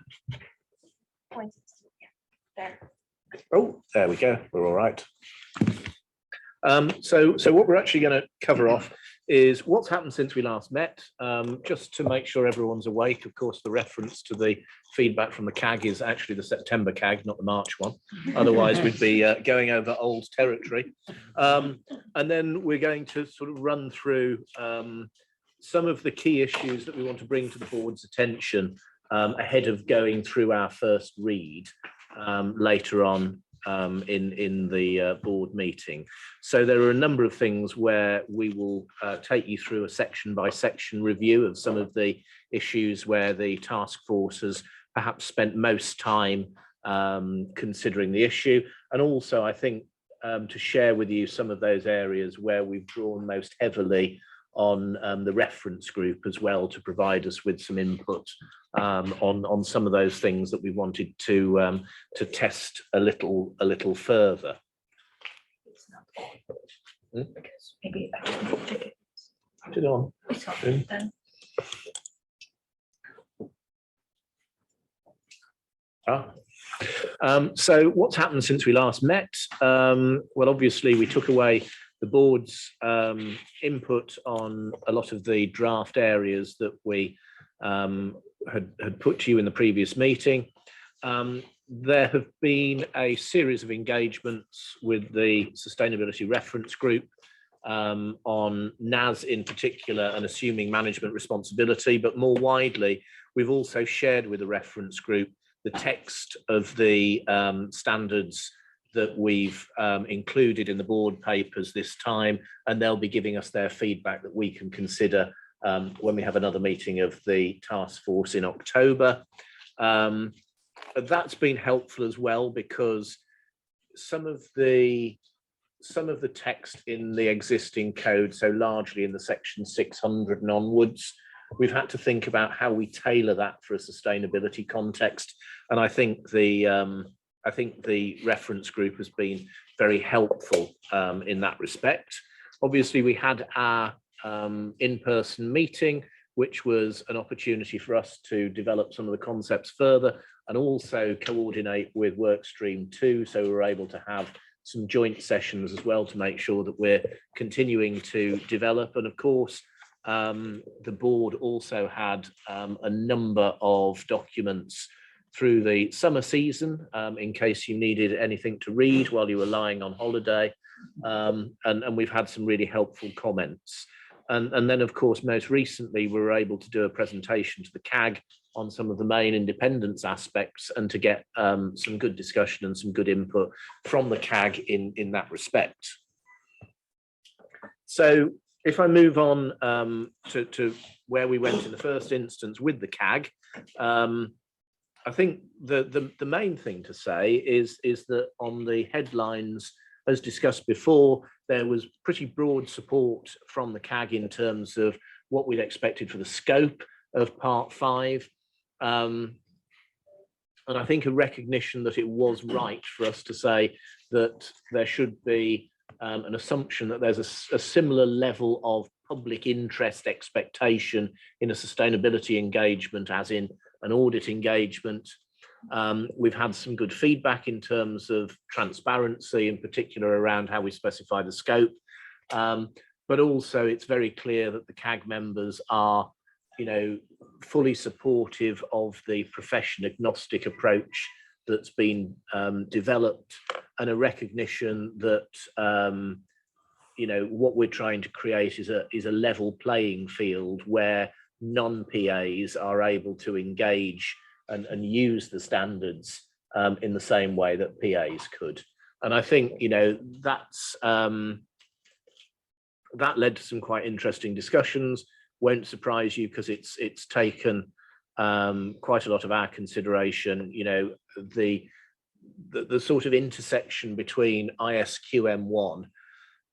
There. Oh, there we go. We're all right. So what we're actually going to cover off is what's happened since we last met. Just to make sure everyone's awake, of course, the reference to the feedback from the CAG is actually the September CAG, not the March one. Otherwise, we'd be going over old territory. And then we're going to sort of run through some of the key issues that we want to bring to the board's attention ahead of going through our first read later on in the board meeting. So there are a number of things where we will take you through a section by section review of some of the issues where the task force has perhaps spent most time considering the issue. And also, I think, to share with you some of those areas where we've drawn most heavily on the reference group as well to provide us with some input on some of those things that we wanted to test a little further. Because maybe I can check it. Put it on. It's on then. So what's happened since we last met? Well, obviously we took away the board's input on a lot of the draft areas that we had put to you in the previous meeting. There have been a series of engagements with the Sustainability Reference Group on NAS in particular and assuming management responsibility, but more widely, we've also shared with the reference group the text of the standards that we've included in the board papers this time, and they'll be giving us their feedback that we can consider when we have another meeting of the task force in October. That's been helpful as well because some of the text in the existing code, so largely in the section 600 and onwards, we've had to think about how we tailor that for a sustainability context. And I think the reference group has been very helpful in that respect. Obviously, we had our in-person meeting, which was an opportunity for us to develop some of the concepts further and also coordinate with Workstream 2. So we were able to have some joint sessions as well to make sure that we're continuing to develop. And of course, the board also had a number of documents through the summer season in case you needed anything to read while you were lying on holiday. And we've had some really helpful comments. And then, of course, most recently, we were able to do a presentation to the CAG on some of the main independence aspects and to get some good discussion and some good input from the CAG in that respect. So if I move on to where we went in the first instance with the CAG, I think the main thing to say is that on the headlines, as discussed before, there was pretty broad support from the CAG in terms of what we'd expected for the scope of Part 5. And I think a recognition that it was right for us to say that there should be an assumption that there's a similar level of public interest expectation in a sustainability engagement as in an audit engagement. We've had some good feedback in terms of transparency, in particular around how we specify the scope. But also it's very clear that the CAG members are, fully supportive of the profession agnostic approach that's been developed, and a recognition that what we're trying to create is a level playing field where non-PAs are able to engage and use the standards in the same way that PAs could. And I think that's that led to some quite interesting discussions. Won't surprise you because it's taken quite a lot of our consideration. The sort of intersection between ISQM1,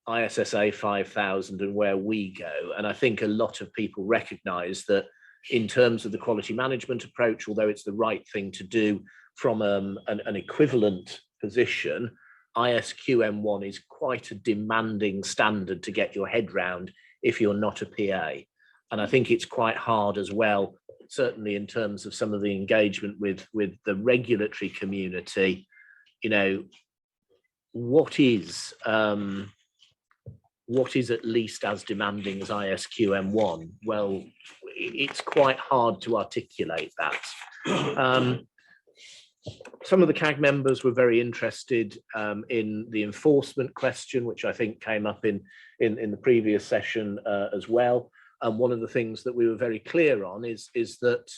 ISSA 5000 and where we go. And I think a lot of people recognize that in terms of the quality management approach, although it's the right thing to do from an equivalent position, ISQM1 is quite a demanding standard to get your head round if you're not a PA. And I think it's quite hard as well, certainly in terms of some of the engagement with the regulatory community. What is at least as demanding as ISQM1? Well, it's quite hard to articulate that. Some of the CAG members were very interested in the enforcement question, which I think came up in the previous session as well. And one of the things that we were very clear on is that,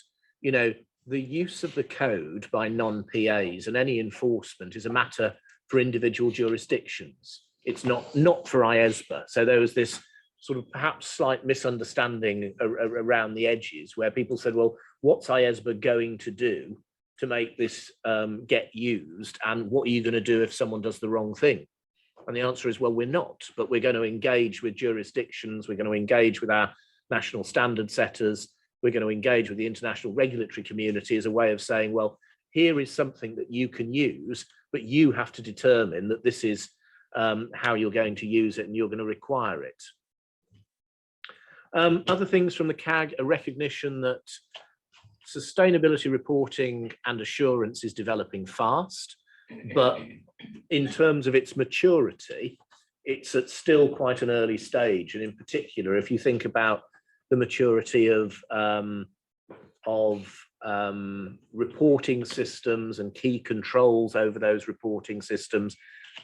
the use of the code by non-PAs and any enforcement is a matter for individual jurisdictions. It's not for IESBA. So there was this sort of perhaps slight misunderstanding around the edges where people said, well, what's IESBA going to do to make this get used? And what are you going to do if someone does the wrong thing? And the answer is, well, we're not, but we're going to engage with jurisdictions. We're going to engage with our national standard setters. We're going to engage with the international regulatory community as a way of saying, well, here is something that you can use, but you have to determine that this is how you're going to use it and you're going to require it. Other things from the CAG, a recognition that sustainability reporting and assurance is developing fast, but in terms of its maturity, it's at still quite an early stage. And in particular, if you think about the maturity of reporting systems and key controls over those reporting systems,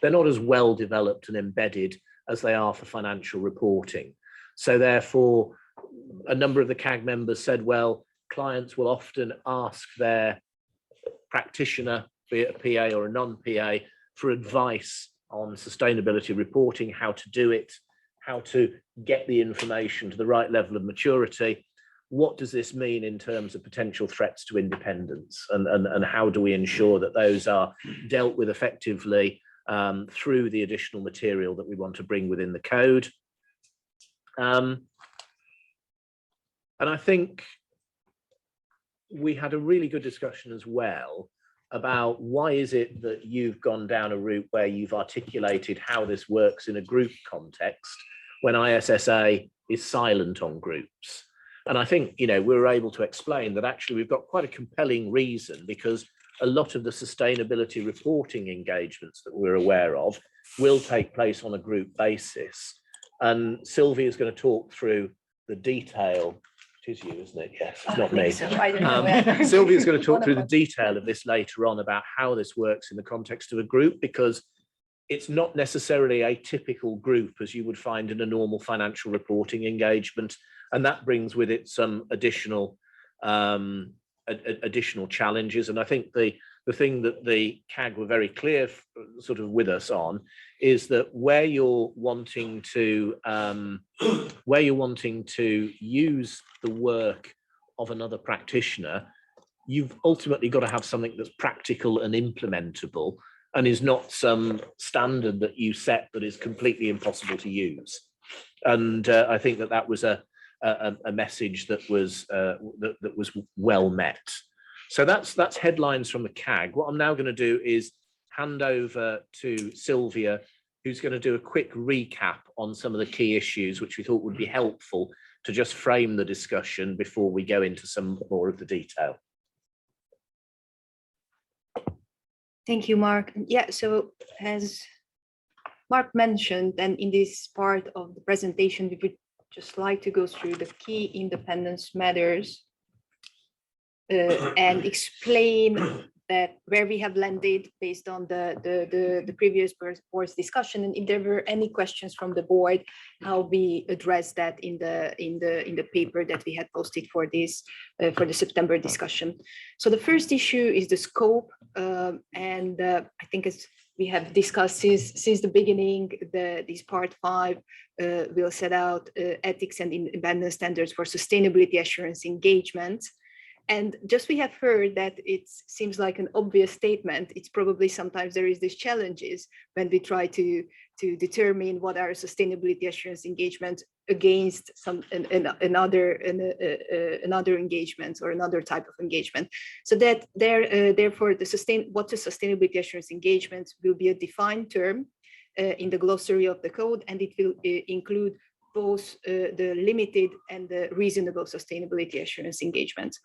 they're not as well developed and embedded as they are for financial reporting. So therefore, a number of the CAG members said, well, clients will often ask their practitioner, be it a PA or a non-PA, for advice on sustainability reporting, how to do it, how to get the information to the right level of maturity. What does this mean in terms of potential threats to independence? And how do we ensure that those are dealt with effectively through the additional material that we want to bring within the code? And I think we had a really good discussion as well about why is it that you've gone down a route where you've articulated how this works in a group context when ISSA is silent on groups. And I think, we were able to explain that actually we've got quite a compelling reason, because a lot of the sustainability reporting engagements that we're aware of will take place on a group basis. And Sylvie is going to talk through the detail. It is you, isn't it? Yes, it's not me. So. I don't know where. Sylvie is going to talk through the detail of this later on about how this works in the context of a group, because it's not necessarily a typical group as you would find in a normal financial reporting engagement. And that brings with it some additional challenges. And I think the thing that the CAG were very clear sort of with us on is that where you're wanting to use the work of another practitioner, you've ultimately got to have something that's practical and implementable and is not some standard that you set that is completely impossible to use. And I think that was a message that was well met. So that's headlines from the CAG. What I'm now going to do is hand over to Sylvia, who's going to do a quick recap on some of the key issues, which we thought would be helpful to just frame the discussion before we go into some more of the detail. Thank you, Mark. Yeah, so as Mark mentioned, and in this part of the presentation, we would just like to go through the key independence matters and explain that where we have landed based on the previous board's discussion, and if there were any questions from the board, how we addressed that in the paper that we had posted for this for the September discussion. So the first issue is the scope, and I think as we have discussed since the beginning, this part 5 will set out ethics and independence standards for sustainability assurance engagement. And just we have heard that it seems like an obvious statement. It's probably sometimes there is these challenges when we try to determine what are sustainability assurance engagement against another engagement or another type of engagement. So that therefore what is sustainability assurance engagement will be a defined term in the glossary of the code, and it will include both the limited and the reasonable sustainability assurance engagements.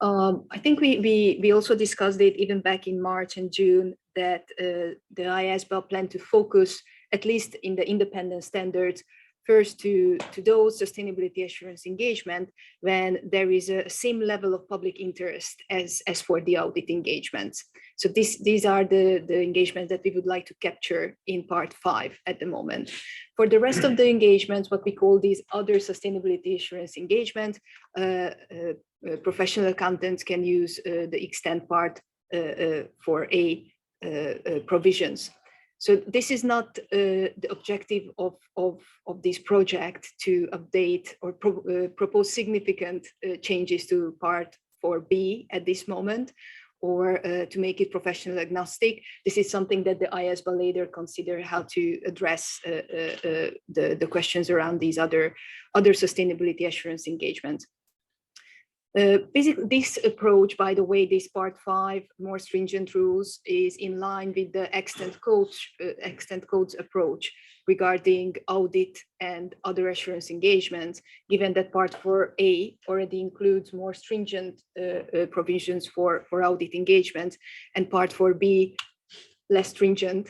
I think we also discussed it even back in March and June that the IESBA plan to focus, at least in the independent standards, first to those sustainability assurance engagement when there is a same level of public interest as for the audit engagements. So these are the engagements that we would like to capture in part 5 at the moment. For the rest of the engagements, what we call these other sustainability assurance engagement, professional accountants can use the extent part for A provisions. So this is not the objective of this project to update or propose significant changes to part 4B at this moment, or to make it professional agnostic. This is something that the IESBA later consider how to address the questions around these other sustainability assurance engagements. Basically, this approach, by the way, this part 5, more stringent rules, is in line with the extent codes approach regarding audit and other assurance engagements, given that part 4A already includes more stringent provisions for audit engagements, and part 4B less stringent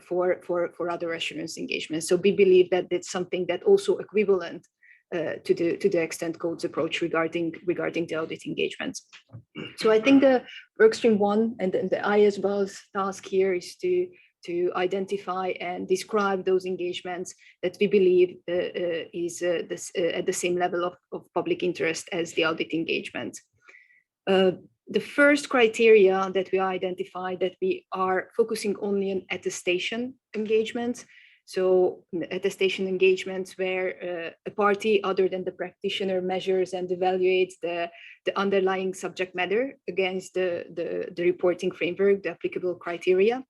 for other assurance engagements. So we believe that that's something that also equivalent to the extent codes approach regarding the audit engagements. So I think the workstream 1 and the IESBA's task here is to identify and describe those engagements that we believe is at the same level of public interest as the audit engagement. The first criteria that we identified that we are focusing only on attestation engagements. So attestation engagements where a party other than the practitioner measures and evaluates the underlying subject matter against the reporting framework, the applicable criteria.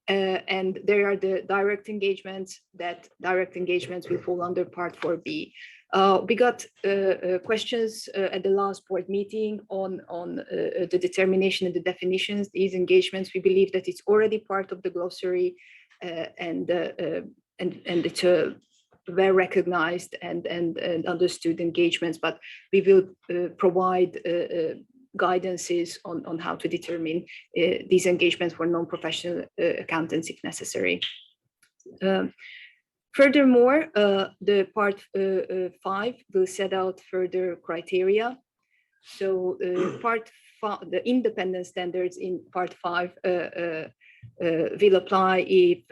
And there are the direct engagements. That direct engagements will fall under part 4B. We got questions at the last board meeting on the determination and the definitions. These engagements, we believe that it's already part of the glossary and it's well recognized and understood engagements, but we will provide guidances on how to determine these engagements for non-professional accountants if necessary. Furthermore, the part 5 will set out further criteria. So part 5, the independent standards in part 5 will apply if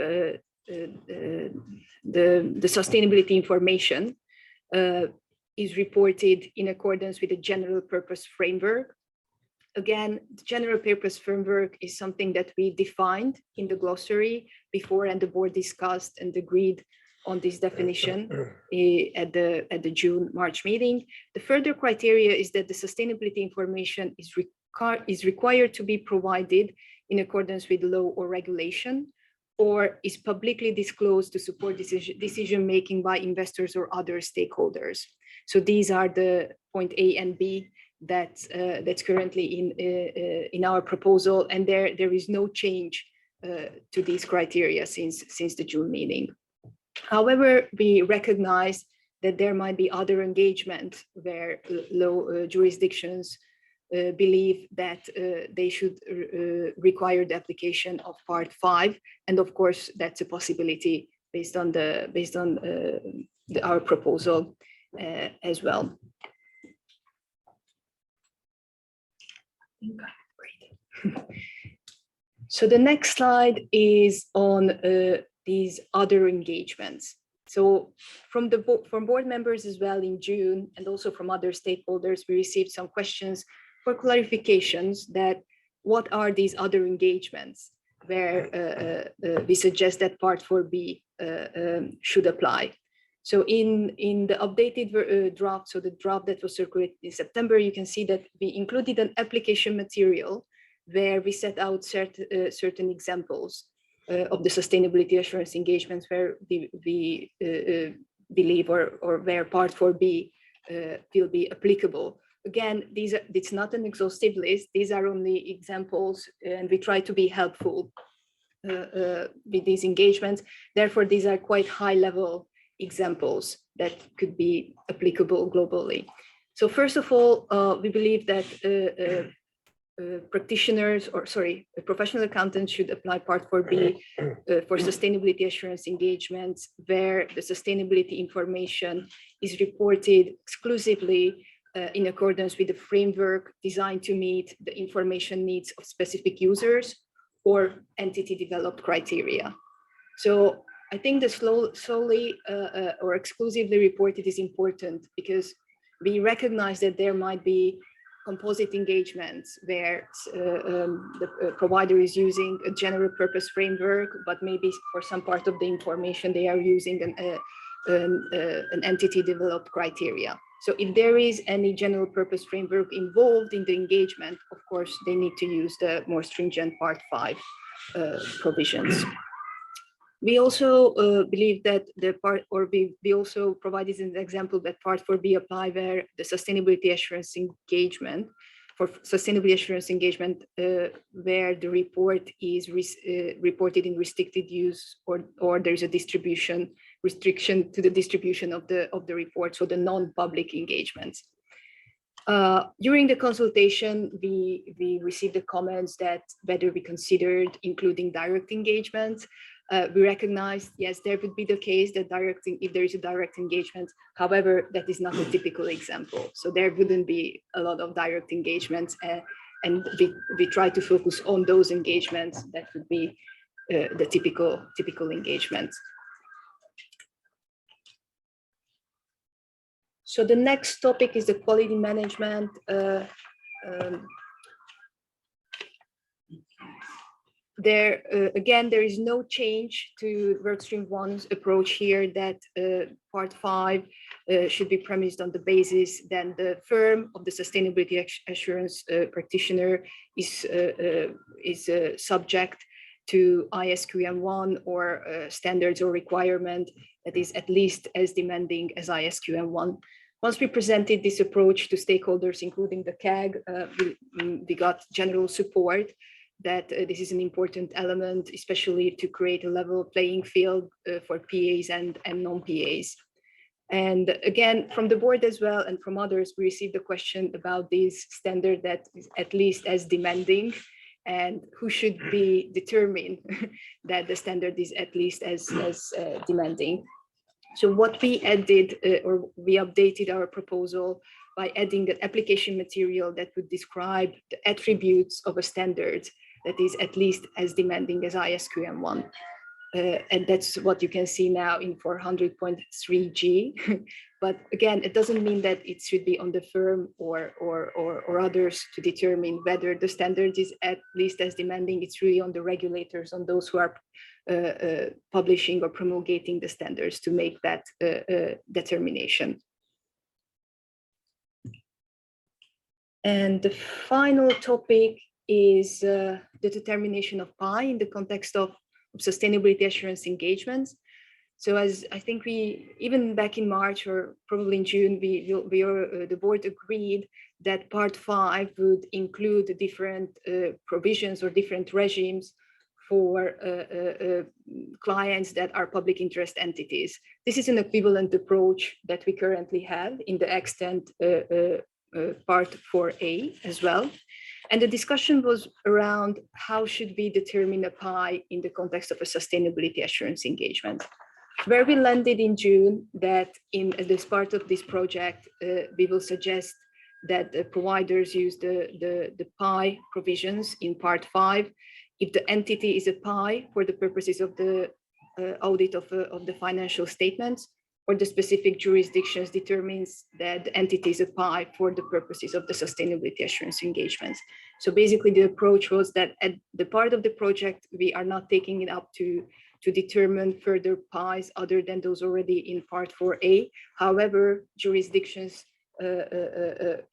the sustainability information is reported in accordance with the general purpose framework. Again, the general purpose framework is something that we defined in the glossary before, and the board discussed and agreed on this definition at the June-March meeting. The further criteria is that the sustainability information is required to be provided in accordance with law or regulation, or is publicly disclosed to support decision-making by investors or other stakeholders. So these are the point A and B that's currently in our proposal, and there is no change to these criteria since the June meeting. However, we recognize that there might be other engagement where law jurisdictions believe that they should require the application of Part 5, and of course that's a possibility based on our proposal as well. So the next slide is on these other engagements. So from board members as well in June, and also from other stakeholders, we received some questions for clarifications that what are these other engagements where we suggest that Part 4B should apply. So in the updated draft, so the draft that was circulated in September, you can see that we included an application material where we set out certain examples of the sustainability assurance engagements where we believe or where Part 4B will be applicable. Again, it's not an exhaustive list. These are only examples, and we try to be helpful with these engagements. Therefore, these are quite high-level examples that could be applicable globally. So first of all, we believe that professional accountants should apply Part 4B for sustainability assurance engagements where the sustainability information is reported exclusively in accordance with the framework designed to meet the information needs of specific users or entity developed criteria. So I think the solely or exclusively reported is important because we recognize that there might be composite engagements where the provider is using a general purpose framework, but maybe for some part of the information they are using an entity developed criteria. So if there is any general purpose framework involved in the engagement, of course, they need to use the more stringent Part 5 provisions. We also believe that we also provided an example that Part 4B apply where the sustainability assurance engagement, for sustainability assurance engagement where the report is reported in restricted use or there's a restriction to the distribution of the report, so the non-public engagements. During the consultation, we received the comments that whether we considered including direct engagement. We recognize, yes, there would be the case that if there is a direct engagement, however, that is not a typical example. So there wouldn't be a lot of direct engagements, and we try to focus on those engagements that would be the typical engagements. So the next topic is the quality management. Again, there is no change to Workstream 1's approach here that Part 5 should be premised on the basis that the firm of the sustainability assurance practitioner is subject to ISQM1 or standards or requirement that is at least as demanding as ISQM1. Once we presented this approach to stakeholders, including the CAG, we got general support that this is an important element, especially to create a level playing field for PAs and non-PAs. And again, from the board as well, and from others, we received a question about this standard that is at least as demanding, and who should be determined that the standard is at least as demanding. So what we added, or we updated our proposal by adding an application material that would describe the attributes of a standard that is at least as demanding as ISQM1. And that's what you can see now in 400.3G. But again, it doesn't mean that it should be on the firm or others to determine whether the standard is at least as demanding. It's really on the regulators, on those who are publishing or promulgating the standards to make that determination. And the final topic is the determination of pi in the context of sustainability assurance engagements. So as I think we, even back in March or probably in June, the board agreed that part 5 would include different provisions or different regimes for clients that are public interest entities. This is an equivalent approach that we currently have in the extant part 4A as well. And the discussion was around how should we determine a pi in the context of a sustainability assurance engagement. Where we landed in June that in this part of this project, we will suggest that the providers use the pi provisions in part 5. If the entity is a pi for the purposes of the audit of the financial statements, or the specific jurisdictions determines that the entity is a pi for the purposes of the sustainability assurance engagements. So basically the approach was that at the part of the project, we are not taking it up to determine further pies other than those already in part 4A. However, jurisdictions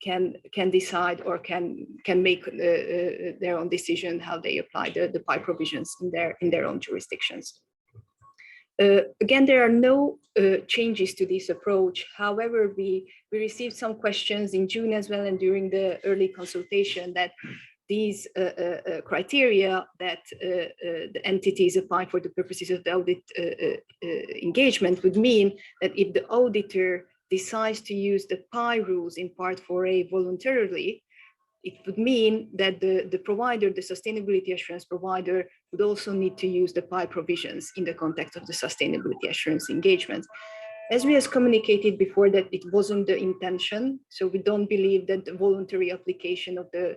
can decide or can make their own decision how they apply the pi provisions in their own jurisdictions. Again, there are no changes to this approach. However, we received some questions in June as well and during the early consultation that these criteria that the entities apply for the purposes of the audit engagement would mean that if the auditor decides to use the pi rules in part 4A voluntarily, it would mean that the provider, the sustainability assurance provider, would also need to use the pi provisions in the context of the sustainability assurance engagement. As we have communicated before, that it wasn't the intention, so we don't believe that the voluntary application of the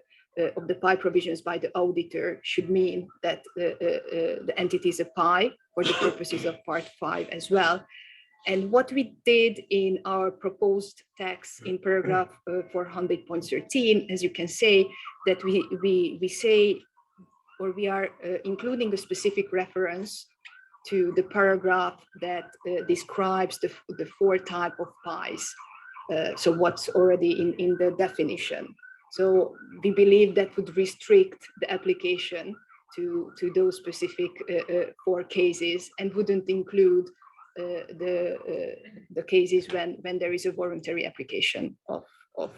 pi provisions by the auditor should mean that the entity is a pi for the purposes of part 5 as well. And what we did in our proposed text in paragraph 400.13, as you can say, that we say, or we are including the specific reference to the paragraph that describes the 4 types of pies. So what's already in the definition. So we believe that would restrict the application to those specific 4 cases and wouldn't include the cases when there is a voluntary application of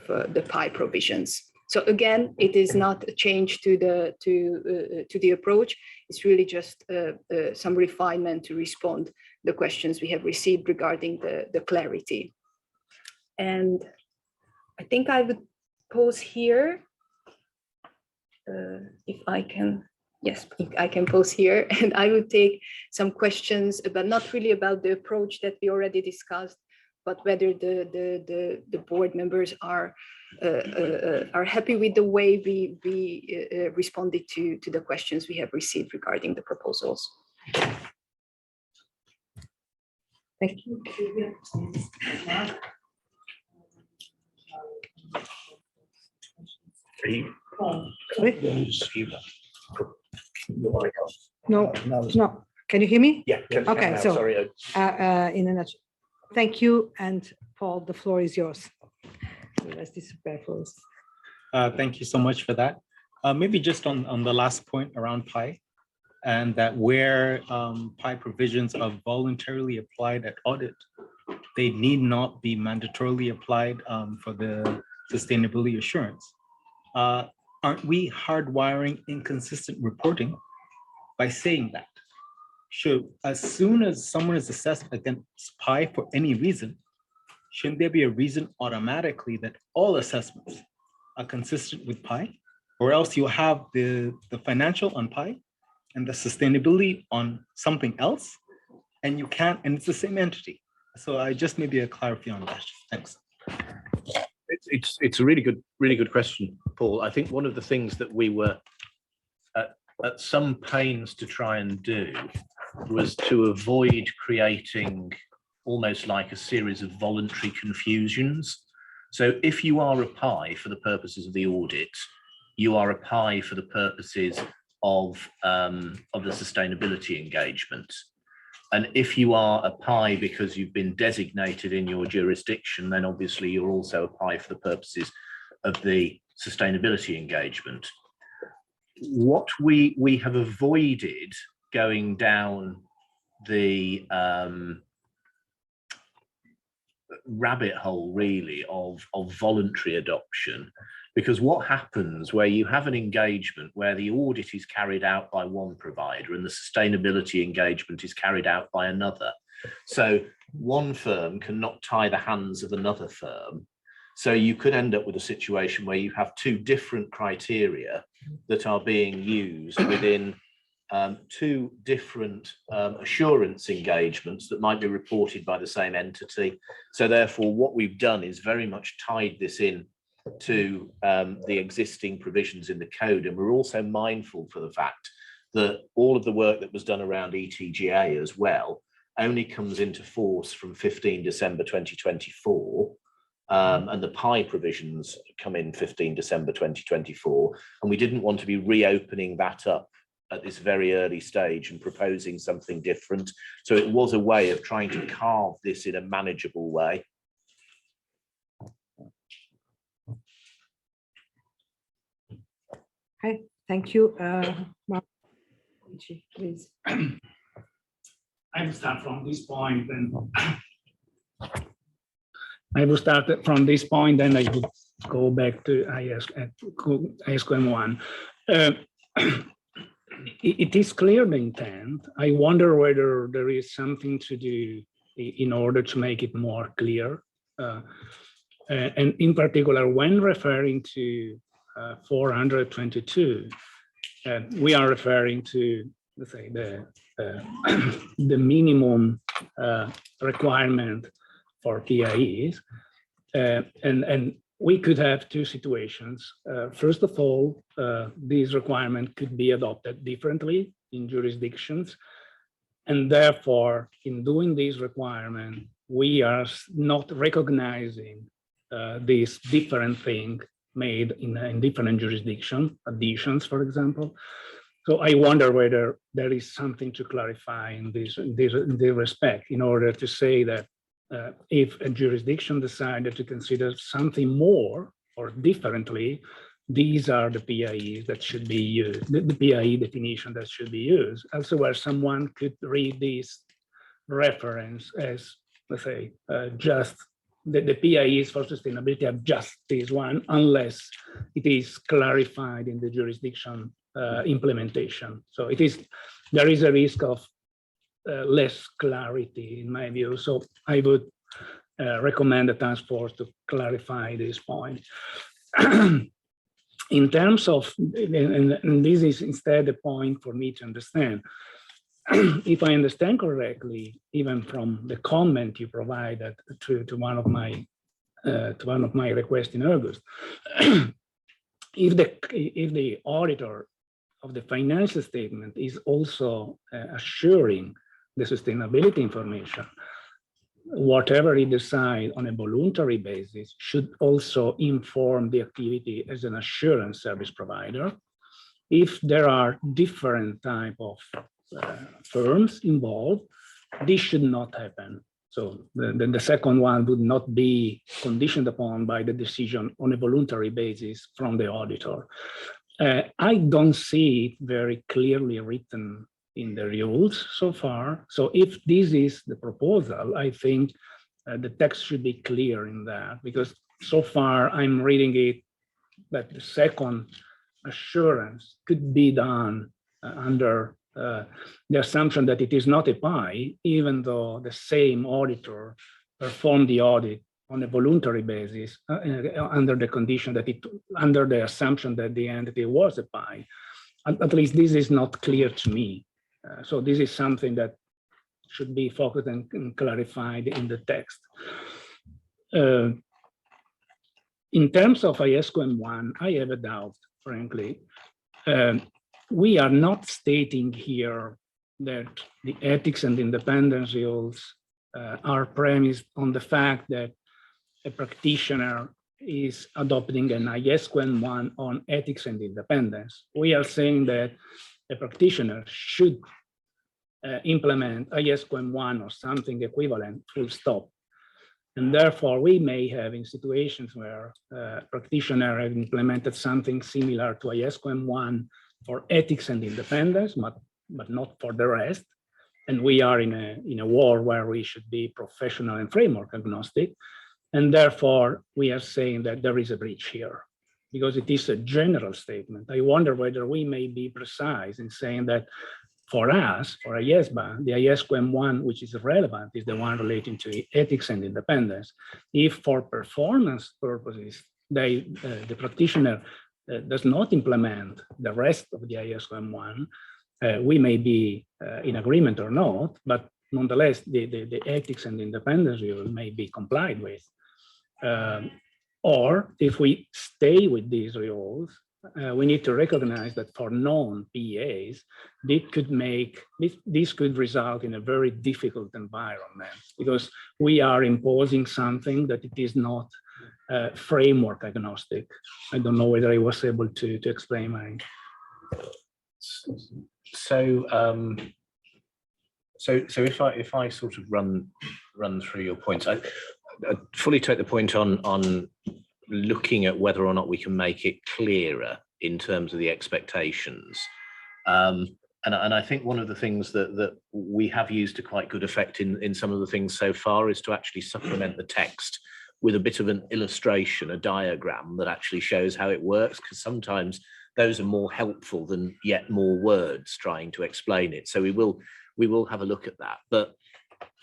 the pi provisions. So again, it is not a change to the approach. It's really just some refinement to respond to the questions we have received regarding the clarity. And I think I would pause here. If I can. Yes, I can pause here, and I will take some questions, but not really about the approach that we already discussed, but whether the board members are happy with the way we responded to the questions we have received regarding the proposals. Thank you. No. Can you hear me? Yeah. Okay. So, sorry. in a nutshell, thank you, and Paul, the floor is yours. Thank you so much for that. Maybe just on the last point around pi, and that where pi provisions are voluntarily applied at audit, they need not be mandatorily applied for the sustainability assurance. Aren't we hardwiring inconsistent reporting by saying that? Should, as soon as someone is assessed against pi for any reason, shouldn't there be a reason automatically that all assessments are consistent with pi? Or else you have the financial on pi and the sustainability on something else, and you can't, and it's the same entity. So I just maybe a clarity on that. Thanks. It's a really good question, Paul. I think one of the things that we were at some pains to try and do was to avoid creating almost like a series of voluntary confusions. So if you are a PI for the purposes of the audit, you are a PI for the purposes of the sustainability engagement. And if you are a PI because you've been designated in your jurisdiction, then obviously you're also a PI for the purposes of the sustainability engagement. What we have avoided going down the rabbit hole really of voluntary adoption, because what happens where you have an engagement where the audit is carried out by one provider and the sustainability engagement is carried out by another. So one firm cannot tie the hands of another firm. So you could end up with a situation where you have two different criteria that are being used within two different assurance engagements that might be reported by the same entity. So therefore, what we've done is very much tied this in to the existing provisions in the code. And we're also mindful for the fact that all of the work that was done around ETGA as well only comes into force from 15 December 2024. And the PI provisions come in 15 December 2024. And we didn't want to be reopening that up at this very early stage and proposing something different. So it was a way of trying to carve this in a manageable way. Okay, thank you. Mark, please. I will start from this point and I will start from this point, then I would go back to IESBA 1. It is clear the intent. I wonder whether there is something to do in order to make it more clear. And in particular, when referring to 422, we are referring to, let's say, the minimum requirement for PIEs. And we could have two situations. First of all, these requirements could be adopted differently in jurisdictions. And therefore, in doing these requirements, we are not recognizing this different thing made in different jurisdictions, additions, for example. So I wonder whether there is something to clarify in this respect in order to say that if a jurisdiction decided to consider something more or differently, these are the PIEs that should be used, the PIE definition that should be used. Also, where someone could read this reference as, let's say, just the PIEs for sustainability are just this one, unless it is clarified in the jurisdiction implementation. So there is a risk of less clarity in my view. So I would recommend the task force to clarify this point. In terms of, and this is instead the point for me to understand, if I understand correctly, even from the comment you provided to one of my requests in August, if the auditor of the financial statement is also assuring the sustainability information, whatever he decides on a voluntary basis should also inform the activity as an assurance service provider. If there are different type of firms involved, this should not happen. So the second one would not be conditioned upon by the decision on a voluntary basis from the auditor. I don't see it very clearly written in the rules so far. So if this is the proposal, I think the text should be clear in that, because so far I'm reading it that the second assurance could be done under the assumption that it is not a PI, even though the same auditor performed the audit on a voluntary basis under the condition that under the assumption that the entity was a PI. At least this is not clear to me. So this is something that should be focused and clarified in the text. In terms of IESBA 1, I have a doubt, frankly. we are not stating here that the ethics and independence rules are premised on the fact that a practitioner is adopting an IESBA 1 on ethics and independence. We are saying that a practitioner should implement IESBA 1 or something equivalent, full stop. And therefore, we may have in situations where practitioner have implemented something similar to IESBA 1 for ethics and independence, but not for the rest. And we are in a world where we should be professional and framework agnostic. And therefore, we are saying that there is a breach here because it is a general statement. I wonder whether we may be precise in saying that for us, for IESBA, the IESBA 1, which is relevant, is the one relating to ethics and independence. If for performance purposes, the practitioner does not implement the rest of the IESBA 1, we may be in agreement or not, but nonetheless, the ethics and independence rule may be complied with. Or if we stay with these rules, we need to recognize that for non-PAs, this could result in a very difficult environment because we are imposing something that it is not framework agnostic. I don't know whether I was able to explain my. So if I sort of run through your points, I fully take the point on looking at whether or not we can make it clearer in terms of the expectations. And I think one of the things that we have used to quite good effect in some of the things so far is to actually supplement the text with a bit of an illustration, a diagram that actually shows how it works, because sometimes those are more helpful than yet more words trying to explain it. So we will have a look at that. But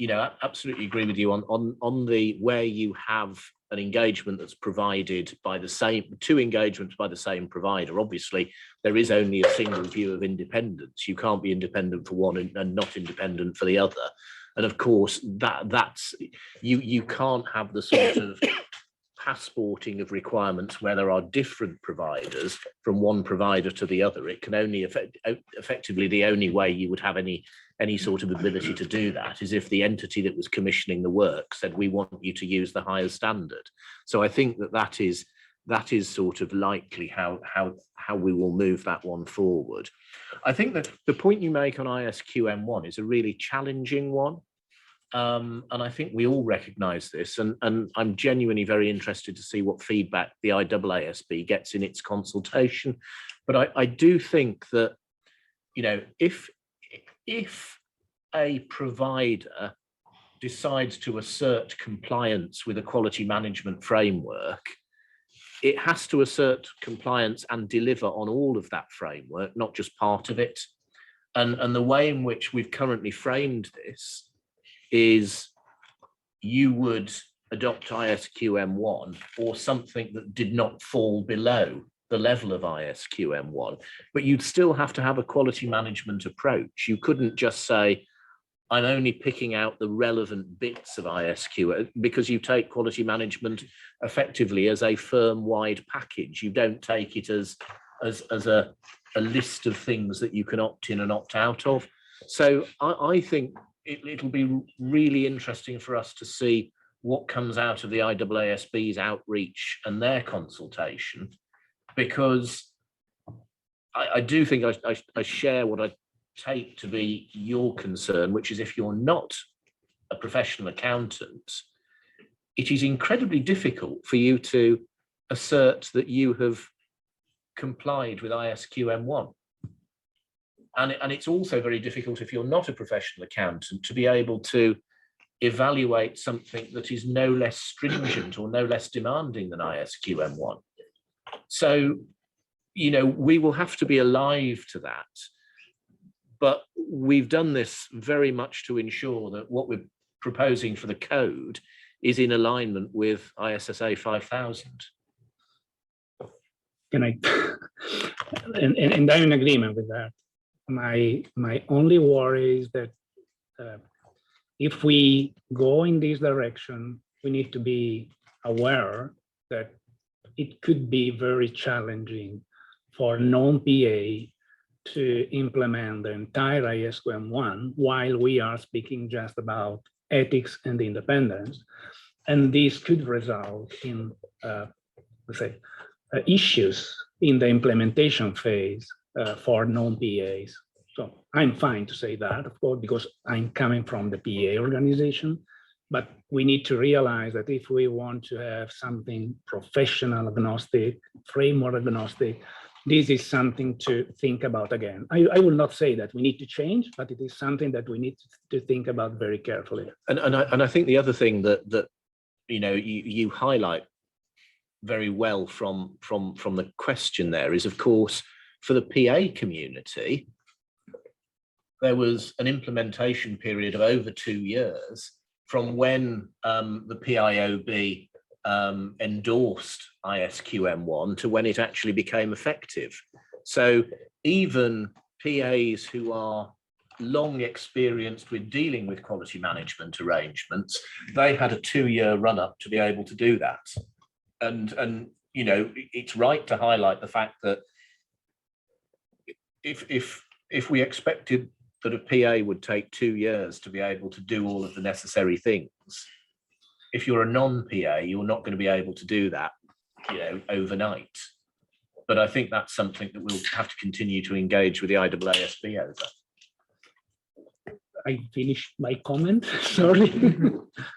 I absolutely agree with you on the where you have an engagement that's provided by the same, two engagements by the same provider. Obviously, there is only a single view of independence. You can't be independent for one and not independent for the other. And of course, that's you can't have the sort of passporting of requirements where there are different providers from one provider to the other. It can only effectively the only way you would have any sort of ability to do that is if the entity that was commissioning the work said, we want you to use the higher standard. So I think that is sort of likely how we will move that one forward. I think that the point you make on ISQM1 is a really challenging one. And I think we all recognize this, and I'm genuinely very interested to see what feedback the IAASB gets in its consultation. But I do think that, if a provider decides to assert compliance with a quality management framework, it has to assert compliance and deliver on all of that framework, not just part of it. And the way in which we've currently framed this is you would adopt ISQM1 or something that did not fall below the level of ISQM1, but you'd still have to have a quality management approach. You couldn't just say, I'm only picking out the relevant bits of ISQ, because you take quality management effectively as a firm-wide package. You don't take it as a list of things that you can opt in and opt out of. So I think it'll be really interesting for us to see what comes out of the IAASB's outreach and their consultation, because I do think I share what I take to be your concern, which is if you're not a professional accountant, it is incredibly difficult for you to assert that you have complied with ISQM1. And it's also very difficult if you're not a professional accountant to be able to evaluate something that is no less stringent or no less demanding than ISQM1. So, we will have to be alive to that. But we've done this very much to ensure that what we're proposing for the code is in alignment with ISSA 5000. Can I, and I'm in agreement with that. My only worry is that if we go in this direction, we need to be aware that it could be very challenging for non-PA to implement the entire ISQM1 while we are speaking just about ethics and independence. And this could result in, let's say, issues in the implementation phase for non-PAs. So I'm fine to say that, of course, because I'm coming from the PA organization, but we need to realize that if we want to have something professional agnostic, framework agnostic, this is something to think about again. I will not say that we need to change, but it is something that we need to think about very carefully. And I think the other thing that you highlight very well from the question there is, of course, for the PA community, there was an implementation period of over 2 years from when the PIOB endorsed ISQM1 to when it actually became effective. So even PAs who are long experienced with dealing with quality management arrangements, they had a 2-year run-up to be able to do that. And it's right to highlight the fact that if we expected that a PA would take 2 years to be able to do all of the necessary things, if you're a non-PA, you're not going to be able to do that, overnight. But I think that's something that we'll have to continue to engage with the IEESB over. I finished my comment, sorry.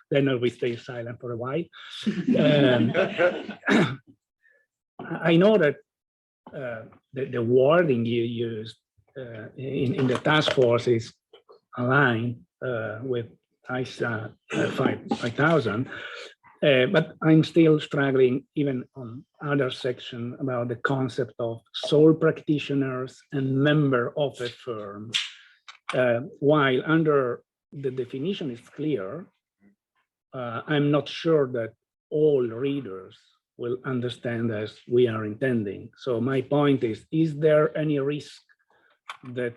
Then I will stay silent for a while. I know that the wording you used in the task force is aligned with ISA 5000, but I'm still struggling even on other section about the concept of sole practitioners and member of a firm. While under the definition is clear, I'm not sure that all readers will understand as we are intending. So my point is there any risk that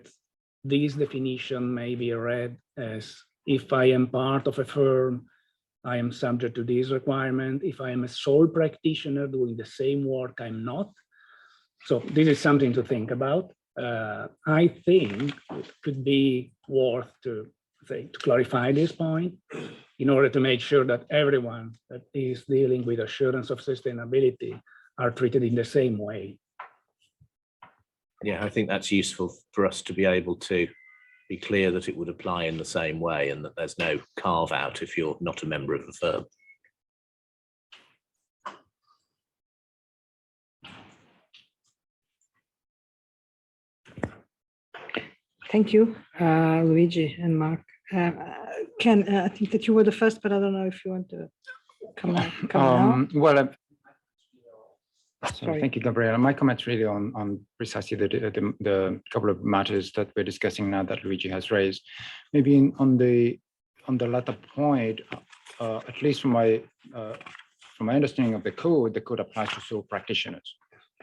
this definition may be read as, if I am part of a firm, I am subject to this requirement. If I am a sole practitioner doing the same work, I'm not. So this is something to think about. I think it could be worth to clarify this point in order to make sure that everyone that is dealing with assurance of sustainability are treated in the same way. Yeah, I think that's useful for us to be able to be clear that it would apply in the same way and that there's no carve out if you're not a member of the firm. Thank you, Luigi and Mark. Ken, I think that you were the first, but I don't know if you want to come now. Well, Sorry. thank you, Gabriela. My comments really on precisely the couple of matters that we're discussing now that Luigi has raised. Maybe on the latter point, at least from my understanding of the code applies to sole practitioners,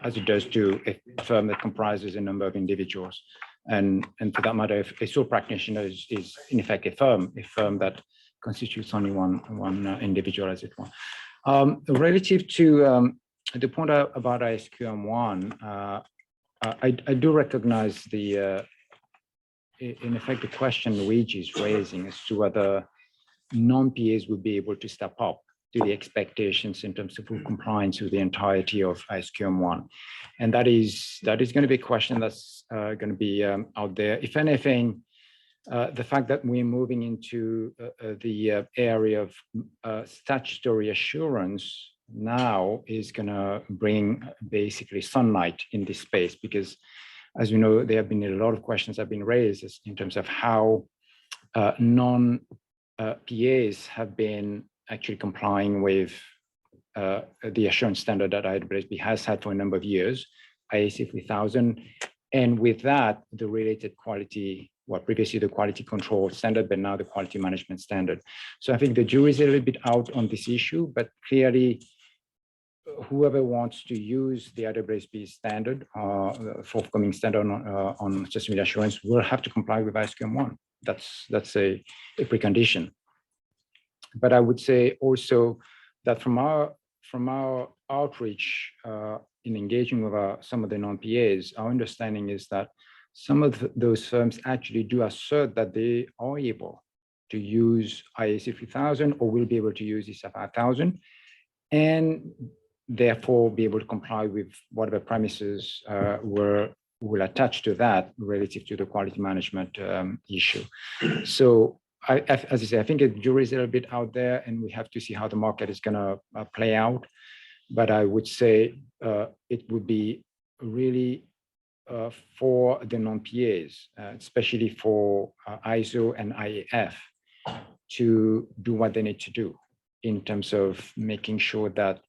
as it does to a firm that comprises a number of individuals. And for that matter, if a sole practitioner is in effect a firm that constitutes only one individual, as it were. Relative to the point about ISQM1, I do recognize in effect the question Luigi is raising as to whether non-PAs would be able to step up to the expectations in terms of full compliance with the entirety of ISQM1. And that is going to be a question that's going to be out there. If anything, the fact that we're moving into the area of statutory assurance now is going to bring basically sunlight in this space, because as you know, there have been a lot of questions that have been raised in terms of how non-PAs have been actually complying with the assurance standard that IESBA has had for a number of years, ISA 3000, and with that, the related quality, previously the quality control standard, but now the quality management standard. So I think the jury is a little bit out on this issue, but clearly, whoever wants to use the IESBA standard, forthcoming standard on sustainability assurance, will have to comply with ISQM1. That's a precondition. But I would say also that from our outreach in engaging with some of the non-PAs, our understanding is that some of those firms actually do assert that they are able to use IAC 3000 or will be able to use ISA 5000 and therefore be able to comply with whatever premises will attach to that relative to the quality management issue. So as I say, I think the jury is a little bit out there and we have to see how the market is going to play out. But I would say it would be really for the non-PAs, especially for ISO and IAF, to do what they need to do in terms of making sure that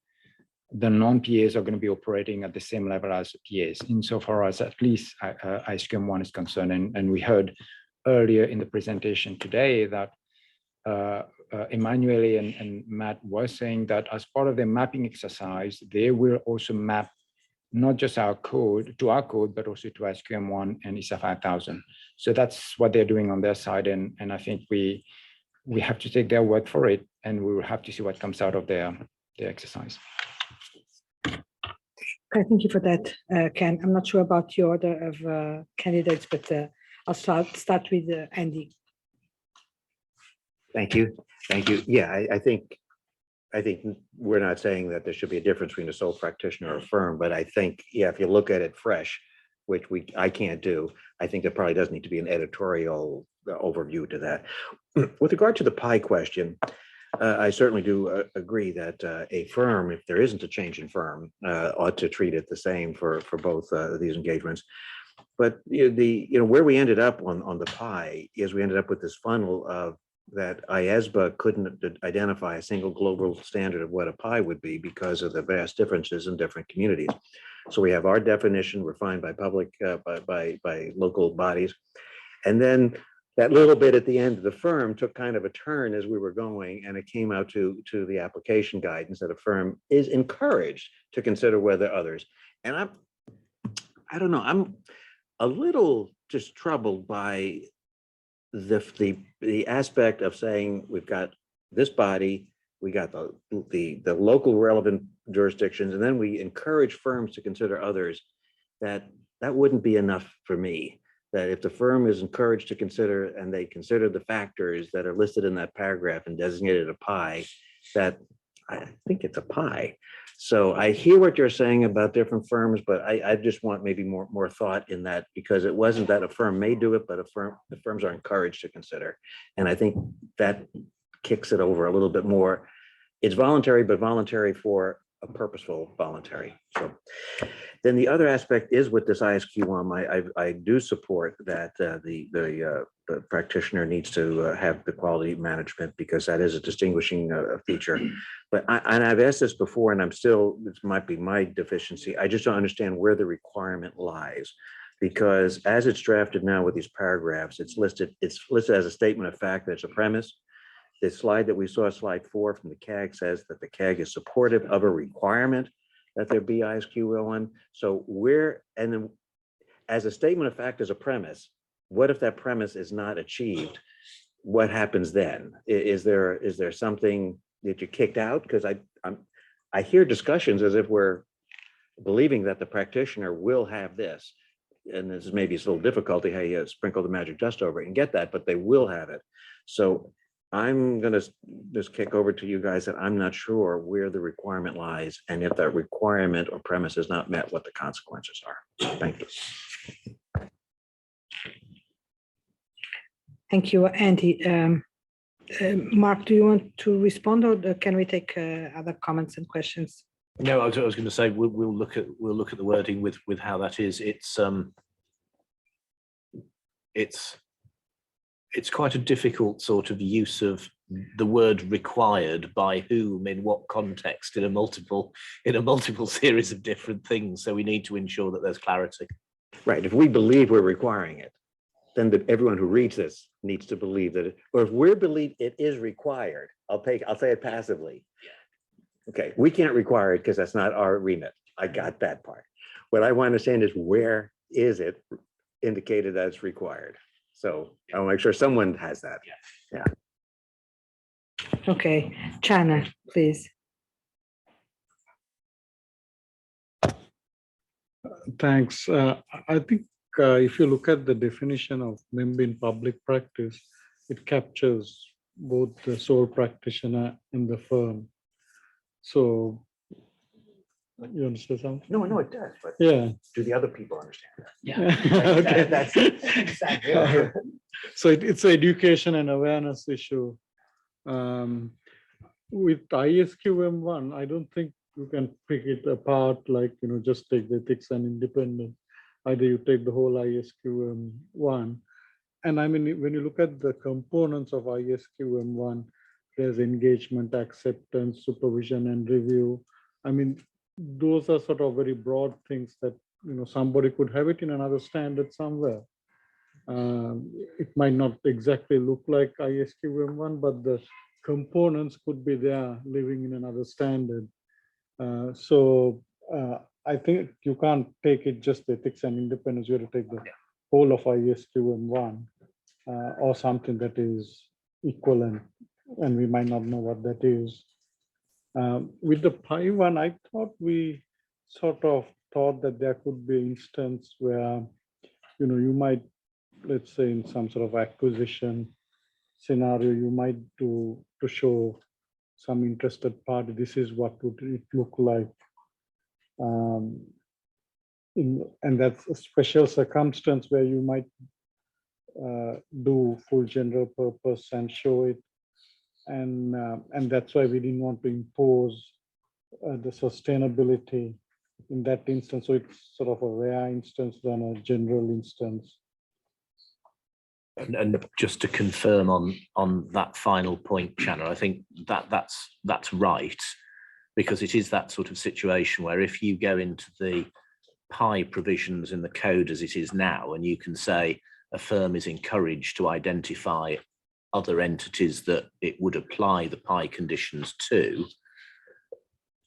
the non-PAs are going to be operating at the same level as the PAs, insofar as at least ISQM 1 is concerned. And we heard earlier in the presentation today that Emanuele and Matt were saying that as part of their mapping exercise, they will also map not just our code, but also to ISQM 1 and ISA 5000. So that's what they're doing on their side. And I think we have to take their word for it, and we will have to see what comes out of their exercise. Okay, thank you for that, Ken. I'm not sure about the order of candidates, but I'll start with Andy. Thank you. Thank you. Yeah, I think we're not saying that there should be a difference between a sole practitioner or a firm, but I think, yeah, if you look at it fresh, which I can't do, I think there probably does need to be an editorial overview to that. With regard to the pie question, I certainly do agree that a firm, if there isn't a change in firm, ought to treat it the same for both these engagements. But where we ended up on the pie is we ended up with this funnel of that IESBA couldn't identify a single global standard of what a pie would be because of the vast differences in different communities. So we have our definition refined by public, by local bodies. And then that little bit at the end of the firm took kind of a turn as we were going, and it came out to the application guidance that a firm is encouraged to consider whether others. And I don't know, I'm a little just troubled by the aspect of saying we've got this body, we got the local relevant jurisdictions, and then we encourage firms to consider others. That wouldn't be enough for me. That if the firm is encouraged to consider and they consider the factors that are listed in that paragraph and designated a pie, that I think it's a pie. So I hear what you're saying about different firms, but I just want maybe more thought in that, because it wasn't that a firm may do it, but the firms are encouraged to consider. And I think that kicks it over a little bit more. It's voluntary, but voluntary for a purposeful voluntary. So then the other aspect is with this ISQM, I do support that the practitioner needs to have the quality management, because that is a distinguishing feature. But I've asked this before, and this might be my deficiency. I just don't understand where the requirement lies, because as it's drafted now with these paragraphs, it's listed as a statement of fact that it's a premise. The slide that we saw, slide 4 from the CAG, says that the CAG is supportive of a requirement that there be ISQL1. So and then as a statement of fact, as a premise, what if that premise is not achieved? What happens then? Is there something that you kicked out? Because I hear discussions as if we're believing that the practitioner will have this. And this is maybe a little difficulty how you sprinkle the magic dust over it and get that, but they will have it. So I'm going to just kick over to you guys that I'm not sure where the requirement lies, and if that requirement or premise is not met, what the consequences are. Thank you. Thank you, Andy. Mark, do you want to respond, or can we take other comments and questions? No, I was going to say we'll look at the wording with how that is. It's quite a difficult sort of use of the word required by whom in what context in a multiple series of different things. So we need to ensure that there's clarity. Right. If we believe we're requiring it, then everyone who reads this needs to believe that or if we believe it is required, I'll say it passively. Okay, we can't require it because that's not our remit. I got that part. What I want to understand is, where is it indicated that it's required? So I'll make sure someone has that. Yeah. Okay, Chana, please. Thanks. I think if you look at the definition of member in public practice, it captures both the sole practitioner and the firm. So you understand something? No, it does, but Yeah. do the other people understand that? Yeah. Okay. That's exactly. So it's an education and awareness issue. With ISQM1, I don't think you can pick it apart, like, just take the ethics and independence. Either you take the whole ISQM1. And I mean, when you look at the components of ISQM1, there's engagement, acceptance, supervision, and review. I mean, those are sort of very broad things that, somebody could have it in another standard somewhere. It might not exactly look like ISQM1, but the components could be there living in another standard. So I think you can't take it just ethics and independence. You have to take the whole of ISQM1 or something that is equivalent, and we might not know what that is. With the Pi one, I thought we sort of thought that there could be an instance where, you might, let's say in some sort of acquisition scenario, you might do to show some interested party, this is what would it look like. And that's a special circumstance where you might do full general purpose and show it. And that's why we didn't want to impose the sustainability in that instance. So it's sort of a rare instance than a general instance. And just to confirm on that final point, Channa, I think that's right, because it is that sort of situation where if you go into the PI provisions in the code as it is now, and you can say a firm is encouraged to identify other entities that it would apply the PI conditions to,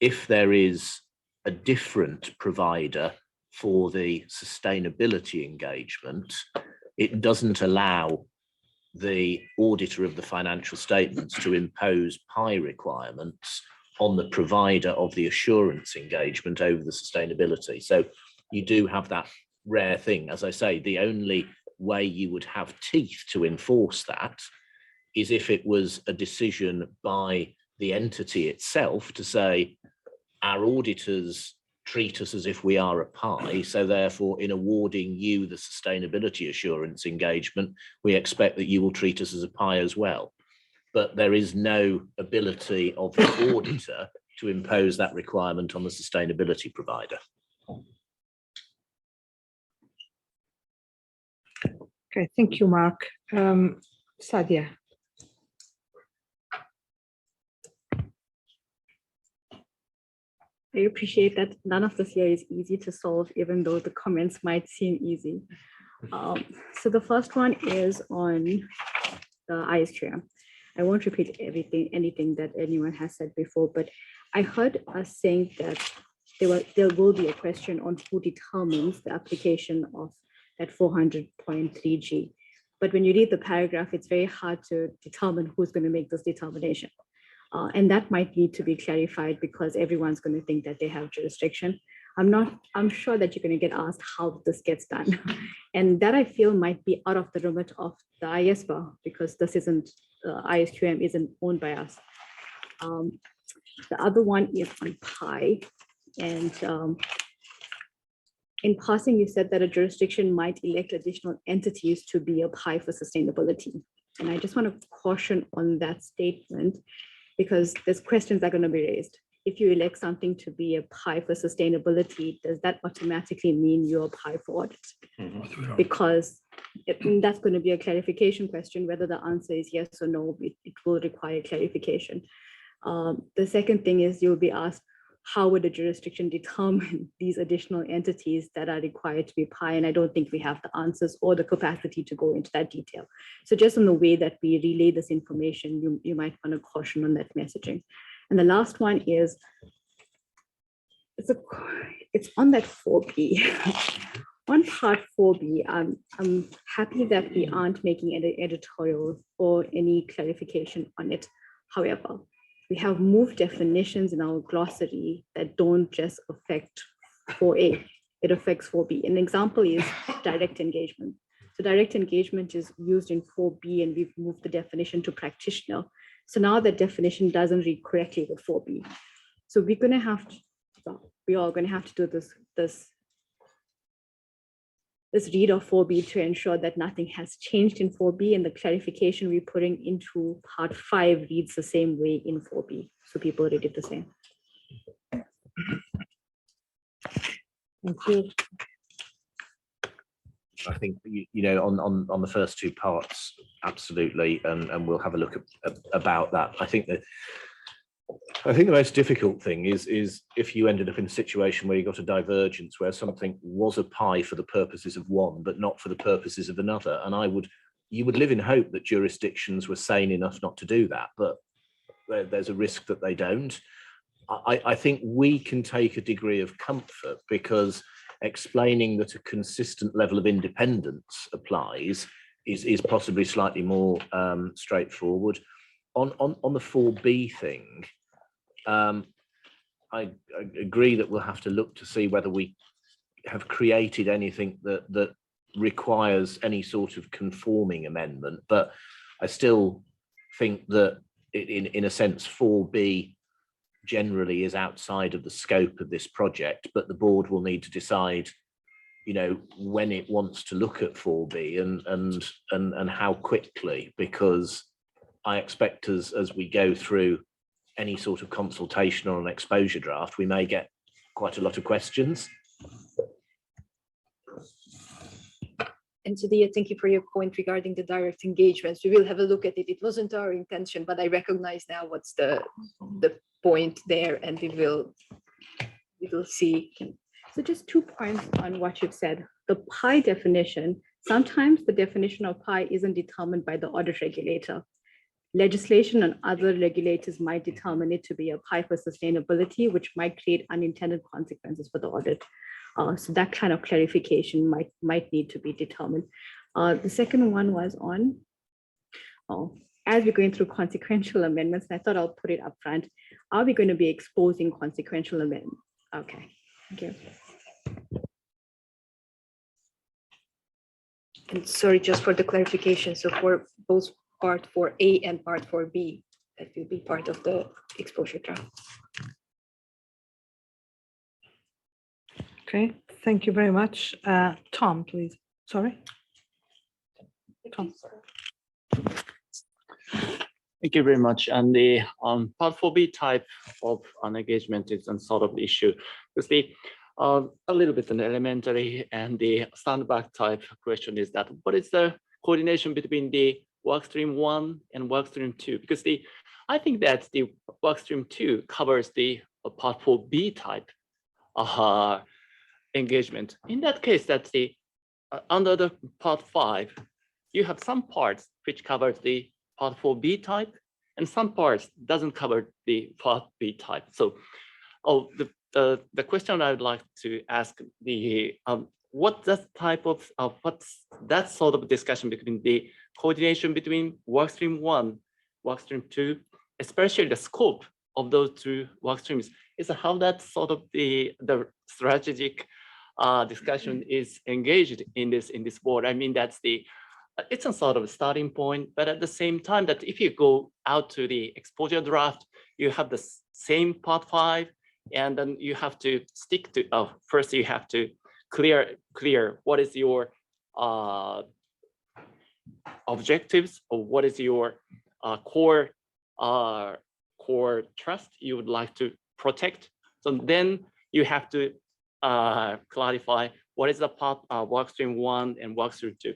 if there is a different provider for the sustainability engagement, it doesn't allow the auditor of the financial statements to impose PI requirements on the provider of the assurance engagement over the sustainability. So you do have that rare thing. As I say, the only way you would have teeth to enforce that is if it was a decision by the entity itself to say, our auditors treat us as if we are a PI, so therefore in awarding you the sustainability assurance engagement, we expect that you will treat us as a PI as well. But there is no ability of the auditor to impose that requirement on the sustainability provider. Okay, thank you, Mark. Sadia. I appreciate that none of this here is easy to solve, even though the comments might seem easy. So the first one is on the ISQM. I won't repeat anything that anyone has said before, but I heard us saying that there will be a question on who determines the application of that 400.3G. But when you read the paragraph, it's very hard to determine who's going to make this determination. And that might need to be clarified because everyone's going to think that they have jurisdiction. I'm sure that you're going to get asked how this gets done. And that I feel might be out of the remit of the IESBA because this isn't, ISQM isn't owned by us. The other one is on PI. And in passing, you said that a jurisdiction might elect additional entities to be a PI for sustainability. And I just want to caution on that statement because there's questions that are going to be raised. If you elect something to be a PI for sustainability, does that automatically mean you're a PI for audit? Because that's going to be a clarification question, whether the answer is yes or no, it will require clarification. The second thing is you'll be asked, how would a jurisdiction determine these additional entities that are required to be PI? And I don't think we have the answers or the capacity to go into that detail. So just on the way that we relay this information, you might want to caution on that messaging. And the last one is, it's on that 4B. On part 4B, I'm happy that we aren't making any editorial or any clarification on it. However, we have moved definitions in our glossary that don't just affect 4A. it affects 4B. An example is direct engagement. So direct engagement is used in 4B, and we've moved the definition to practitioner. So now that definition doesn't read correctly with 4B. So we're going to have to, we're all going to have to do this read of 4B to ensure that nothing has changed in 4B, and the clarification we're putting into part 5 reads the same way in 4B. So people read it the same. Thank you. I think, you know, on the first two parts, absolutely, and we'll have a look at about that. I think the most difficult thing is if you ended up in a situation where you got a divergence where something was a pie for the purposes of one, but not for the purposes of another. And you would live in hope that jurisdictions were sane enough not to do that, but there's a risk that they don't. I think we can take a degree of comfort because explaining that a consistent level of independence applies is possibly slightly more straightforward. On the 4B thing, I agree that we'll have to look to see whether we have created anything that requires any sort of conforming amendment, but I still think that in a sense 4B generally is outside of the scope of this project, but the board will need to decide, you know, when it wants to look at 4B and how quickly, because I expect as we go through any sort of consultation or an exposure draft, we may get quite a lot of questions. And Sudhir, thank you for your point regarding the direct engagements. We will have a look at it. It wasn't our intention, but I recognize now what's the point there, and we will see. So just 2 points on what you've said. The pie definition, sometimes the definition of pie isn't determined by the audit regulator. Legislation and other regulators might determine it to be a pie for sustainability, which might create unintended consequences for the audit. So that kind of clarification might need to be determined. The second one was on, as we're going through consequential amendments, and I thought I'll put it up front, are we going to be exposing consequential amendments? Okay, thank you. And sorry, just for the clarification, so for both part 4A and part 4B, that will be part of the exposure draft. Okay, thank you very much. Tom, please. Sorry. Tom. Thank you very much. And the part 4B type of engagement is a sort of issue. Because the a little bit an elementary and the standback type question is that what is the coordination between the workstream 1 and workstream 2? Because I think that the workstream 2 covers the part 4B type engagement. In that case, that's the under the part 5, you have some parts which covers the part 4B type, and some parts doesn't cover the part B type. So, the question I would like to ask the what that type of what's that sort of discussion between the coordination between workstream 1, workstream 2, especially the scope of those two work streams, is how that sort of the strategic discussion is engaged in this board. I mean, that's it's a sort of starting point, but at the same time that if you go out to the exposure draft, you have the same part 5, and then you have to stick to, first you have to clear what is your objectives, or what is your core trust you would like to protect. So then you have to clarify what is the part work stream 1 and work stream 2.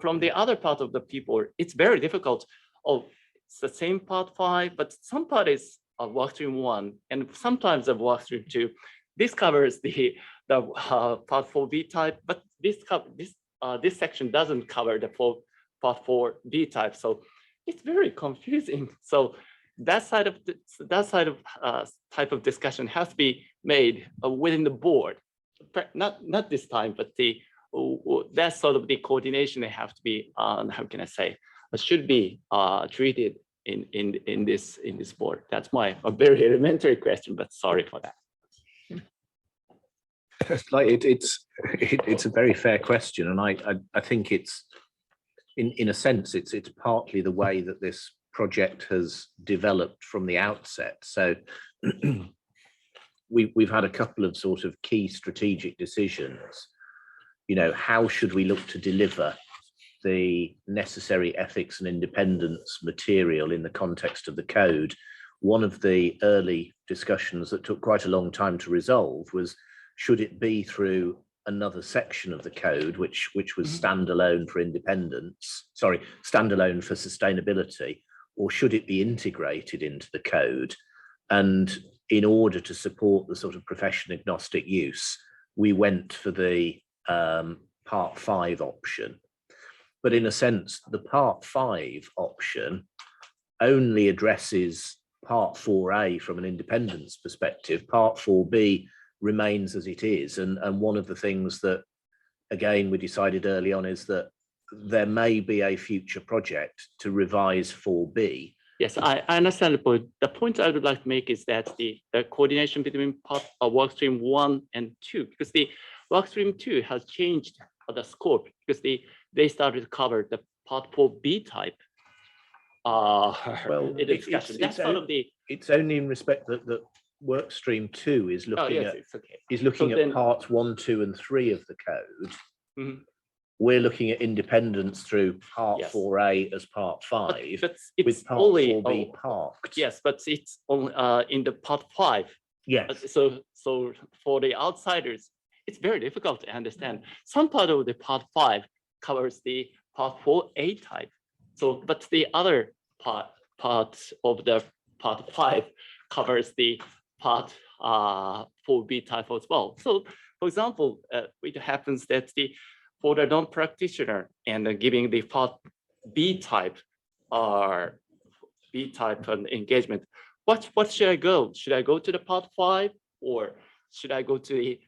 From the other part of the people, it's very difficult. Oh, it's the same part 5, but some part is work stream 1, and sometimes the work stream 2. This covers the part 4B type, but this section doesn't cover the part 4B type. So it's very confusing. So that side of type of discussion has to be made within the board. Not this time, but that sort of the coordination they have to be how can I say, should be treated in this board. That's a very elementary question, but sorry for that. like it's a very fair question, and I think it's in a sense it's partly the way that this project has developed from the outset. So we've had a couple of sort of key strategic decisions. You know, how should we look to deliver the necessary ethics and independence material in the context of the code? One of the early discussions that took quite a long time to resolve was, should it be through another section of the code, which was standalone for independence, sorry, standalone for sustainability, or should it be integrated into the code? And in order to support the sort of profession agnostic use, we went for the part 5 option. But in a sense, the part 5 option only addresses part 4A from an independence perspective. Part 4B remains as it is. And one of the things that, again, we decided early on is that there may be a future project to revise 4B. Yes, I understand the point. The point I would like to make is that the coordination between workstream 1 and 2, because the workstream 2 has changed the scope, because they started to cover the part 4B type. Well, it's only in respect that work stream 2 is looking at parts 1, 2, and 3 of the code. We're looking at independence through part 4A as part 5, but with part only 4B parked. Yes, but it's only in the part 5. Yes. So for the outsiders, it's very difficult to understand. Some part of the part 5 covers the part 4A type. So, but the other part of the part 5 covers the part 4B type as well. So, for example, it happens that for the non-practitioner and giving the part B type or B type and engagement, what should I go? Should I go to the part 5 or should I go to the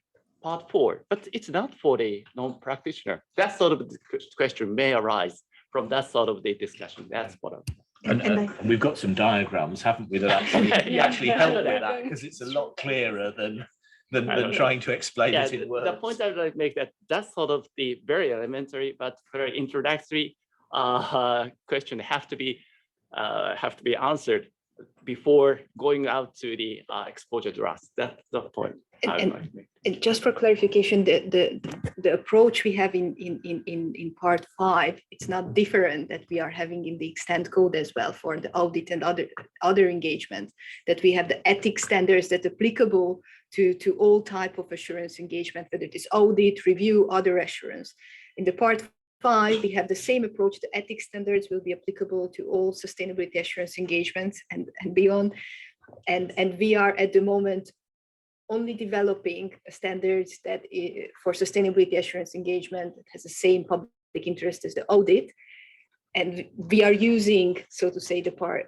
part 4? But it's not for the non-practitioner. That sort of question may arise from that sort of the discussion. That's what I'm. And we've got some diagrams, haven't we, that actually help with that, because it's a lot clearer than trying to explain it in words. The point I would like to make that's sort of the very elementary but very introductory question have to be answered before going out to the exposure drafts. That's the point. And just for clarification, the approach we have in part 5, it's not different that we are having in the extent code as well for the audit and other engagements, that we have the ethics standards that are applicable to all type of assurance engagement, whether it is audit, review, other assurance. In the part 5, we have the same approach. The ethics standards will be applicable to all sustainability assurance engagements and beyond. And we are at the moment only developing standards that for sustainability assurance engagement has the same public interest as the audit. And we are using, so to say, the part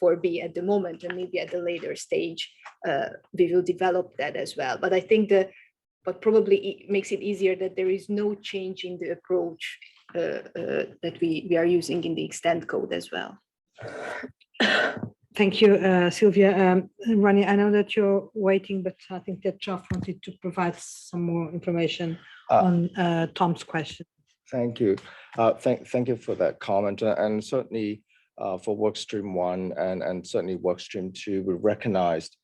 4B at the moment, and maybe at a later stage, we will develop that as well. But I think but probably it makes it easier that there is no change in the approach that we are using in the extent code as well. Thank you, Sylvia. Ronnie, I know that you're waiting, but I think that Geoff wanted to provide some more information on Tom's question. Thank you. Thank you for that comment. And certainly for workstream 1 and certainly workstream 2, we recognized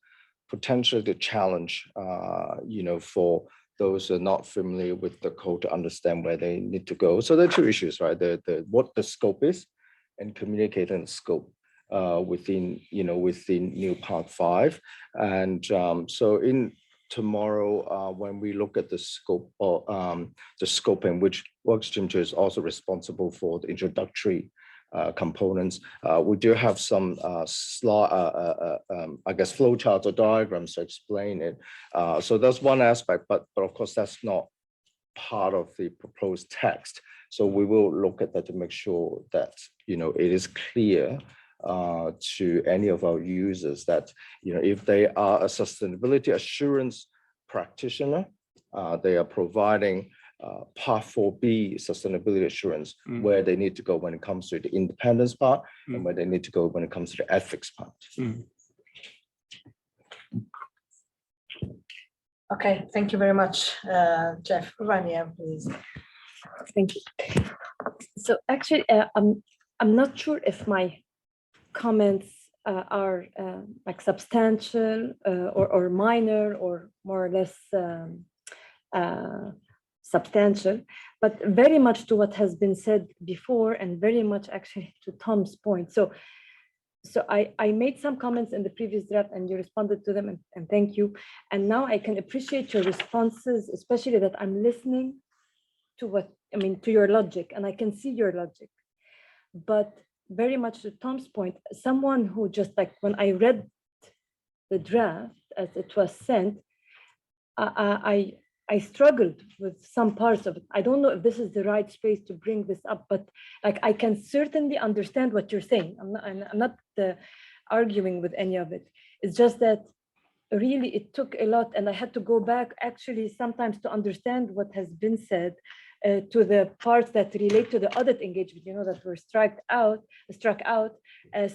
potentially the challenge, for those who are not familiar with the code to understand where they need to go. So there are two issues, right? What the scope is and communicating scope within new part 5. And so in tomorrow, when we look at the scope or the scoping, which workstream 2 is also responsible for the introductory components, we do have some I guess flowcharts or diagrams to explain it. So that's one aspect, but of course that's not part of the proposed text. So we will look at that to make sure that it is clear to any of our users that if they are a sustainability assurance practitioner, they are providing part 4B sustainability assurance, where they need to go when it comes to the independence part and where they need to go when it comes to the ethics part. Okay, thank you very much, Jeff. Rania, please. Thank you. So actually, I'm not sure if my comments are like substantial or minor or more or less substantial, but very much to what has been said before and very much actually to Tom's point. So I made some comments in the previous draft and you responded to them and thank you. And now I can appreciate your responses, especially that I'm listening to to your logic and I can see your logic. But very much to Tom's point, someone who just like when I read the draft as it was sent, I struggled with some parts of it. I don't know if this is the right space to bring this up, but like I can certainly understand what you're saying. I'm not arguing with any of it. It's just that really it took a lot and I had to go back actually sometimes to understand what has been said to the parts that relate to the audit engagement, that were struck out,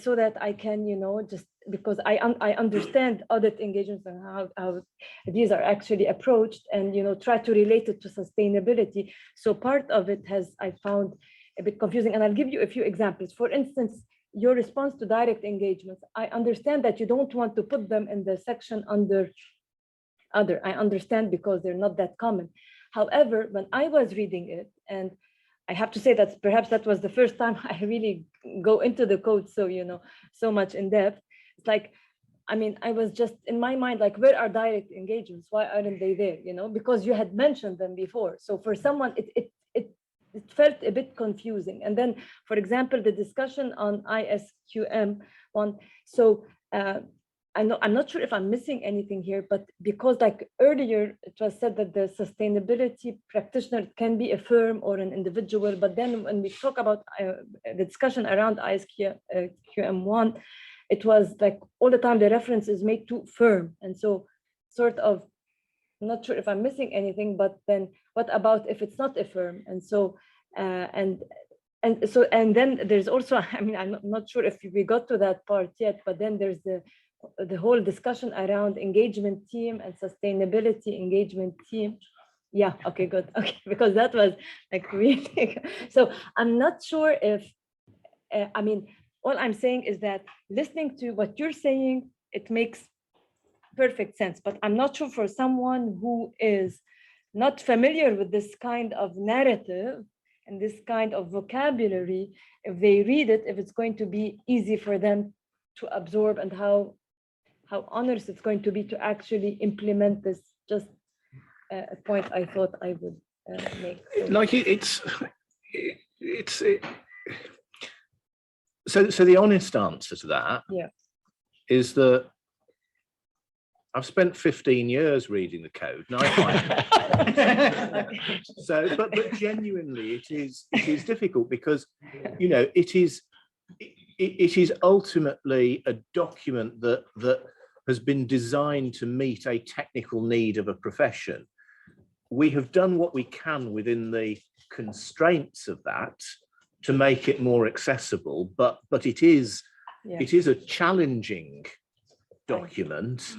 so that I can, just because I understand audit engagements and how these are actually approached and, try to relate it to sustainability. So part of it I found a bit confusing and I'll give you a few examples. For instance, your response to direct engagements, I understand that you don't want to put them in the section under other. I understand because they're not that common. However, when I was reading it, and I have to say that perhaps that was the first time I really go into the code so much in depth. It's like, I was just in my mind, like, where are direct engagements? Why aren't they there? Because you had mentioned them before. So for someone, it felt a bit confusing. And then, for example, the discussion on ISQM one. So I'm not sure if I'm missing anything here, but because like earlier it was said that the sustainability practitioner can be a firm or an individual, but then when we talk about the discussion around ISQM1, it was like all the time the reference is made to firm. And so sort of, I'm not sure if I'm missing anything, but then what about if it's not a firm? And so, and then there's also, I'm not sure if we got to that part yet, but then there's the whole discussion around engagement team and sustainability engagement team. Yeah, okay, good. Okay, because that was like really, so I'm not sure if, all I'm saying is that listening to what you're saying, it makes perfect sense, but I'm not sure for someone who is not familiar with this kind of narrative and this kind of vocabulary, if they read it, if it's going to be easy for them to absorb and how onerous it's going to be to actually implement this. Just a point I thought I would make. So the honest answer to that is that I've spent 15 years reading the code, and I find so. But genuinely, it is difficult because it is ultimately a document that has been designed to meet a technical need of a profession. We have done what we can within the constraints of that to make it more accessible, but it is a challenging document,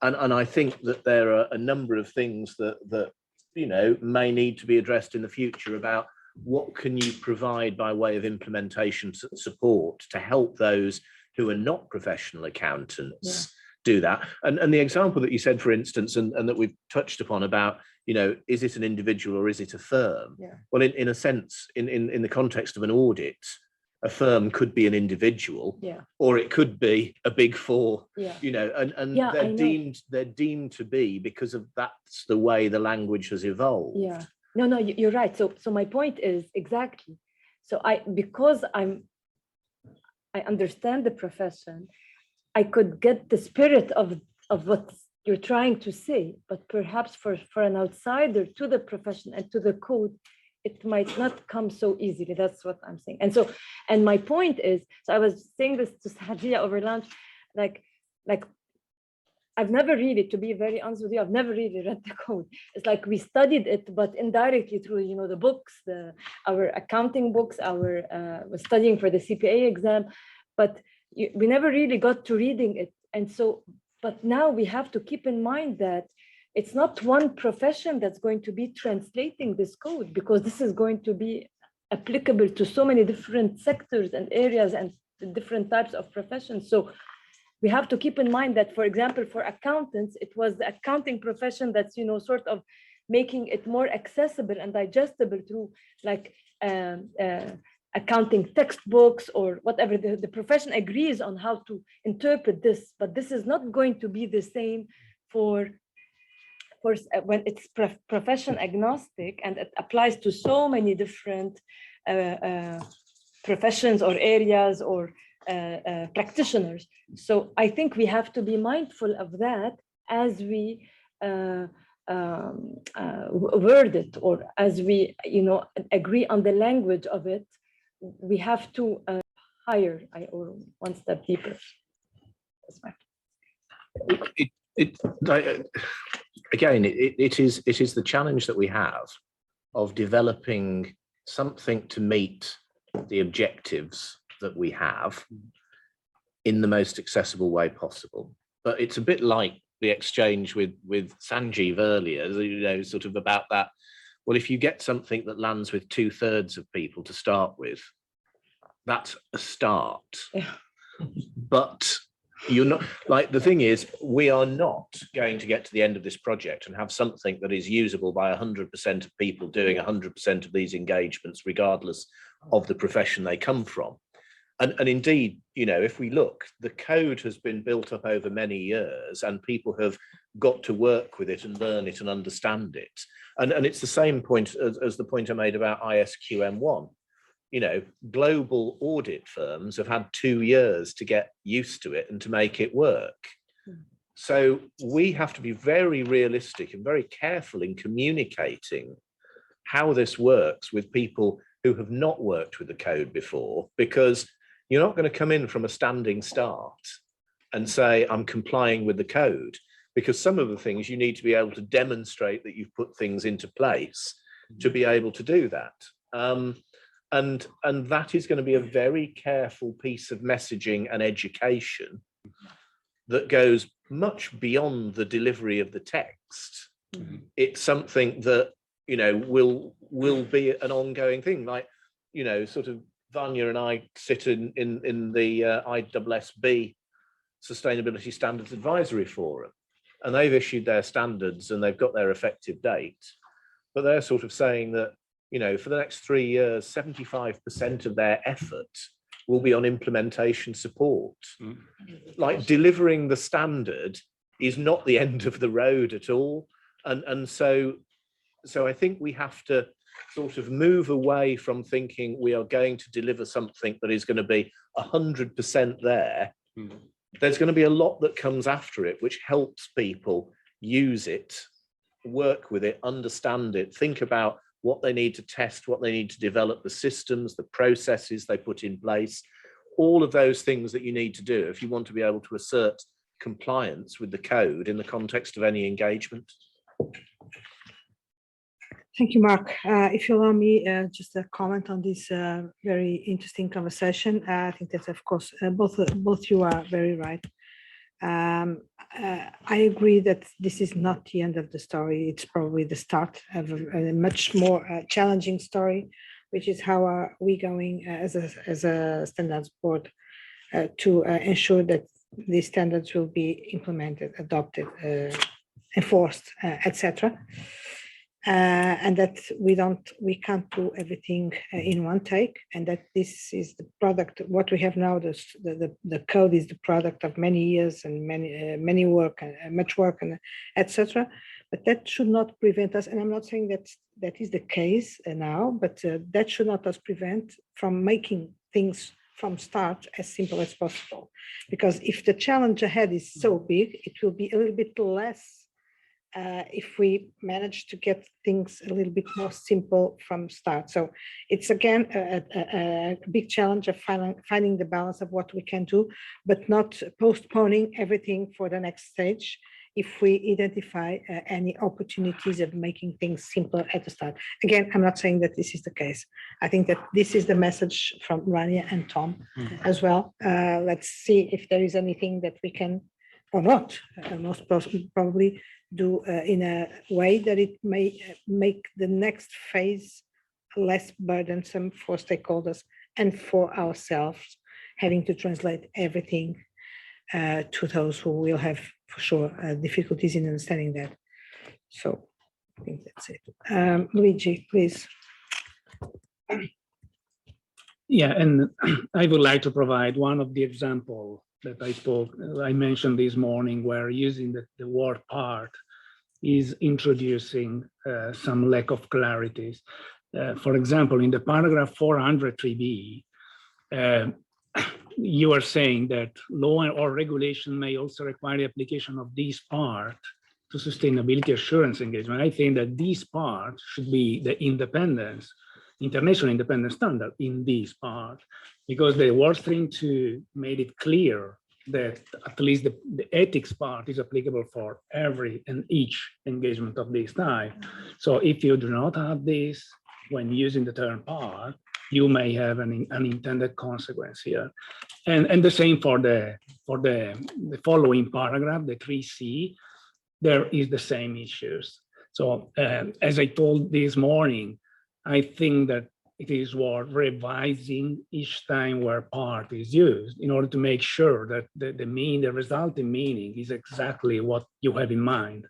and I think that there are a number of things that may need to be addressed in the future about what can you provide by way of implementation support to help those who are not professional accountants do that. And the example that you said, for instance, and that we've touched upon about, is it an individual or is it a firm? Well, in a sense, in the context of an audit, a firm could be an individual, or it could be a big four, and they're deemed to be because of that's the way the language has evolved. Yeah. No, you're right. So my point is exactly. So because I understand the profession, I could get the spirit of what you're trying to say, but perhaps for an outsider to the profession and to the code, it might not come so easily. That's what I'm saying. And my point is, so I was saying this to Sadia over lunch, like I've never really, to be very honest with you, I've never really read the code. It's like we studied it, but indirectly through, the books, our accounting books, we're studying for the CPA exam, but we never really got to reading it. And so, but now we have to keep in mind that it's not one profession that's going to be translating this code, because this is going to be applicable to so many different sectors and areas and different types of professions. So we have to keep in mind that, for example, for accountants, it was the accounting profession that's, you know, sort of making it more accessible and digestible through like accounting textbooks or whatever. The profession agrees on how to interpret this, but this is not going to be the same for when it's profession agnostic, and it applies to so many different professions or areas or practitioners. So I think we have to be mindful of that as we word it, or as we, you know, agree on the language of it. We have to higher or one step deeper. Again, it is the challenge that we have of developing something to meet the objectives that we have in the most accessible way possible. But it's a bit like the exchange with Sanjeev earlier, you know, sort of about that. Well, if you get something that lands with 2/3 of people to start with, that's a start. Yeah. But you're not, like, the thing is, we are not going to get to the end of this project and have something that is usable by 100% of people doing 100% of these engagements, regardless of the profession they come from. And indeed, you know, if we look, the code has been built up over many years and people have got to work with it and learn it and understand it. And it's the same point as the point I made about ISQM1. You know, global audit firms have had 2 years to get used to it and to make it work. So we have to be very realistic and very careful in communicating how this works with people who have not worked with the code before, because you're not going to come in from a standing start and say, I'm complying with the code, because some of the things you need to be able to demonstrate that you've put things into place to be able to do that. And that is going to be a very careful piece of messaging and education that goes much beyond the delivery of the text. It's something that, you know, will be an ongoing thing. Like, you know, sort of Vanya and I sit in the IESBA Sustainability Standards Advisory Forum, and they've issued their standards and they've got their effective date, but they're sort of saying that, you know, for the next 3 years, 75% of their effort will be on implementation support. Like, delivering the standard is not the end of the road at all. And so I think we have to sort of move away from thinking we are going to deliver something that is going to be 100% there. There's going to be a lot that comes after it, which helps people use it, work with it, understand it, think about what they need to test, what they need to develop, the systems, the processes they put in place, all of those things that you need to do if you want to be able to assert compliance with the code in the context of any engagement. Thank you, Mark. If you allow me just a comment on this very interesting conversation. I think that, of course, both you are very right. I agree that this is not the end of the story. It's probably the start of a much more challenging story, which is how are we going as a standards board to ensure that these standards will be implemented, adopted, enforced, etc. And that we can't do everything in one take, and that this is the product. What we have now, the code is the product of many years and many work and much work and etc. But that should not prevent us. And I'm not saying that is the case now, but that should not us prevent from making things from start as simple as possible. Because if the challenge ahead is so big, it will be a little bit less. If we manage to get things a little bit more simple from start. So it's again a big challenge of finding the balance of what we can do, but not postponing everything for the next stage if we identify any opportunities of making things simpler at the start. Again, I'm not saying that this is the case. I think that this is the message from Rania and Tom as well. Let's see if there is anything that we can or not, most probably do in a way that it may make the next phase less burdensome for stakeholders and for ourselves, having to translate everything to those who will have, for sure, difficulties in understanding that. So I think that's it. Luigi, please. Yeah, and I would like to provide one of the example that I mentioned this morning, where using the word part is introducing some lack of clarities. For example, in the paragraph 403b, you are saying that law or regulation may also require the application of this part to sustainability assurance engagement. I think that this part should be the independence, international independence standard in this part, because the World Stream 2 made it clear that at least the ethics part is applicable for every and each engagement of this type. So if you do not have this when using the term part, you may have an unintended consequence here. And the same for the following paragraph, the 3C, there is the same issues. So as I told this morning, I think that it is worth revising each time where part is used in order to make sure that the resulting meaning is exactly what you have in mind.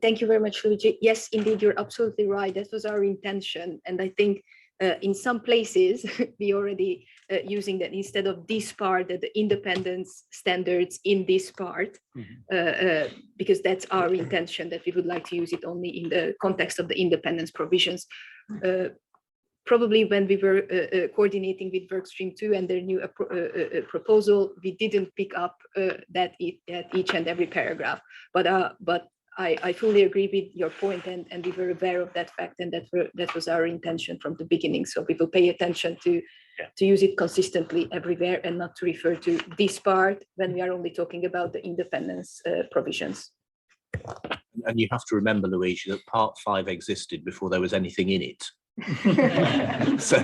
Thank you very much, Luigi. Yes, indeed, you're absolutely right. That was our intention. And I think in some places, we already using that instead of this part, the independence standards in this part, because that's our intention, that we would like to use it only in the context of the independence provisions. Probably when we were coordinating with Workstream 2 and their new proposal, we didn't pick up that each and every paragraph. But I fully agree with your point, and we were aware of that fact, and that was our intention from the beginning. So we will pay attention to use it consistently everywhere and not to refer to this part when we are only talking about the independence provisions. And you have to remember, Luigi, that Part 5 existed before there was anything in it. so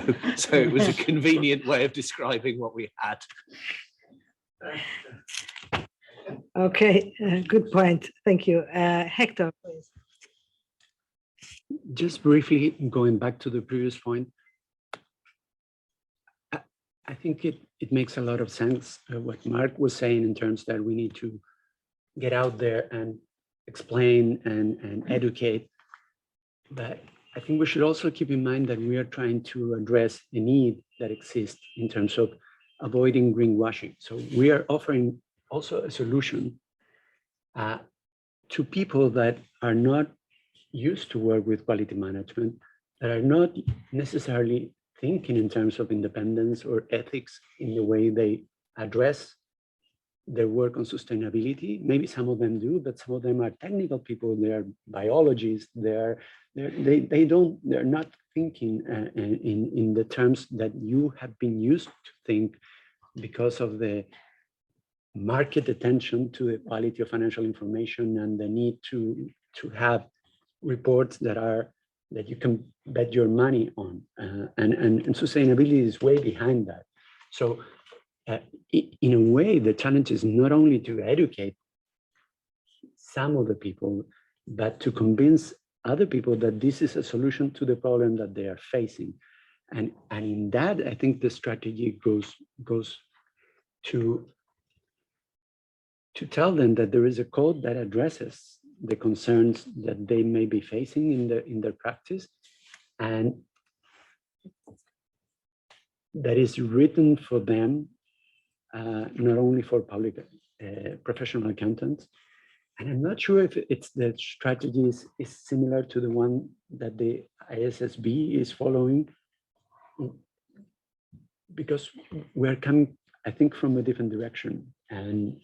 it was a convenient way of describing what we had. Okay, good point. Thank you. Hector, please. Just briefly going back to the previous point, I think it makes a lot of sense what Mark was saying in terms that we need to get out there and explain and educate. But I think we should also keep in mind that we are trying to address a need that exists in terms of avoiding greenwashing. So we are offering also a solution to people that are not used to work with quality management, that are not necessarily thinking in terms of independence or ethics in the way they address their work on sustainability. Maybe some of them do, but some of them are technical people. They are biologists. They're not thinking in the terms that you have been used to think because of the market attention to the quality of financial information and the need to have reports that you can bet your money on, and sustainability is way behind that. So in a way, the challenge is not only to educate some of the people, but to convince other people that this is a solution to the problem that they are facing. And in that, I think the strategy goes to tell them that there is a code that addresses the concerns that they may be facing in their practice, and that is written for them, not only for public professional accountants. And I'm not sure if it's the strategy is similar to the one that the IESBA is following, because we're coming, I think, from a different direction, and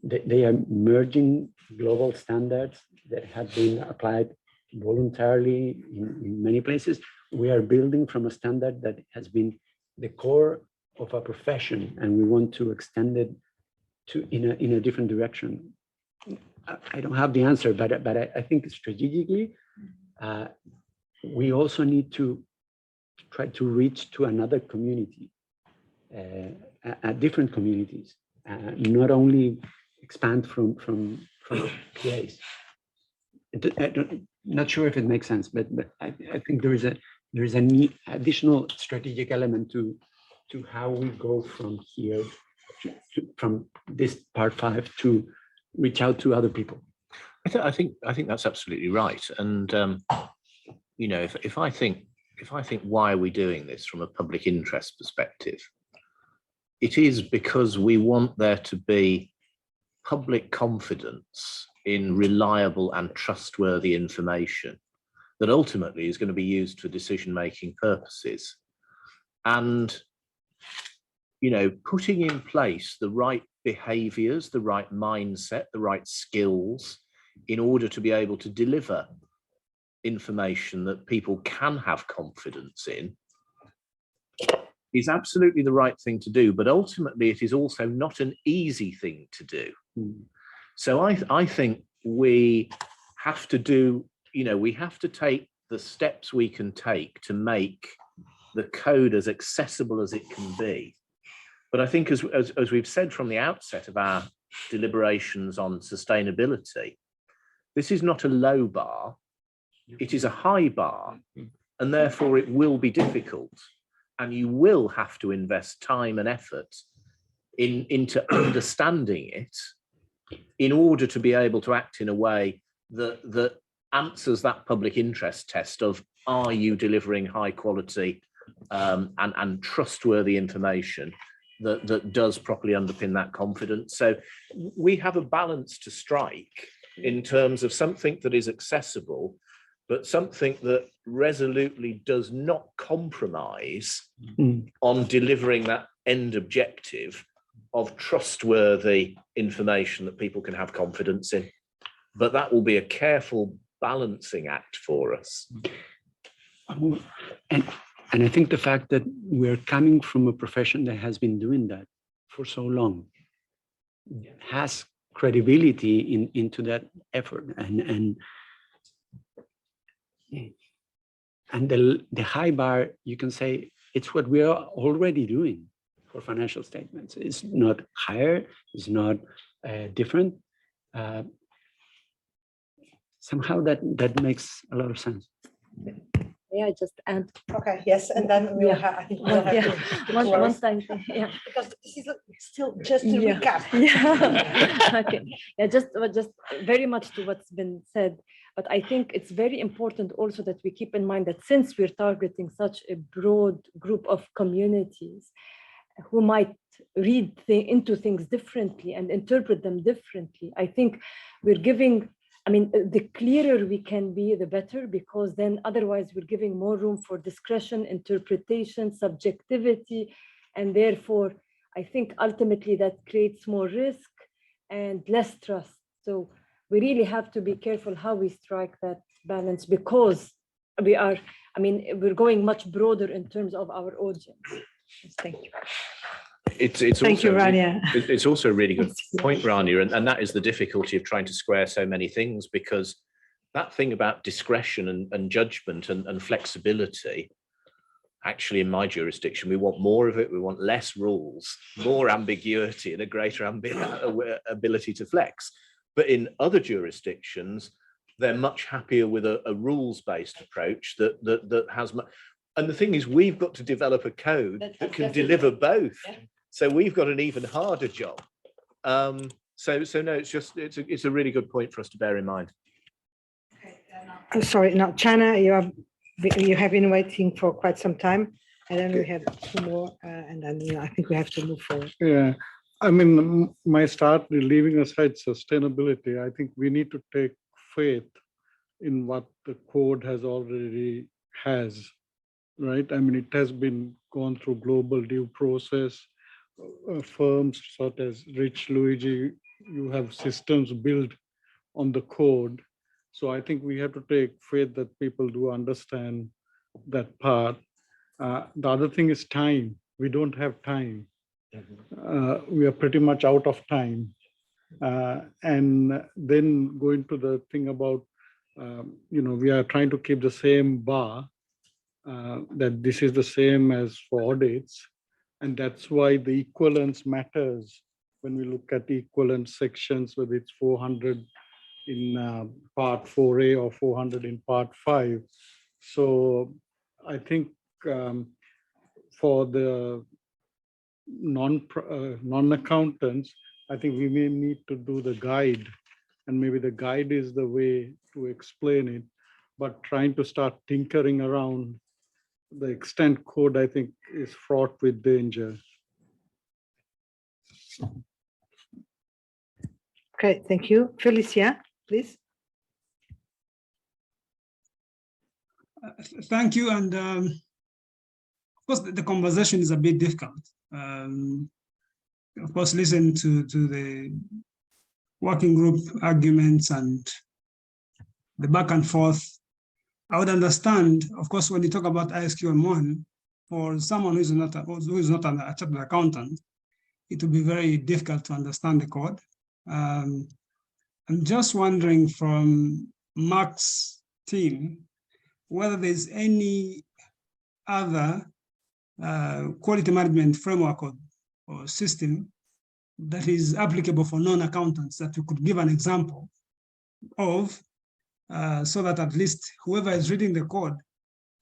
they are merging global standards that have been applied voluntarily in many places. We are building from a standard that has been the core of a profession, and we want to extend it to in a different direction. I don't have the answer, but I think strategically, we also need to try to reach to another community, different communities, not only expand from PAs. Not sure if it makes sense, but I think there is a need, additional strategic element to how we go from here, from this part 5 to reach out to other people. I think that's absolutely right. And you know, if I think why are we doing this from a public interest perspective, it is because we want there to be public confidence in reliable and trustworthy information that ultimately is going to be used for decision-making purposes. And, you know, putting in place the right behaviors, the right mindset, the right skills in order to be able to deliver information that people can have confidence in is absolutely the right thing to do, but ultimately it is also not an easy thing to do. So I think we have to do, you know, we have to take the steps we can take to make the code as accessible as it can be. But I think as we've said from the outset of our deliberations on sustainability, this is not a low bar, it is a high bar, and therefore it will be difficult. And you will have to invest time and effort into understanding it in order to be able to act in a way that answers that public interest test of, are you delivering high quality and trustworthy information that does properly underpin that confidence. So we have a balance to strike in terms of something that is accessible, but something that resolutely does not compromise on delivering that end objective of trustworthy information that people can have confidence in. But that will be a careful balancing act for us. And I think the fact that we're coming from a profession that has been doing that for so long has credibility into that effort, and the high bar, you can say it's what we are already doing for financial statements. It's not higher, it's not different. Somehow that makes a lot of sense. Yeah, just add. Okay, yes, and then we'll have, I think we'll have to One time, yeah. because this is still just to Yeah. recap. Yeah. Okay. Yeah, just very much to what's been said. But I think it's very important also that we keep in mind that since we're targeting such a broad group of communities who might read into things differently and interpret them differently, I think we're giving, I mean, the clearer we can be, the better, because then otherwise we're giving more room for discretion, interpretation, subjectivity, and therefore I think ultimately that creates more risk and less trust. So we really have to be careful how we strike that balance, because we are, I mean, we're going much broader in terms of our audience. Thank you. It's Thank you, also Rania. it's also a really good point, Rania, and that is the difficulty of trying to square so many things, because that thing about discretion and judgment and flexibility, actually in my jurisdiction, we want more of it, we want less rules, more ambiguity and a greater ability to flex. But in other jurisdictions, they're much happier with a rules-based approach that has, and the thing is, we've got to develop a code that can deliver both. Yeah. So we've got an even harder job. So no, it's a really good point for us to bear in mind. I'm sorry, now Chana, you have been waiting for quite some time, and then we have two more, and then I think we have to move forward. Yeah, I mean, my start, leaving aside sustainability, I think we need to take faith in what the code already has, right? I mean, it has been gone through global due process. Firms such as Rich Luigi, you have systems built on the code. So I think we have to take faith that people do understand that part. The other thing is time. We don't have time. We are pretty much out of time. And then going to the thing about, we are trying to keep the same bar, that this is the same as for audits. And that's why the equivalence matters when we look at equivalent sections, whether it's 400 in part 4A or 400 in part 5. So I think for the non-accountants, I think we may need to do the guide, and maybe the guide is the way to explain it, but trying to start tinkering around the extent code, I think, is fraught with danger. Okay, thank you. Felicia, please. Thank you. And of course, the conversation is a bit difficult. Of course, listen to the working group arguments and the back and forth. I would understand, of course, when you talk about ISQM1, for someone who is not a chartered accountant, it would be very difficult to understand the code. I'm just wondering from Mark's team, whether there's any other quality management framework or system that is applicable for non-accountants that you could give an example of, so that at least whoever is reading the code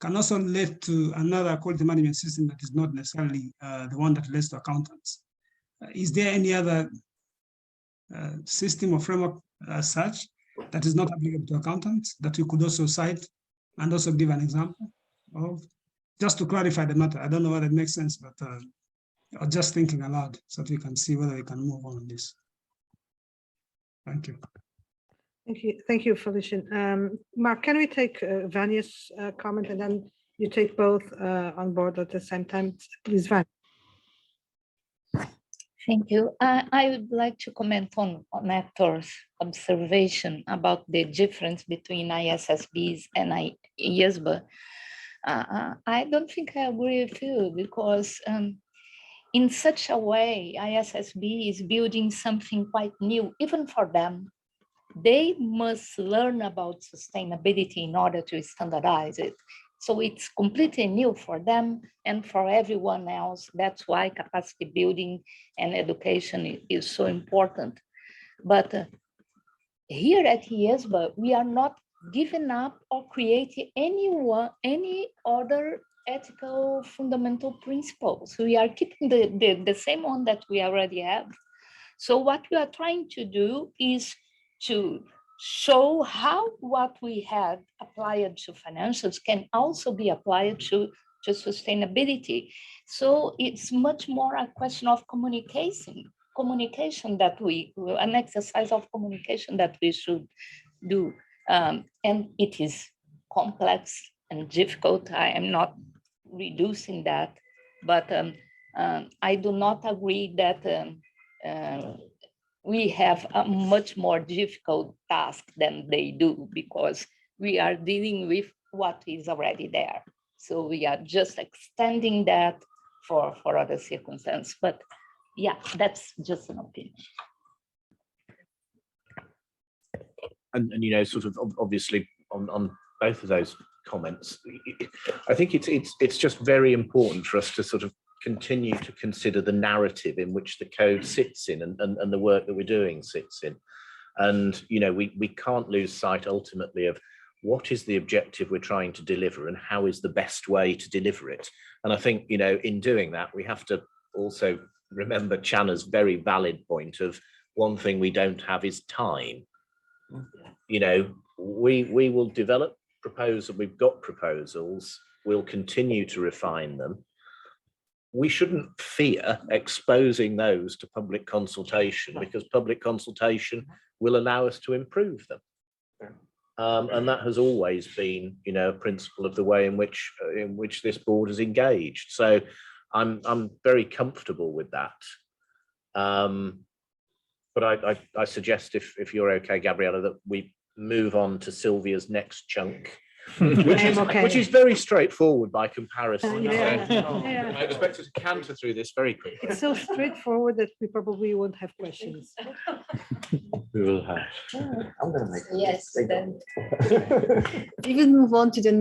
can also lead to another quality management system that is not necessarily the one that leads to accountants. Is there any other system or framework as such that is not applicable to accountants that you could also cite and also give an example of? Just to clarify the matter, I don't know whether it makes sense, but I'm just thinking aloud so that we can see whether we can move on this. Thank you. Thank you, Felicia. Mark, can we take Vanya's comment and then you take both on board at the same time? Please, Vanya. Thank you. I would like to comment on Hector's observation about the difference between ISSBs and IESBA. I don't think I agree with you, because in such a way, ISSB is building something quite new, even for them. They must learn about sustainability in order to standardize it. So it's completely new for them and for everyone else. That's why capacity building and education is so important. But here at IESBA, we are not giving up or creating any other ethical fundamental principles. We are keeping the same one that we already have. So what we are trying to do is to show how what we had applied to financials can also be applied to sustainability. So it's much more a question of communication that an exercise of communication that we should do. And it is complex and difficult. I am not reducing that, but I do not agree that we have a much more difficult task than they do, because we are dealing with what is already there. So we are just extending that for other circumstances. But yeah, that's just an opinion. And you know, sort of obviously on both of those comments, I think it's just very important for us to sort of continue to consider the narrative in which the code sits in and the work that we're doing sits in. And, you know, we can't lose sight ultimately of what is the objective we're trying to deliver and how is the best way to deliver it. And I think, you know, in doing that, we have to also remember Channa's very valid point of one thing we don't have is time. You know, we will develop proposals, we've got proposals, we'll continue to refine them. We shouldn't fear exposing those to public consultation, because public consultation will allow us to improve them. And that has always been, you know, a principle of the way in which this board is engaged. So I'm very comfortable with that. But I suggest, if you're okay, Gabriella, that we move on to Sylvia's next chunk, which is very straightforward by comparison. I expect us to canter through this very quickly. It's so straightforward that we probably won't have questions. We will have. I'm going to make yes. Then we will move on to the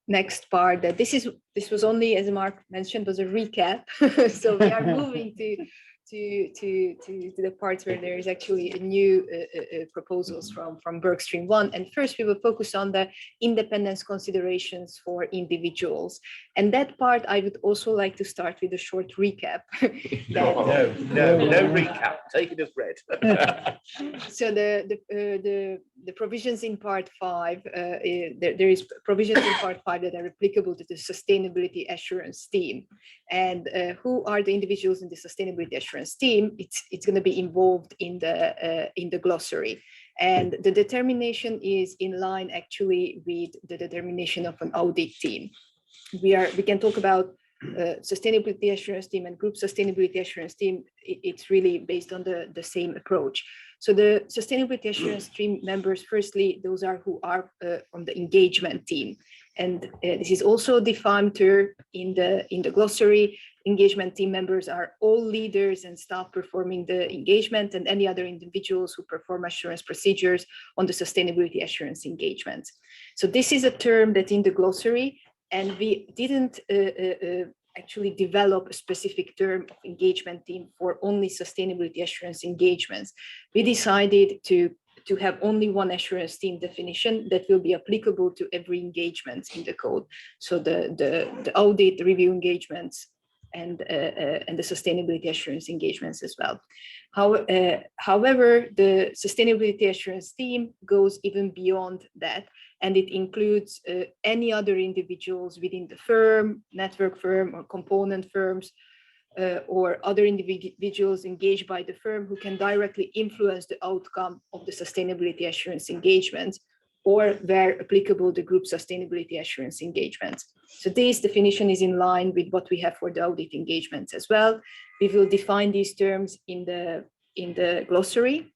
next part. This was only, as Mark mentioned, was a recap. So we are moving to to the parts where there is actually a new proposals from workstream 1. And first we will focus on the independence considerations for individuals. And that part I would also like to start with a short recap. No recap. Take it as read. So the provisions in part 5, there is provisions in part 5 that are applicable to the sustainability assurance team. And who are the individuals in the sustainability assurance team? It's going to be involved in the glossary. And the determination is in line actually with the determination of an audit team. We can talk about sustainability assurance team and group sustainability assurance team. It's really based on the same approach. So the sustainability assurance team members, firstly, those are who are on the engagement team. And this is also defined in the glossary. Engagement team members are all leaders and staff performing the engagement and any other individuals who perform assurance procedures on the sustainability assurance engagement. So this is a term that in the glossary, and we didn't actually develop a specific term of engagement team for only sustainability assurance engagements. We decided to have only one assurance team definition that will be applicable to every engagement in the code. So the audit, the review engagements, and the sustainability assurance engagements as well. However, the sustainability assurance team goes even beyond that, and it includes any other individuals within the firm, network firm, or component firms, or other individuals engaged by the firm who can directly influence the outcome of the sustainability assurance engagement, or where applicable, the group sustainability assurance engagement. So this definition is in line with what we have for the audit engagements as well. We will define these terms in the glossary.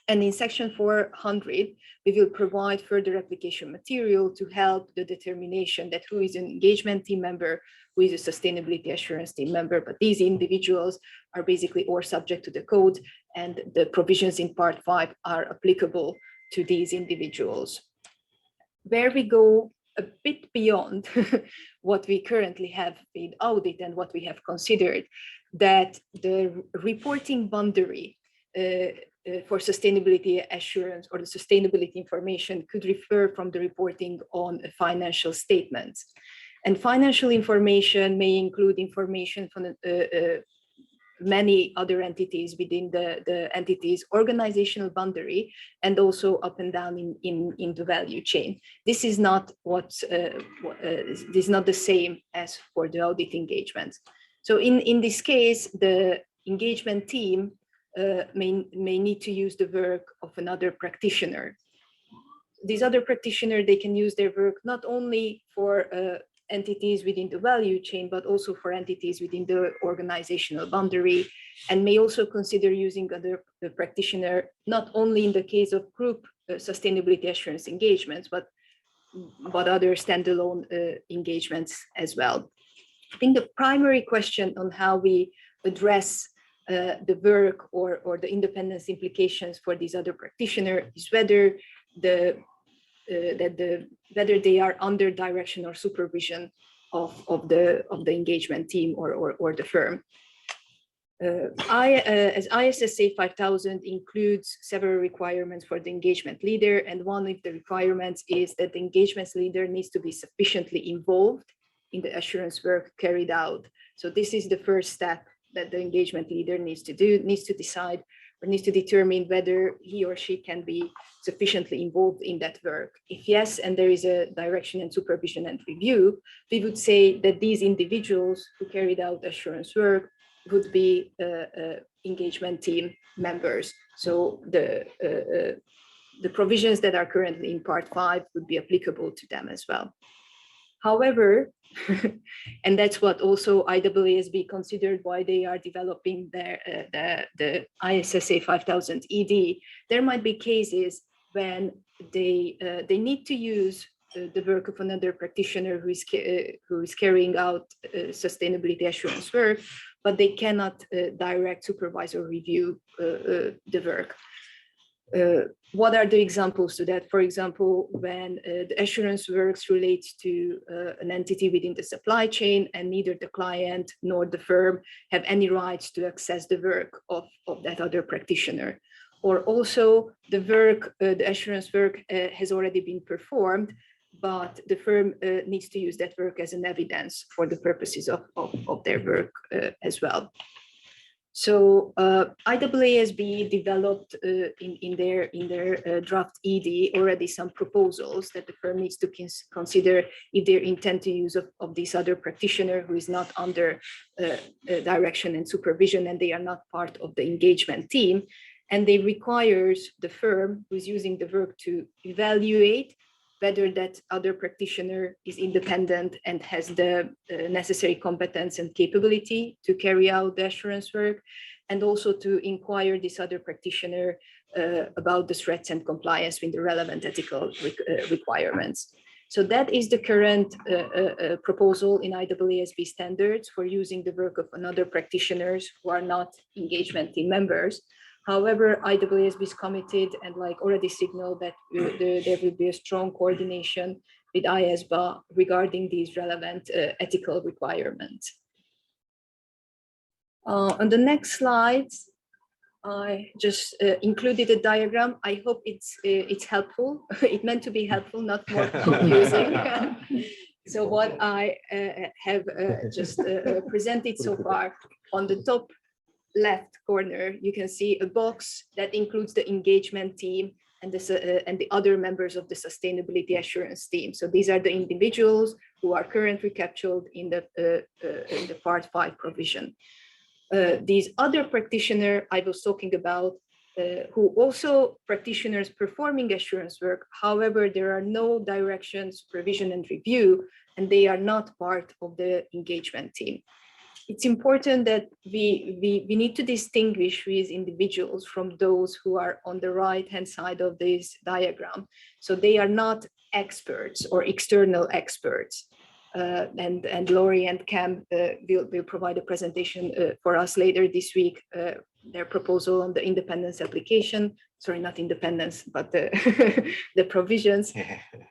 And in section 400, we will provide further application material to help the determination that who is an engagement team member, who is a sustainability assurance team member, but these individuals are basically all subject to the code, and the provisions in part 5 are applicable to these individuals. Where we go a bit beyond what we currently have with audit and what we have considered, that the reporting boundary for sustainability assurance or the sustainability information could refer from the reporting on financial statements. And financial information may include information from many other entities within the entity's organizational boundary, and also up and down in the value chain. This is not this is not the same as for the audit engagement. So in this case, the engagement team may need to use the work of another practitioner. These other practitioner, they can use their work not only for entities within the value chain, but also for entities within the organizational boundary, and may also consider using other practitioner, not only in the case of group sustainability assurance engagements, but other standalone engagements as well. I think the primary question on how we address the work or the independence implications for these other practitioners is whether whether they are under direction or supervision of the engagement team or the firm. As ISSA 5000 includes several requirements for the engagement leader, and one of the requirements is that the engagement leader needs to be sufficiently involved in the assurance work carried out. So this is the first step that the engagement leader needs to do, needs to decide or needs to determine whether he or she can be sufficiently involved in that work. If yes, and there is a direction and supervision and review, we would say that these individuals who carried out assurance work would be engagement team members. So the provisions that are currently in part 5 would be applicable to them as well. However, and that's what also IEESB considered why they are developing the ISSA 5000 ED, there might be cases when they need to use the work of another practitioner who is carrying out sustainability assurance work, but they cannot direct, supervise, or review the work. What are the examples to that? For example, when the assurance works relates to an entity within the supply chain and neither the client nor the firm have any rights to access the work of that other practitioner. Or also the work, the assurance work has already been performed, but the firm needs to use that work as an evidence for the purposes of their work as well. So IEESB developed in their draft ED already some proposals that the firm needs to consider if they intend to use of this other practitioner who is not under direction and supervision, and they are not part of the engagement team. And they requires the firm who is using the work to evaluate whether that other practitioner is independent and has the necessary competence and capability to carry out the assurance work, and also to inquire this other practitioner about the threats and compliance with the relevant ethical requirements. So that is the current proposal in IEESB standards for using the work of another practitioners who are not engagement team members. However, IEESB is committed and like already signaled that there will be a strong coordination with IESBA regarding these relevant ethical requirements. On the next slides, I just included a diagram. I hope it's helpful. It meant to be helpful, not more confusing. So what I have just presented so far, on the top left corner, you can see a box that includes the engagement team and the other members of the sustainability assurance team. So these are the individuals who are currently captured in the Part 5 provision. These other practitioners I was talking about, who also practitioners performing assurance work. However, there are no direction, supervision, and review, and they are not part of the engagement team. It's important that we need to distinguish these individuals from those who are on the right-hand side of this diagram. So they are not experts or external experts. And Laurie and Cam will provide a presentation for us later this week, their proposal on the independence application. Sorry, not independence, but the, the provisions.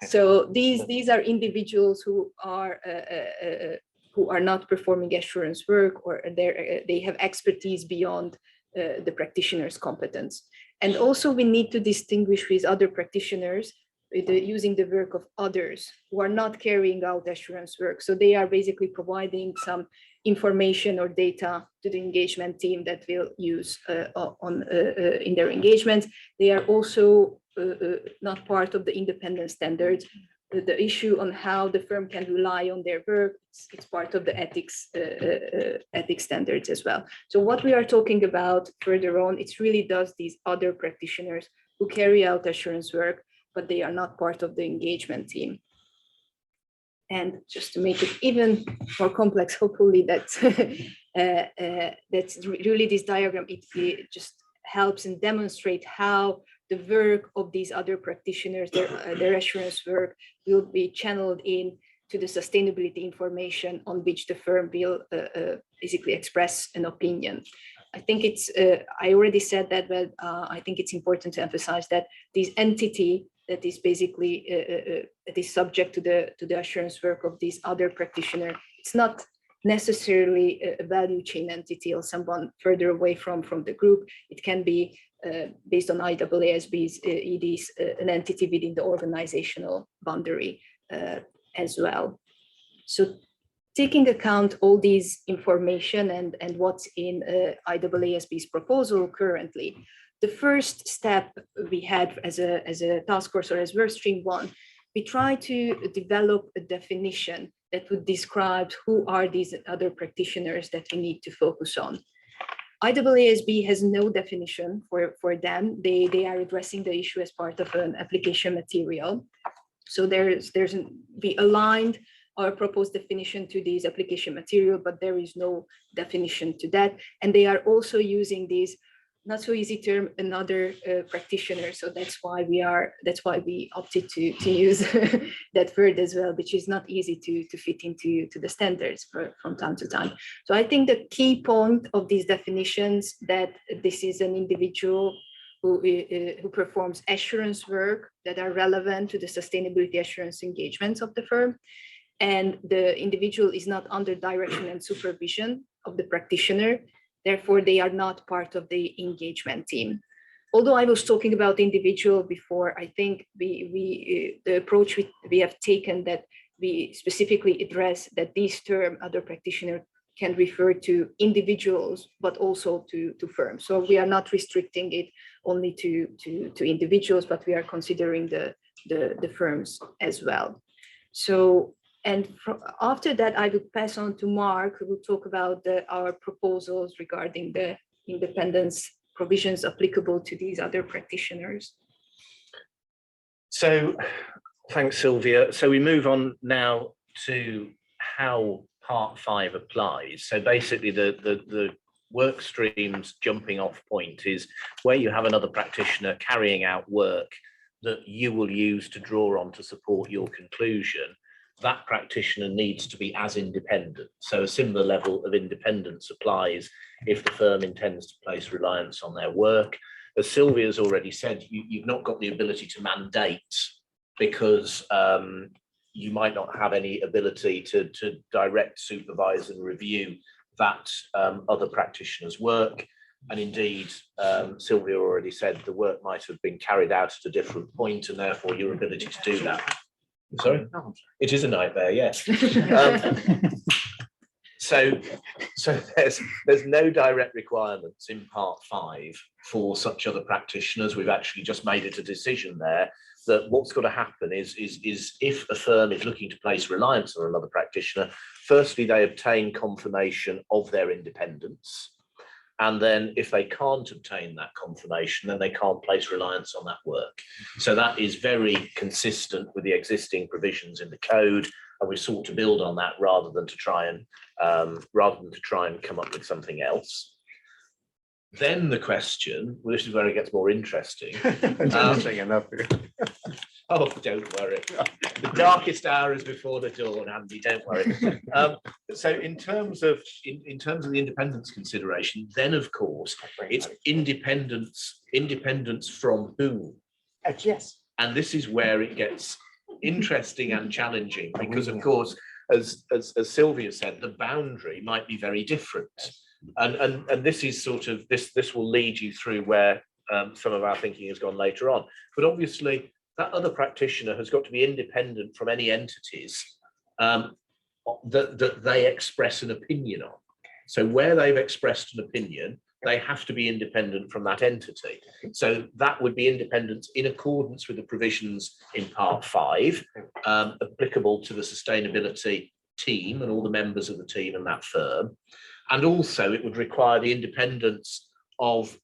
So these are individuals who are not performing assurance work, or they have expertise beyond the practitioner's competence. And also we need to distinguish with other practitioners using the work of others who are not carrying out assurance work. So they are basically providing some information or data to the engagement team that will use in their engagements. They are also not part of the independent standards. The issue on how the firm can rely on their work, it's part of the ethics standards as well. So what we are talking about further on, it's really does these other practitioners who carry out assurance work, but they are not part of the engagement team. And just to make it even more complex, hopefully that's really this diagram, it just helps and demonstrate how the work of these other practitioners, their assurance work will be channeled in to the sustainability information on which the firm will basically express an opinion. I think it's, I already said that, but I think it's important to emphasize that this entity that is basically that is subject to the assurance work of these other practitioner, it's not necessarily a value chain entity or someone further away from the group. It can be based on IEESB's EDs, an entity within the organizational boundary as well. So taking account all these information and what's in IEESB's proposal currently, the first step we had as a task force or as work stream 1, we try to develop a definition that would describe who are these other practitioners that we need to focus on. IEESB has no definition for them. They are addressing the issue as part of an application material. So we aligned our proposed definition to this application material, but there is no definition to that. And they are also using these not so easy term, another practitioner. So that's why we opted to use that word as well, which is not easy to fit into the standards from time to time. So I think the key point of these definitions that this is an individual who performs assurance work that are relevant to the sustainability assurance engagements of the firm. And the individual is not under direction and supervision of the practitioner. Therefore, they are not part of the engagement team. Although I was talking about the individual before, I think the approach we have taken that we specifically address that this term, other practitioner, can refer to individuals, but also to firms. So we are not restricting it only to individuals, but we are considering the firms as well. So, and after that, I will pass on to Mark, who will talk about our proposals regarding the independence provisions applicable to these other practitioners. So thanks, Sylvia. So we move on now to how Part 5 applies. So basically the work stream's jumping off point is where you have another practitioner carrying out work that you will use to draw on to support your conclusion. That practitioner needs to be as independent. So a similar level of independence applies if the firm intends to place reliance on their work. As Sylvia's already said, you've not got the ability to mandate because you might not have any ability to direct, supervise and review that other practitioner's work. And indeed, Sylvia already said the work might have been carried out at a different point and therefore your ability to do that. Sorry? It is a nightmare, yes. So there's no direct requirements in Part 5 for such other practitioners. We've actually just made it a decision there that what's got to happen is if a firm is looking to place reliance on another practitioner, firstly, they obtain confirmation of their independence. And then if they can't obtain that confirmation, then they can't place reliance on that work. So that is very consistent with the existing provisions in the code. And we sought to build on that rather than to try and come up with something else. Then the question, well, this is where it gets more interesting. Oh, don't worry. The darkest hour is before the dawn, Andy, don't worry. So in terms of the independence consideration, then of course, it's independence from whom? Yes. And this is where it gets interesting and challenging because of course, as Sylvia said, the boundary might be very different. And this is sort of, this will lead you through where some of our thinking has gone later on. But obviously, that other practitioner has got to be independent from any entities that they express an opinion on. So where they've expressed an opinion, they have to be independent from that entity. So that would be independence in accordance with the provisions in Part 5, applicable to the sustainability team and all the members of the team in that firm. And also it would require the independence of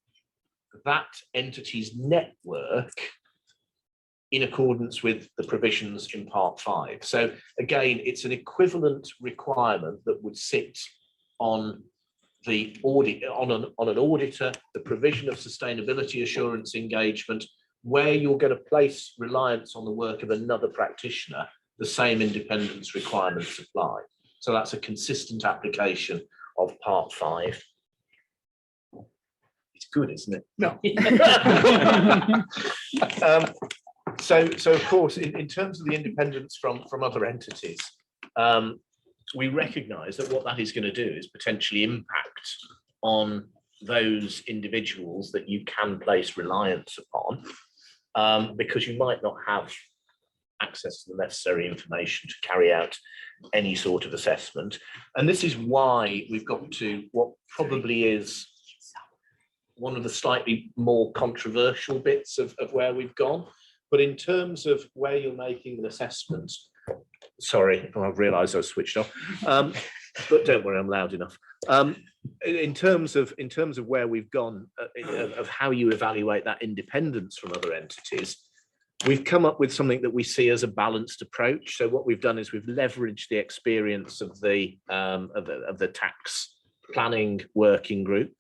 that entity's network in accordance with the provisions in Part 5. So again, it's an equivalent requirement that would sit on the audit, on an auditor, the provision of sustainability assurance engagement, where you're going to place reliance on the work of another practitioner, the same independence requirements apply. So that's a consistent application of Part 5. It's good, isn't it? No. So of course, in terms of the independence from other entities, we recognize that what that is going to do is potentially impact on those individuals that you can place reliance upon, because you might not have access to the necessary information to carry out any sort of assessment. And this is why we've got to what probably is one of the slightly more controversial bits of where we've gone. But in terms of where you're making an assessment, sorry, I've realized I switched off, but don't worry, I'm loud enough. In terms of where we've gone, of how you evaluate that independence from other entities, we've come up with something that we see as a balanced approach. So what we've done is we've leveraged the experience of the tax planning working group.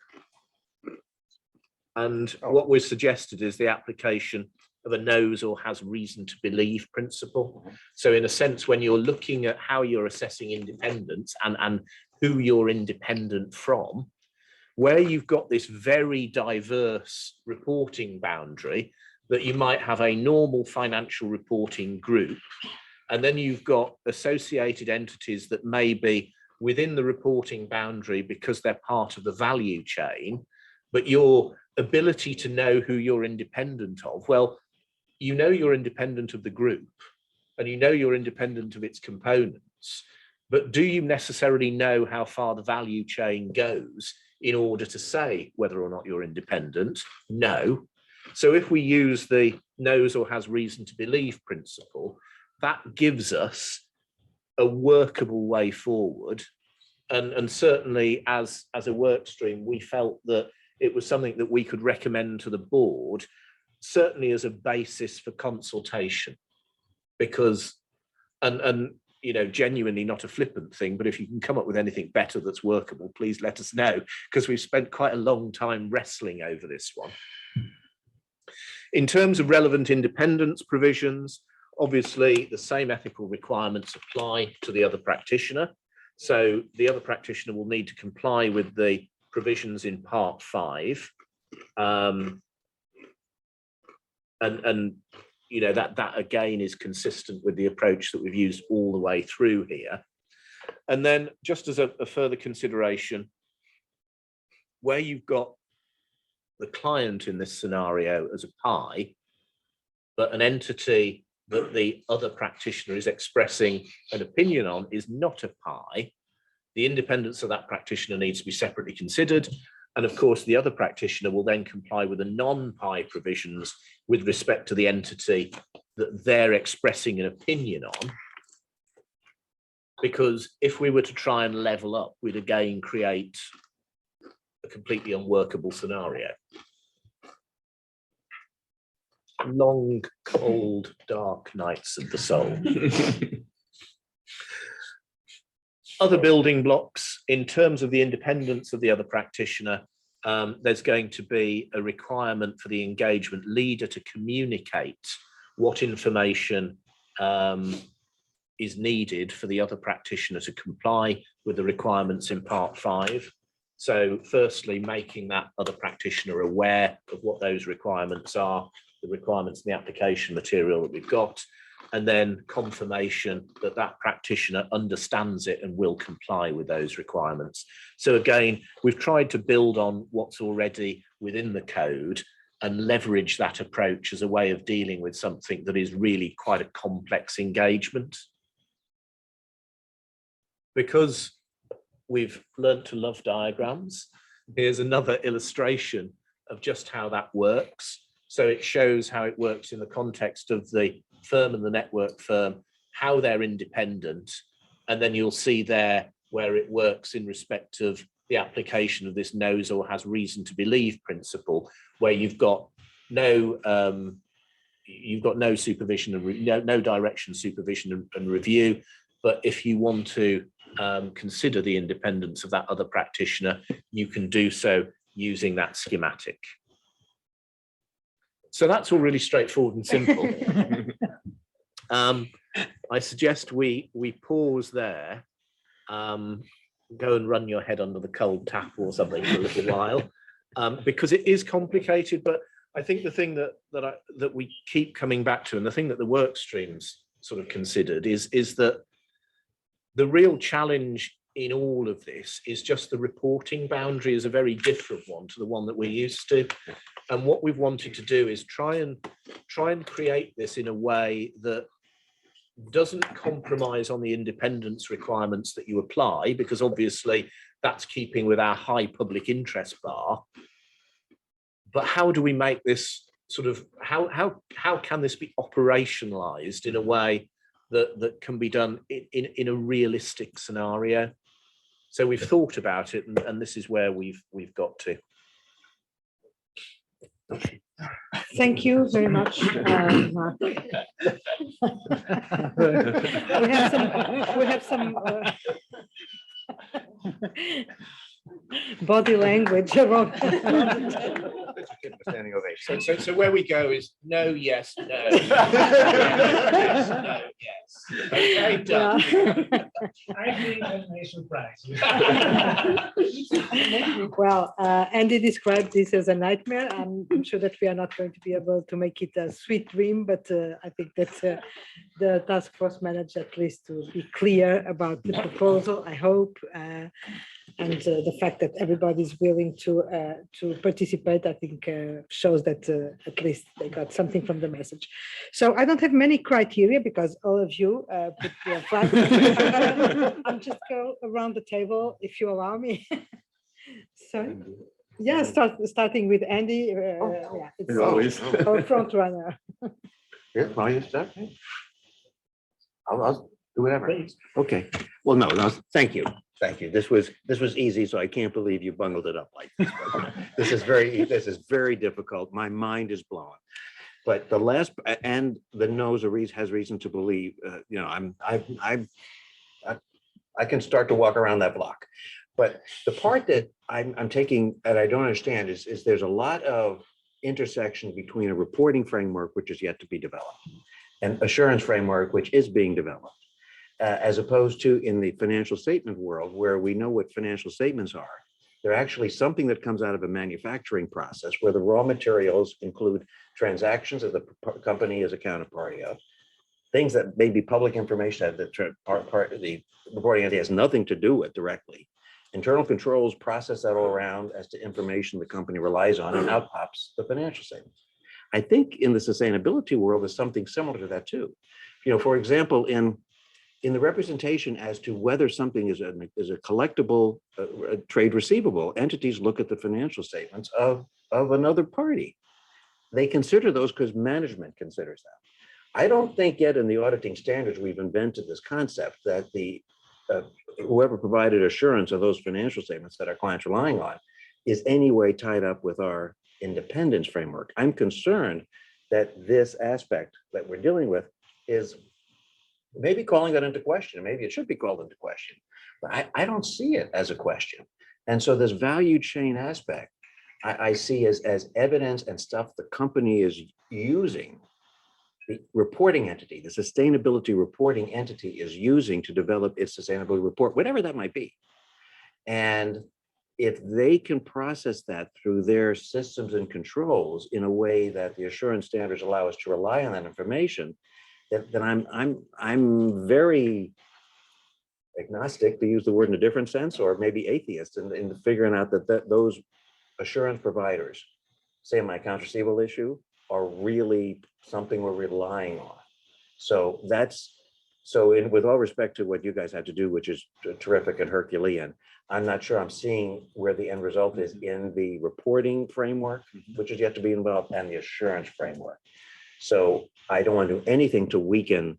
And what we've suggested is the application of a knows or has reason to believe principle. So in a sense, when you're looking at how you're assessing independence and who you're independent from, where you've got this very diverse reporting boundary, that you might have a normal financial reporting group, and then you've got associated entities that may be within the reporting boundary because they're part of the value chain, but your ability to know who you're independent of, well, you know you're independent of the group and you know you're independent of its components, but do you necessarily know how far the value chain goes in order to say whether or not you're independent? No. So if we use the knows or has reason to believe principle, that gives us a workable way forward. And certainly as a work stream, we felt that it was something that we could recommend to the board, certainly as a basis for consultation, because, and you know, genuinely not a flippant thing, but if you can come up with anything better that's workable, please let us know, because we've spent quite a long time wrestling over this one. In terms of relevant independence provisions, obviously the same ethical requirements apply to the other practitioner. So the other practitioner will need to comply with the provisions in Part 5. And you know, that again is consistent with the approach that we've used all the way through here. And then just as a further consideration, where you've got the client in this scenario as a PI, but an entity that the other practitioner is expressing an opinion on is not a PI, the independence of that practitioner needs to be separately considered. And of course, the other practitioner will then comply with the non-PI provisions with respect to the entity that they're expressing an opinion on. Because if we were to try and level up, we'd again create a completely unworkable scenario. Long, cold, dark nights of the soul. Other building blocks, in terms of the independence of the other practitioner, there's going to be a requirement for the engagement leader to communicate what information is needed for the other practitioner to comply with the requirements in Part 5. So firstly, making that other practitioner aware of what those requirements are, the requirements in the application material that we've got, and then confirmation that that practitioner understands it and will comply with those requirements. So again, we've tried to build on what's already within the code and leverage that approach as a way of dealing with something that is really quite a complex engagement. Because we've learned to love diagrams, here's another illustration of just how that works. So it shows how it works in the context of the firm and the network firm, how they're independent. And then you'll see there where it works in respect of the application of this knows or has reason to believe principle, where you've got no supervision and no direction, supervision and review. But if you want to consider the independence of that other practitioner, you can do so using that schematic. So that's all really straightforward and simple. I suggest we pause there, go and run your head under the cold tap or something for a little while, because it is complicated. But I think the thing that we keep coming back to, and the thing that the work streams sort of considered, is that the real challenge in all of this is just the reporting boundary is a very different one to the one that we're used to. And what we've wanted to do is try and create this in a way that doesn't compromise on the independence requirements that you apply, because obviously that's keeping with our high public interest bar. But how do we make this sort of, how can this be operationalized in a way that can be done in a realistic scenario? So we've thought about it, and this is where we've got to. Thank you very much. We have some body language around. standing ovation. So where we go is no, yes, no. Yes, no, yes. Okay, done. I think that may surprise you. Well, Andy described this as a nightmare. I'm sure that we are not going to be able to make it a sweet dream, but I think that the task force managed at least to be clear about the proposal, I hope. And the fact that everybody's willing to participate, I think shows that at least they got something from the message. So I don't have many criteria because all of you put your flag. I'm just go around the table if you allow me. So yeah, starting with Andy. Yeah, it's our front runner. Yeah, well, you start. I'll do whatever. Okay. Well, no, thank you. Thank you. This was easy, so I can't believe you bungled it up like this. This is very difficult. My mind is blown. But the last and the nose has reason to believe. I can start to walk around that block. But the part that I'm taking that I don't understand is there's a lot of intersection between a reporting framework, which is yet to be developed, and assurance framework, which is being developed. As opposed to in the financial statement world, where we know what financial statements are. They're actually something that comes out of a manufacturing process where the raw materials include transactions that the company is a counterparty of, things that may be public information that the reporting entity has nothing to do with directly. Internal controls process that all around as to information the company relies on, and out pops the financial statements. I think in the sustainability world, there's something similar to that too. For example, in the representation as to whether something is a collectible trade receivable, entities look at the financial statements of another party. They consider those because management considers them. I don't think yet in the auditing standards we've invented this concept that whoever provided assurance of those financial statements that our clients are relying on is any way tied up with our independence framework. I'm concerned that this aspect that we're dealing with is maybe calling that into question. Maybe it should be called into question, but I don't see it as a question. And so this value chain aspect, I see as evidence and stuff the company is using, the reporting entity, the sustainability reporting entity is using to develop its sustainability report, whatever that might be. And if they can process that through their systems and controls in a way that the assurance standards allow us to rely on that information, then I'm very agnostic, to use the word in a different sense, or maybe atheist in figuring out that those assurance providers, say my accounts receivable issue, are really something we're relying on. So with all respect to what you guys have to do, which is terrific and Herculean, I'm not sure I'm seeing where the end result is in the reporting framework, which is yet to be involved, and the assurance framework. So I don't want to do anything to weaken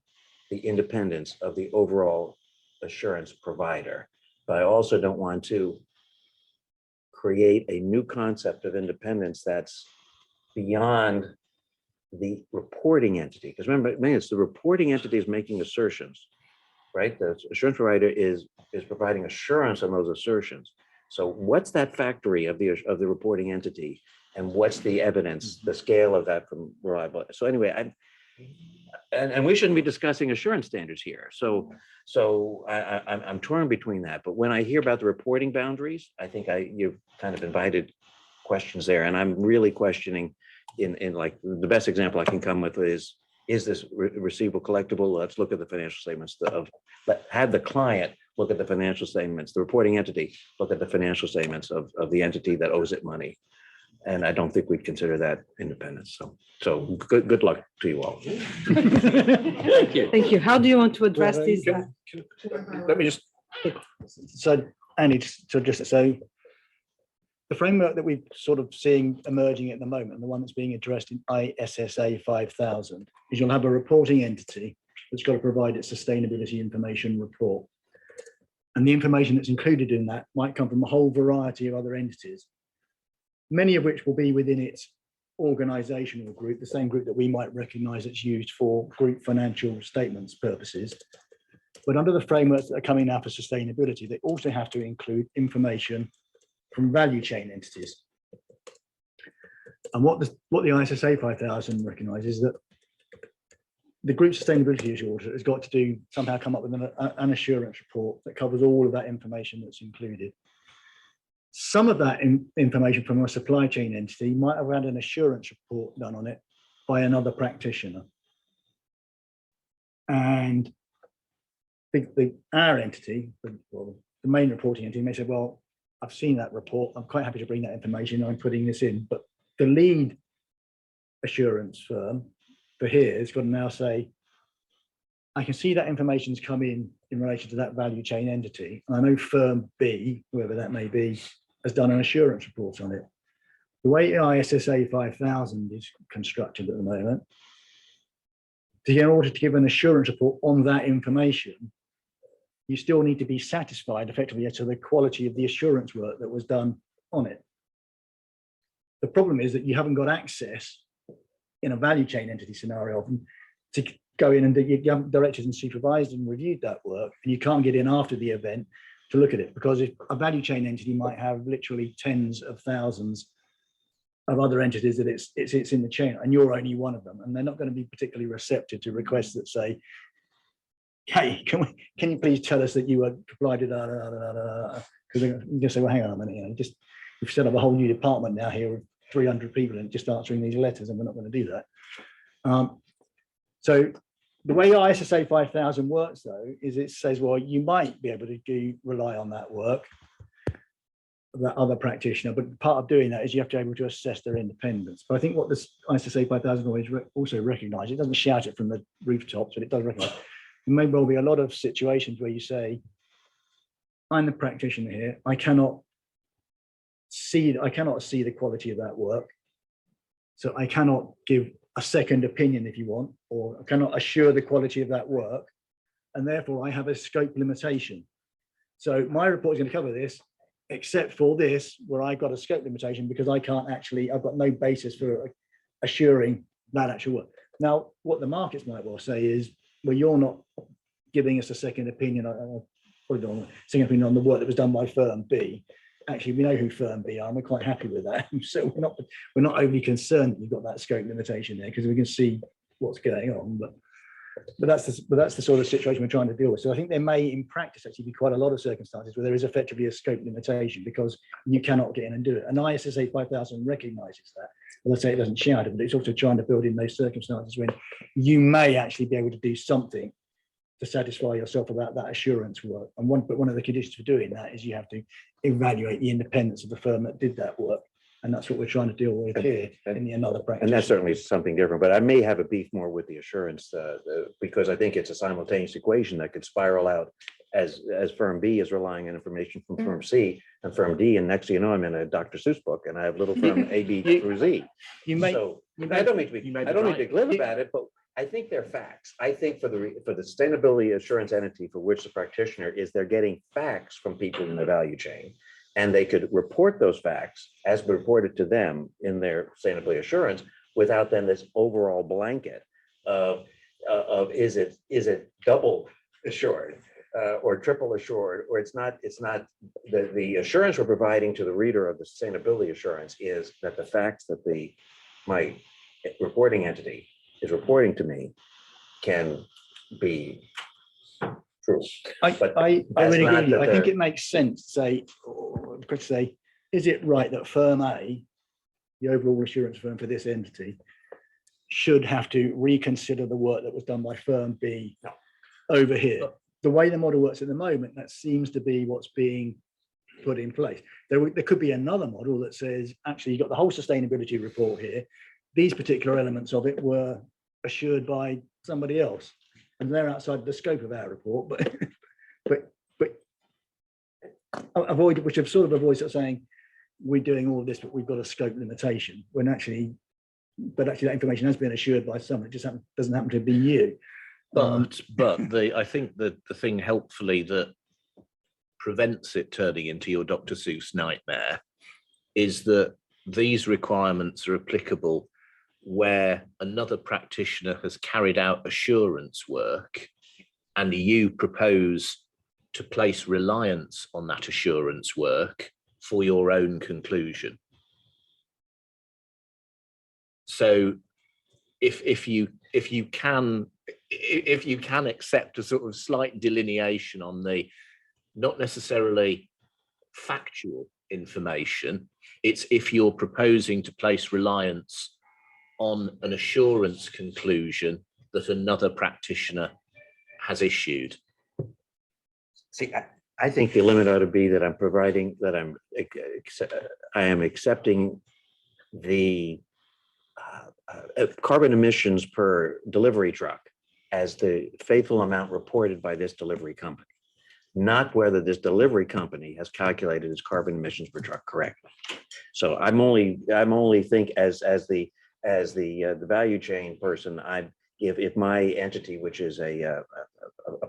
the independence of the overall assurance provider, but I also don't want to create a new concept of independence that's beyond the reporting entity. Because remember, it's the reporting entity is making assertions, right? The assurance provider is providing assurance on those assertions. So what's that factory of the reporting entity? And what's the evidence, the scale of that from reliability? So anyway, and we shouldn't be discussing assurance standards here. So I'm torn between that. But when I hear about the reporting boundaries, I think you've kind of invited questions there. And I'm really questioning in like the best example I can come with is this receivable collectible? Let's look at the financial statements have the client look at the financial statements, the reporting entity look at the financial statements of the entity that owes it money. And I don't think we'd consider that independence. So good luck to you all. Thank you. Thank you. How do you want to address these? Let me just, so Annie, so the framework that we're sort of seeing emerging at the moment, and the one that's being addressed in IESBA 5000, is you'll have a reporting entity that's got to provide its sustainability information report. And the information that's included in that might come from a whole variety of other entities, many of which will be within its organizational group, the same group that we might recognize that's used for group financial statements purposes. But under the frameworks that are coming now for sustainability, they also have to include information from value chain entities. And what the ISSA 5000 recognises is that the group sustainability issue auditor has got to somehow come up with an assurance report that covers all of that information that's included. Some of that information from a supply chain entity might have had an assurance report done on it by another practitioner. And our entity, the main reporting entity, may say, well, I've seen that report. I'm quite happy to bring that information. I'm putting this in. But the lead assurance firm for here has got to now say, I can see that information's come in relation to that value chain entity. And I know firm B, whoever that may be, has done an assurance report on it. The way ISSA 5000 is constructed at the moment, in order to give an assurance report on that information, you still need to be satisfied effectively as to the quality of the assurance work that was done on it. The problem is that you haven't got access in a value chain entity scenario to go in and you haven't directed and supervised and reviewed that work, and you can't get in after the event to look at it, because if a value chain entity might have literally tens of thousands of other entities that it's in the chain, and you're only one of them, and they're not going to be particularly receptive to requests that say, hey, can you please tell us that you were applied to that? Because you just say, well, hang on a minute, we've set up a whole new department now here with 300 people and just answering these letters, and we're not going to do that. So the way ISSA 5000 works, though, is it says, well, you might be able to rely on that work, that other practitioner, but part of doing that is you have to be able to assess their independence. But I think what this ISSA 5000 always also recognises, it doesn't shout it from the rooftops, but it does recognise there may well be a lot of situations where you say, I'm the practitioner here, I cannot see the quality of that work, so I cannot give a second opinion, if you want, or I cannot assure the quality of that work, and therefore I have a scope limitation. So my report is going to cover this, except for this, where I got a scope limitation because I've got no basis for assuring that actual work. Now, what the markets might well say is, well, you're not giving us a second opinion, second opinion on the work that was done by firm B. Actually, we know who firm B are, and we're quite happy with that. So we're not overly concerned that you've got that scope limitation there, because we can see what's going on. But that's the sort of situation we're trying to deal with. So I think there may, in practice, actually be quite a lot of circumstances where there is effectively a scope limitation because you cannot get in and do it. And ISSA 5000 recognises that. As I say, it doesn't shout it, but it's also trying to build in those circumstances when you may actually be able to do something to satisfy yourself about that assurance work. And one of the conditions for doing that is you have to evaluate the independence of the firm that did that work. And that's what we're trying to deal with here in the another practice. And that's certainly something different, but I may have a beef more with the assurance because I think it's a simultaneous equation that could spiral out as firm B is relying on information from firm C and firm D. And next thing you know, I'm in a Dr. Seuss book and I have little firm A, B through Z. I don't mean to be glib about it, but I think they're facts. I think for the sustainability assurance entity for which the practitioner is, they're getting facts from people in the value chain, and they could report those facts as reported to them in their sustainability assurance without then this overall blanket of is it double assured or triple assured, or it's not the assurance we're providing to the reader of the sustainability assurance is that the facts that my reporting entity is reporting to me can be true. I really agree. I think it makes sense to say, is it right that firm A, the overall assurance firm for this entity, should have to reconsider the work that was done by firm B over here? The way the model works at the moment, that seems to be what's being put in place. There could be another model that says, actually, you've got the whole sustainability report here. These particular elements of it were assured by somebody else, and they're outside the scope of our report. But which have sort of avoided saying we're doing all of this, but we've got a scope limitation. When actually that information has been assured by someone. It just doesn't happen to be you. But I think that the thing helpfully that prevents it turning into your Dr. Seuss nightmare is that these requirements are applicable where another practitioner has carried out assurance work and you propose to place reliance on that assurance work for your own conclusion. So if you can accept a sort of slight delineation on the not necessarily factual information, it's if you're proposing to place reliance on an assurance conclusion that another practitioner has issued. See, I think the limit ought to be that I am accepting the carbon emissions per delivery truck as the faithful amount reported by this delivery company, not whether this delivery company has calculated its carbon emissions per truck correctly. So I'm only think as the value chain person, if my entity, which is a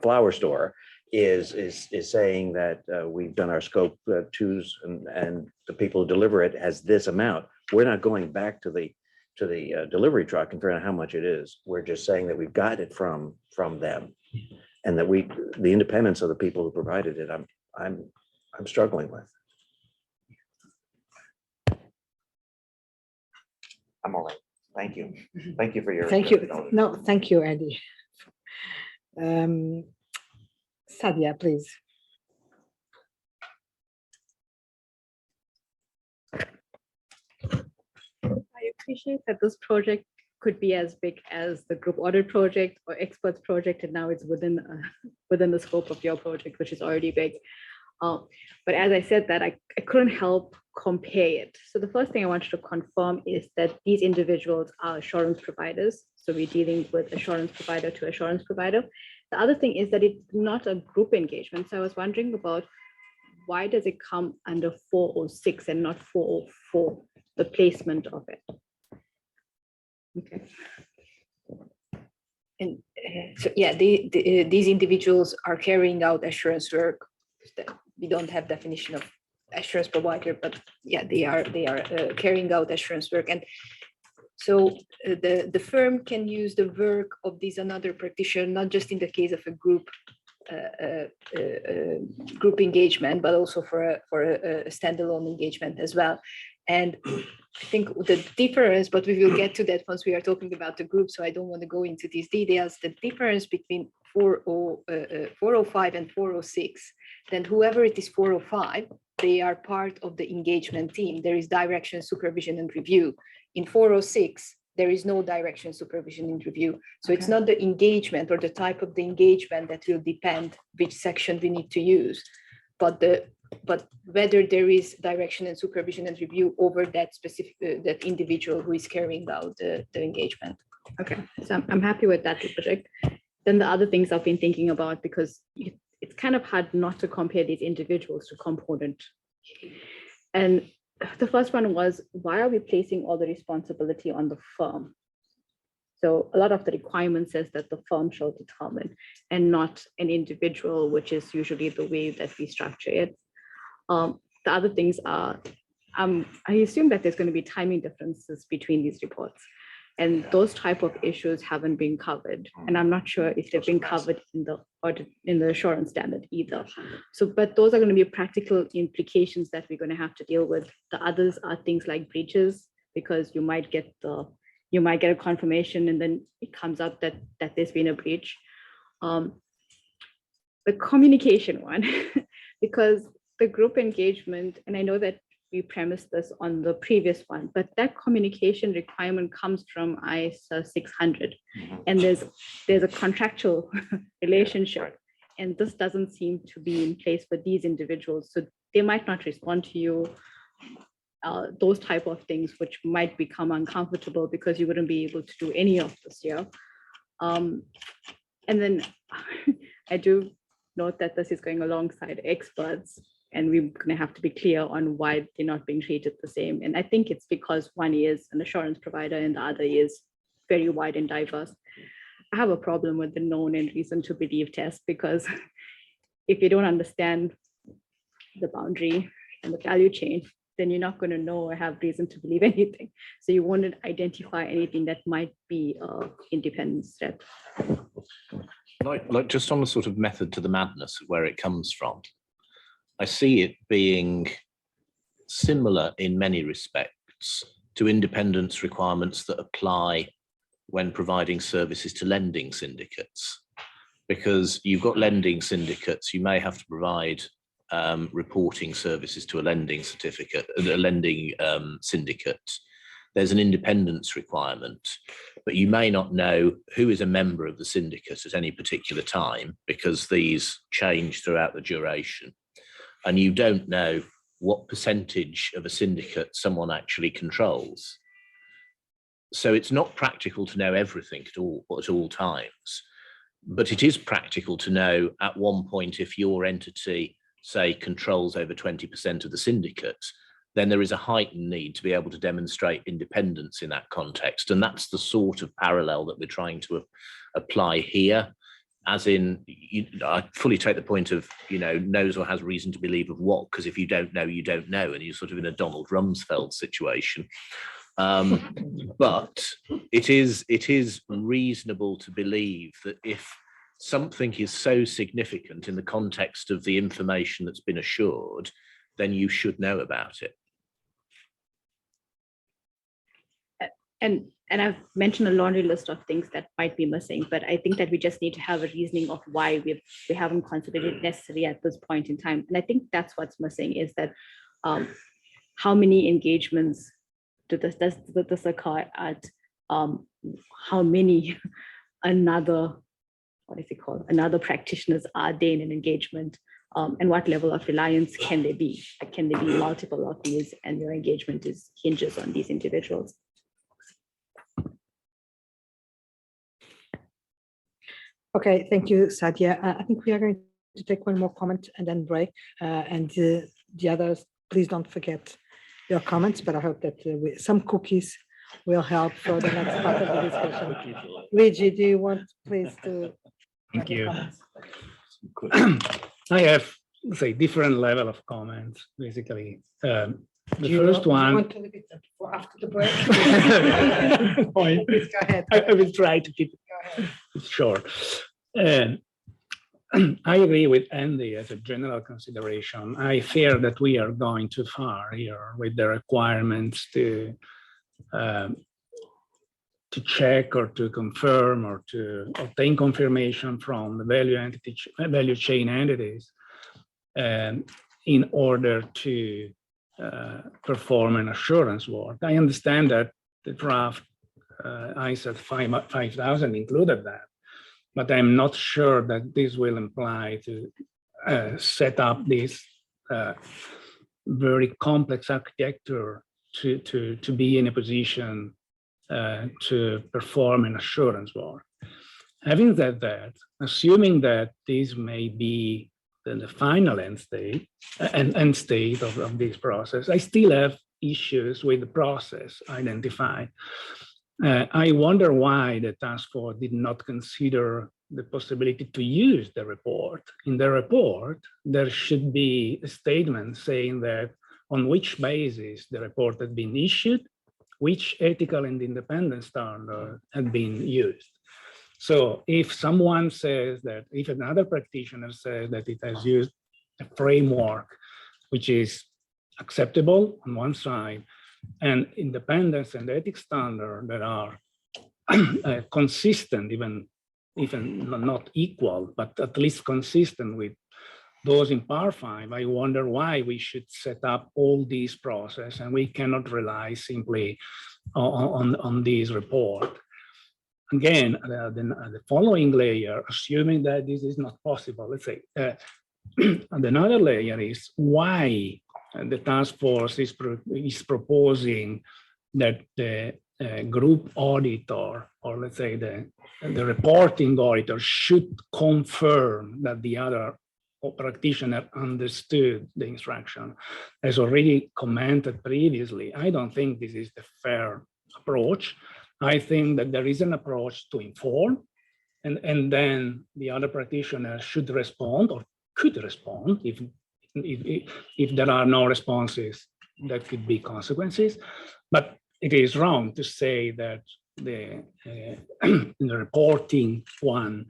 flower store, is saying that we've done our scope twos and the people who deliver it has this amount, we're not going back to the delivery truck and figuring out how much it is. We're just saying that we've got it from them, and that the independence of the people who provided it, I'm struggling with. I'm all right. Thank you. Thank you for your. Thank you. No, thank you, Andy. Sadia, please. I appreciate that this project could be as big as the group audit project or experts project, and now it's within the scope of your project, which is already big. But as I said that, I couldn't help compare it. So the first thing I wanted to confirm is that these individuals are assurance providers. So we're dealing with assurance provider to assurance provider. The other thing is that it's not a group engagement. So I was wondering about why does it come under 406 and not 404, the placement of it? Okay. And so, yeah, these individuals are carrying out assurance work. We don't have definition of assurance provider, but yeah, they are carrying out assurance work. And so the firm can use the work of these another practitioner, not just in the case of a group engagement, but also for a standalone engagement as well. And I think the difference, but we will get to that once we are talking about the group, so I don't want to go into these details. The difference between 405 and 406, then whoever it is 405, they are part of the engagement team. There is direction, supervision, and review. In 406, there is no direction, supervision, and review. So it's not the engagement or the type of the engagement that will depend which section we need to use, but whether there is direction and supervision and review over that specific that individual who is carrying out the engagement. Okay, so I'm happy with that project. Then the other things I've been thinking about, because it's kind of hard not to compare these individuals to component. And the first one was, why are we placing all the responsibility on the firm? So a lot of the requirement says that the firm shall determine and not an individual, which is usually the way that we structure it. The other things are, I assume that there's going to be timing differences between these reports, and those type of issues haven't been covered. And I'm not sure if they've been covered in the audit, in the assurance standard either. So, but those are going to be practical implications that we're going to have to deal with. The others are things like breaches, because you might get a confirmation and then it comes out that there's been a breach. The communication one, because the group engagement, and I know that we premised this on the previous one, but that communication requirement comes from IESBA 600, and there's a contractual relationship, and this doesn't seem to be in place for these individuals. So they might not respond to you, those type of things, which might become uncomfortable because you wouldn't be able to do any of this here. And then I do note that this is going alongside experts, and we're going to have to be clear on why they're not being treated the same. And I think it's because one is an assurance provider and the other is very wide and diverse. I have a problem with the known and reason to believe test, because if you don't understand the boundary and the value chain, then you're not going to know or have reason to believe anything. So you won't identify anything that might be an independence threat. Like just on the sort of method to the madness of where it comes from, I see it being similar in many respects to independence requirements that apply when providing services to lending syndicates. Because you've got lending syndicates, you may have to provide reporting services to a lending syndicate. There's an independence requirement, but you may not know who is a member of the syndicate at any particular time because these change throughout the duration. And you don't know what percentage of a syndicate someone actually controls. So it's not practical to know everything at all times, but it is practical to know at one point if your entity, say, controls over 20% of the syndicate, then there is a heightened need to be able to demonstrate independence in that context. And that's the sort of parallel that we're trying to apply here. As in, I fully take the point of, knows or has reason to believe of what, because if you don't know, you don't know, and you're sort of in a Donald Rumsfeld situation. But it is reasonable to believe that if something is so significant in the context of the information that's been assured, then you should know about it. And I've mentioned a laundry list of things that might be missing, but I think that we just need to have a reasoning of why we haven't considered it necessary at this point in time. And I think that's what's missing, is that how many engagements does this occur at, how many another practitioners are there in an engagement, and what level of reliance can there be? Can there be multiple of these and your engagement hinges on these individuals? Okay, thank you, Sadia. I think we are going to take one more comment and then break. And the others, please don't forget your comments, but I hope that some cookies will help for the next part of the discussion. Luigi, do you want please to? Thank you. I have, say, different level of comments, basically. The first one. You want to leave it for after the break? Please go ahead. I will try to keep it short. I agree with Andy as a general consideration. I fear that we are going too far here with the requirements to check or to confirm or to obtain confirmation from the value chain entities in order to perform an assurance work. I understand that the draft ISA 5000 included that, but I'm not sure that this will imply to set up this very complex architecture to be in a position to perform an assurance work. Having said that, assuming that this may be the final end state of this process, I still have issues with the process identified. I wonder why the task force did not consider the possibility to use the report. In the report, there should be a statement saying that on which basis the report had been issued, which ethical and independent standard had been used. So if someone says that, if another practitioner says that it has used a framework which is acceptable on one side, and independence and ethics standard that are consistent, even not equal, but at least consistent with those in Part 5, I wonder why we should set up all these process and we cannot rely simply on this report. Again, the following layer, assuming that this is not possible, let's say, another layer is why the task force is proposing that the group auditor, or let's say the reporting auditor, should confirm that the other practitioner understood the instruction. As already commented previously, I don't think this is the fair approach. I think that there is an approach to inform, and then the other practitioner should respond or could respond if there are no responses. That could be consequences, but it is wrong to say that the reporting one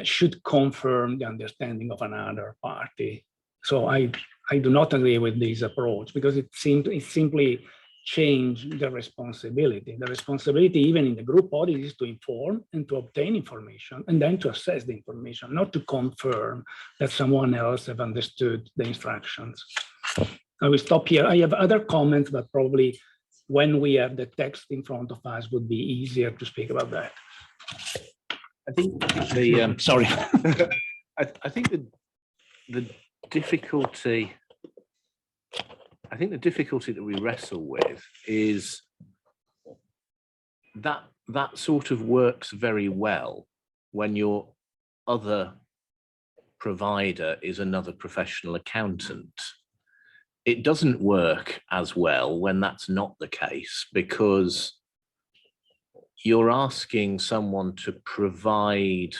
should confirm the understanding of another party. So I do not agree with this approach, because it simply change the responsibility. The responsibility, even in the group audit, is to inform and to obtain information and then to assess the information, not to confirm that someone else have understood the instructions. I will stop here. I have other comments, but probably when we have the text in front of us would be easier to speak about that. I think the sorry. I think the difficulty. I think the difficulty that we wrestle with is that that sort of works very well when your other provider is another professional accountant. It doesn't work as well when that's not the case, because you're asking someone to provide,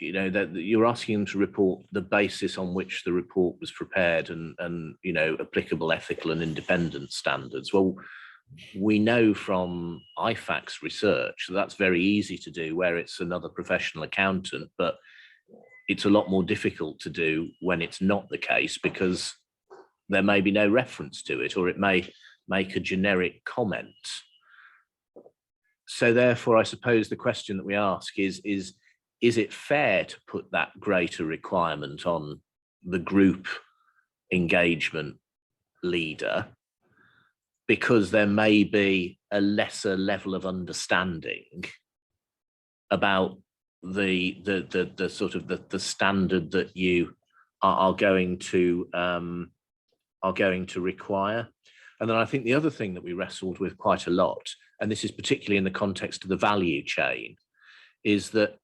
you know, that you're asking them to report the basis on which the report was prepared and you know, applicable ethical and independent standards. Well, we know from IFAC's research that that's very easy to do where it's another professional accountant, but it's a lot more difficult to do when it's not the case, because there may be no reference to it, or it may make a generic comment. So therefore, I suppose the question that we ask is it fair to put that greater requirement on the group engagement leader, because there may be a lesser level of understanding about the sort of the standard that you are going to require. And then I think the other thing that we wrestled with quite a lot, and this is particularly in the context of the value chain, is that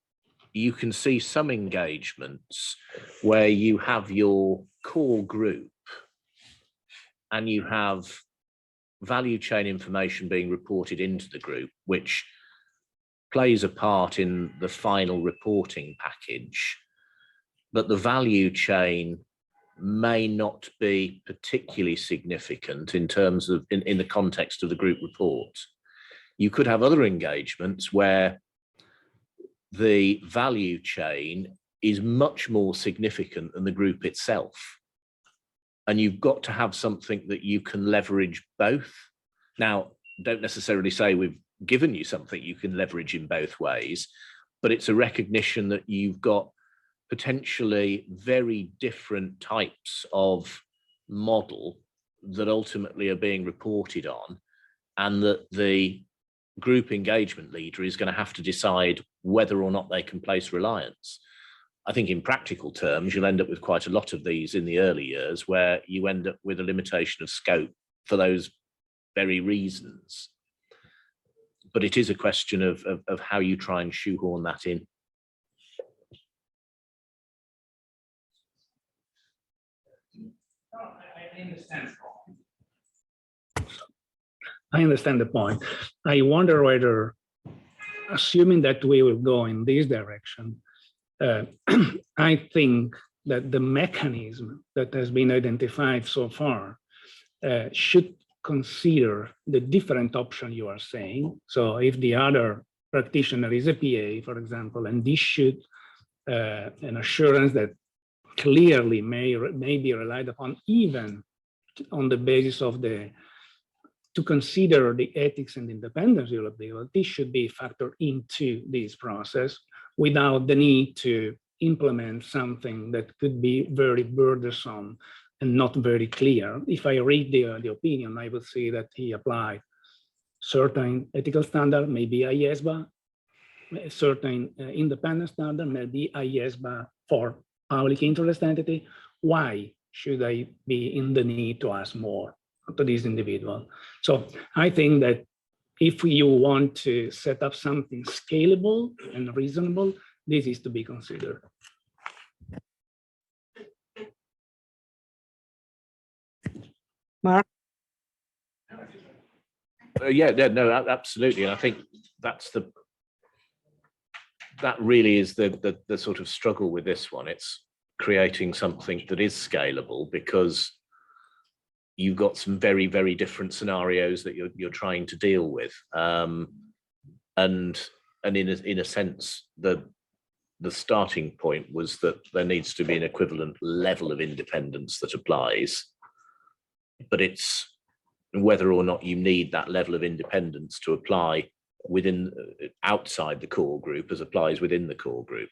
you can see some engagements where you have your core group and you have value chain information being reported into the group, which plays a part in the final reporting package, but the value chain may not be particularly significant in terms of in the context of the group report. You could have other engagements where the value chain is much more significant than the group itself. And you've got to have something that you can leverage both. Now, don't necessarily say we've given you something you can leverage in both ways, but it's a recognition that you've got potentially very different types of model that ultimately are being reported on, and that the group engagement leader is going to have to decide whether or not they can place reliance. I think in practical terms, you'll end up with quite a lot of these in the early years where you end up with a limitation of scope for those very reasons. But it is a question of how you try and shoehorn that in. I understand the point. I wonder whether, assuming that we will go in this direction, I think that the mechanism that has been identified so far should consider the different option you are saying. So if the other practitioner is a PA, for example, and this should an assurance that clearly may be relied upon, even on the basis of to consider the ethics and independence of the legal, this should be factored into this process without the need to implement something that could be very burdensome and not very clear. If I read the opinion, I would see that he applied certain ethical standard, maybe IESBA, a certain independent standard, maybe IESBA for public interest entity. Why should I be in the need to ask more to this individual? So I think that if you want to set up something scalable and reasonable, this is to be considered. Mark? Yeah, no, absolutely. And I think that really is the sort of struggle with this one. It's creating something that is scalable, because you've got some very, very different scenarios that you're trying to deal with. And in a sense, the starting point was that there needs to be an equivalent level of independence that applies, but it's and whether or not you need that level of independence to apply within outside the core group as applies within the core group.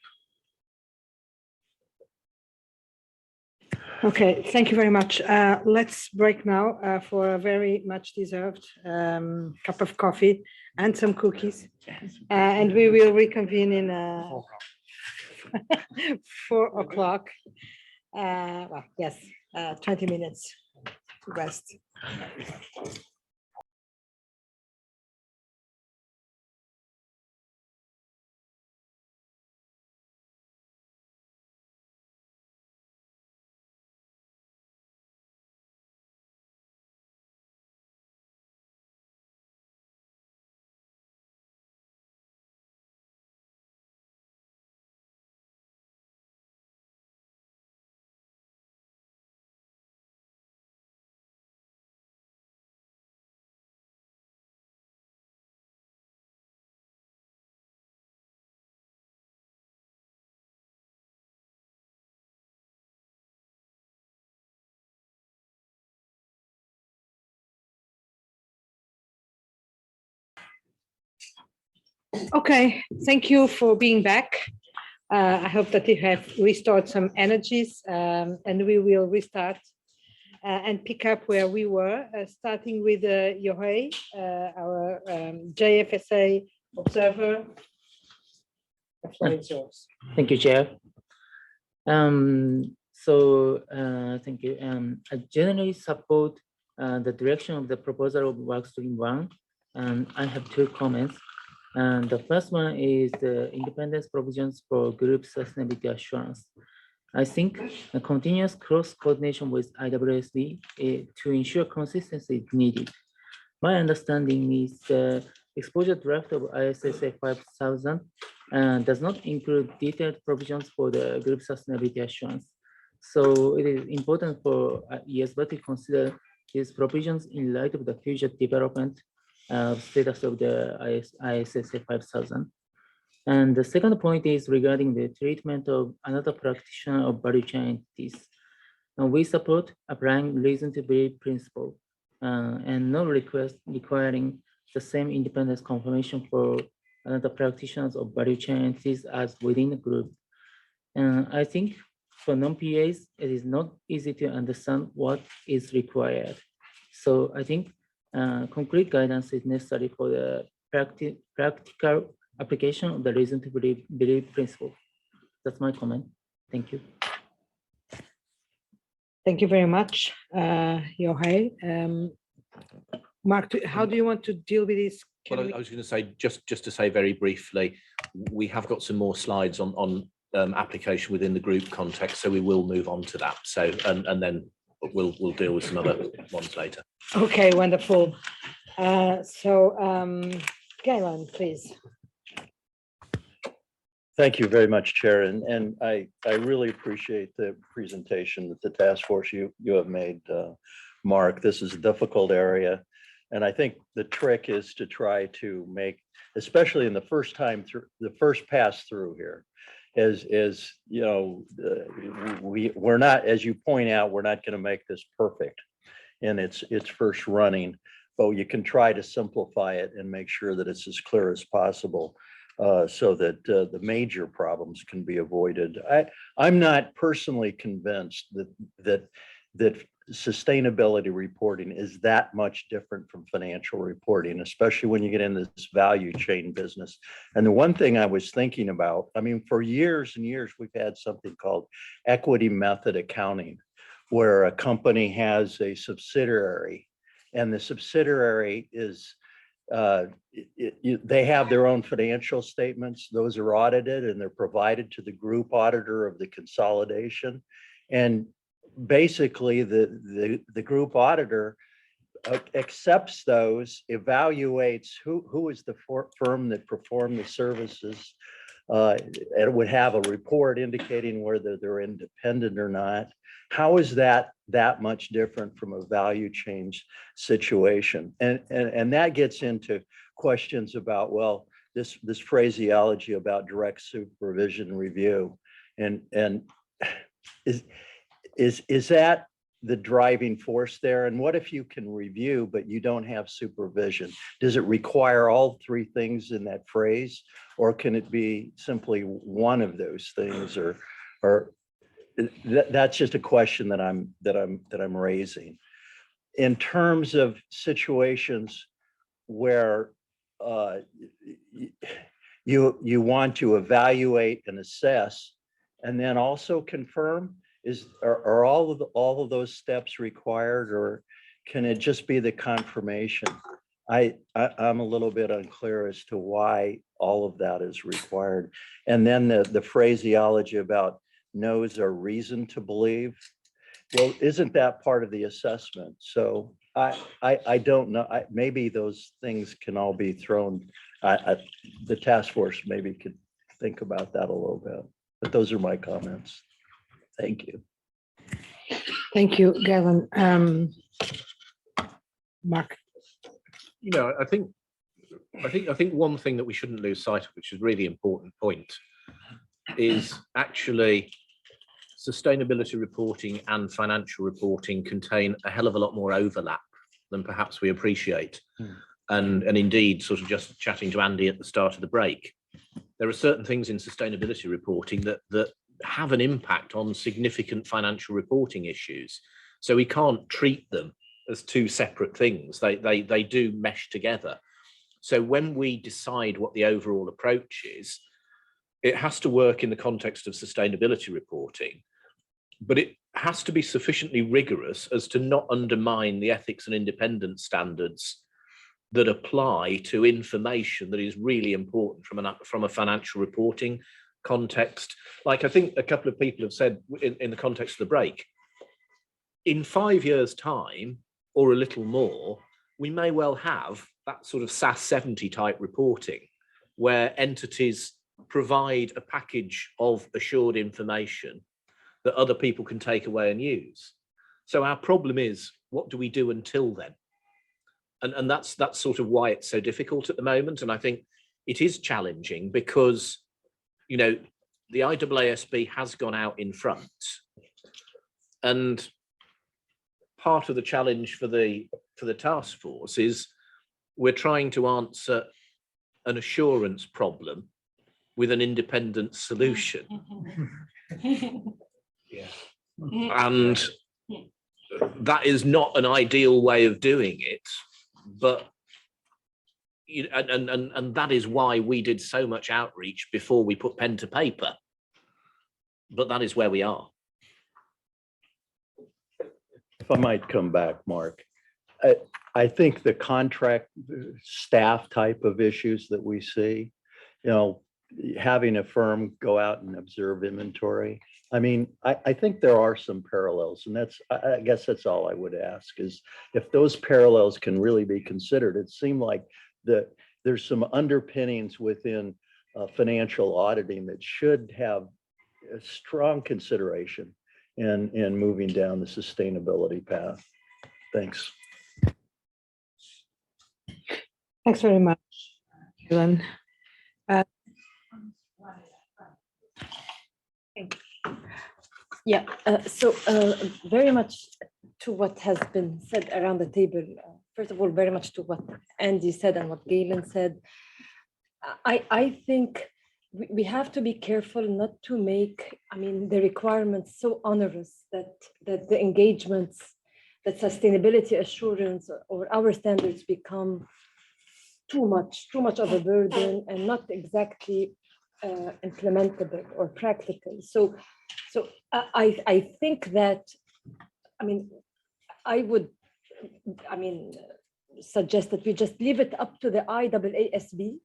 Okay, thank you very much. Let's break now for a very much deserved cup of coffee and some cookies. And we will reconvene in 4 o'clock. Well, yes, 20 minutes to rest. Okay, thank you for being back. I hope that you have restored some energies, and we will restart and pick up where we were, starting with Yohei, our JFSA observer. The floor is yours. Thank you, Chair. Thank you. I generally support the direction of the proposal of workstream 1. I have 2 comments. And the first one is the independence provisions for group sustainability assurance. I think a continuous cross coordination with IWSB to ensure consistency is needed. My understanding is the exposure draft of ISSA 5000 does not include detailed provisions for the group sustainability assurance. So it is important for IESBA to consider these provisions in light of the future development status of the ISSA 5000. And the second point is regarding the treatment of another practitioner of value chain entities. We support applying reason to believe principle and no request requiring the same independence confirmation for another practitioners of value chain entities as within the group. I think for non-PAs, it is not easy to understand what is required. So I think concrete guidance is necessary for the practical application of the reason to believe principle. That's my comment. Thank you. Thank you very much, Yohei. Mark, how do you want to deal with this? Well, I was going to say, just to say very briefly, we have got some more slides on application within the group context, so we will move on to that. So, and then we'll deal with some other ones later. Okay, wonderful. Galen, please. Thank you very much, Chair. And I really appreciate the presentation that the task force you have made, Mark. This is a difficult area. And I think the trick is to try to make, especially in the first time through, the first pass through here, is you know, we're not, as you point out, we're not going to make this perfect in its first running, but you can try to simplify it and make sure that it's as clear as possible. So that the major problems can be avoided. I'm not personally convinced that sustainability reporting is that much different from financial reporting, especially when you get into this value chain business. And the one thing I was thinking about, I mean, for years and years, we've had something called equity method accounting, where a company has a subsidiary, and the subsidiary is they have their own financial statements. Those are audited and they're provided to the group auditor of the consolidation. And basically the group auditor accepts those, evaluates who is the firm that performed the services, and would have a report indicating whether they're independent or not. How is that much different from a value change situation? And that gets into questions about, well, this phraseology about direct supervision review, and is that the driving force there? And what if you can review, but you don't have supervision? Does it require all three things in that phrase? Or can it be simply one of those things? Or that's just a question that I'm raising. In terms of situations where you want to evaluate and assess and then also confirm, are all of those steps required, or can it just be the confirmation? I'm a little bit unclear as to why all of that is required. And then the phraseology about knows or reason to believe. Well, isn't that part of the assessment? So I don't know. Maybe those things can all be thrown. The task force maybe could think about that a little bit. But those are my comments. Thank you. Thank you, Gavin. Mark. You know, I think one thing that we shouldn't lose sight of, which is a really important point, is actually sustainability reporting and financial reporting contain a hell of a lot more overlap than perhaps we appreciate. And indeed, sort of just chatting to Andy at the start of the break, there are certain things in sustainability reporting that have an impact on significant financial reporting issues. So we can't treat them as two separate things. They do mesh together. So when we decide what the overall approach is, it has to work in the context of sustainability reporting, but it has to be sufficiently rigorous as to not undermine the ethics and independence standards that apply to information that is really important from a financial reporting context. Like I think a couple of people have said in the context of the break, in 5 years' time or a little more, we may well have that sort of SAS 70 type reporting where entities provide a package of assured information that other people can take away and use. So our problem is, what do we do until then? And that's sort of why it's so difficult at the moment. And I think it is challenging because, you know, the IESBA has gone out in front. And part of the challenge for the task force is we're trying to answer an assurance problem with an independent solution. And that is not an ideal way of doing it, but and that is why we did so much outreach before we put pen to paper. But that is where we are. If I might come back, Mark, I think the contract staff type of issues that we see, you know, having a firm go out and observe inventory. I mean, I think there are some parallels, and I guess that's all I would ask is if those parallels can really be considered. It seemed like there's some underpinnings within financial auditing that should have a strong consideration in moving down the sustainability path. Thanks. Thanks very much, Helen. Yeah, so very much to what has been said around the table. First of all, very much to what Andy said and what Galen said. I think we have to be careful not to make, I mean, the requirements so onerous that the engagements, that sustainability assurance or our standards become too much of a burden and not exactly implementable or practical. So I think that, I mean, I would suggest that we just leave it up to the IEESB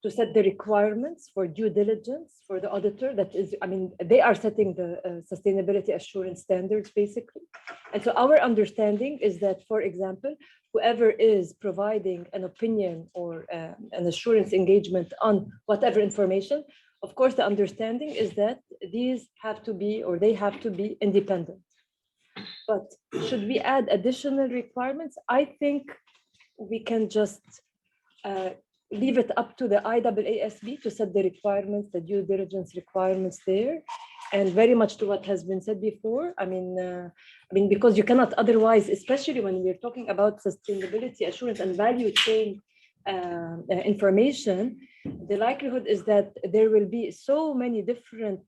to set the requirements for due diligence for the auditor. That is, I mean, they are setting the sustainability assurance standards basically. And so our understanding is that, for example, whoever is providing an opinion or an assurance engagement on whatever information, of course, the understanding is that these have to be, or they have to be independent. But should we add additional requirements? I think we can just leave it up to the IEESB to set the requirements, the due diligence requirements there. and very much to what has been said before. I mean, because you cannot otherwise, especially when we're talking about sustainability assurance and value chain information, the likelihood is that there will be so many different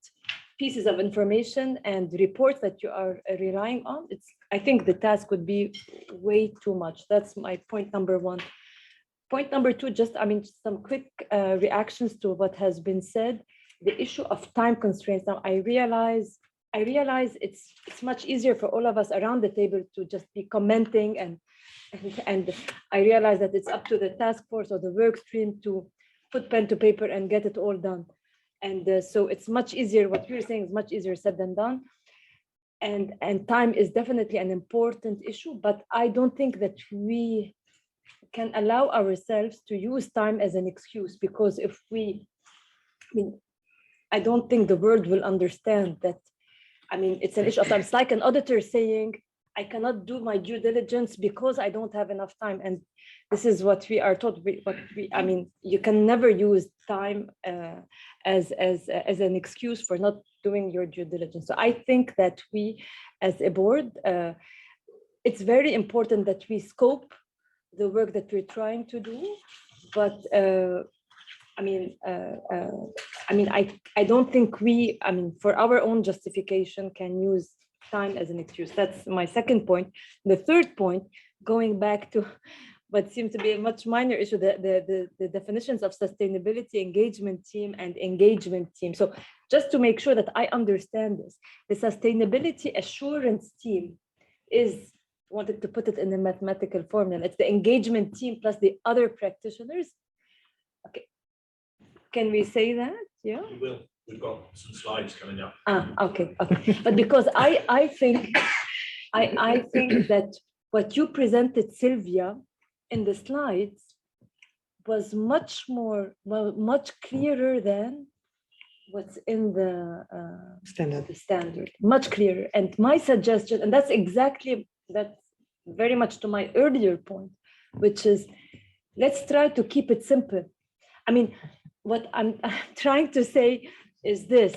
pieces of information and reports that you are relying on. I think the task would be way too much. That's my point number one. Point number two, just some quick reactions to what has been said. The issue of time constraints. Now, I realize it's much easier for all of us around the table to just be commenting, and I realize that it's up to the task force or the work stream to put pen to paper and get it all done. And so it's much easier. What you're saying is much easier said than done. And time is definitely an important issue, but I don't think that we can allow ourselves to use time as an excuse, because if I don't think the world will understand that. I mean, it's an issue of time. It's like an auditor saying, I cannot do my due diligence because I don't have enough time. And this is what we are taught. I mean, you can never use time as an excuse for not doing your due diligence. So I think that we, as a board, it's very important that we scope the work that we're trying to do, but I don't think we, for our own justification, can use time as an excuse. That's my second point. The third point, going back to what seems to be a much minor issue, the definitions of sustainability engagement team and engagement team. So just to make sure that I understand this, the sustainability assurance team is, wanted to put it in a mathematical formula, it's the engagement team plus the other practitioners. Okay, can we say that? Yeah, We will. We've got some slides coming up. Okay. But because I think that what you presented, Sylvia, in the slides was much clearer than what's in the standard, much clearer. And my suggestion, and that's very much to my earlier point, which is, let's try to keep it simple. I mean, what I'm trying to say is this.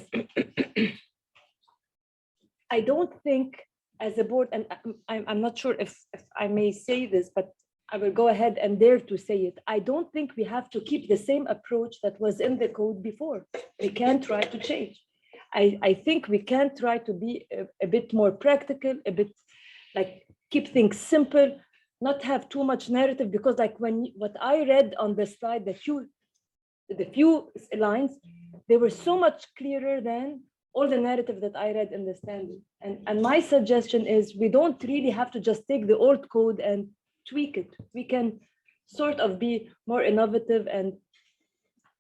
I don't think as a board, and I'm not sure if I may say this, but I will go ahead and dare to say it. I don't think we have to keep the same approach that was in the code before. We can try to change. I think we can try to be a bit more practical, a bit like keep things simple, not have too much narrative, because like what I read on the slide, the few lines, they were so much clearer than all the narrative that I read in the standard. And my suggestion is we don't really have to just take the old code and tweak it. We can sort of be more innovative, and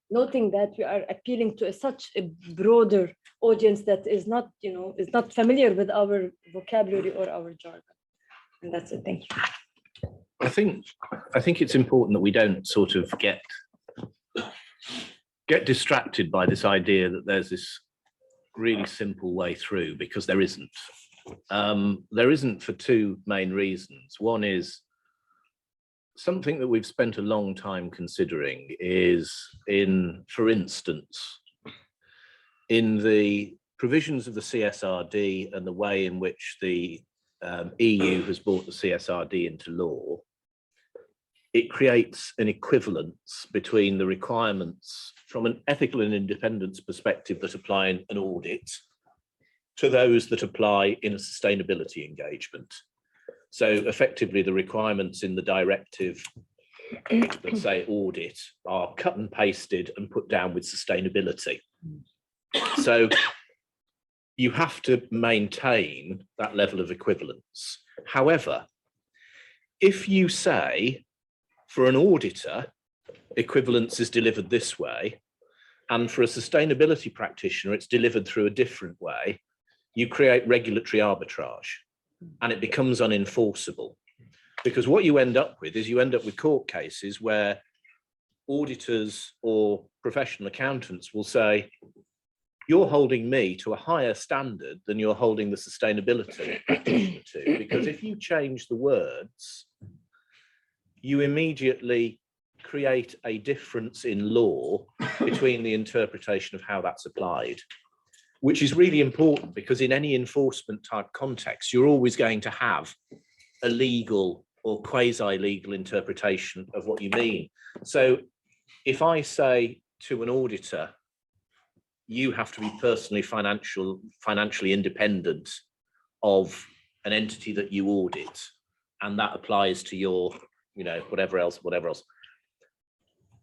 noting that we are appealing to such a broader audience that is not familiar with our vocabulary or our jargon. And that's it. Thank you. I think it's important that we don't sort of get distracted by this idea that there's this really simple way through, because there isn't. There isn't for two main reasons. One is something that we've spent a long time considering is for instance, in the provisions of the CSRD and the way in which the EU has brought the CSRD into law, it creates an equivalence between the requirements from an ethical and independence perspective that apply in an audit to those that apply in a sustainability engagement. So effectively, the requirements in the directive, let's say audit, are cut and pasted and put down with sustainability. So you have to maintain that level of equivalence. However, if you say, for an auditor, equivalence is delivered this way, and for a sustainability practitioner, it's delivered through a different way, you create regulatory arbitrage, and it becomes unenforceable. Because what you end up with is you end up with court cases where auditors or professional accountants will say, you're holding me to a higher standard than you're holding the sustainability practitioner to, because if you change the words, you immediately create a difference in law between the interpretation of how that's applied. which is really important because in any enforcement type context, you're always going to have a legal or quasi-legal interpretation of what you mean. So if I say to an auditor, you have to be personally financially independent of an entity that you audit, and that applies to your, whatever else.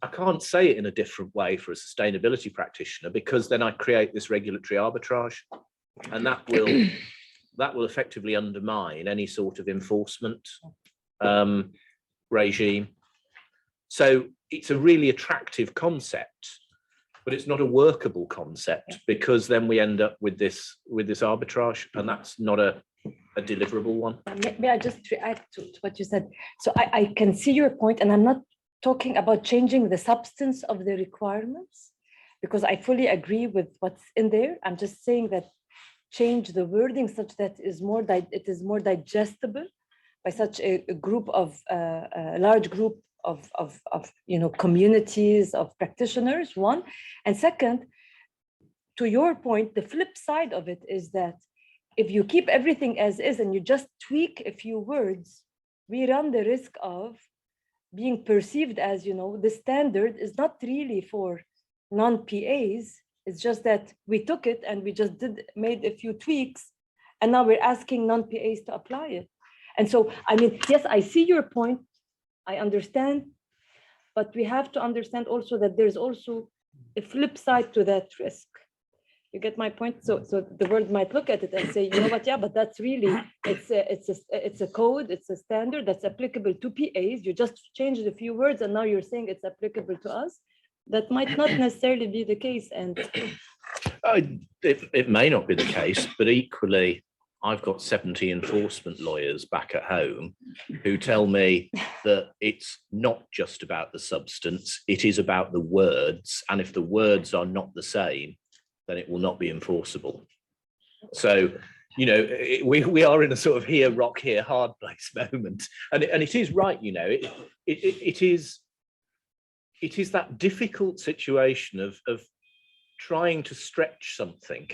I can't say it in a different way for a sustainability practitioner, because then I create this regulatory arbitrage, and that will effectively undermine any sort of enforcement regime. So it's a really attractive concept, but it's not a workable concept, because then we end up with this arbitrage, and that's not a deliverable one. May I just react to what you said? So I can see your point, and I'm not talking about changing the substance of the requirements, because I fully agree with what's in there. I'm just saying that change the wording such that it is more digestible by such a group of a large group of communities of practitioners, one. And second, to your point, the flip side of it is that if you keep everything as is and you just tweak a few words, we run the risk of being perceived as, the standard is not really for non-PAs. It's just that we took it and we just made a few tweaks, and now we're asking non-PAs to apply it. And so, yes, I see your point. I understand, but we have to understand also that there's also a flip side to that risk. You get my point? So the world might look at it and say, you know what, yeah, but that's really, it's a code, it's a standard that's applicable to PAs. You just changed a few words and now you're saying it's applicable to us. That might not necessarily be the case. And it may not be the case, but equally, I've got 70 enforcement lawyers back at home who tell me that it's not just about the substance, it is about the words. And if the words are not the same, then it will not be enforceable. So, we are in a sort of here rock, here hard place moment. And it is right, it is that difficult situation of trying to stretch something,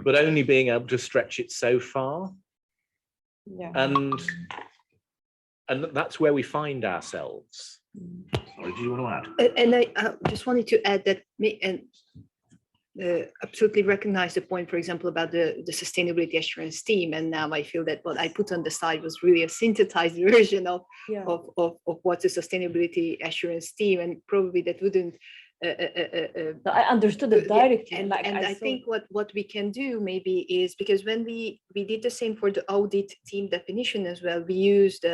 but only being able to stretch it so far. Yeah. And that's where we find ourselves. Sorry, do you want to add? And I just wanted to add that, absolutely recognize the point, for example, about the sustainability assurance team. And now I feel that what I put on the side was really a synthesized version of what's a sustainability assurance team, and probably that wouldn't. I understood it directly. And I think what we can do maybe is, because when we did the same for the audit team definition as well, we used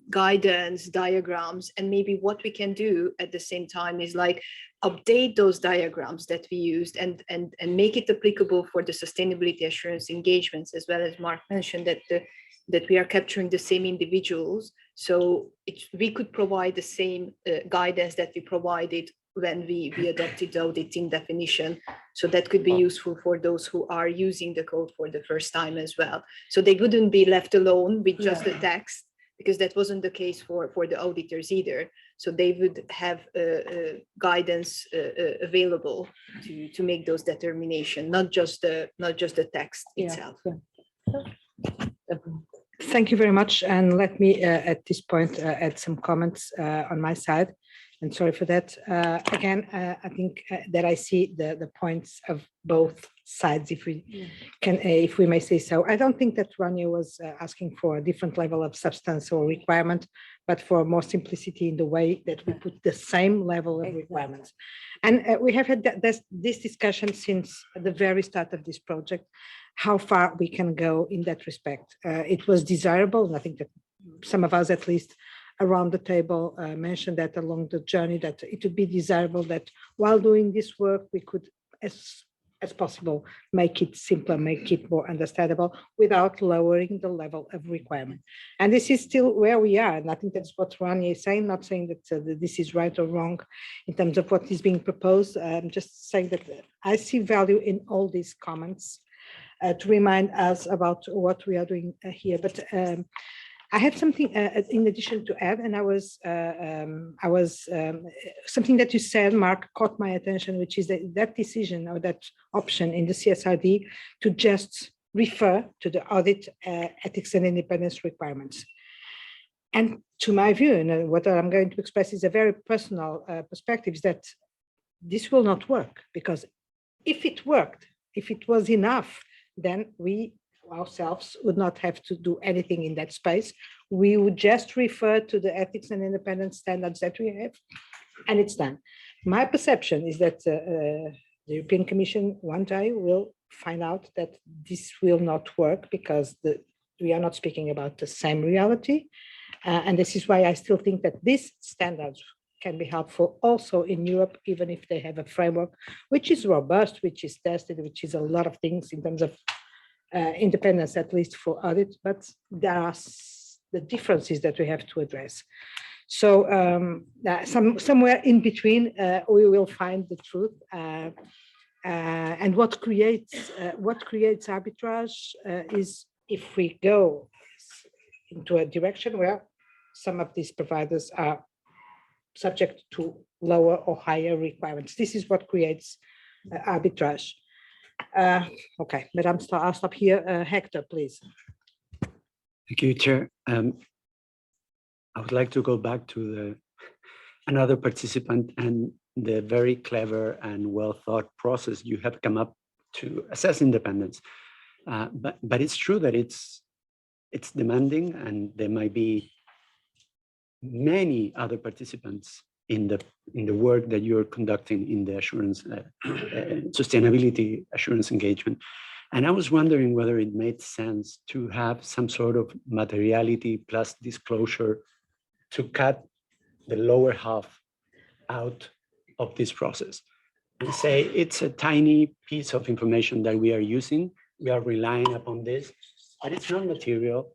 guidance diagrams, and maybe what we can do at the same time is like update those diagrams that we used and make it applicable for the sustainability assurance engagements, as well as Mark mentioned that we are capturing the same individuals. So we could provide the same guidance that we provided when we adopted the auditing definition. So that could be useful for those who are using the code for the first time as well. So they wouldn't be left alone with just the text, because that wasn't the case for the auditors either. So they would have guidance available to make those determinations, not just the text itself. Thank you very much. And let me at this point add some comments on my side. And sorry for that. Again, I think that I see the points of both sides, if we may say so. I don't think that Rania was asking for a different level of substance or requirement, but for more simplicity in the way that we put the same level of requirements. And we have had this discussion since the very start of this project, how far we can go in that respect. It was desirable, and I think that some of us at least around the table mentioned that along the journey, that it would be desirable that while doing this work, we could, as possible, make it simpler, make it more understandable without lowering the level of requirement. And this is still where we are. And I think that's what Rania is saying, not saying that this is right or wrong in terms of what is being proposed. I'm just saying that I see value in all these comments to remind us about what we are doing here. But I have something in addition to add, and something that you said, Mark, caught my attention, which is that decision or that option in the CSRD to just refer to the audit ethics and independence requirements. And to my view, and what I'm going to express is a very personal perspective, is that this will not work, because if it worked, if it was enough, then we ourselves would not have to do anything in that space. We would just refer to the ethics and independence standards that we have, and it's done. My perception is that the European Commission one day will find out that this will not work, because we are not speaking about the same reality. And this is why I still think that these standards can be helpful also in Europe, even if they have a framework which is robust, which is tested, which is a lot of things in terms of independence, at least for audit, but there are the differences that we have to address. So somewhere in between, we will find the truth. And what creates arbitrage is if we go into a direction where some of these providers are subject to lower or higher requirements. This is what creates arbitrage. Okay, but I'll stop here. Hector, please. Thank you, Chair. I would like to go back to another participant and the very clever and well thought process you have come up to assess independence. But it's true that it's demanding, and there might be many other participants in the work that you're conducting in the assurance sustainability assurance engagement. And I was wondering whether it made sense to have some sort of materiality plus disclosure to cut the lower half out of this process and say it's a tiny piece of information that we are using. We are relying upon this, but it's not material.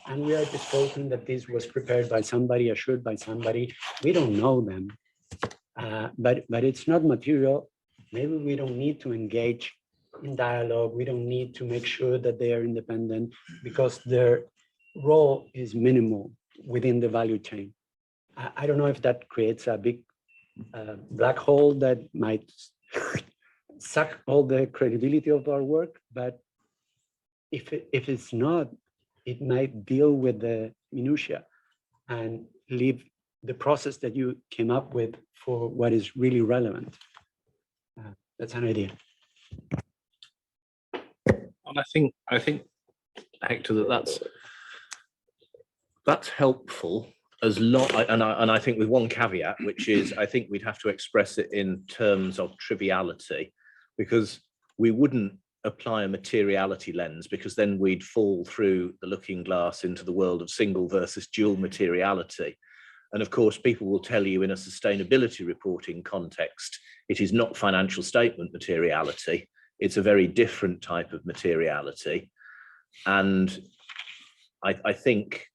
And we are disclosing that this was prepared by somebody, assured by somebody. We don't know them, but it's not material. Maybe we don't need to engage in dialogue. We don't need to make sure that they are independent, because their role is minimal within the value chain. I don't know if that creates a big black hole that might suck all the credibility of our work, but if it's not, it might deal with the minutiae and leave the process that you came up with for what is really relevant. That's an idea. And I think, Hector, that's helpful as long, and I think with one caveat, which is I think we'd have to express it in terms of triviality, because we wouldn't apply a materiality lens, because then we'd fall through the looking glass into the world of single versus dual materiality. And of course, people will tell you in a sustainability reporting context, it is not financial statement materiality. It's a very different type of materiality. And I think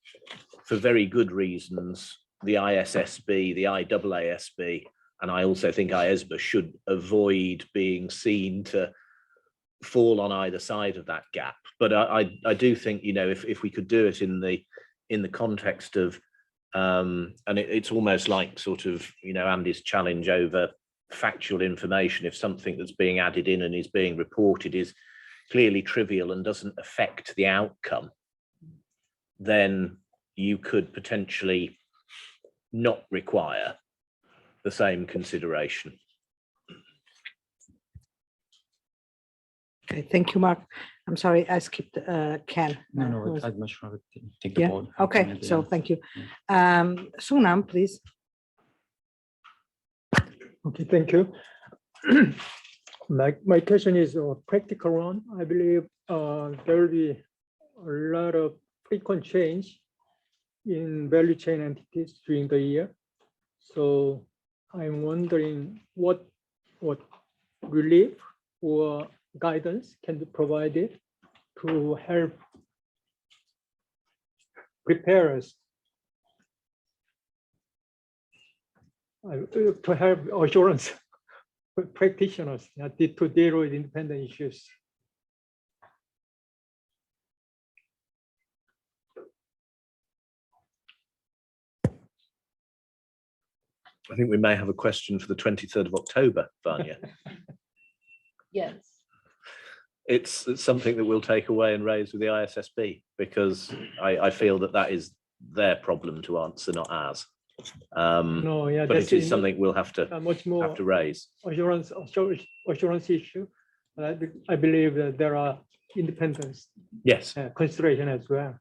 for very good reasons, the ISSB, the IAASB, and I also think IESBA should avoid being seen to fall on either side of that gap. But I do think, you know, if we could do it in the context of, and it's almost like sort of, you know, Andy's challenge over factual information. If something that's being added in and is being reported is clearly trivial and doesn't affect the outcome, then you could potentially not require the same consideration. Okay, thank you, Mark. I'm sorry, I skipped Ken. No, I'd much rather take the board. Okay, so thank you. Sunam, please. Okay, thank you. My question is a practical one. I believe there will be a lot of frequent change in value chain entities during the year. So I'm wondering what relief or guidance can be provided to help prepare us, to help assurance practitioners to deal with independent issues. I think we may have a question for the 23rd of October, Vanya. Yes. It's something that we'll take away and raise with the IESBA, because I feel that that is their problem to answer, not ours. No, yeah, but that's it is something we'll have to much more raise. assurance issue. I believe that there are independence Yes. consideration as well.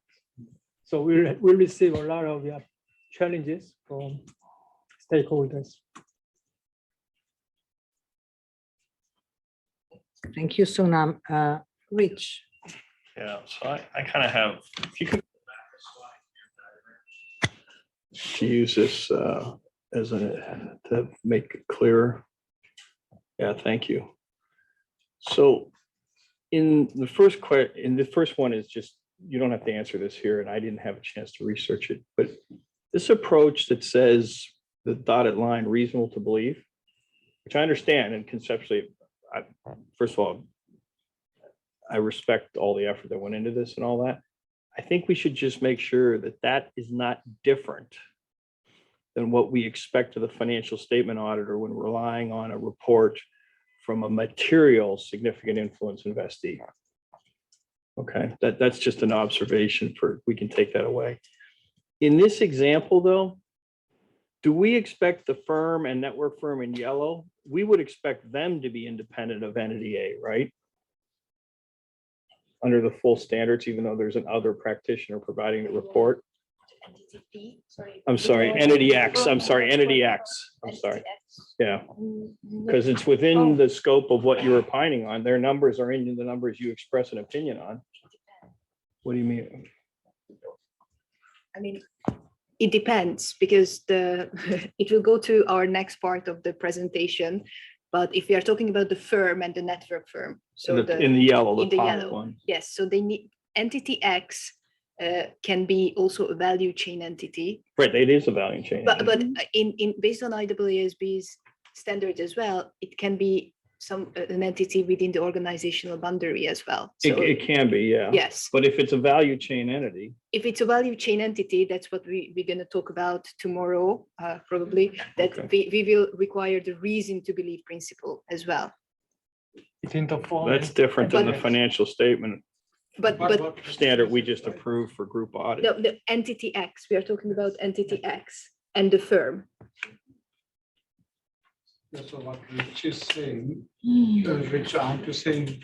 So we'll receive a lot of challenges from stakeholders. Thank you, Sonam. Rich. Yeah, so I kind of have, if you could to use this as to make it clearer. Yeah, thank you. So in the first one is just, you don't have to answer this here, and I didn't have a chance to research it, but this approach that says the dotted line reasonable to believe, which I understand, and conceptually, first of all, I respect all the effort that went into this and all that. I think we should just make sure that that is not different than what we expect of the financial statement auditor when relying on a report from a material significant influence investee. Okay, that's just an observation we can take that away. In this example though, do we expect the firm and network firm in yellow, we would expect them to be independent of entity A, right? Under the full standards, even though there's an other practitioner providing the report. I'm sorry, entity X. I'm sorry, entity X. I'm sorry. Yeah, because it's within the scope of what you're opining on. Their numbers are in the numbers you express an opinion on. What do you mean? I mean, it depends, because it will go to our next part of the presentation. But if we are talking about the firm and the network firm, so in the yellow, the in the top yellow, one. yes. So they need entity X can be also a value chain entity. Right, it is a value chain. But based on IESB's standards as well, it can be an entity within the organizational boundary as well. So It can be, yeah. yes. But if it's a value chain entity, If it's a value chain entity, that's what we're going to talk about tomorrow, probably, that we will require the reason to believe principle as well. that's different than the financial statement But standard we just approved for group audit. no, the entity X, we are talking about entity X and the firm. That's what Rich is saying. Rich, I'm to saying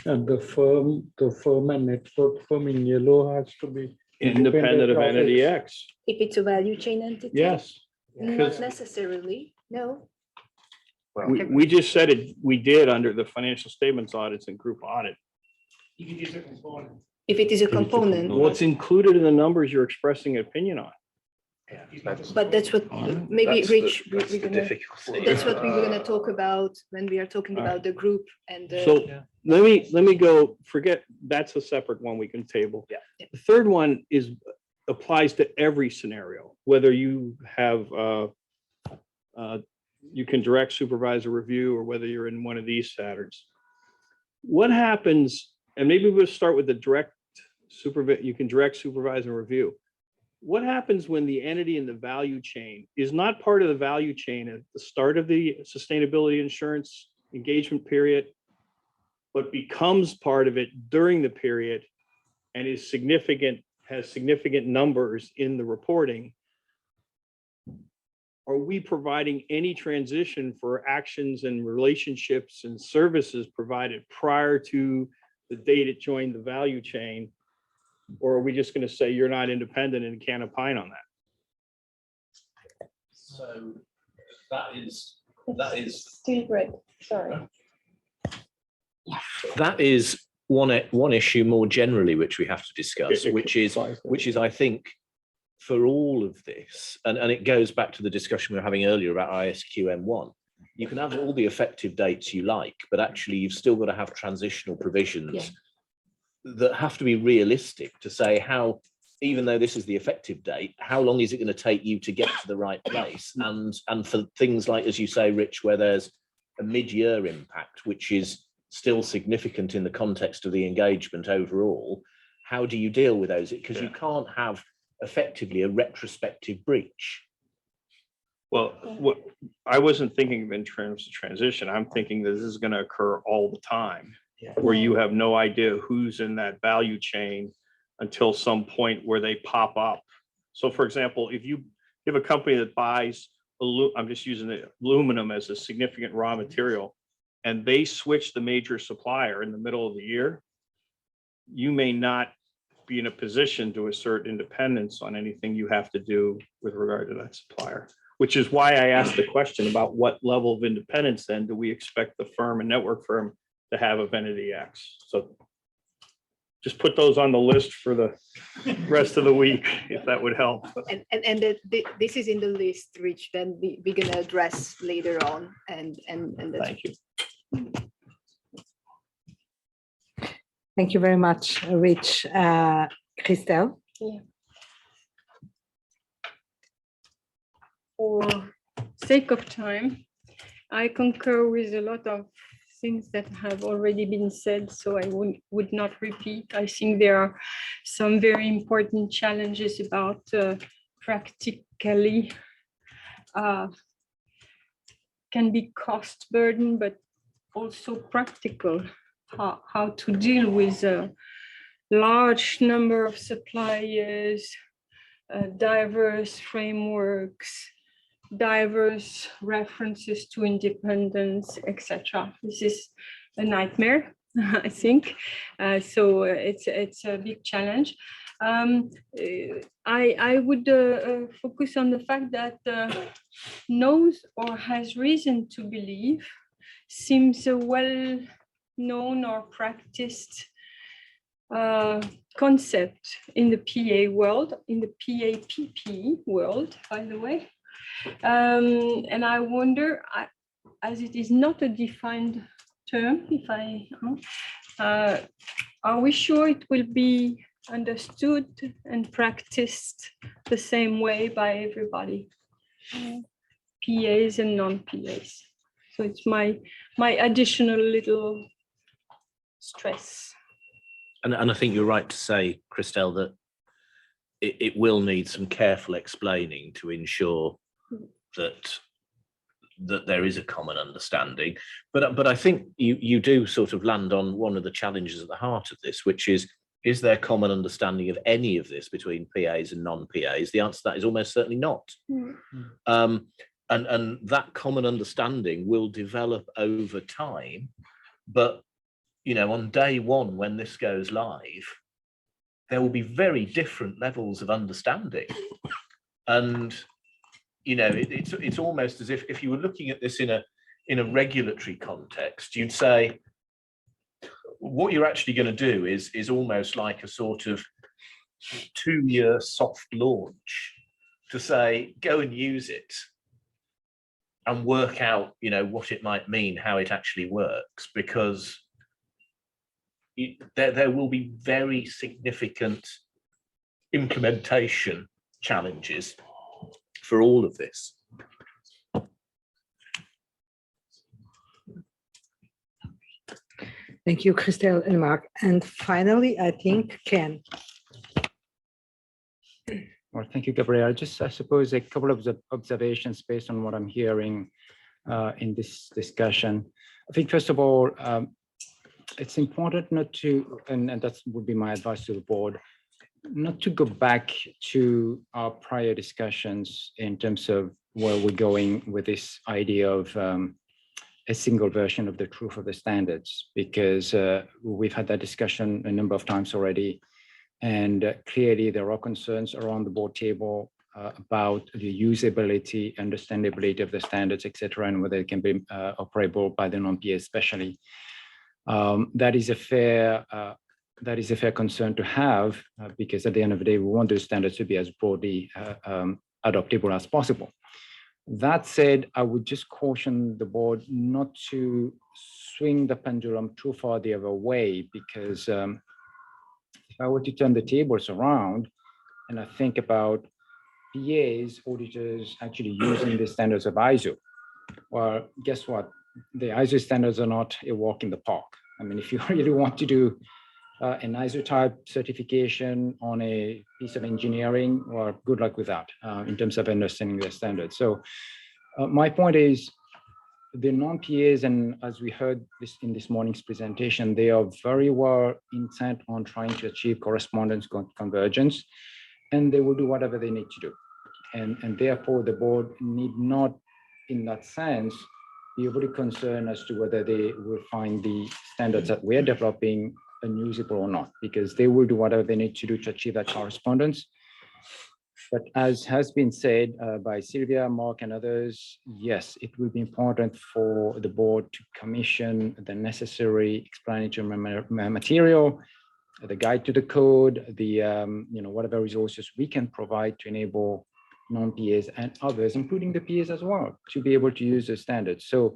the firm and network firm in yellow has to be Independent of entity X. If it's a value chain entity? Yes. Not necessarily, no. We just said it, we did under the financial statements audits and group audit. If it is a component. What's included in the numbers you're expressing an opinion on. But that's what maybe Rich, that's what we were gonna talk about when we are talking about the group and the. So let me go, forget, that's a separate one we can table. Yeah. The third one applies to every scenario, whether you have, you can direct supervisor review or whether you're in one of these patterns. What happens, and maybe we'll start with the direct you can direct supervise and review. What happens when the entity in the value chain is not part of the value chain at the start of the sustainability insurance engagement period, but becomes part of it during the period and is significant, has significant numbers in the reporting? Are we providing any transition for actions and relationships and services provided prior to the date it joined the value chain? Or are we just going to say you're not independent and can't opine on that? So that is Still right, sorry. that is one issue more generally which we have to discuss, which is I think for all of this, and it goes back to the discussion we were having earlier about ISQM1. You can have all the effective dates you like, but actually you've still got to have transitional provisions that have to be realistic to say how, even though this is the effective date, how long is it going to take you to get to the right place? And for things like, as you say, Rich, where there's a mid-year impact, which is still significant in the context of the engagement overall, how do you deal with those? Because you can't have effectively a retrospective breach. Well, what I wasn't thinking of in terms of transition. I'm thinking that this is going to occur all the time, where you have no idea who's in that value chain until some point where they pop up. So, for example, if you have a company that buys, I'm just using the aluminum as a significant raw material, and they switch the major supplier in the middle of the year, you may not be in a position to assert independence on anything you have to do with regard to that supplier. Which is why I asked the question about what level of independence then do we expect the firm and network firm to have of entity X. So just put those on the list for the rest of the week, if that would help. This is in the list, Rich, then we're gonna address later on and Thank you. Thank you very much, Rich. Christelle? Yeah. For sake of time, I concur with a lot of things that have already been said, so I would not repeat. I think there are some very important challenges about practically can be cost burden, but also practical, how to deal with a large number of suppliers, diverse frameworks, diverse references to independence, etc. This is a nightmare, I think. So it's a big challenge. I would focus on the fact that knows or has reason to believe seems a well-known or practiced concept in the PA world, in the PAPP world, by the way. And I wonder, as it is not a defined term, are we sure it will be understood and practiced the same way by everybody, PAs and non-PAs? So it's my additional little stress. And I think you're right to say, Christelle, that it will need some careful explaining to ensure that there is a common understanding. But I think you do sort of land on one of the challenges at the heart of this, which is there common understanding of any of this between PAs and non-PAs? The answer to that is almost certainly not. And that common understanding will develop over time, but on day one, when this goes live, there will be very different levels of understanding. And, it's almost as if you were looking at this in a regulatory context, you'd say, what you're actually going to do is almost like a sort of 2-year soft launch to say, go and use it and work out, what it might mean, how it actually works, because there will be very significant implementation challenges for all of this. Thank you, Christelle and Mark. And finally, I think Ken. Well, thank you, Gabrielle. Just, I suppose, a couple of observations based on what I'm hearing in this discussion. I think, first of all, it's important not to, and that would be my advice to the board, not to go back to our prior discussions in terms of where we're going with this idea of a single version of the truth of the standards, because we've had that discussion a number of times already. And clearly there are concerns around the board table about the usability, understandability of the standards, et cetera, and whether it can be operable by the non-PA especially. That is a fair concern to have, because at the end of the day, we want those standards to be as broadly adoptable as possible. That said, I would just caution the board not to swing the pendulum too far the other way, because if I were to turn the tables around and I think about PAs, auditors actually using the standards of ISO, well, guess what? The ISO standards are not a walk in the park. I mean, if you really want to do an ISO type certification on a piece of engineering, well, good luck with that in terms of understanding the standards. So my point is the non-PAs, and as we heard this in this morning's presentation, they are very well intent on trying to achieve correspondence convergence, and they will do whatever they need to do. And therefore the board need not, in that sense, be overly concerned as to whether they will find the standards that we're developing unusable or not, because they will do whatever they need to do to achieve that correspondence. But as has been said by Sylvia, Mark, and others, yes, it will be important for the board to commission the necessary explanatory material, the guide to the code, the whatever resources we can provide to enable non-PAs and others, including the PAs as well, to be able to use the standards. So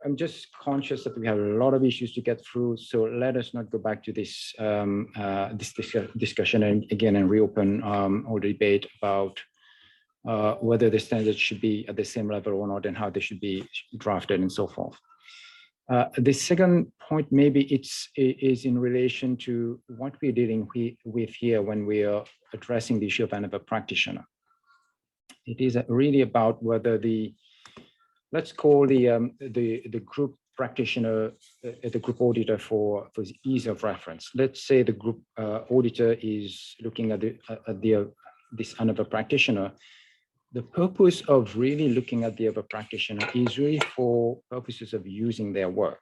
I'm just conscious that we have a lot of issues to get through. So let us not go back to this discussion and reopen or debate about whether the standards should be at the same level or not, and how they should be drafted and so forth. The second point maybe is in relation to what we're dealing with here when we are addressing the issue of another practitioner. It is really about whether let's call the group practitioner, the group auditor for ease of reference. Let's say the group auditor is looking at this another practitioner. The purpose of really looking at the other practitioner is really for purposes of using their work.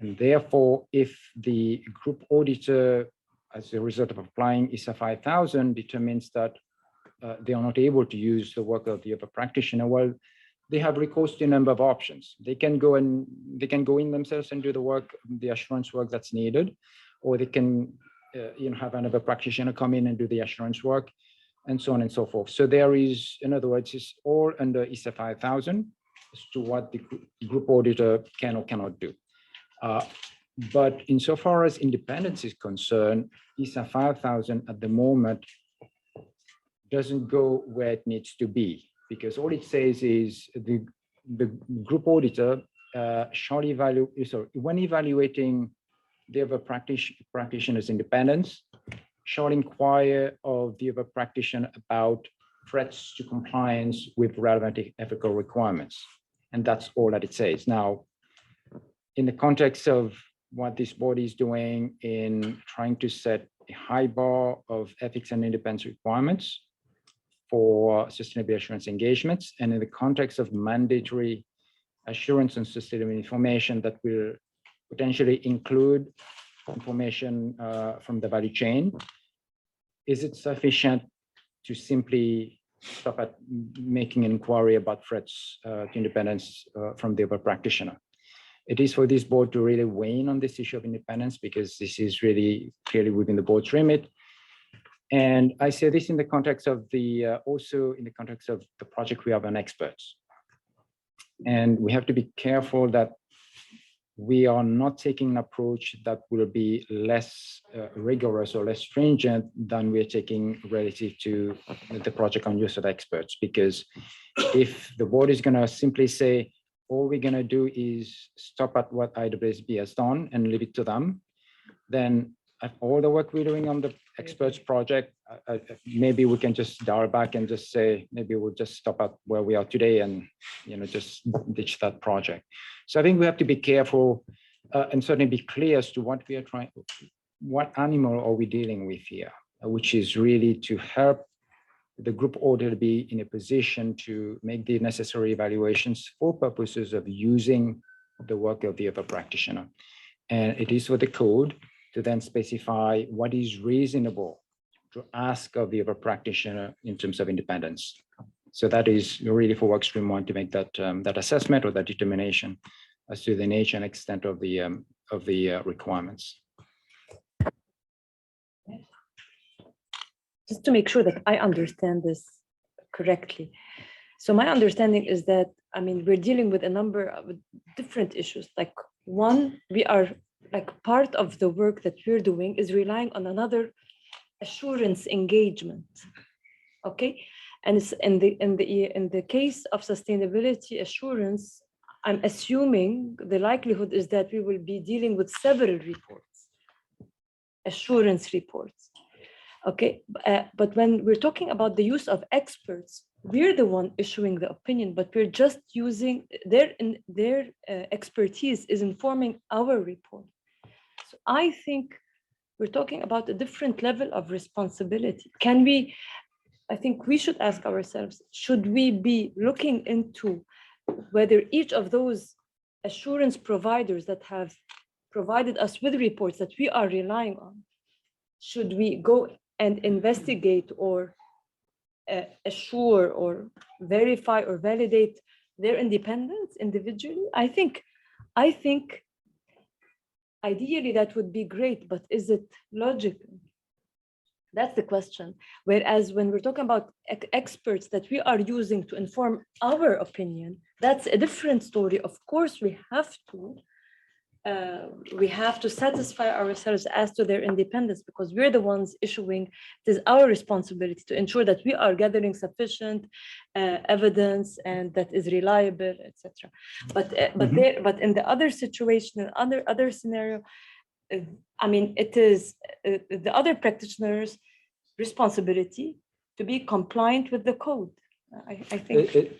And therefore, if the group auditor, as a result of applying ISA 5000, determines that they are not able to use the work of the other practitioner, well, they have recourse to a number of options. They can go in themselves and do the work, the assurance work that's needed, or they can have another practitioner come in and do the assurance work, and so on and so forth. So there is, in other words, it's all under ISA 5000 as to what the group auditor can or cannot do. But insofar as independence is concerned, ISA 5000 at the moment doesn't go where it needs to be, because all it says is the group auditor shall evaluate, when evaluating the other practitioner's independence, shall inquire of the other practitioner about threats to compliance with relevant ethical requirements. And that's all that it says. Now, in the context of what this body is doing in trying to set a high bar of ethics and independence requirements for sustainability assurance engagements, and in the context of mandatory assurance and sustainability information that will potentially include information from the value chain, is it sufficient to simply stop at making an inquiry about threats to independence from the other practitioner? It is for this board to really weigh in on this issue of independence, because this is really clearly within the board's remit. And I say this in the context of also in the context of the project we have on experts. And we have to be careful that we are not taking an approach that will be less rigorous or less stringent than we're taking relative to the project on use of experts. Because if the board is going to simply say, all we're going to do is stop at what IESBA has done and leave it to them, then all the work we're doing on the experts project, maybe we can just dial back and just say, maybe we'll just stop at where we are today and just ditch that project. So I think we have to be careful and certainly be clear as to what we are trying, what animal are we dealing with here, which is really to help the group auditor be in a position to make the necessary evaluations for purposes of using the work of the other practitioner. And it is for the code to then specify what is reasonable to ask of the other practitioner in terms of independence. So that is really for work stream 1 to make that that assessment or that determination as to the nature and extent of the requirements. Just to make sure that I understand this correctly. So my understanding is that, I mean, we're dealing with a number of different issues. Like one, we are like part of the work that we're doing is relying on another assurance engagement. Okay. And it's in the case of sustainability assurance, I'm assuming the likelihood is that we will be dealing with several reports. assurance reports. Okay, but when we're talking about the use of experts, we're the one issuing the opinion, but we're just using their expertise is informing our report. So I think we're talking about a different level of responsibility. I think we should ask ourselves, should we be looking into whether each of those assurance providers that have provided us with reports that we are relying on, should we go and investigate or assure or verify or validate their independence individually? I think ideally that would be great, but is it logical? That's the question. Whereas when we're talking about experts that we are using to inform our opinion, that's a different story. Of course, we have to satisfy ourselves as to their independence, because we're the ones issuing. It is our responsibility to ensure that we are gathering sufficient evidence and that is reliable, etc. But in the other situation, other scenario, I mean, it is the other practitioners' responsibility to be compliant with the code. I think.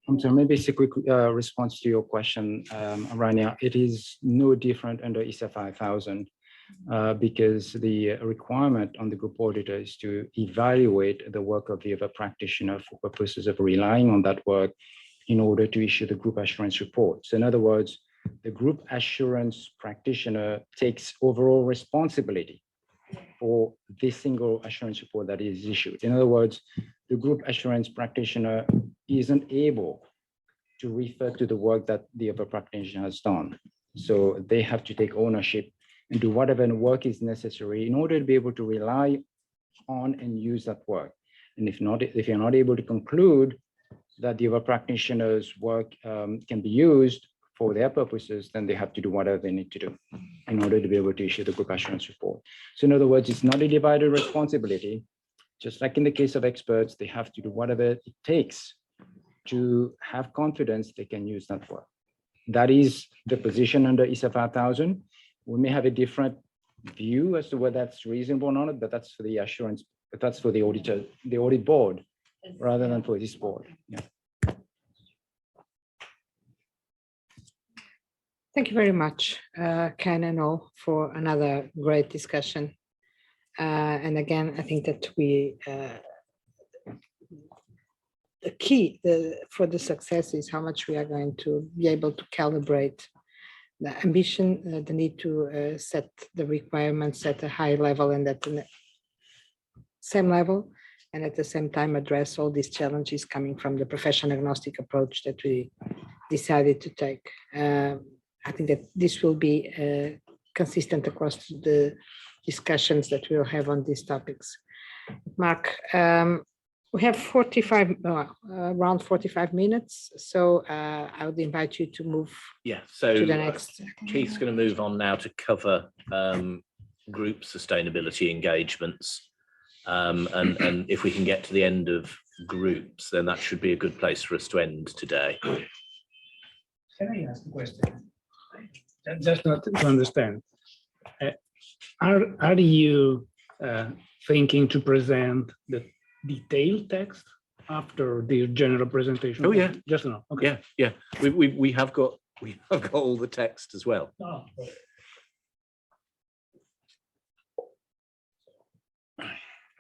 I'm sorry, maybe it's a quick response to your question, Rania. It is no different under ISA 5000 because the requirement on the group auditor is to evaluate the work of the other practitioner for purposes of relying on that work in order to issue the group assurance report. So in other words, the group assurance practitioner takes overall responsibility for this single assurance report that is issued. In other words, the group assurance practitioner isn't able to refer to the work that the other practitioner has done. So they have to take ownership and do whatever work is necessary in order to be able to rely on and use that work. And if you're not able to conclude that the other practitioner's work can be used for their purposes, then they have to do whatever they need to do in order to be able to issue the group assurance report. So in other words, it's not a divided responsibility. Just like in the case of experts, they have to do whatever it takes to have confidence they can use that work. That is the position under ISA 5000. We may have a different view as to whether that's reasonable or not, but that's for the assurance, but that's for the auditor, the audit board, rather than for this board. Yeah. Thank you very much, Ken and all, for another great discussion. And again, I think that the key for the success is how much we are going to be able to calibrate the ambition, the need to set the requirements at a high level and at the same level, and at the same time address all these challenges coming from the profession agnostic approach that we decided to take. I think that this will be consistent across the discussions that we'll have on these topics. Mark, we have around 45 minutes, so I would invite you to move so to the next. Keith's going to move on now to cover group sustainability engagements. And if we can get to the end of groups, then that should be a good place for us to end today. Can I ask a question? Just not to understand. Are you thinking to present the detailed text after the general presentation? Oh yeah, just now. Okay. Yeah. We have got all the text as well. Oh.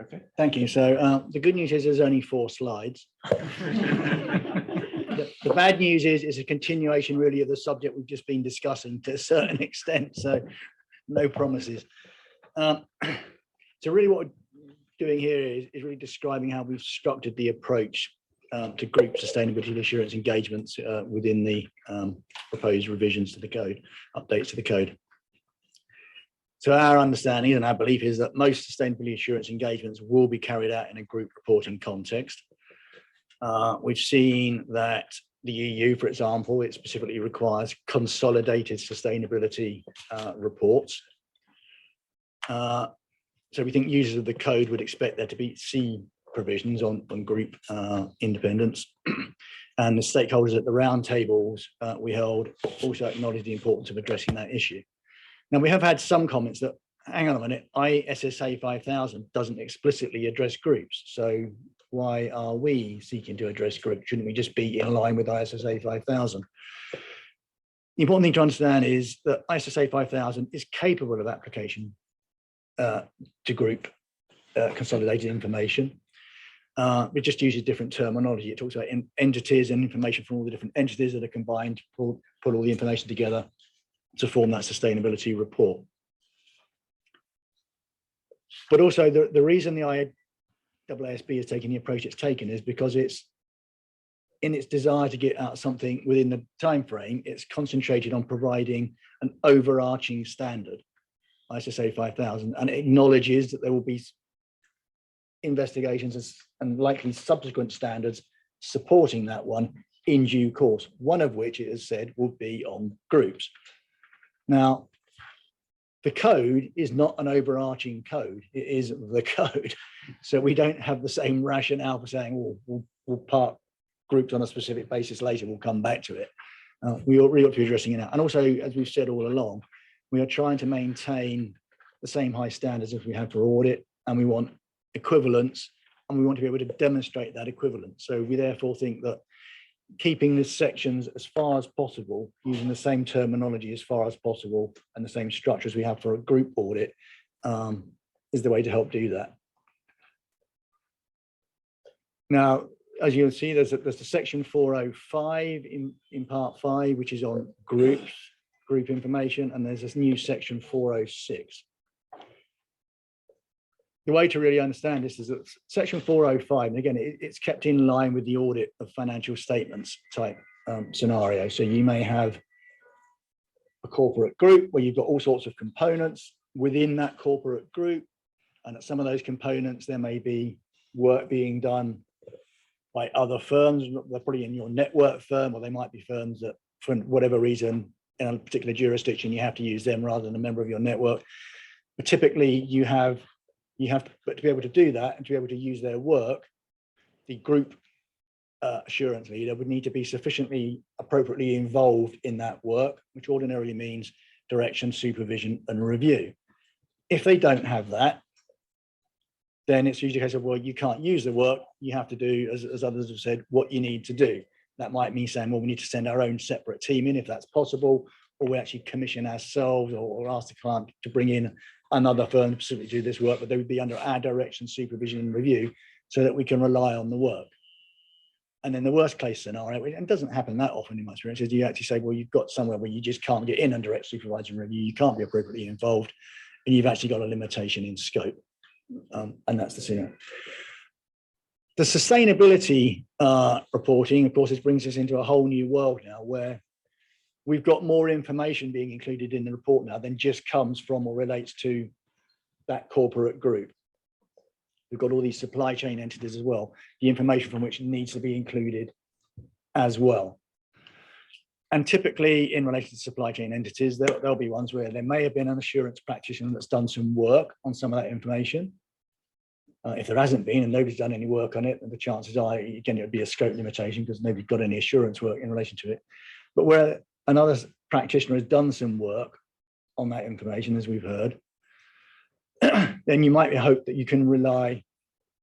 Okay. Thank you. So the good news is there's only 4 slides. The bad news is it's a continuation really of the subject we've just been discussing to a certain extent. So no promises. So really what we're doing here is really describing how we've structured the approach to group sustainability and assurance engagements within the proposed revisions to the code, updates to the code. So our understanding and our belief is that most sustainability assurance engagements will be carried out in a group reporting context. We've seen that the EU, for example, it specifically requires consolidated sustainability reports. So we think users of the code would expect there to be C provisions on group independence. And the stakeholders at the roundtables we held also acknowledged the importance of addressing that issue. Now, we have had some comments that hang on a minute, ISSA 5000 doesn't explicitly address groups. So why are we seeking to address groups? Shouldn't we just be in line with ISSA 5000? The important thing to understand is that ISSA 5000 is capable of application to group consolidated information. It just uses different terminology. It talks about entities and information from all the different entities that are combined to put all the information together to form that sustainability report. But also the reason the IASB is taking the approach it's taken is because it's in its desire to get out something within the time frame, it's concentrated on providing an overarching standard, ISSA 5000, and it acknowledges that there will be investigations and likely subsequent standards supporting that one in due course, one of which it has said will be on groups. Now, the code is not an overarching code, it is the code. So we don't have the same rationale for saying, well, we'll park groups on a specific basis later, we'll come back to it. We ought to be addressing it now. And also, as we've said all along, we are trying to maintain the same high standards as we have for audit, and we want equivalence, and we want to be able to demonstrate that equivalence. So we therefore think that keeping the sections as far as possible, using the same terminology as far as possible, and the same structure as we have for a group audit is the way to help do that. Now, as you'll see, there's the section 405 in part 5, which is on group information, and there's this new section 406. The way to really understand this is that section 405, and again, it's kept in line with the audit of financial statements type scenario. So you may have a corporate group where you've got all sorts of components within that corporate group, and at some of those components, there may be work being done by other firms. They're probably in your network firm, or they might be firms that, for whatever reason, in a particular jurisdiction, you have to use them rather than a member of your network. But typically, you have to, but to be able to do that and to be able to use their work, the group assurance leader would need to be sufficiently appropriately involved in that work, which ordinarily means direction, supervision, and review. If they don't have that, then it's usually a case of, well, you can't use the work. You have to do, as others have said, what you need to do. That might mean saying, well, we need to send our own separate team in if that's possible, or we actually commission ourselves or ask the client to bring in another firm specifically to do this work, but they would be under our direction, supervision, and review so that we can rely on the work. And then the worst case scenario, and it doesn't happen that often in my experience, is you actually say, well, you've got somewhere where you just can't get in and direct supervision and review, you can't be appropriately involved, and you've actually got a limitation in scope. And that's the scenario. The sustainability reporting, of course, it brings us into a whole new world now where we've got more information being included in the report now than just comes from or relates to that corporate group. We've got all these supply chain entities as well, the information from which needs to be included as well. And typically in relation to supply chain entities, there'll be ones where there may have been an assurance practitioner that's done some work on some of that information. If there hasn't been and nobody's done any work on it, then the chances are, again, it would be a scope limitation because nobody's got any assurance work in relation to it. But where another practitioner has done some work on that information, as we've heard, then you might hope that you can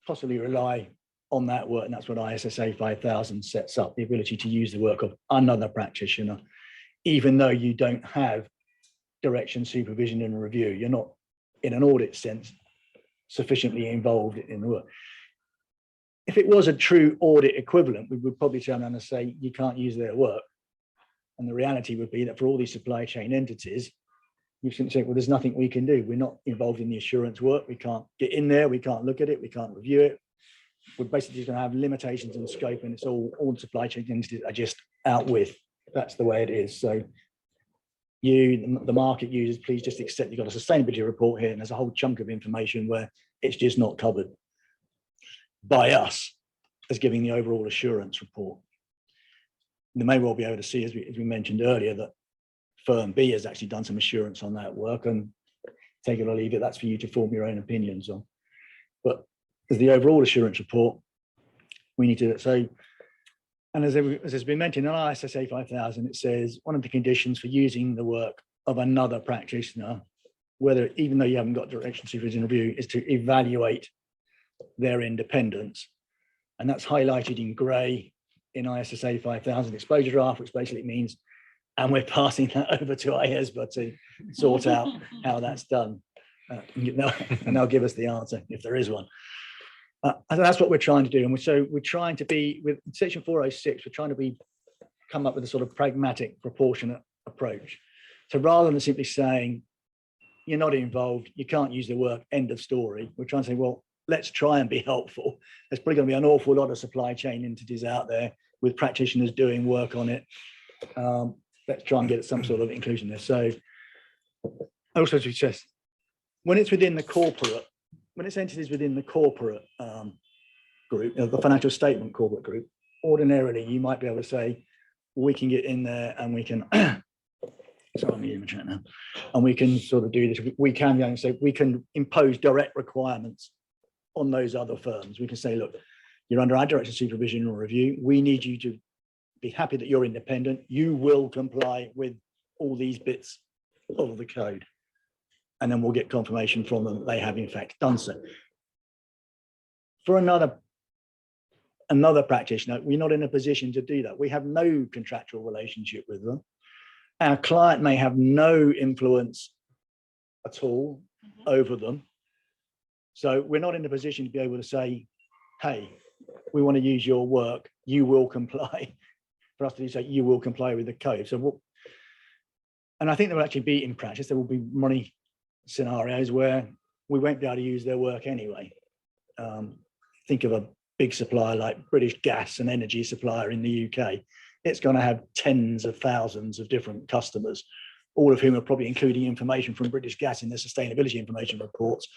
possibly rely on that work, and that's what ISSA 5000 sets up, the ability to use the work of another practitioner, even though you don't have direction, supervision, and review. You're not, in an audit sense, sufficiently involved in the work. If it was a true audit equivalent, we would probably turn around and say, you can't use their work. And the reality would be that for all these supply chain entities, you can say, well, there's nothing we can do. We're not involved in the assurance work. We can't get in there. We can't look at it. We can't review it. We're basically just going to have limitations in scope, and it's all supply chain entities are just out with. That's the way it is. So you, the market users, please just accept you've got a sustainability report here, and there's a whole chunk of information where it's just not covered by us as giving the overall assurance report. They may well be able to see, as we mentioned earlier, that firm B has actually done some assurance on that work, and take it or leave it, that's for you to form your own opinions on. But as the overall assurance report, we need to, so, and as has been mentioned in ISSA 5000, it says one of the conditions for using the work of another practitioner whether, even though you haven't got direction supervision review, is to evaluate their independence. And that's highlighted in grey in ISSA 5000 exposure draft, which basically means, and we're passing that over to IESBA to sort out how that's done. And they'll give us the answer if there is one. And that's what we're trying to do. And so we're trying to be, with section 406, we're trying to come up with a sort of pragmatic, proportionate approach. So rather than simply saying, you're not involved, you can't use the work, end of story, we're trying to say, well, let's try and be helpful. There's probably going to be an awful lot of supply chain entities out there with practitioners doing work on it. Let's try and get some sort of inclusion there. So also to suggest, when it's within the corporate, when it's entities within the corporate group, the financial statement corporate group, ordinarily you might be able to say, we can get in there and we can, sorry, I'm in chat now, and we can sort of do this. We can go and say, we can impose direct requirements on those other firms. We can say, look, you're under our direction supervision or review. We need you to be happy that you're independent. You will comply with all these bits of the code. And then we'll get confirmation from them that they have in fact done so. For another practitioner, we're not in a position to do that. We have no contractual relationship with them. Our client may have no influence at all over them. So we're not in a position to be able to say, hey, we want to use your work, you will comply. For us to say, you will comply with the code. So, and I think there will actually be, in practice, there will be money scenarios where we won't be able to use their work anyway. Think of a big supplier like British Gas, an energy supplier in the UK. It's going to have tens of thousands of different customers, all of whom are probably including information from British Gas in their sustainability information reports.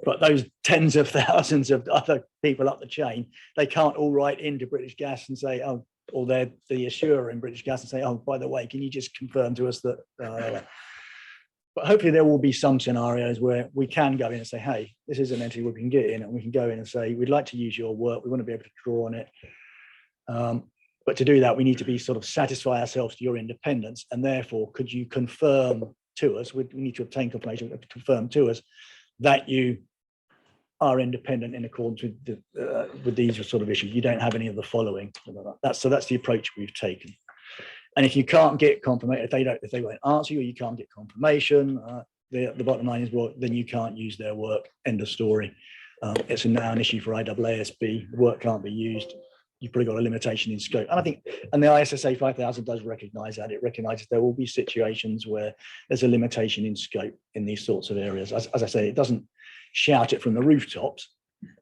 But those tens of thousands of other people up the chain, they can't all write into British Gas and say, oh, or they're the assurer in British Gas and say, oh, by the way, can you just confirm to us that, but hopefully there will be some scenarios where we can go in and say, hey, this is an entity we can get in, and we can go in and say, we'd like to use your work. We want to be able to draw on it. But to do that, we need to be sort of satisfy ourselves to your independence. And therefore, could you confirm to us, we need to obtain confirmation, to confirm to us that you are independent in accordance with these sort of issues. You don't have any of the following. So that's the approach we've taken. And if you can't get confirmation, if they won't answer you, or you can't get confirmation, the bottom line is, well, then you can't use their work. End of story. It's now an issue for IESBA. The work can't be used. You've probably got a limitation in scope. And I think, and the ISSA 5000 does recognise that. It recognises there will be situations where there's a limitation in scope in these sorts of areas. As I say, it doesn't shout it from the rooftops,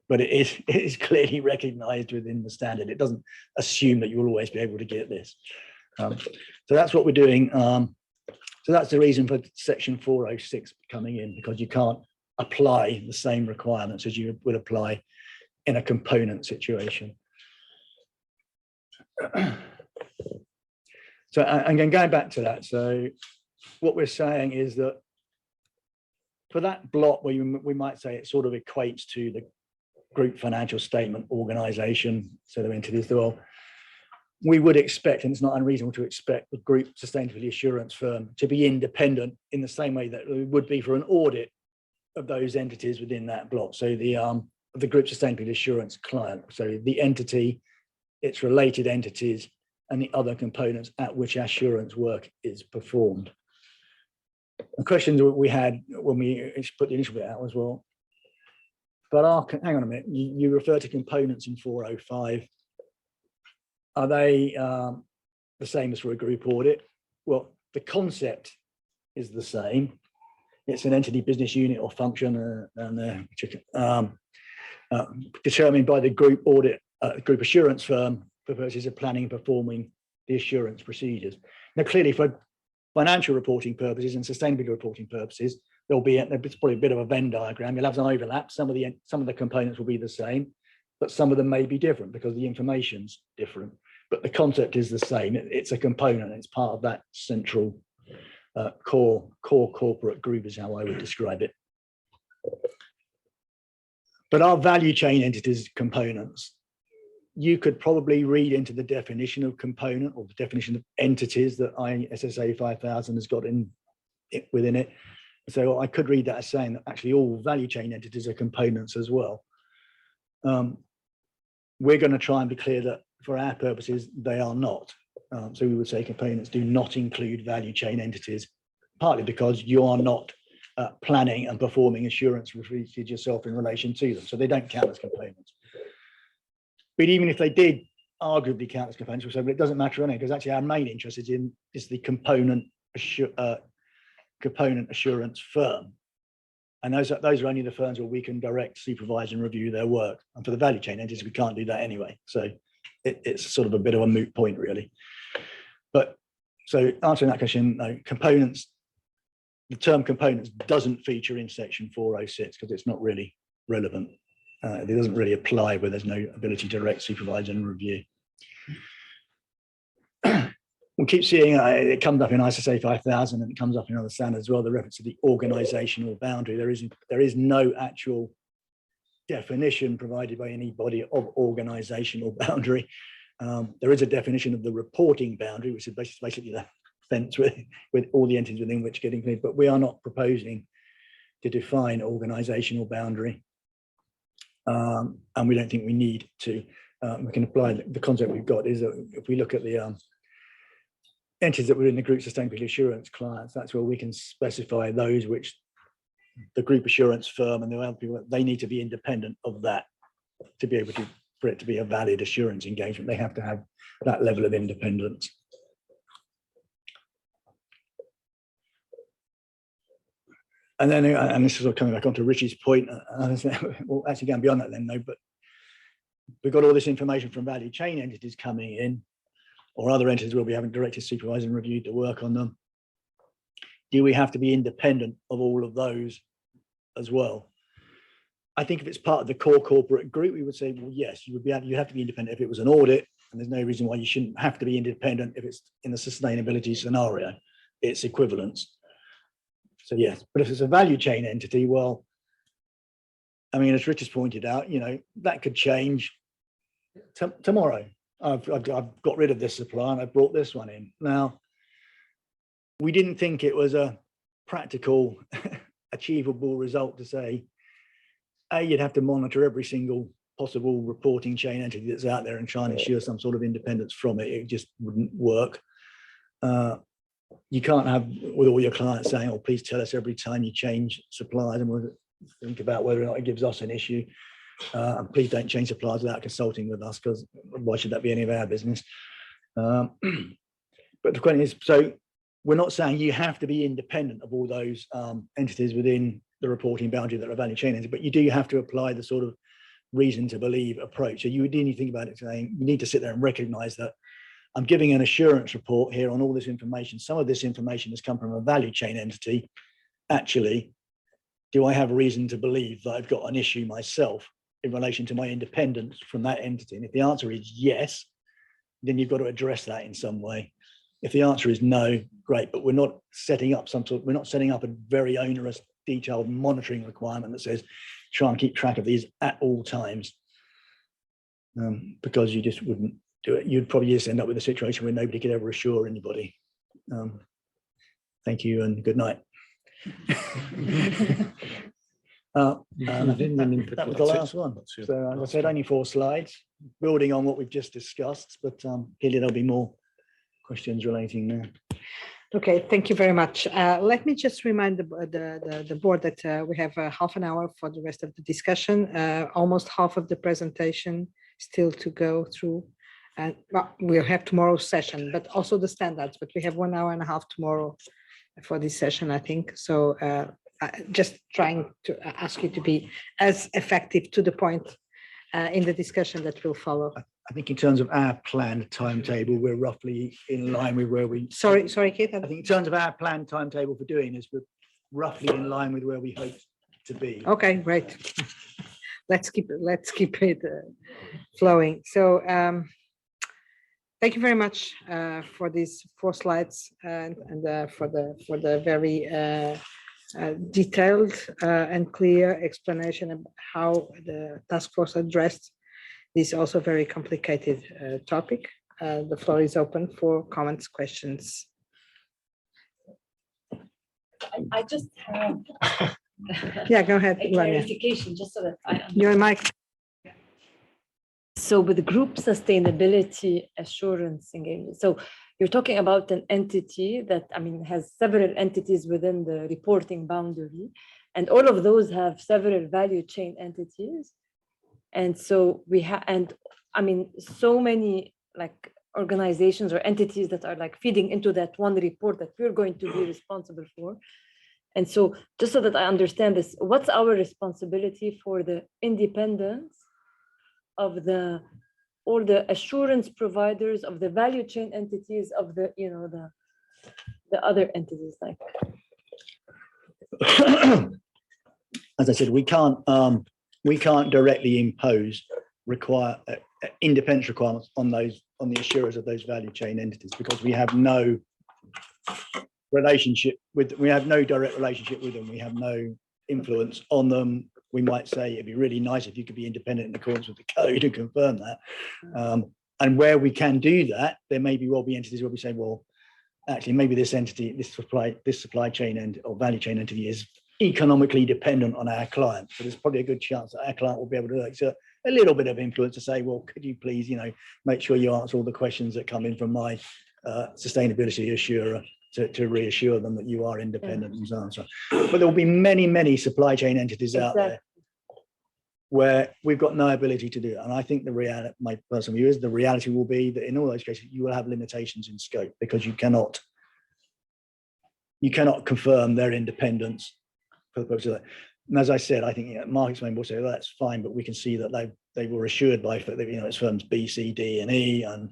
but it is clearly recognised within the standard. It doesn't assume that you will always be able to get this. So that's what we're doing. So that's the reason for section 406 coming in, because you can't apply the same requirements as you would apply in a component situation. So, and then going back to that, so what we're saying is that for that block where we might say it sort of equates to the group financial statement organization, so the entities, well, we would expect, and it's not unreasonable to expect, the group sustainability assurance firm to be independent in the same way that it would be for an audit of those entities within that block. So the group sustainability assurance client, so the entity, its related entities, and the other components at which assurance work is performed. The questions we had when we put the initial bit out as well, but hang on a minute, you refer to components in 405. Are they the same as for a group audit? Well, the concept is the same. It's an entity, business unit, or function, determined by the group audit, group assurance firm for purposes of planning and performing the assurance procedures. Now, clearly, for financial reporting purposes and sustainability reporting purposes, there'll be probably a bit of a Venn diagram. You'll have some overlap. Some of the components will be the same, but some of them may be different because the information's different. But the concept is the same. It's a component. It's part of that central core corporate group is how I would describe it. But our value chain entities components, you could probably read into the definition of component or the definition of entities that ISSA 5000 has got within it, So I could read that as saying that actually all value chain entities are components as well. We're going to try and be clear that for our purposes, they are not. So we would say components do not include value chain entities, partly because you are not planning and performing assurance procedures yourself in relation to them. So they don't count as components. But even if they did arguably count as components, we'll say, but it doesn't matter anyway, because actually our main interest is the component assurance firm. And those are only the firms where we can direct, supervise and review their work. And for the value chain entities, we can't do that anyway. So it's sort of a bit of a moot point, really. But so answering that question, no, components, the term components doesn't feature in section 406 because it's not really relevant. It doesn't really apply where there's no ability to direct, supervise and review. We keep seeing it comes up in ISO 5000 and it comes up in other standards as well, the reference to the organizational boundary. There is no actual definition provided by anybody of organizational boundary. There is a definition of the reporting boundary, which is basically the fence with all the entities within which get included, but we are not proposing to define organizational boundary. And we don't think we need to. We can apply the concept we've got is that if we look at the entities that were in the group sustainability assurance clients, that's where we can specify those which the group assurance firm and the other people, they need to be independent of that to be able to, for it to be a valid assurance engagement. They have to have that level of independence. And then, and this is coming back onto Richie's point, we'll actually going beyond that then, though, but we've got all this information from value chain entities coming in, or other entities where we haven't directed, supervised and reviewed the work on them. Do we have to be independent of all of those as well? I think if it's part of the core corporate group, we would say, well, yes, you have to be independent if it was an audit, and there's no reason why you shouldn't have to be independent if it's in the sustainability scenario, it's equivalence. So yes, but if it's a value chain entity, well, I mean, as Rich has pointed out, you know, that could change tomorrow. I've got rid of this supplier and I brought this one in. Now, we didn't think it was a practical, achievable result to say, you'd have to monitor every single possible reporting chain entity that's out there and try and ensure some sort of independence from it. It just wouldn't work. You can't have with all your clients saying, oh, please tell us every time you change suppliers, and we'll think about whether or not it gives us an issue. And please don't change suppliers without consulting with us, because why should that be any of our business? But the question is, so we're not saying you have to be independent of all those entities within the reporting boundary that are value chain entities, but you do have to apply the sort of reason to believe approach. So you do need to think about it saying, you need to sit there and recognize that I'm giving an assurance report here on all this information. Some of this information has come from a value chain entity. Actually, do I have reason to believe that I've got an issue myself in relation to my independence from that entity? And if the answer is yes, then you've got to address that in some way. If the answer is no, great, but we're not setting up a very onerous, detailed monitoring requirement that says try and keep track of these at all times, because you just wouldn't do it. You'd probably just end up with a situation where nobody could ever assure anybody. Thank you and good night. That was the last one. So as I said, only 4 slides, building on what we've just discussed, but clearly there'll be more questions relating there. Okay, thank you very much. Let me just remind the board that we have half an hour for the rest of the discussion, almost half of the presentation still to go through. And well, we'll have tomorrow's session, but also the standards, but we have 1.5 hours tomorrow for this session, I think. So just trying to ask you to be as effective to the point in the discussion that will follow. I think in terms of our planned timetable, we're roughly in line with where we... Sorry, Keith. I think in terms of our planned timetable for doing this, we're roughly in line with where we hoped to be. Okay, great. Let's keep it flowing. So thank you very much for these 4 slides and for the very detailed and clear explanation of how the task force addressed this also very complicated topic. The floor is open for comments, questions. I just have Yeah, go ahead, a Rania. clarification, just so that I understand. Your mic. So with group sustainability assurance engagement, so you're talking about an entity that, I mean, has several entities within the reporting boundary, and all of those have several value chain entities. And so we have, and I mean, so many like organizations or entities that are like feeding into that one report that we're going to be responsible for. And so just so that I understand this, what's our responsibility for the independence of the all the assurance providers of the value chain entities of the, you know, the other entities like? As I said, we can't directly impose independence requirements on the assurers of those value chain entities, because we have no relationship with, we have no direct relationship with them. We have no influence on them. We might say it'd be really nice if you could be independent in accordance with the code and confirm that. And where we can do that, there may be be entities where we say, well, actually, maybe this entity, this supply chain end or value chain entity is economically dependent on our client. So there's probably a good chance that our client will be able to exert a little bit of influence to say, well, could you please, you know, make sure you answer all the questions that come in from my sustainability assurer to reassure them that you are independent and so on. So, but there will be many, many supply chain entities out there where we've got no ability to do it. And I think the reality, my personal view is the reality will be that in all those cases, you will have limitations in scope because you cannot confirm their independence for the purpose of that. And as I said, I think Mark explained will say, well, that's fine, but we can see that they were assured by, you know, it's firms B, C, D, and E, and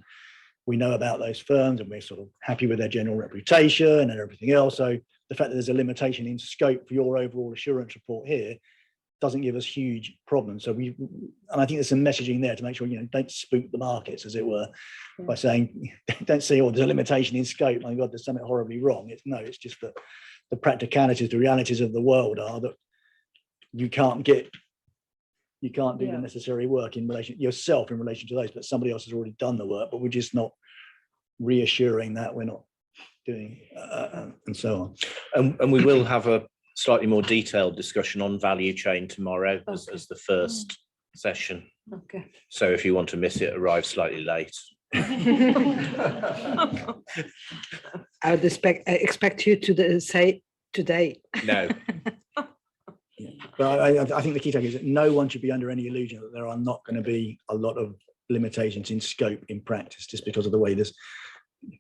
we know about those firms and we're sort of happy with their general reputation and everything else. So the fact that there's a limitation in scope for your overall assurance report here doesn't give us huge problems. So and I think there's some messaging there to make sure, you know, don't spook the markets, as it were, by saying, don't say, oh, there's a limitation in scope. My God, there's something horribly wrong. It's just that the practicalities, the realities of the world are that you can't do the necessary work in relation to those, but somebody else has already done the work, but we're just not reassuring that we're not doing and so on. And we will have a slightly more detailed discussion on value chain tomorrow as the first session. Okay. So if you want to miss it, arrive slightly late. I would expect you to say today. No. But I think the key takeaway is that no one should be under any illusion that there are not going to be a lot of limitations in scope in practice, just because of the way this,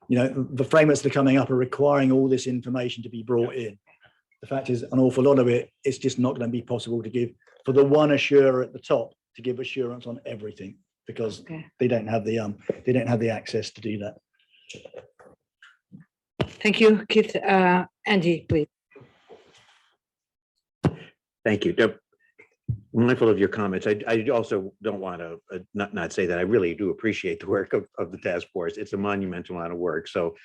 you know, the frameworks that are coming up are requiring all this information to be brought in. The fact is, an awful lot of it, it's just not going to be possible to give for the one assurer at the top to give assurance on everything, because they don't have the access to do that. Thank you, Keith. Andy, please. Thank you. Mindful of your comments, I also don't want to not say that I really do appreciate the work of the task force. It's a monumental amount of work. So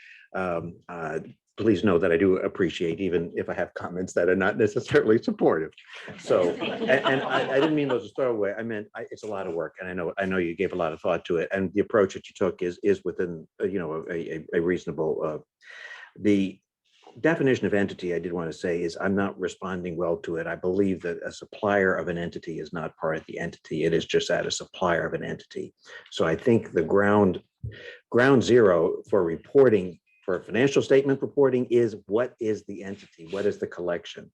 please know that I do appreciate, even if I have comments that are not necessarily supportive. So, and I didn't mean those to throw away. I meant it's a lot of work, and I know you gave a lot of thought to it, and the approach that you took is within you know a reasonable. The definition of entity, I did want to say, is I'm not responding well to it. I believe that a supplier of an entity is not part of the entity. It is just that, a supplier of an entity. So I think the ground zero for reporting, for financial statement reporting, is what is the entity? What is the collection?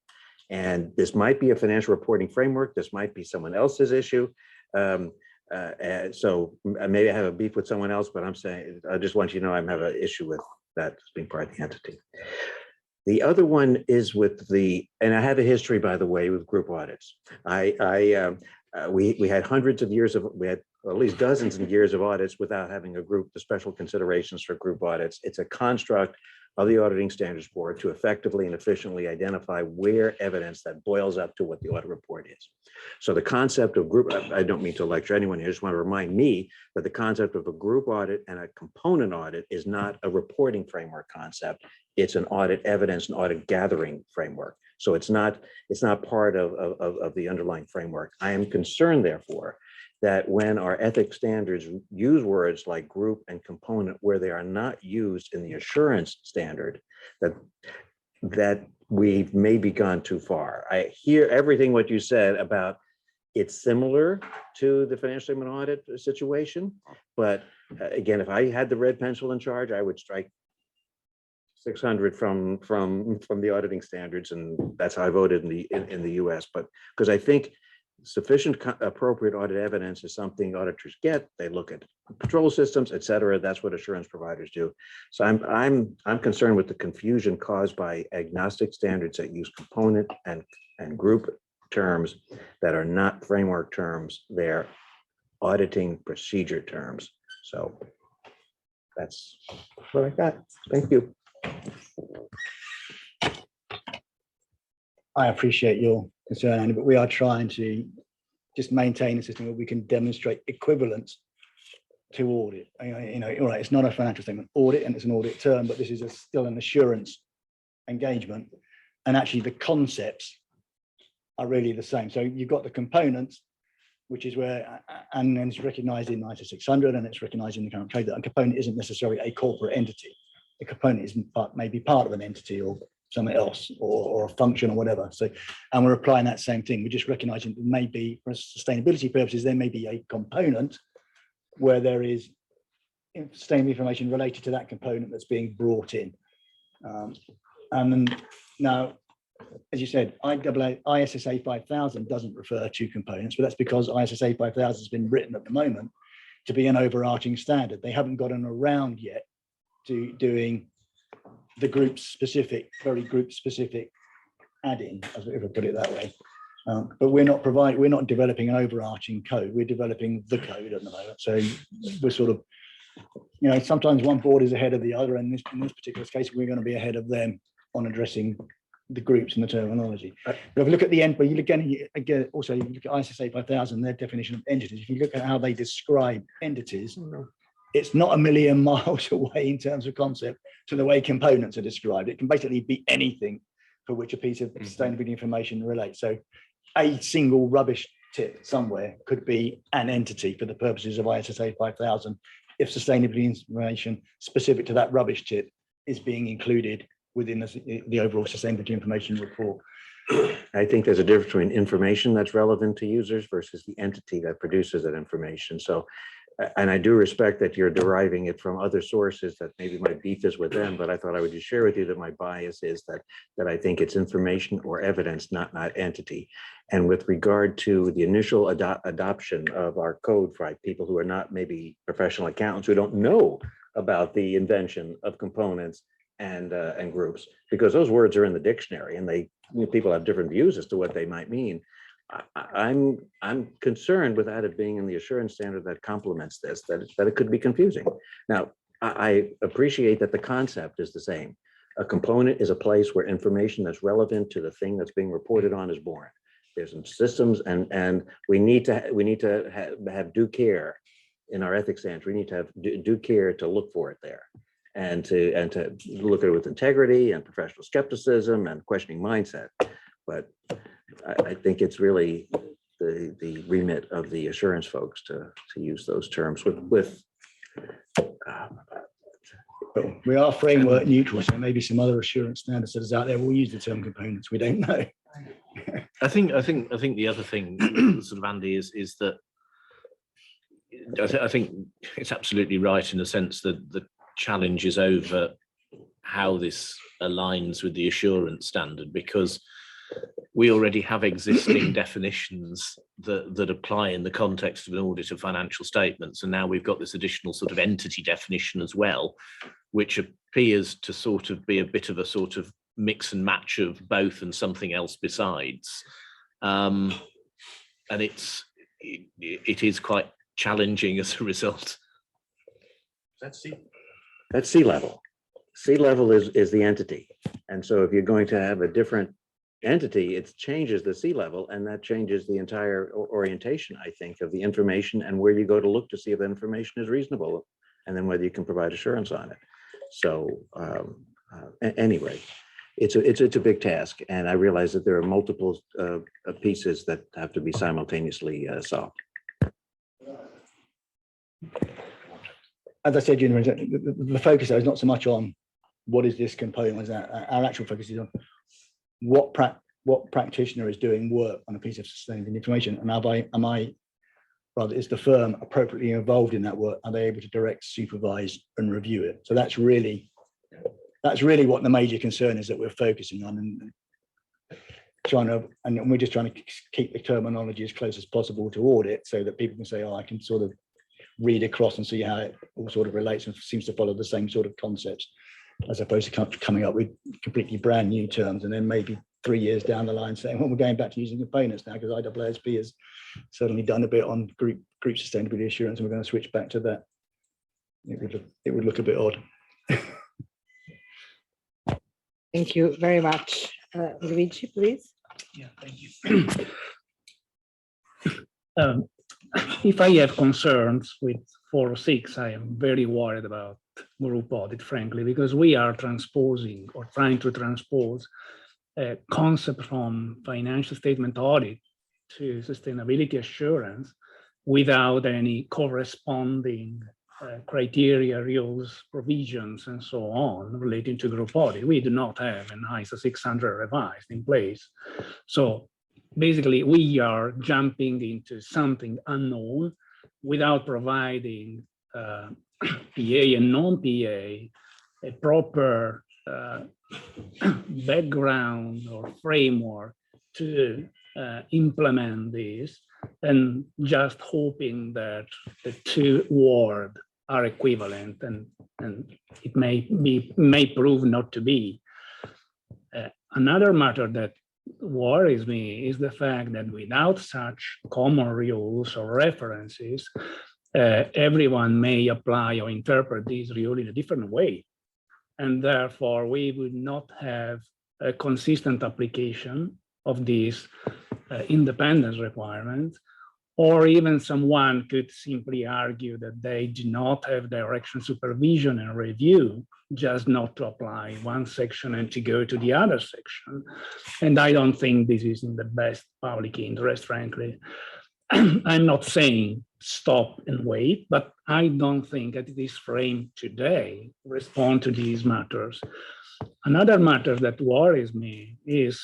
And this might be a financial reporting framework. This might be someone else's issue. So maybe I have a beef with someone else, but I'm saying, I just want you to know I have an issue with that being part of the entity. The other one is with and I have a history, by the way, with group audits. We had hundreds of years we had at least dozens of years of audits without having a group, the special considerations for group audits. It's a construct of the Auditing Standards Board to effectively and efficiently identify where evidence that boils up to what the audit report is. So the concept of group, I don't mean to lecture anyone here, I just want to remind me that the concept of a group audit and a component audit is not a reporting framework concept. It's an audit evidence and audit gathering framework. So it's not part of the underlying framework. I am concerned, therefore, that when our ethics standards use words like group and component where they are not used in the assurance standard, that we've maybe gone too far. I hear everything what you said about it's similar to the financial statement audit situation, but again, if I had the red pencil in charge, I would strike 600 from the auditing standards, and that's how I voted in the US. But because I think sufficient appropriate audit evidence is something auditors get. They look at control systems, et cetera. That's what assurance providers do. So I'm concerned with the confusion caused by agnostic standards that use component and group terms that are not framework terms. They're auditing procedure terms. So that's what I got. Thank you. I appreciate your concern, Andy, but we are trying to just maintain a system where we can demonstrate equivalence to audit. You know, all right, it's not a financial statement audit and it's an audit term, but this is still an assurance engagement. And actually the concepts are really the same. So you've got the components, which is where, and then it's recognized in ISO 600 and it's recognized in the current code that a component isn't necessarily a corporate entity. A component isn't maybe part of an entity or something else or a function or whatever. So, and we're applying that same thing. We're just recognizing that maybe for sustainability purposes, there may be a component where there is sustainable information related to that component that's being brought in. And then now, as you said, ISSA 5000 doesn't refer to components, but that's because ISSA 5000 has been written at the moment to be an overarching standard. They haven't gotten around yet to doing the group specific, very group specific add-in, if I put it that way. But we're not developing an overarching code. We're developing the code at the moment. So we're sort of, you know, sometimes one board is ahead of the other, and in this particular case, we're going to be ahead of them on addressing the groups and the terminology. But if you look at the end, but you again also you look at ISSA 5000, their definition of entities. If you look at how they describe entities, it's not a million miles away in terms of concept to the way components are described. It can basically be anything for which a piece of sustainability information relates. So a single rubbish tip somewhere could be an entity for the purposes of ISSA 5000 if sustainability information specific to that rubbish tip is being included within the overall sustainability information report. I think there's a difference between information that's relevant to users versus the entity that produces that information. So, and I do respect that you're deriving it from other sources that maybe my beef is with them, but I thought I would just share with you that my bias is that I think it's information or evidence, not entity. And with regard to the initial adoption of our code for people who are not maybe professional accountants who don't know about the invention of components and groups, because those words are in the dictionary and people have different views as to what they might mean. I'm concerned without it being in the assurance standard that complements this, that it could be confusing. Now, I appreciate that the concept is the same. A component is a place where information that's relevant to the thing that's being reported on is born. There's some systems, and we need to have due care in our ethics standards. We need to have due care to look for it there, and to look at it with integrity and professional skepticism and questioning mindset. But I think it's really the remit of the assurance folks to use those terms with we are framework neutral, so maybe some other assurance standards that is out there will use the term components. We don't know. I think the other thing, sort of, Andy, is that I think it's absolutely right in the sense that the challenge is over how this aligns with the assurance standard, because we already have existing definitions that apply in the context of an audit of financial statements. And now we've got this additional sort of entity definition as well, which appears to sort of be a bit of a sort of mix and match of both and something else besides. And it is quite challenging as a result. That's sea level. Sea level is the entity. And so if you're going to have a different entity, it changes the sea level, and that changes the entire orientation, I think, of the information and where you go to look to see if the information is reasonable, and then whether you can provide assurance on it. So anyway, it's a big task, and I realize that there are multiple pieces that have to be simultaneously solved. As I said, the focus is not so much on what is this component. Our actual focus is on what practitioner is doing work on a piece of sustainable information, and rather, is the firm appropriately involved in that work? Are they able to direct, supervise, and review it? So that's really what the major concern is that we're focusing on, and we're just trying to keep the terminology as close as possible to audit, so that people can say, oh, I can sort of read across and see how it all sort of relates and seems to follow the same sort of concepts, as opposed to coming up with completely brand new terms, and then maybe 3 years down the line saying, well, we're going back to using components now because IESB has certainly done a bit on group sustainability assurance, and we're going to switch back to that. It would look a bit odd. Thank you very much. Luigi, please. Yeah, thank you. If I have concerns with 406, I am very worried about group audit, frankly, because we are transposing or trying to transpose a concept from financial statement audit to sustainability assurance without any corresponding criteria, rules, provisions, and so on relating to group audit. We do not have an ISO 600 revised in place. So basically, we are jumping into something unknown without providing PA and non-PA a proper background or framework to implement this, and just hoping that the two words are equivalent, and it may prove not to be. Another matter that worries me is the fact that without such common rules or references, everyone may apply or interpret these rules in a different way. And therefore, we would not have a consistent application of these independence requirements, or even someone could simply argue that they do not have direction, supervision, and review, just not to apply one section and to go to the other section. And I don't think this is in the best public interest, frankly. I'm not saying stop and wait, but I don't think that this frame today respond to these matters. Another matter that worries me is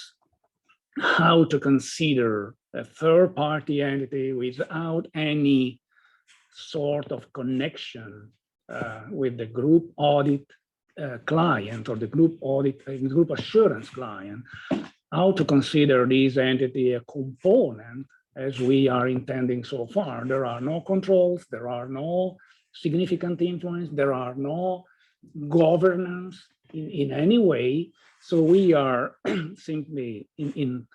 how to consider a third-party entity without any sort of connection with the group audit client or the group assurance client, how to consider this entity a component as we are intending so far. There are no controls, there are no significant influence, there are no governance in any way. So we are simply in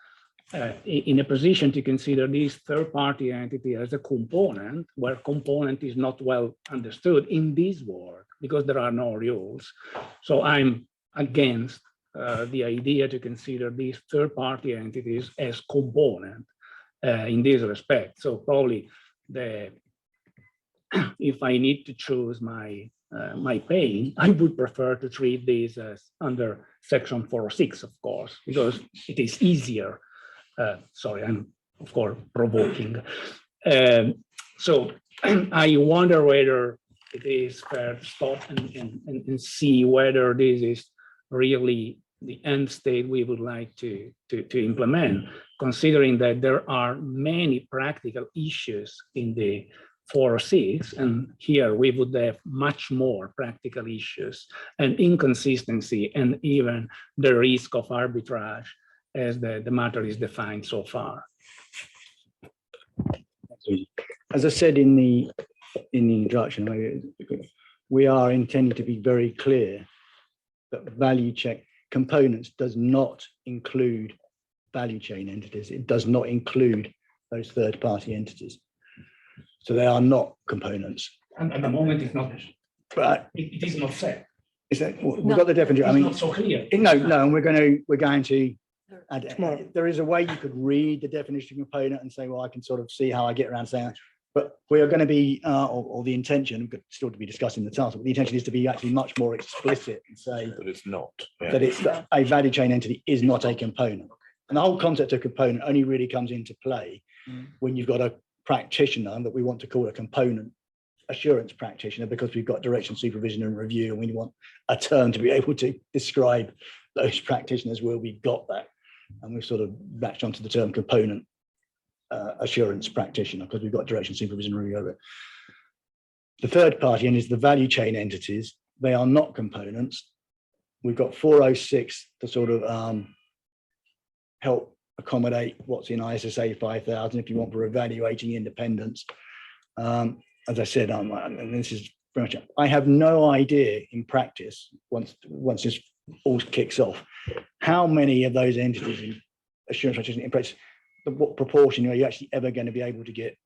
a position to consider this third-party entity as a component, where component is not well understood in this world because there are no rules. So I'm against the idea to consider these third-party entities as component in this respect. So probably if I need to choose my pain, I would prefer to treat these as under section 406, of course, because it is easier. Sorry, I'm of course provoking. So I wonder whether it is fair to stop and see whether this is really the end state we would like to implement, considering that there are many practical issues in the 406, and here we would have much more practical issues and inconsistency, and even the risk of arbitrage as the matter is defined so far. As I said in the introduction, we are intending to be very clear that value check components does not include value chain entities. It does not include those third-party entities. So they are not components. And at the moment, it's not. But it is not said. Is that we've got the definition? I mean, not so clear. No, and we're going to add. There is a way you could read the definition of component and say, well, I can sort of see how I get around saying that. But we are going to be, or the intention, but still to be discussed in the task, but the intention is to be actually much more explicit and say that it's not. That it's a value chain entity is not a component. And the whole concept of component only really comes into play when you've got a practitioner that we want to call a component assurance practitioner, because we've got direction, supervision, and review, and we want a term to be able to describe those practitioners where we've got that. And we've sort of latched onto the term component assurance practitioner because we've got direction, supervision, review over it. The third party end is the value chain entities. They are not components. We've got 406 to sort of help accommodate what's in ISSA 5000 if you want for evaluating independence. As I said, and this is very much, I have no idea in practice, once this all kicks off, how many of those entities in assurance practitioner in practice, what proportion are you actually ever going to be able to get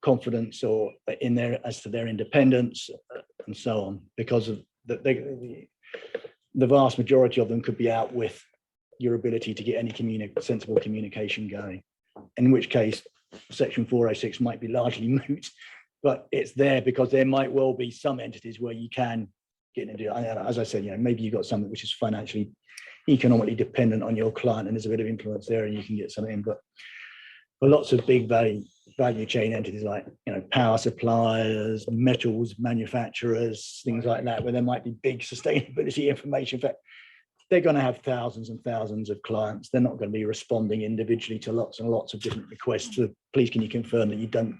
confidence or in there as to their independence and so on, because of the vast majority of them could be out with your ability to get any sensible communication going, in which case section 406 might be largely moot, but it's there because there might well be some entities where you can get into, as I said, maybe you've got something which is financially, economically dependent on your client and there's a bit of influence there and you can get something in, but for lots of big value chain entities like power suppliers, metals manufacturers, things like that, where there might be big sustainability information. In fact, they're going to have thousands and thousands of clients. They're not going to be responding individually to lots and lots of different requests. So please, can you confirm that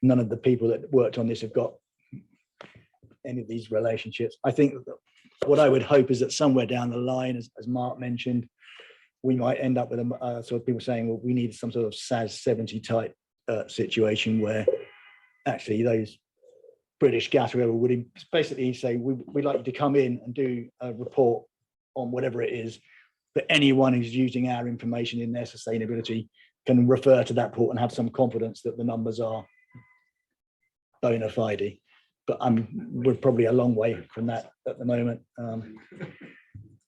none of the people that worked on this have got any of these relationships? I think what I would hope is that somewhere down the line, as Mark mentioned, we might end up with sort of people saying, well, we need some sort of SAS 70 type situation where actually those British Gas, whoever, would basically say, we'd like you to come in and do a report on whatever it is, but anyone who's using our information in their sustainability can refer to that report and have some confidence that the numbers are bona fide. But we're probably a long way from that at the moment.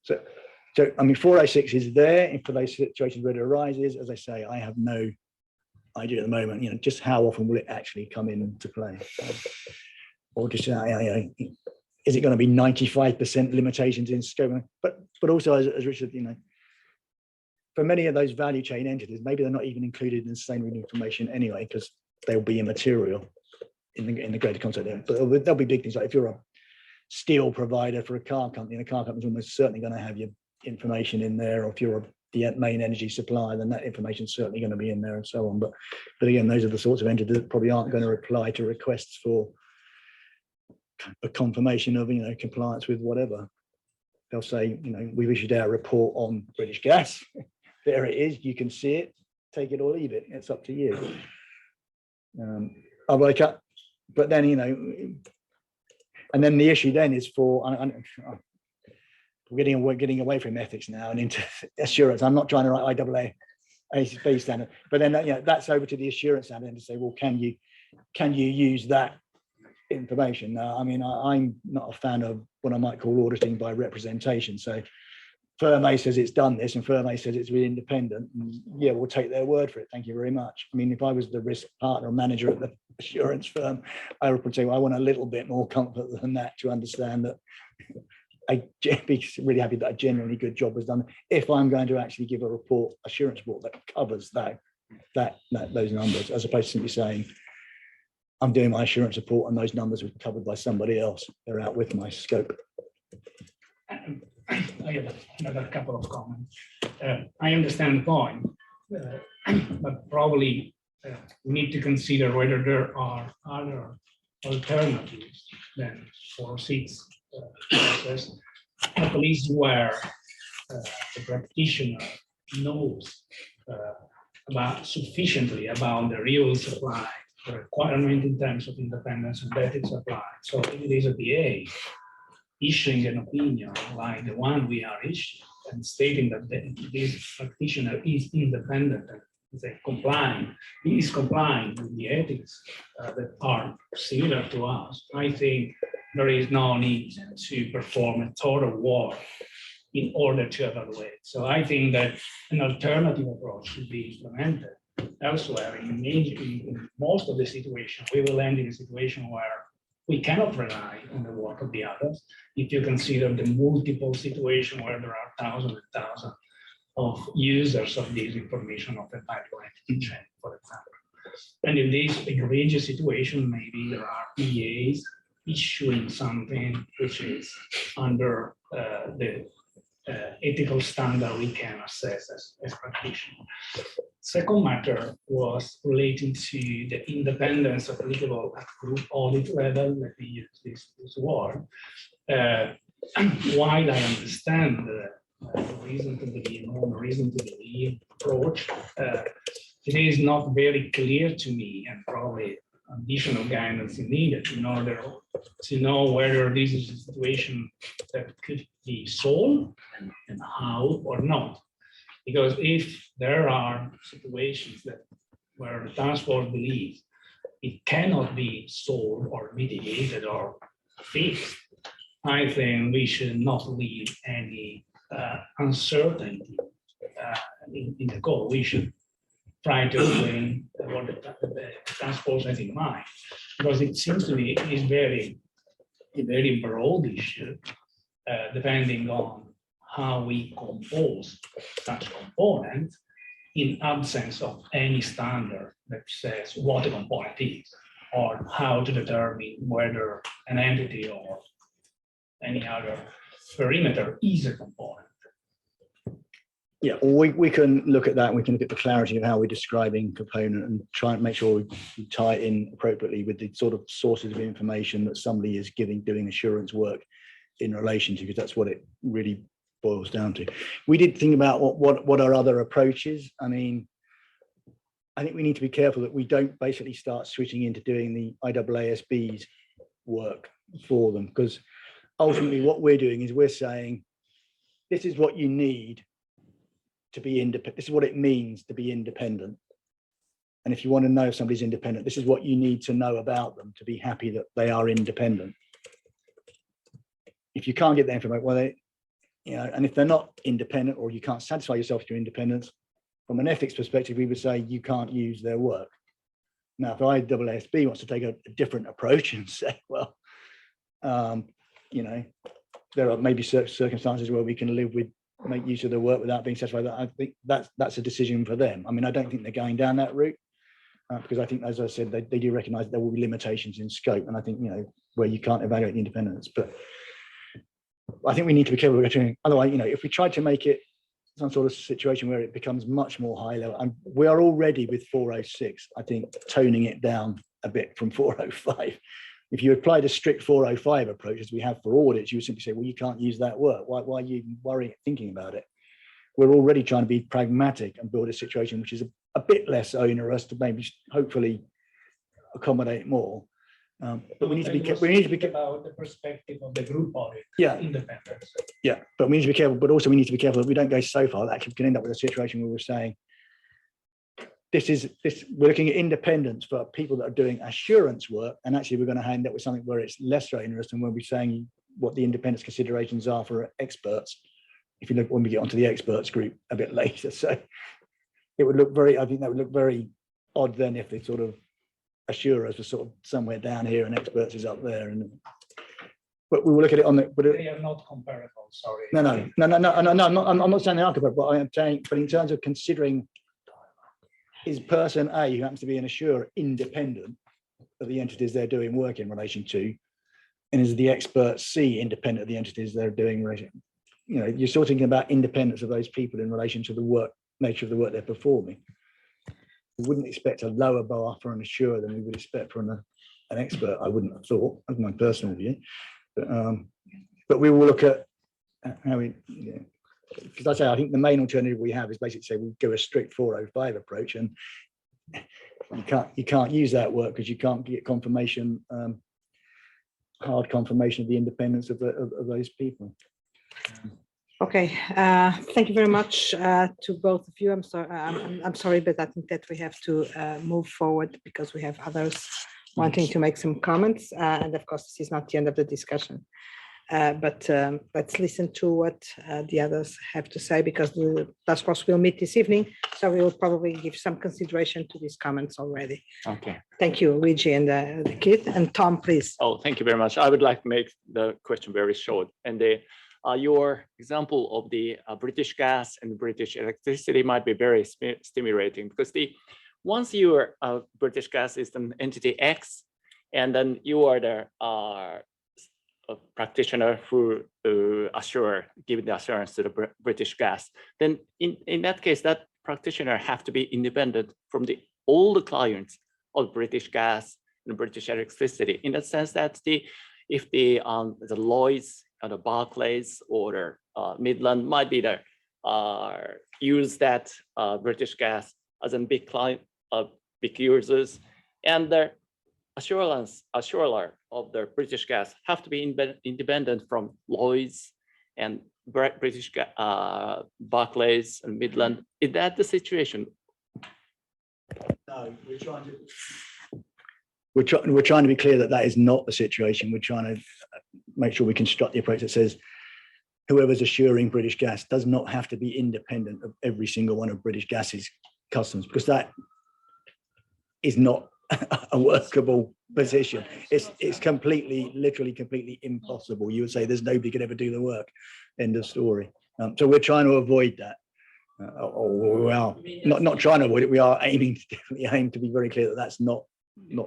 So I mean, 406 is there for those situations where it arises. As I say, I have no idea at the moment, just how often will it actually come into play? Or just, is it going to be 95% limitations in scope? But also, as Richard, for many of those value chain entities, maybe they're not even included in sustainable information anyway, because they'll be immaterial in the greater concept. But there'll be big things like if you're a steel provider for a car company, and a car company's almost certainly going to have your information in there, or if you're the main energy supplier, then that information is certainly going to be in there and so on. But again, those are the sorts of entities that probably aren't going to reply to requests for a confirmation of compliance with whatever. They'll say, we've issued our report on British Gas. There it is, you can see it, take it or leave it, it's up to you. But then and then the issue then is for we're getting away from ethics now and into assurance. I'm not trying to write IAASB standard, but then that's over to the assurance standard and to say, well, can you use that information? Now, I mean, I'm not a fan of what I might call auditing by representation. So firm A says it's done this and firm A says it's really independent. And yeah, we'll take their word for it. Thank you very much. I mean, if I was the risk partner or manager at the assurance firm, I would say, well, I want a little bit more comfort than that to understand that I'd be really happy that a genuinely good job was done. If I'm going to actually give a report, assurance report that covers those numbers, as opposed to simply saying, I'm doing my assurance report and those numbers were covered by somebody else. They're out with my scope. I have another couple of comments. I understand the point, but probably we need to consider whether there are other alternatives than 406 process, at least where the practitioner knows sufficiently about the real supply, the requirement in terms of independence and vetted supply. So if it is a PA issuing an opinion like the one we are issuing and stating that this practitioner is independent and is complying with the ethics that are similar to us, I think there is no need to perform a total work in order to evaluate. So I think that an alternative approach should be implemented elsewhere. In most of the situations, we will end in a situation where we cannot rely on the work of the others. If you consider the multiple situation where there are thousands and thousands of users of this information of the pipeline chain, for example. And in this egregious situation, maybe there are PAs issuing something which is under the ethical standard we can assess as practitioners. Second matter was relating to the independence applicable at group audit level. Let me use this word. While I understand the reason to believe, no reason to believe approach, it is not very clear to me, and probably additional guidance is needed in order to know whether this is a situation that could be solved and how or not. Because if there are situations that where the task force believes it cannot be solved or mitigated or fixed, I think we should not leave any uncertainty in the code. We should try to explain what the task force has in mind, because it seems to me it is a very broad issue, depending on how we compose such components in absence of any standard that says what a component is, or how to determine whether an entity or any other perimeter is a component. Yeah, we can look at that. And we can look at the clarity of how we're describing component and try and make sure we tie it in appropriately with the sort of sources of information that somebody is doing assurance work in relation to, because that's what it really boils down to. We did think about what are other approaches. I mean, I think we need to be careful that we don't basically start switching into doing the IEESB's work for them, because ultimately what we're doing is we're saying, this is what you need to be independent. This is what it means to be independent. And if you want to know if somebody's independent, this is what you need to know about them to be happy that they are independent. If you can't get that information, well, and if they're not independent, or you can't satisfy yourself with your independence, from an ethics perspective, we would say you can't use their work. Now, if IEESB wants to take a different approach and say, well, there are maybe circumstances where we can live with, make use of the work without being satisfied, I think that's a decision for them. I mean, I don't think they're going down that route, because I think, as I said, they do recognize there will be limitations in scope, and I think, where you can't evaluate the independence. But I think we need to be careful. Otherwise, if we try to make it some sort of situation where it becomes much more high level, and we are already with 406, I think, toning it down a bit from 405. If you applied a strict 405 approach, as we have for audits, you would simply say, well, you can't use that work. Why are you worrying, thinking about it? We're already trying to be pragmatic and build a situation which is a bit less onerous to maybe hopefully accommodate more. But we need to be about the perspective of the group audit. Yeah. Independence. Yeah, but we need to be careful. But also we need to be careful that we don't go so far that we can end up with a situation where we're saying, we're looking at independence for people that are doing assurance work, and actually we're going to end up with something where it's less onerous, and when we're saying what the independence considerations are for experts, if you look when we get onto the experts group a bit later. So it would look I think that would look very odd then if they sort of assurers were sort of somewhere down here and experts is up there. But we will look at it on the. But they are not comparable. Sorry. No. I'm not saying they are comparable, but I am saying, but in terms of considering, is person A, who happens to be an assurer, independent of the entities they're doing work in relation to, and is the expert C independent of the entities they're doing? You're sort of thinking about independence of those people in relation to the work, nature of the work they're performing. We wouldn't expect a lower bar for an assurer than we would expect from an expert. I wouldn't have thought, that's my personal view. But we will look at how we. Because I say, I think the main alternative we have is basically say we go a strict 405 approach, and you can't use that work because you can't get confirmation, hard confirmation of the independence of those people. Okay, thank you very much to both of you. I'm sorry, but I think that we have to move forward because we have others wanting to make some comments, and of course, this is not the end of the discussion. But let's listen to what the others have to say, because the task force will meet this evening, so we will probably give some consideration to these comments already. Okay. Thank you, Luigi and Keith. And Tom, please. Oh, thank you very much. I would like to make the question very short. And your example of the British gas and British electricity might be very stimulating, because once your British gas is an entity X, and then you are the practitioner who give the assurance to the British Gas, then in that case, that practitioner have to be independent from all the clients of British Gas and British Electricity, in the sense that if the Lloyds or the Barclays or the Midland might be there, use that British Gas as a big client, big users, and the assurer of the British Gas have to be independent from Lloyds and British Barclays and Midland. Is that the situation? No, we're trying to be clear that that is not the situation. We're trying to make sure we construct the approach that says whoever's assuring British Gas does not have to be independent of every single one of British Gas's customers, because that is not a workable position. It's completely, literally completely impossible. You would say there's nobody could ever do the work. End of story. So we're trying to avoid that. We are not trying to avoid it. We are aiming to definitely aim to be very clear that that's not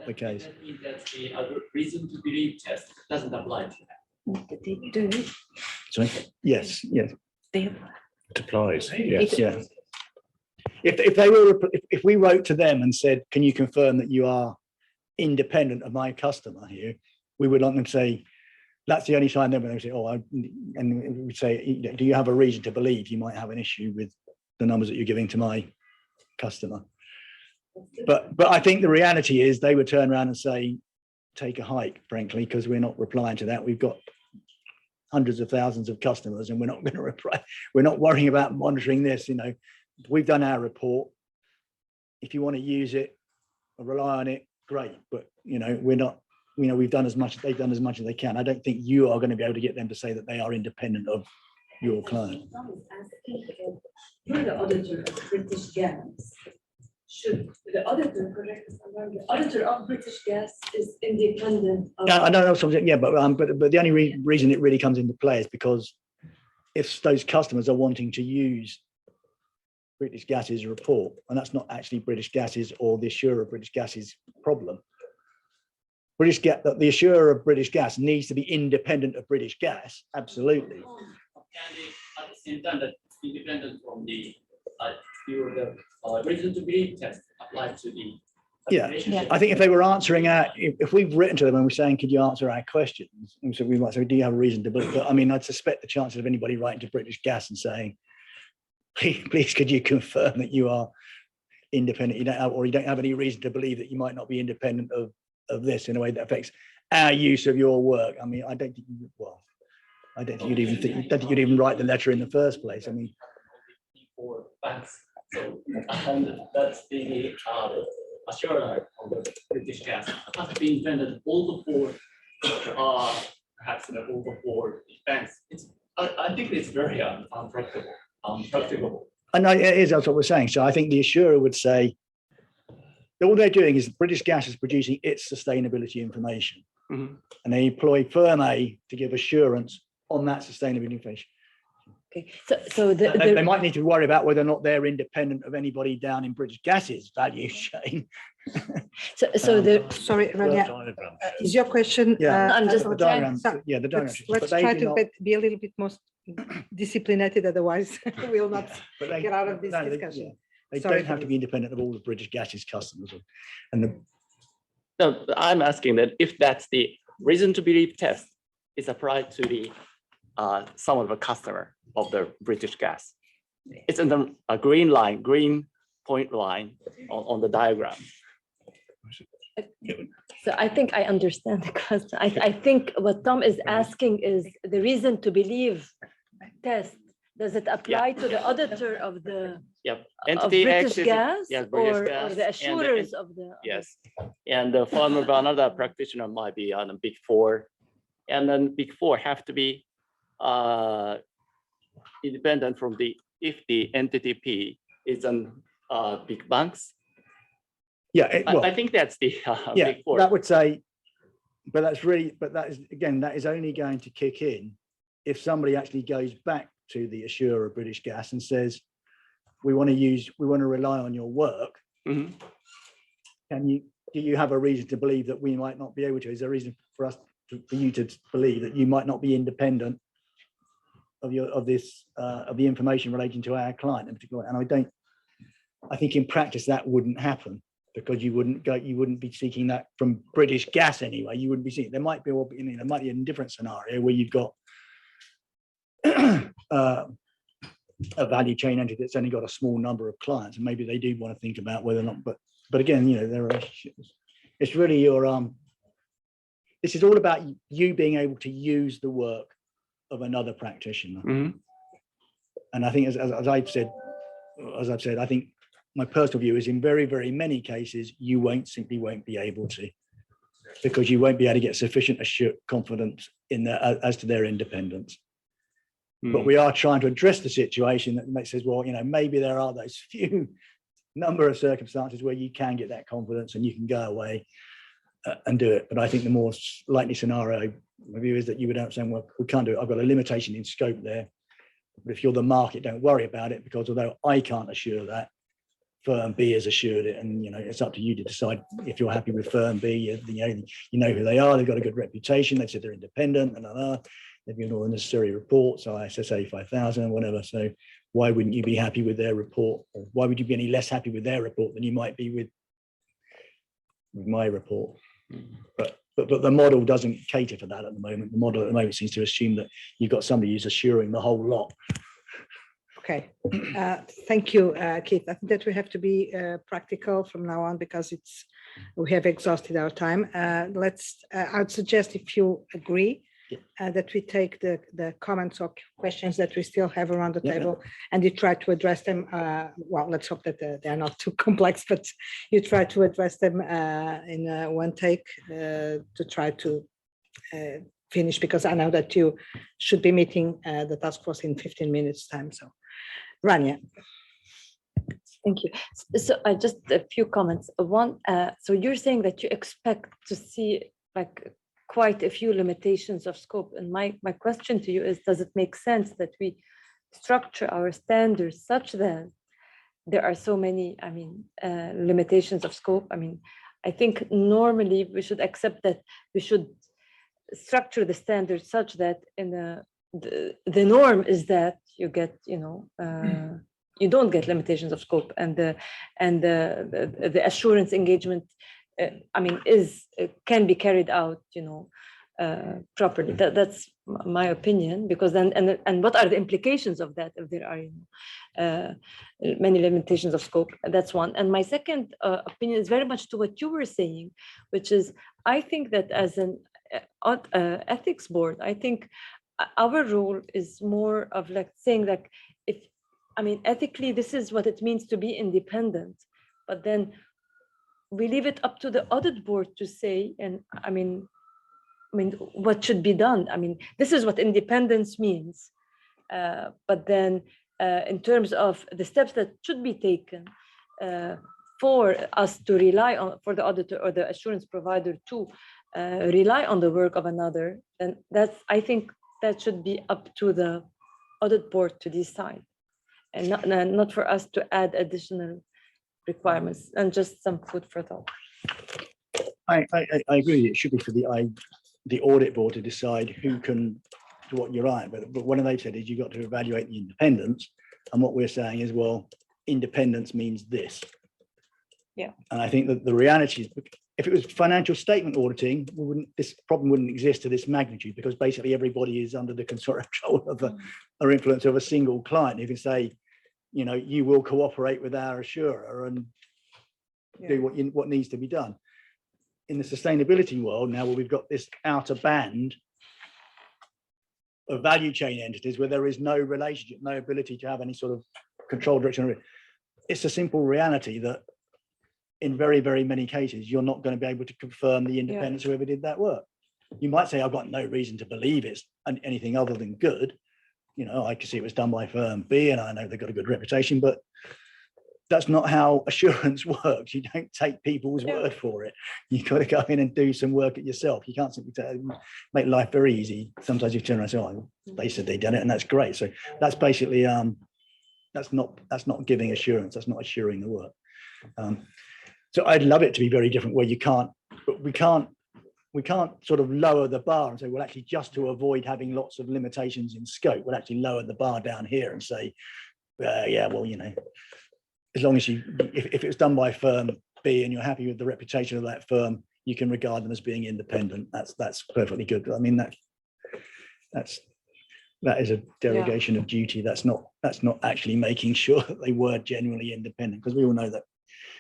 the case. That means that the reason to believe test doesn't apply to that. Sorry? Yes. It applies. Yes. Yeah. If we wrote to them and said, can you confirm that you are independent of my customer here, we would want them to say, that's the only time then when they say, and we would say, do you have a reason to believe you might have an issue with the numbers that you're giving to my customer? But I think the reality is they would turn around and say, take a hike, frankly, because we're not replying to that. We've got hundreds of thousands of customers and we're not going to reply. We're not worrying about monitoring this. We've done our report. If you want to use it or rely on it, great. But we're not. We've done as much. They've done as much as they can. I don't think you are going to be able to get them to say that they are independent of your client. You're the auditor of British Gas. Should the auditor, correct? The auditor of British Gas is independent of. I know something. Yeah, but the only reason it really comes into play is because if those customers are wanting to use British Gas's report, and that's not actually British Gas's or the assurer of British Gas's problem. The assurer of British Gas needs to be independent of British Gas, absolutely. At the same time, that independent from the reason to believe test applied to the. Yeah, I think if they were answering if we've written to them and we're saying, could you answer our questions? And so we might say, do you have a reason to believe? But I mean, I'd suspect the chances of anybody writing to British Gas and saying, please, could you confirm that you are independent? You don't have any reason to believe that you might not be independent of this in a way that affects our use of your work. I mean, I don't think you'd even write the letter in the first place. I mean, For banks, so that's the assurer of the British Gas has to be independent all the four, perhaps all the four banks. I think it's very unpractical. And it is, that's what we're saying. So I think the assurer would say, all they're doing is British Gas is producing its sustainability information. Mm-hmm. And they employ firm A to give assurance on that sustainability information. Okay, so they might need to worry about whether or not they're independent of anybody down in British Gas's value chain. Sorry, Rania, is your question? Yeah, I'm just the diagrams. Yeah, the diagrams. Let's try to be a little bit more disciplined, otherwise we'll not get out of this discussion. They don't have to be independent of all of British Gas's customers. No, I'm asking that if that's the reason to believe test is applied to the some of the customer of the British Gas. It's in a green point line on the diagram. So I think I understand the question. I think what Tom is asking is the reason to believe test. Does it apply to the auditor of the entity British X Gas, British or Gas, the assurers of the? Yes, and the form of another practitioner might be on a Big Four, and then Big Four have to be independent from if the entity P is on big banks. Yeah, I think that's the Big Four. That would say, but that is only going to kick in if somebody actually goes back to the assurer of British Gas and says, we want to rely on your work. Mm-hmm. Do you have a reason to believe that we might not be able to? Is there a reason for us for you to believe that you might not be independent of the information relating to our client in particular. And I think in practice that wouldn't happen, because you wouldn't be seeking that from British Gas anyway. You wouldn't be seeking. There might be a different scenario where you've got a value chain entity that's only got a small number of clients, and maybe they do want to think about whether or not. But again, there are. It's really your This is all about you being able to use the work of another practitioner. Mm-hmm. And I think, as I've said, I think my personal view is in very, very many cases, you simply won't be able to, because you won't be able to get sufficient confidence in as to their independence. But we are trying to address the situation that says, well, maybe there are those few number of circumstances where you can get that confidence and you can go away and do it. But I think the more likely scenario, my view is that you would have saying, well, we can't do it. I've got a limitation in scope there. But if you're the market, don't worry about it, because although I can't assure that, firm B has assured it, and it's up to you to decide if you're happy with firm B. You know who they are. They've got a good reputation. They've said they're independent, and they've given all the necessary reports, ISSA 5000, whatever. So why wouldn't you be happy with their report? Or why would you be any less happy with their report than you might be with my report? But the model doesn't cater for that at the moment. The model at the moment seems to assume that you've got somebody who's assuring the whole lot. Okay, thank you, Keith. I think that we have to be practical from now on, because we have exhausted our time. I'd suggest, if you agree, that we take the comments or questions that we still have around the table, and you try to address them. Well, let's hope that they're not too complex, but you try to address them in one take to try to finish, because I know that you should be meeting the task force in 15 minutes time. So, Rania. Thank you. So just a few comments. One, so you're saying that you expect to see quite a few limitations of scope. And my question to you is, does it make sense that we structure our standards such that there are so many, limitations of scope? I think normally we should accept that we should structure the standards such that the norm is that you get, you don't get limitations of scope, and the assurance engagement can be carried out, properly. That's my opinion, because then, and what are the implications of that if there are many limitations of scope? That's one. And my second opinion is very much to what you were saying, which is, I think that as an ethics board, I think our role is more of saying ethically, this is what it means to be independent, but then we leave it up to the audit board to say, and what should be done. This is what independence means. But then in terms of the steps that should be taken for us to rely on, for the auditor or the assurance provider to rely on the work of another, then I think that should be up to the audit board to decide, and not for us to add additional requirements. And just some food for thought. I agree. It should be for the audit board to decide who can do what you're right. But what they've said is you've got to evaluate the independence. And what we're saying is, well, independence means this. Yeah. And I think that the reality is, if it was financial statement auditing, this problem wouldn't exist to this magnitude, because basically everybody is under the control of or influence of a single client. You can say, you will cooperate with our assurer and do what needs to be done. In the sustainability world now, where we've got this outer band of value chain entities where there is no relationship, no ability to have any sort of control direction, it's a simple reality that in very, very many cases, you're not going to be able to confirm the independence of whoever did that work. You might say, I've got no reason to believe it's anything other than good. I can see it was done by firm B, and I know they've got a good reputation, but that's not how assurance works. You don't take people's word for it. You've got to go in and do some work at yourself. You can't simply make life very easy. Sometimes you turn around and say, oh, they said they done it, and that's great. So that's basically, that's not giving assurance. That's not assuring the work. So I'd love it to be very different, where you can't, but we we can't sort of lower the bar and say, well, actually, just to avoid having lots of limitations in scope, we'll actually lower the bar down here and say, yeah, well, you know, as long as if it was done by firm B and you're happy with the reputation of that firm, you can regard them as being independent. That's perfectly good. I mean, that is a derogation of duty. That's not actually making sure that they were genuinely independent, because we all know that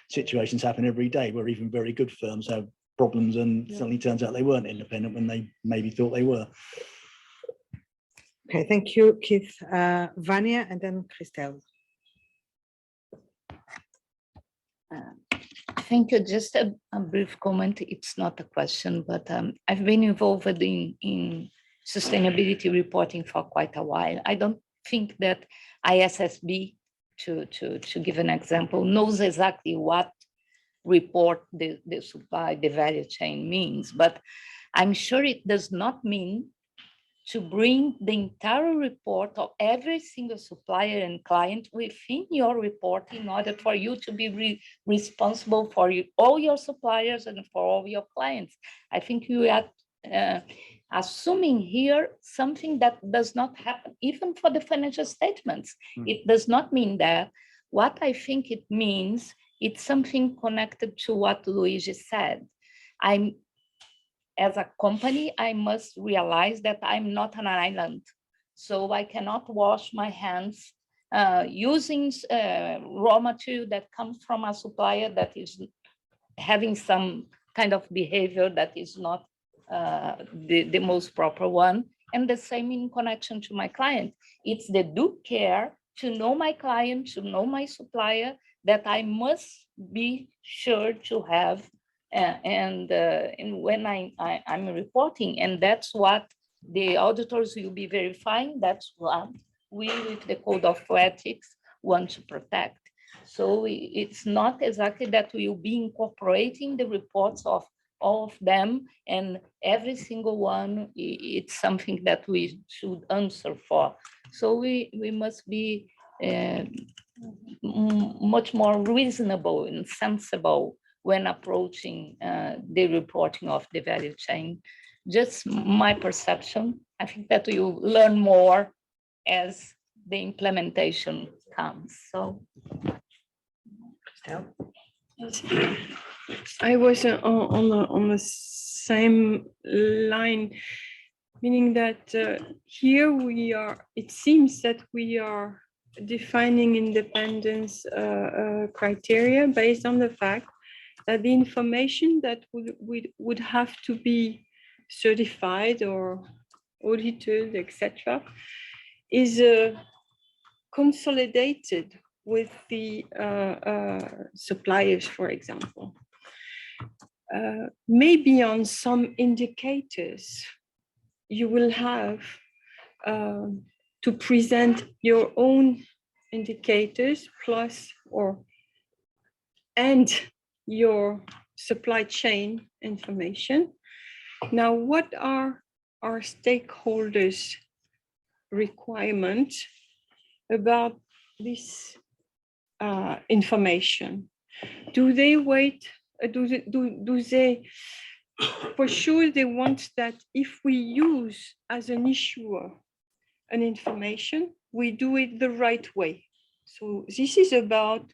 situations happen every day where even very good firms have problems and suddenly turns out they weren't independent when they maybe thought they were. Okay, thank you, Keith. Vanya, and then Christelle. Thank you. Just a brief comment. It's not a question, but I've been involved in sustainability reporting for quite a while. I don't think that IESBA, to give an example, knows exactly what report the supply, the value chain means, but I'm sure it does not mean to bring the entire report of every single supplier and client within your report in order for you to be responsible for all your suppliers and for all your clients. I think you are assuming here something that does not happen even for the financial statements. It does not mean that. What I think it means, it's something connected to what Luigi said. As a company, I must realize that I'm not an island. So I cannot wash my hands using raw material that comes from a supplier that is having some kind of behavior that is not the most proper one. And the same in connection to my client. It's the due care to know my client, to know my supplier, that I must be sure to have. And when I'm reporting, and that's what the auditors will be verifying, that's what we, with the code of ethics, want to protect. So it's not exactly that we will be incorporating the reports of all of them, and every single one, it's something that we should answer for. So we must be much more reasonable and sensible when approaching the reporting of the value chain. Just my perception. I think that you learn more as the implementation comes. So, I was on the same line, meaning that here we are, it seems that we are defining independence criteria based on the fact that the information that would have to be certified or audited, etc., is consolidated with the suppliers, for example. Maybe on some indicators, you will have to present your own indicators plus and your supply chain information. Now, what are our stakeholders' requirements about this information? Do they wait? Do they? For sure, they want that if we use as an issuer an information, we do it the right way. So this is about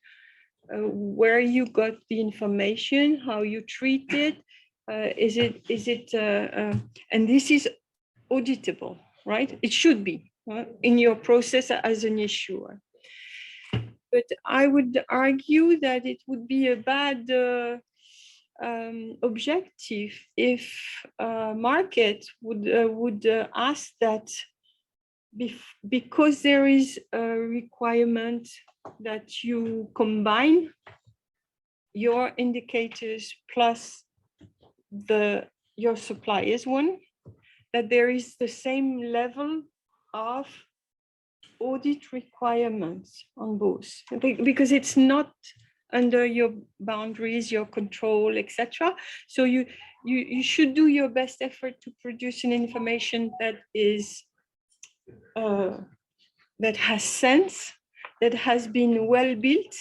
where you got the information, how you treat it, and this is auditable, right? It should be in your process as an issuer. But I would argue that it would be a bad objective if market would ask that because there is a requirement that you combine your indicators plus your suppliers one, that there is the same level of audit requirements on both, because it's not under your boundaries, your control, etc. So you should do your best effort to produce an information that is that has sense, that has been well built,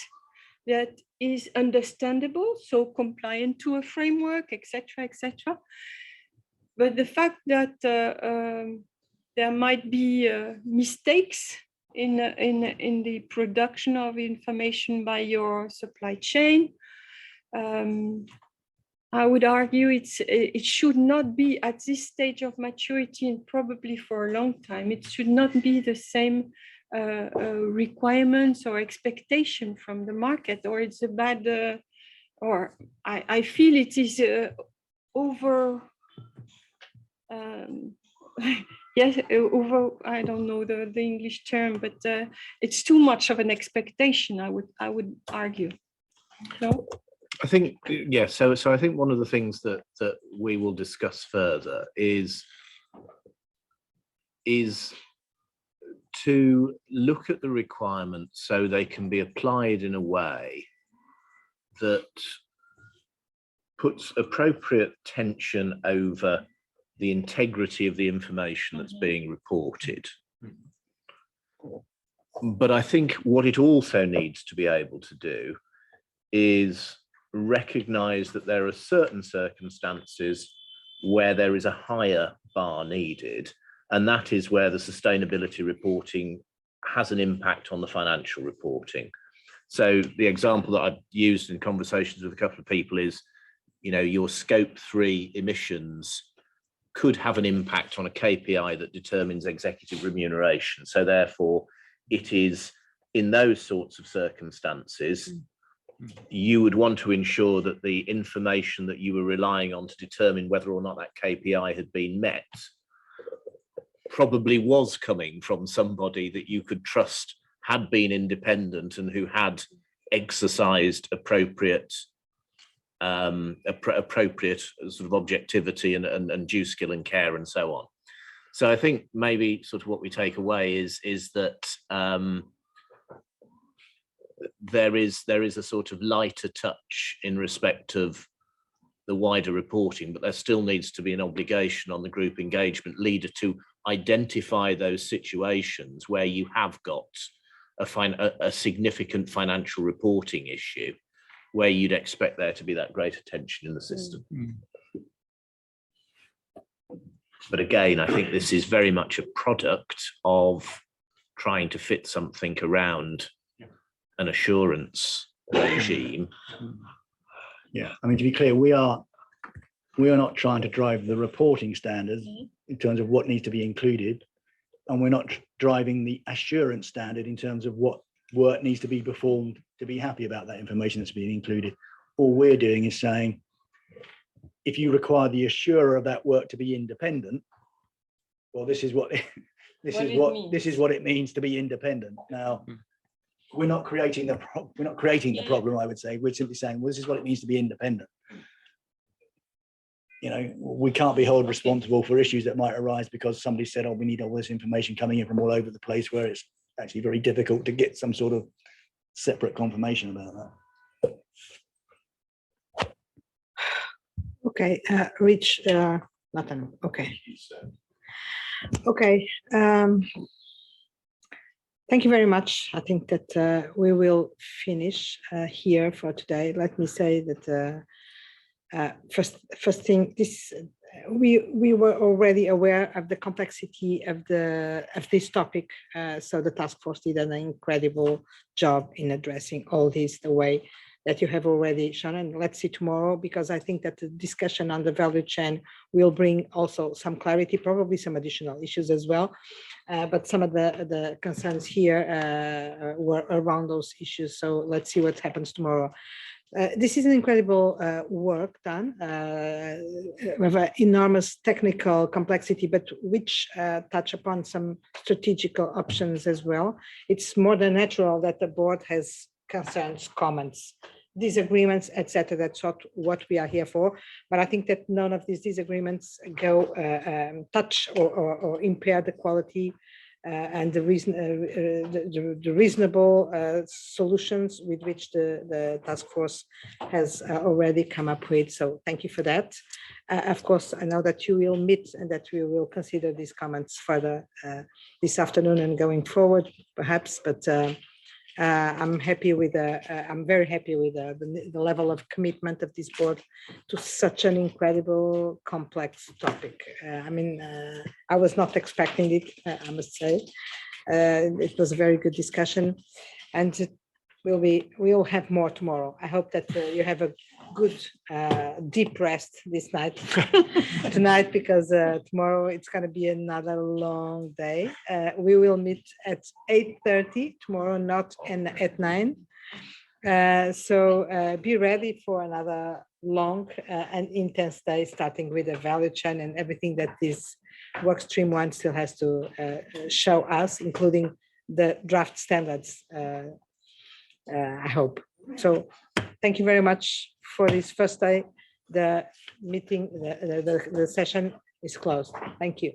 that is understandable, so compliant to a framework, etc., etc. but the fact that there might be mistakes in the production of information by your supply chain, I would argue it should not be at this stage of maturity, and probably for a long time, it should not be the same requirements or expectation from the market, or it's a bad, or I feel it is over, yes, over, I don't know the English term, but it's too much of an expectation, I would argue. No? I think, yeah, so I think one of the things that we will discuss further is to look at the requirements so they can be applied in a way that puts appropriate tension over the integrity of the information that's being reported. But I think what it also needs to be able to do is recognize that there are certain circumstances where there is a higher bar needed, and that is where the sustainability reporting has an impact on the financial reporting. So the example that I've used in conversations with a couple of people is, you know, your scope 3 emissions could have an impact on a KPI that determines executive remuneration. So therefore, it is in those sorts of circumstances, you would want to ensure that the information that you were relying on to determine whether or not that KPI had been met probably was coming from somebody that you could trust had been independent and who had exercised appropriate sort of objectivity and due skill and care and so on. So I think maybe sort of what we take away is that there is a sort of lighter touch in respect of the wider reporting, but there still needs to be an obligation on the group engagement leader to identify those situations where you have got a significant financial reporting issue, where you'd expect there to be that great attention in the system. But again, I think this is very much a product of trying to fit something around an assurance regime. Yeah, I mean, to be clear, we are not trying to drive the reporting standards in terms of what needs to be included, and we're not driving the assurance standard in terms of what work needs to be performed to be happy about that information that's being included. All we're doing is saying, if you require the assurer of that work to be independent, well, this is what it means to be independent. Now, we're not creating the problem, I would say. We're simply saying, well, this is what it means to be independent. You know, we can't be held responsible for issues that might arise because somebody said, oh, we need all this information coming in from all over the place, where it's actually very difficult to get some sort of separate confirmation about that. Okay, Rich, nothing. Okay. Okay. Thank you very much. I think that we will finish here for today. Let me say that first thing, we were already aware of the complexity of this topic. So the task force did an incredible job in addressing all this the way that you have already shown. And let's see tomorrow, because I think that the discussion on the value chain will bring also some clarity, probably some additional issues as well. But some of the concerns here were around those issues. So let's see what happens tomorrow. This is an incredible work done with an enormous technical complexity, but which touch upon some strategical options as well. It's more than natural that the board has concerns, comments, disagreements, etc. That's what we are here for. But I think that none of these disagreements go touch or impair the quality and the reasonable solutions with which the task force has already come up with. So thank you for that. Of course, I know that you will meet and that we will consider these comments further this afternoon and going forward, perhaps. But I'm happy with I'm very happy with the level of commitment of this board to such an incredible complex topic. I mean, I was not expecting it, I must say. It was a very good discussion, and we'll have more tomorrow. I hope that you have a good deep rest this night tonight, because tomorrow it's going to be another long day. We will meet at 8:30 tomorrow, not at 9. So be ready for another long and intense day, starting with the value chain and everything that this work stream 1 still has to show us, including the draft standards, I hope. So thank you very much for this first day. The meeting, the session is closed. Thank you.